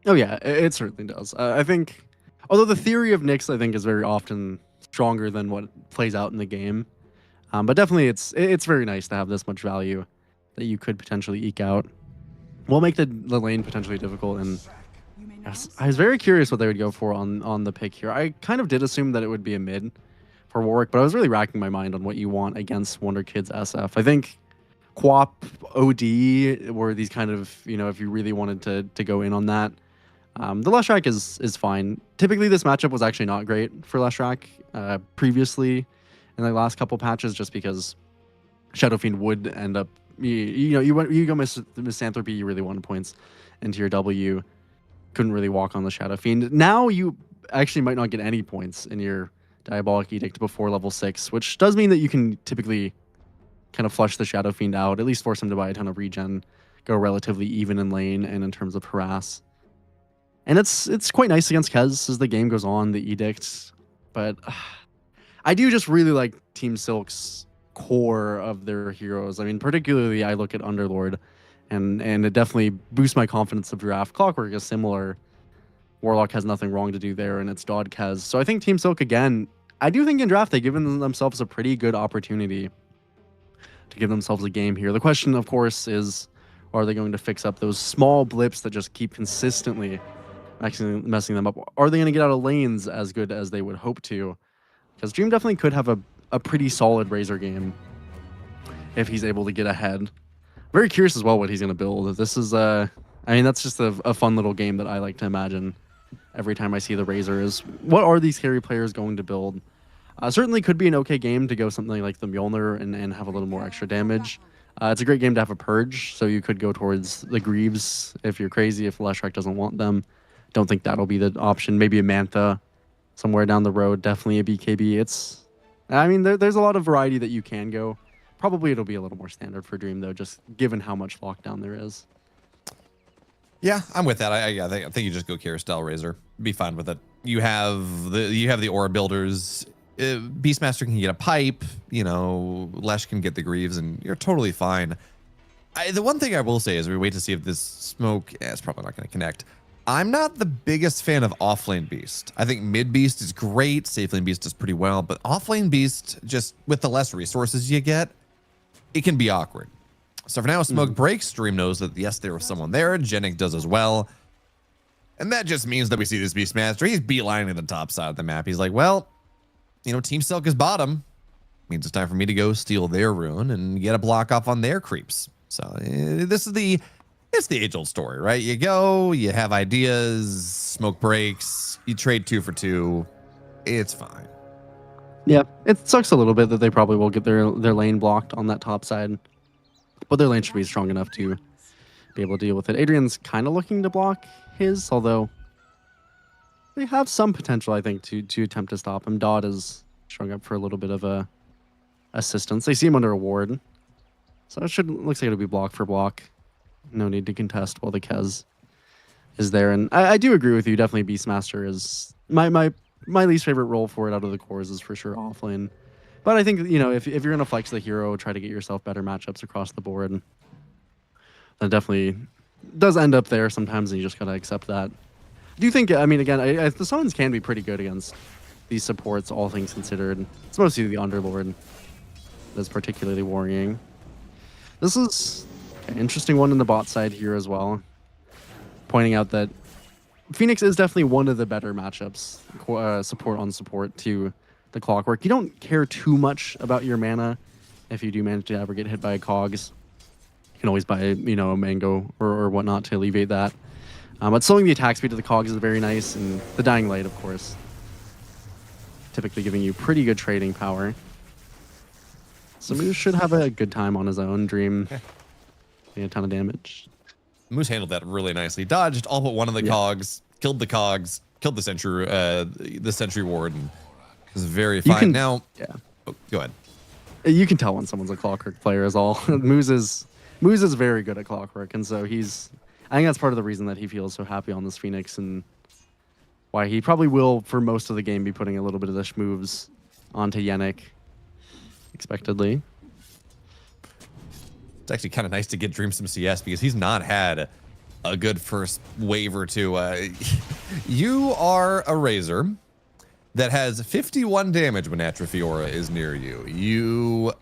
Oh yeah, it certainly does. I think, although the theory of Nyx I think is very often stronger than what plays out in the game, but definitely it's very nice to have this much value that you could potentially eke out. Will make the lane potentially difficult, and I was very curious what they would go for on the pick here. I kind of did assume that it would be a mid for Warwick, but I was really racking my mind on what you want against Wonder Kids SF. I think Quap OD were these kind of, if you really wanted to go in on that. The Leshrac is fine. Typically, this matchup was actually not great for Leshrac previously in the last couple patches, just because Shadow Fiend would end up, you go Misanthropy, you really wanted points into your W, couldn't really walk on the Shadow Fiend. Now you actually might not get any points in your Diabolic Edict before level 6, which does mean that you can typically kind of flush the Shadow Fiend out, at least force him to buy a ton of regen, go relatively even in lane and in terms of harass. And it's quite nice against Kez as the game goes on, the Edict. But I do just really like Team Silk's core of their heroes. I mean, particularly I look at Underlord, and it definitely boosts my confidence of draft. Clockwork is similar. Warlock has nothing wrong to do there, and it's Dodd Kez. So I think Team Silk, again, I do think in draft they've given themselves a pretty good opportunity to give themselves a game here. The question, of course, is, are they going to fix up those small blips that just keep consistently messing them up? Are they going to get out of lanes as good as they would hope to? Because Dream definitely could have a pretty solid Razor game if he's able to get ahead. Very curious as well what he's going to build. This is, I mean, that's just a fun little game that I like to imagine every time I see the Razor is, what are these carry players going to build? Certainly could be an okay game to go something like the Mjolnir and have a little more extra damage. It's a great game to have a Purge, so you could go towards the Greaves if you're crazy, if Leshrac doesn't want them. Don't think that'll be the option. Maybe a Mantha somewhere down the road. Definitely a BKB. I mean, there's a lot of variety that you can go. Probably it'll be a little more standard for Dream, though, just given how much lockdown there is. Yeah, I'm with that. I think you just go Kira style Razor. Be fine with it. You have the aura builders. Beastmaster can get a pipe. Lesh can get the Greaves, and you're totally fine. The one thing I will say is we wait to see if this smoke. It's probably not going to connect. I'm not the biggest fan of offlane Beast. I think mid Beast is great. Safe lane Beast does pretty well, but offlane Beast, just with the less resources you get, it can be awkward. So for now, smoke breaks. Dream knows that yes, there was someone there. Genic does as well. And that just means that we see this Beastmaster. He's beelining the top side of the map. He's like, well, Team Silk is bottom. Means it's time for me to go steal their rune and get a block off on their creeps. So it's the age-old story, right? You go, you have ideas, smoke breaks, you trade 2 for 2. It's fine. Yeah, it sucks a little bit that they probably will get their lane blocked on that top side. But their lane should be strong enough to be able to deal with it. Adrian's kind of looking to block his, although they have some potential, I think, to attempt to stop him. Dodd is strung up for a little bit of a assistance. They see him under a ward. So it looks like it'll be block for block. No need to contest while the Kez is there. And I do agree with you. Definitely Beastmaster is my my least favorite role for it out of the cores is for sure offlane. But I think, you know, if you're going to flex the hero, try to get yourself better matchups across the board. That definitely does end up there sometimes, and you just got to accept that. Do you think, I mean, again, the summons can be pretty good against these supports, all things considered. It's mostly the Underlord that's particularly worrying. This is an interesting one in the bot side here as well. Pointing out that Phoenix is definitely one of the better matchups, support on support to the Clockwork. You don't care too much about your mana if you do manage to ever get hit by a Cogs. You can always buy, you know, a Mango or whatnot to alleviate that. But slowing the attack speed of the Cogs is very nice, and the Dying Light, of course, typically giving you pretty good trading power. So Moose should have a good time on his own. Dream doing a ton of damage. Moose handled that really nicely. Dodged all but one of the Cogs, killed the Cogs, killed the Sentry Ward, and was very fine. Now, oh, go ahead. You can tell when someone's a Clockwork player is all. Moose is very good at Clockwork, and so I think that's part of the reason that he feels so happy on this Phoenix, and why he probably will, for most of the game, be putting a little bit of the schmoves onto Yannick, expectedly. It's actually kind of nice to get Dream some CS because he's not had a good first wave or two. You are a Razor that has 51 damage when Atrophiora is near you.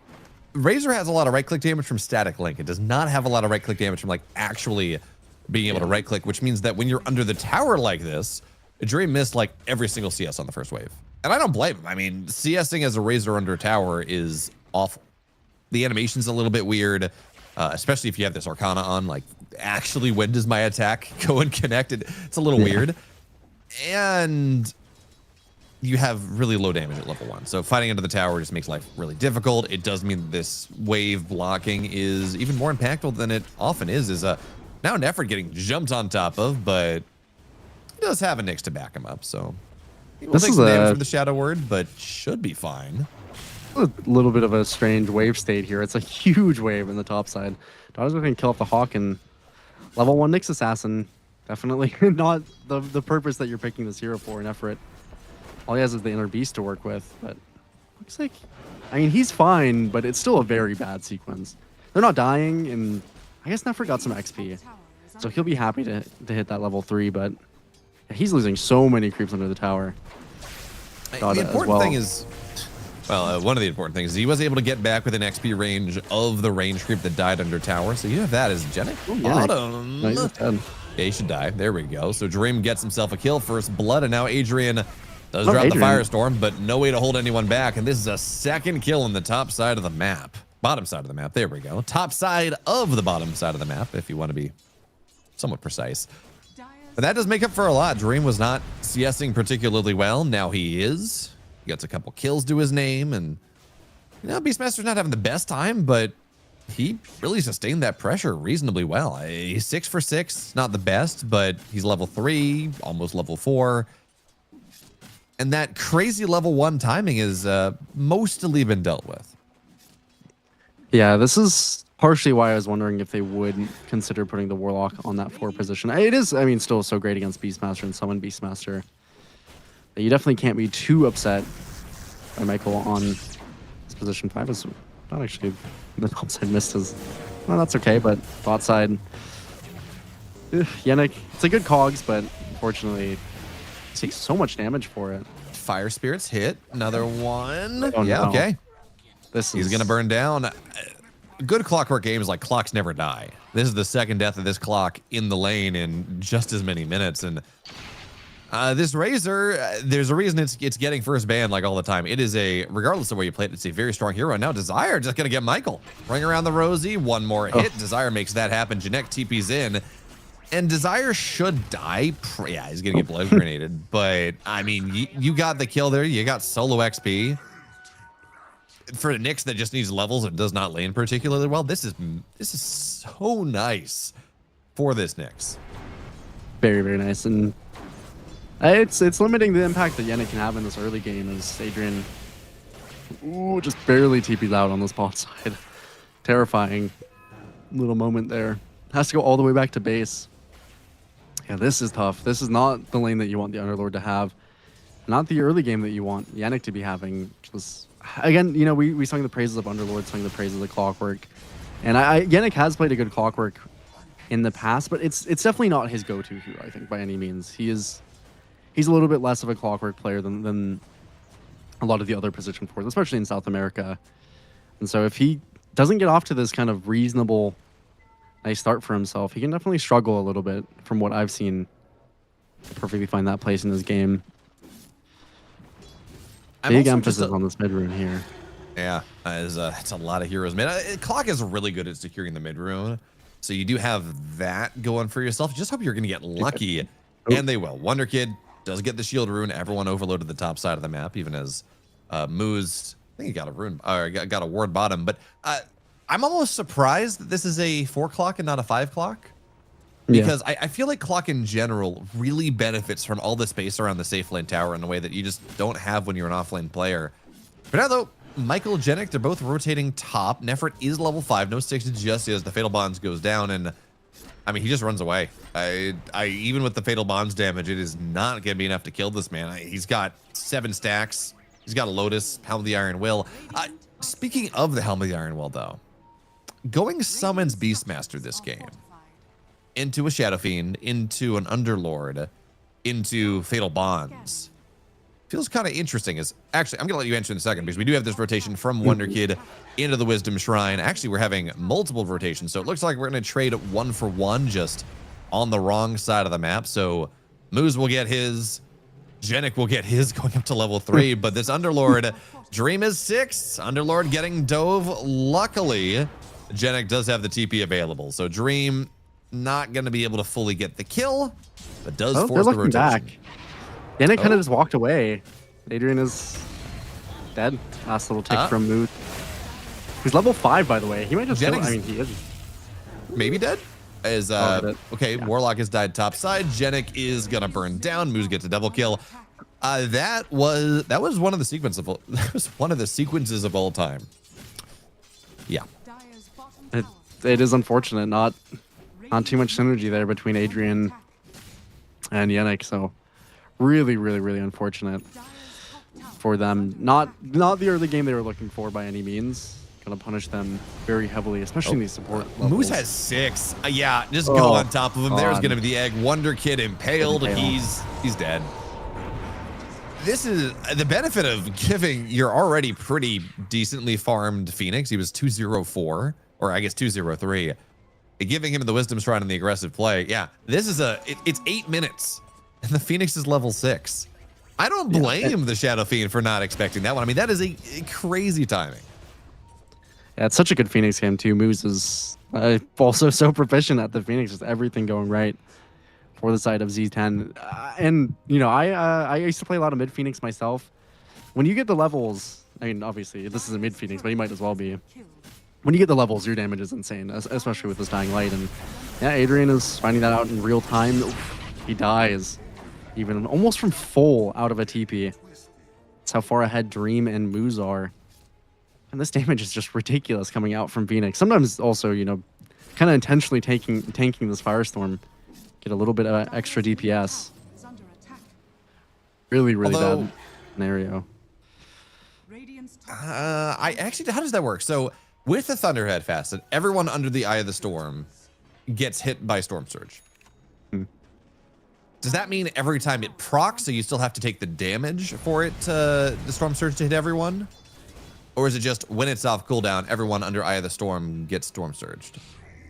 Razor has a lot of right-click damage from static link. It does not have a lot of right-click damage from like actually being able to right-click, which means that when you're under the tower like this, Dream missed like every single CS on the first wave. And I don't blame him. I mean, CSing as a Razor under a tower is awful. The animation's a little bit weird, especially if you have this Arcana on. Like, actually, when does my attack go and connect? It's a little weird. And you have really low damage at level 1. So fighting into the tower just makes life really difficult. It does mean that this wave blocking is even more impactful than it often is. Now Nefert getting jumped on top of, but he does have a Nyx to back him up, so he will take some damage from the Shadow Word, but should be fine. A little bit of a strange wave state here. It's a huge wave in the top side. Dotta's going to kill off the Hawk, and level 1 Nyx Assassin, definitely not the purpose that you're picking this hero for in Nefert. All he has is the Inner Beast to work with, but looks like, I mean, he's fine, but it's still a very bad sequence. They're not dying, and I guess Nefert got some XP, so he'll be happy to hit that level 3, but he's losing so many creeps under the tower. The important thing is, well, one of the important things is he was able to get back within XP range of the range creep that died under tower, so you have that as Jenny. No, he's dead. Yeah, he should die. There we go. So Dream gets himself a kill, first blood, and now Adrian does drop the Firestorm, but no way to hold anyone back. And this is a second kill on the top side of the map. Bottom side of the map. There we go. Top side of the bottom side of the map, if you want to be somewhat precise. But that does make up for a lot. Dream was not CSing particularly well. Now he is. He gets a couple kills to his name. And, you know, Beastmaster's not having the best time, but he really sustained that pressure reasonably well. He's 6 for 6. Not the best, but he's level 3, almost level 4. And that crazy level 1 timing is mostly been dealt with. Yeah, this is partially why I was wondering if they would consider putting the Warlock on that 4 position. It is, I mean, still so great against Beastmaster and Summon Beastmaster that you definitely can't be too upset by Michael on his position 5. Is not actually the top side missed his. Well, that's okay, but bot side. Yannick, it's a good Cogs, but unfortunately, it takes so much damage for it. Fire Spirits hit. Another one. Oh, yeah, no. okay. He's going to burn down. Good Clockwork games like clocks never die. This is the second death of this clock in the lane in just as many minutes. And this Razor, there's a reason it's getting first ban like all the time. It is regardless of where you play it, it's a very strong hero. And now Desire just going to get Michael. Ring around the Rosie, one more hit. Desire makes that happen. Janek TP's in. And Desire should die. Yeah, he's going to get blood grenaded. But, I mean, you got the kill there. You got solo XP. For a Nyx that just needs levels and does not lane particularly well, this is so nice for this Nyx. Very, very nice. And it's limiting the impact that Yannick can have in this early game as Adrian just barely TP'd out on the spot side. Terrifying little moment there. Has to go all the way back to base. Yeah, this is tough. This is not the lane that you want the Underlord to have. not the early game that you want Yannick to be having. Just again, you know, we sung the praises of Underlord, sung the praises of Clockwork, and Yannick has played a good Clockwork in the past, but it's definitely not his go-to hero, I think, by any means. He's a little bit less of a Clockwork player than a lot of the other position fours, especially in South America. And so if he doesn't get off to this kind of reasonable, nice start for himself, he can definitely struggle a little bit from what I've seen. Perfectly find that place in this game. Big emphasis on this mid rune here. Yeah, it's a lot of heroes, man. Clock is really good at securing the mid rune, so you do have that going for yourself. Just hope you're going to get lucky, and they will. Wonder Kid does get the shield rune. Everyone overloaded the top side of the map, even as Moose, I think he got a rune, or got a ward bottom. But I'm almost surprised that this is a 4 clock and not a 5 clock. Because I feel like Clock in general really benefits from all the space around the safe lane tower in a way that you just don't have when you're an offlane player. For now, though, Michael, Genic, they're both rotating top. Nefrit is level 5, no 6 just as the Fatal Bonds goes down, and I mean, he just runs away. Even with the Fatal Bonds damage, it is not going to be enough to kill this man. He's got 7 stacks. He's got a Lotus, Helm of the Iron Will. Speaking of the Helm of the Iron Will, though, going Summons Beastmaster this game into a Shadow Fiend, into an Underlord, into Fatal Bonds feels kind of interesting. Actually, I'm gonna let you answer in a second because we do have this rotation from Wonder Kid into the Wisdom Shrine. Actually, we're having multiple rotations, so it looks like we're gonna trade 1 for 1 just on the wrong side of the map. So Moose will get his, Genic will get his going up to level 3, but this Underlord, Dream is 6. Underlord getting dove. Luckily, Genic does have the TP available, so Dream not going to be able to fully get the kill, but does force the rotation. Back. Yannick kind of just walked away. Adrian is dead. Last little tick from Mood. He's level 5, by the way. He might just kill. I mean, he is. Maybe dead? Okay, yeah. Warlock has died top side. Genic is going to burn down. Moose gets a double kill. That was one of the sequences of all time. Yeah. It is unfortunate. Not too much synergy there between Adrian and Yannick, so really unfortunate for them. Not the early game they were looking for by any means. Gonna punish them very heavily, especially in these support levels. Moose has 6. Yeah, just go on top of him. There's gonna be the egg. Wonder Kid impaled. He's dead. This is the benefit of giving your already pretty decently farmed Phoenix. He was 204, or I guess 203. Giving him the Wisdom Shrine and the aggressive play. Yeah, this is it's 8 minutes and the Phoenix is level 6. I don't blame the Shadow Fiend for not expecting that one. I mean, that is a crazy timing. Yeah, it's such a good Phoenix game too. Moose is also so proficient at the Phoenix, with everything going right for the side of Z10. And you know, I used to play a lot of mid Phoenix myself. When you get the levels, I mean, obviously this is a mid Phoenix, but he might as well be. When you get the levels, your damage is insane, especially with this Dying Light. And yeah, Adrian is finding that out in real time. He dies, even almost from full out of a TP. That's how far ahead Dream and Moose are. And this damage is just ridiculous coming out from Phoenix. Sometimes also, you know, kind of intentionally tanking this Firestorm. Get a little bit of extra DPS. Really bad scenario. I actually, how does that work? So with the Thunderhead Facet, everyone under the Eye of the Storm gets hit by Storm Surge. Does that mean every time it procs, so you still have to take the damage for it, the Storm Surge to hit everyone? Or is it just when it's off cooldown, everyone under Eye of the Storm gets Storm Surged?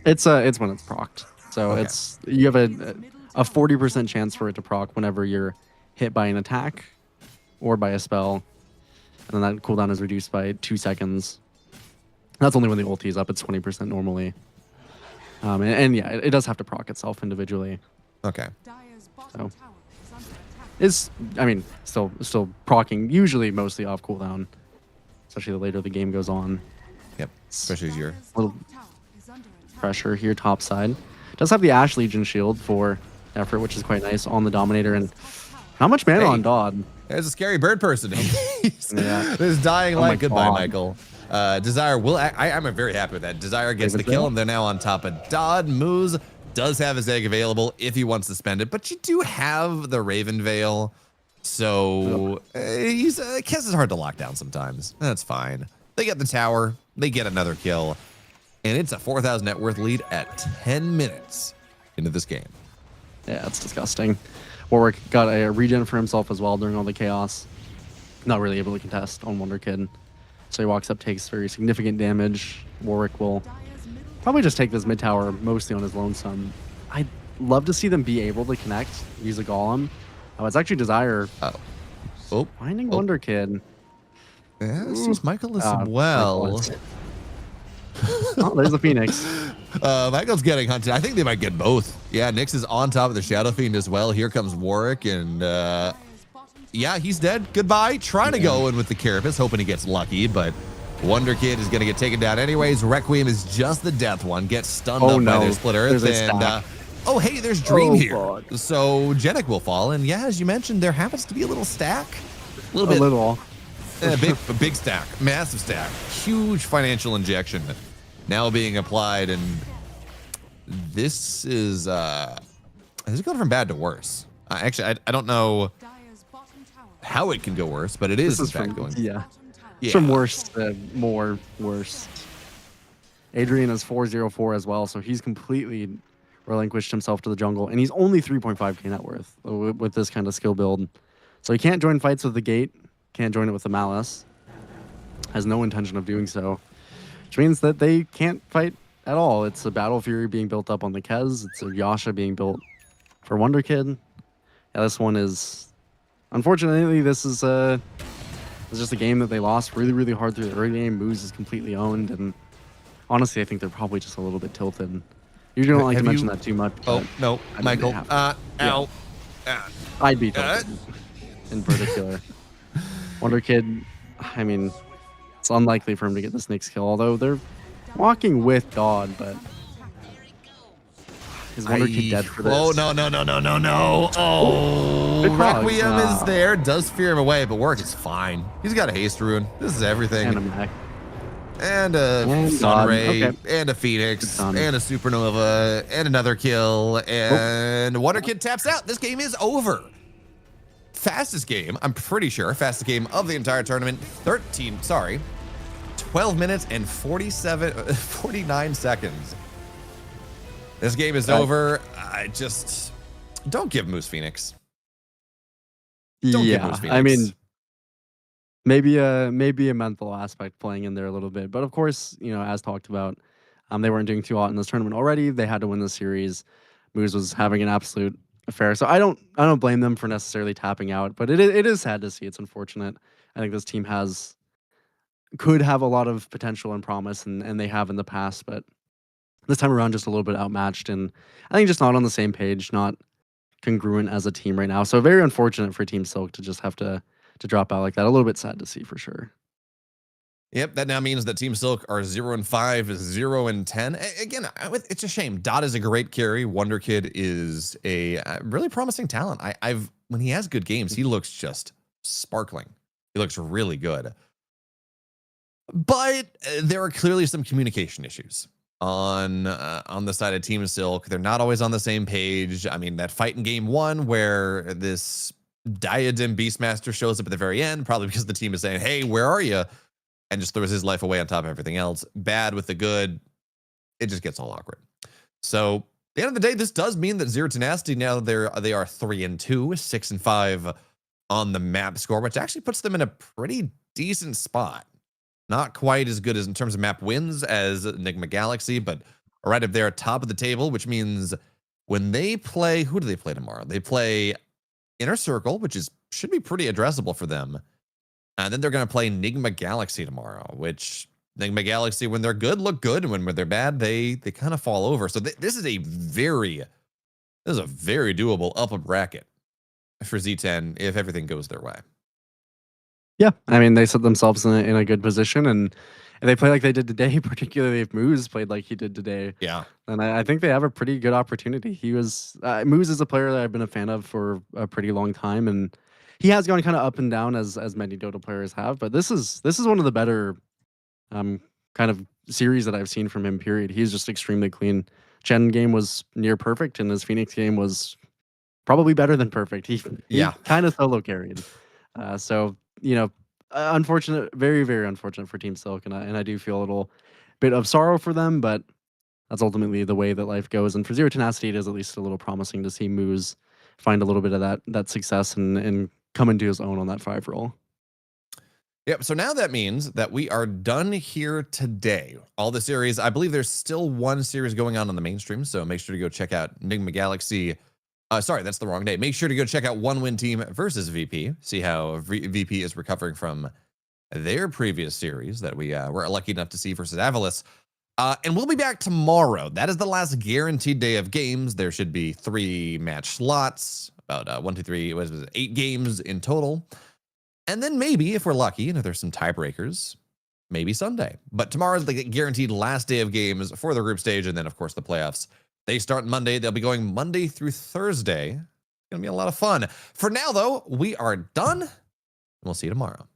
It's when it's procced. So it's you have a 40% chance for it to proc whenever you're hit by an attack or by a spell. And then that cooldown is reduced by 2 seconds. That's only when the ulti is up. It's 20% normally. And yeah, it does have to proc itself individually. Okay. So I mean, still proccing, usually mostly off cooldown, especially the later the game goes on. Yep, especially as you're a little pressure here top side. Does have the Ash Legion shield for effort, which is quite nice on the Dominator, and not much mana on Dodd. There's a scary bird person. There's Dying Light. Goodbye, Michael. Desire will. I'm very happy with that. Desire gets the kill, and they're now on top of Dodd. Moose does have his egg available if he wants to spend it, but you do have the Raven Veil. So he's Kez is hard to lock down sometimes. That's fine. They get the tower. They get another kill. And it's a 4,000 net worth lead at 10 minutes into this game. Yeah, it's disgusting. Warwick got a regen for himself as well during all the chaos. Not really able to contest on Wonder Kid. So he walks up, takes very significant damage. Warwick will probably just take this mid tower mostly on his lonesome. I'd love to see them be able to connect, use a golem. Oh, it's actually Desire finding Wonder Kid. Yeah, sees Michael as Michael well. is- Oh, there's a Phoenix. Michael's getting hunted. I think they might get both. Yeah, Nyx is on top of the Shadow Fiend as well. Here comes Warwick, and yeah, he's dead. Goodbye. Trying to go in with the Carapace, hoping he gets lucky, but Wonder Kid is going to get taken down anyways. Requiem is just the death one. Gets stunned up by their split earth. There's a And stack. oh, hey, there's Dream here. God. So Jenik will fall. And yeah, as you mentioned, there happens to be a little stack. A little A bit. little. A big stack. Massive stack. Huge financial injection now being applied. And this is going from bad to worse. Actually, I don't know how it can go worse, but it is, This is in fact, from, going. yeah. Yeah. From worse to more worse. Adrian is 404 as well, so he's completely relinquished himself to the jungle, and he's only 3.5k net worth with this kind of skill build. So he can't join fights with the gate, can't join it with the Malice, has no intention of doing so, which means that they can't fight at all. It's a Battle Fury being built up on the Kez, it's a Yasha being built for Wonder Kid. Yeah, this one is, unfortunately, this is just a game that they lost really, really hard through the early game. Moose is completely owned, and honestly, I think they're probably just a little bit tilted. Usually don't like to mention that too much. Oh, but no, I mean, they Michael. have to. Ow. I'd be tilted in particular. Wonder Kid, I mean, it's unlikely for him to get this next kill, although they're walking with Dodd, but is Wonder Kid dead for this? Oh, no. Oh, Good call. Requiem is there. Does fear him away, but Warwick is fine. He's got a haste rune. This is everything. And a mech. And a And Sun God. Ray, Okay. and a Phoenix, Good done. and a Supernova, and another kill, and Wonder Kid taps out. This game is over. Fastest game, I'm pretty sure, fastest game of the entire tournament. 12 minutes and 49 seconds. This game is over. I just don't give Moose Phoenix. Don't give Moose Phoenix. I mean, maybe a mental aspect playing in there a little bit, but of course, as talked about, they weren't doing too hot in this tournament already. They had to win the series. Moose was having an absolute affair, so I don't blame them for necessarily tapping out. But it is sad to see. It's unfortunate. I think this team could have a lot of potential and promise, and they have in the past, but this time around just a little bit outmatched, and I think just not on the same page, not congruent as a team right now. So very unfortunate for Team Silk to just have to drop out like that. A little bit sad to see for sure. Yep, that now means that Team Silk are 0-5, 0-10. Again, it's a shame. Dot is a great carry. Wonder Kid is a really promising talent. When he has good games, he looks just sparkling. He looks really good. But there are clearly some communication issues on the side of Team Silk. They're not always on the same page. I mean, that fight in game 1 where this Diadem Beastmaster shows up at the very end, probably because the team is saying, hey, where are you? And just throws his life away on top of everything else. Bad with the good. It just gets all awkward. So at the end of the day, this does mean that Zero Tenacity now they are 3-2, 6-5 on the map score, which actually puts them in a pretty decent spot. Not quite as good as in terms of map wins as Enigma Galaxy, but right up there at top of the table, which means when they play, who do they play tomorrow? They play Inner Circle, which should be pretty addressable for them. And then they're going to play Enigma Galaxy tomorrow, which Enigma Galaxy, when they're good, look good. And when they're bad, they kind of fall over. So this is a very doable upper bracket for Z10 if everything goes their way. Yeah, I mean, they set themselves in a good position, and if they play like they did today, particularly if Moose played like he did today, Yeah. then I think they have a pretty good opportunity. Moose is a player that I've been a fan of for a pretty long time, and he has gone kind of up and down as many Dota players have. But this is one of the better kind of series that I've seen from him. Period. He's just extremely clean. Chen game was near perfect, and his Phoenix game was probably better than perfect. He Yeah. kind of solo carried. So unfortunate, very very unfortunate for Team Silk, and I do feel a little bit of sorrow for them, but that's ultimately the way that life goes. And for Zero Tenacity, it is at least a little promising to see Moose find a little bit of that success and come into his own on that 5 role. Yep. So now that means that we are done here today. All the series, I believe there's still one series going on the mainstream. So make sure to go check out Enigma Galaxy. Sorry, that's the wrong day. Make sure to go check out One Win Team versus VP. See how VP is recovering from their previous series that we were lucky enough to see versus Avalis. And we'll be back tomorrow. That is the last guaranteed day of games. There should be 3 match slots, about 1, 2, 3, what was it, 8 games in total. And then maybe, if we're lucky, and if there's some tiebreakers, maybe Sunday. But tomorrow's the guaranteed last day of games for the group stage, and then, of course, the playoffs. They start Monday. They'll be going Monday through Thursday. It's going to be a lot of fun. For now, though, we are done, and we'll see you tomorrow.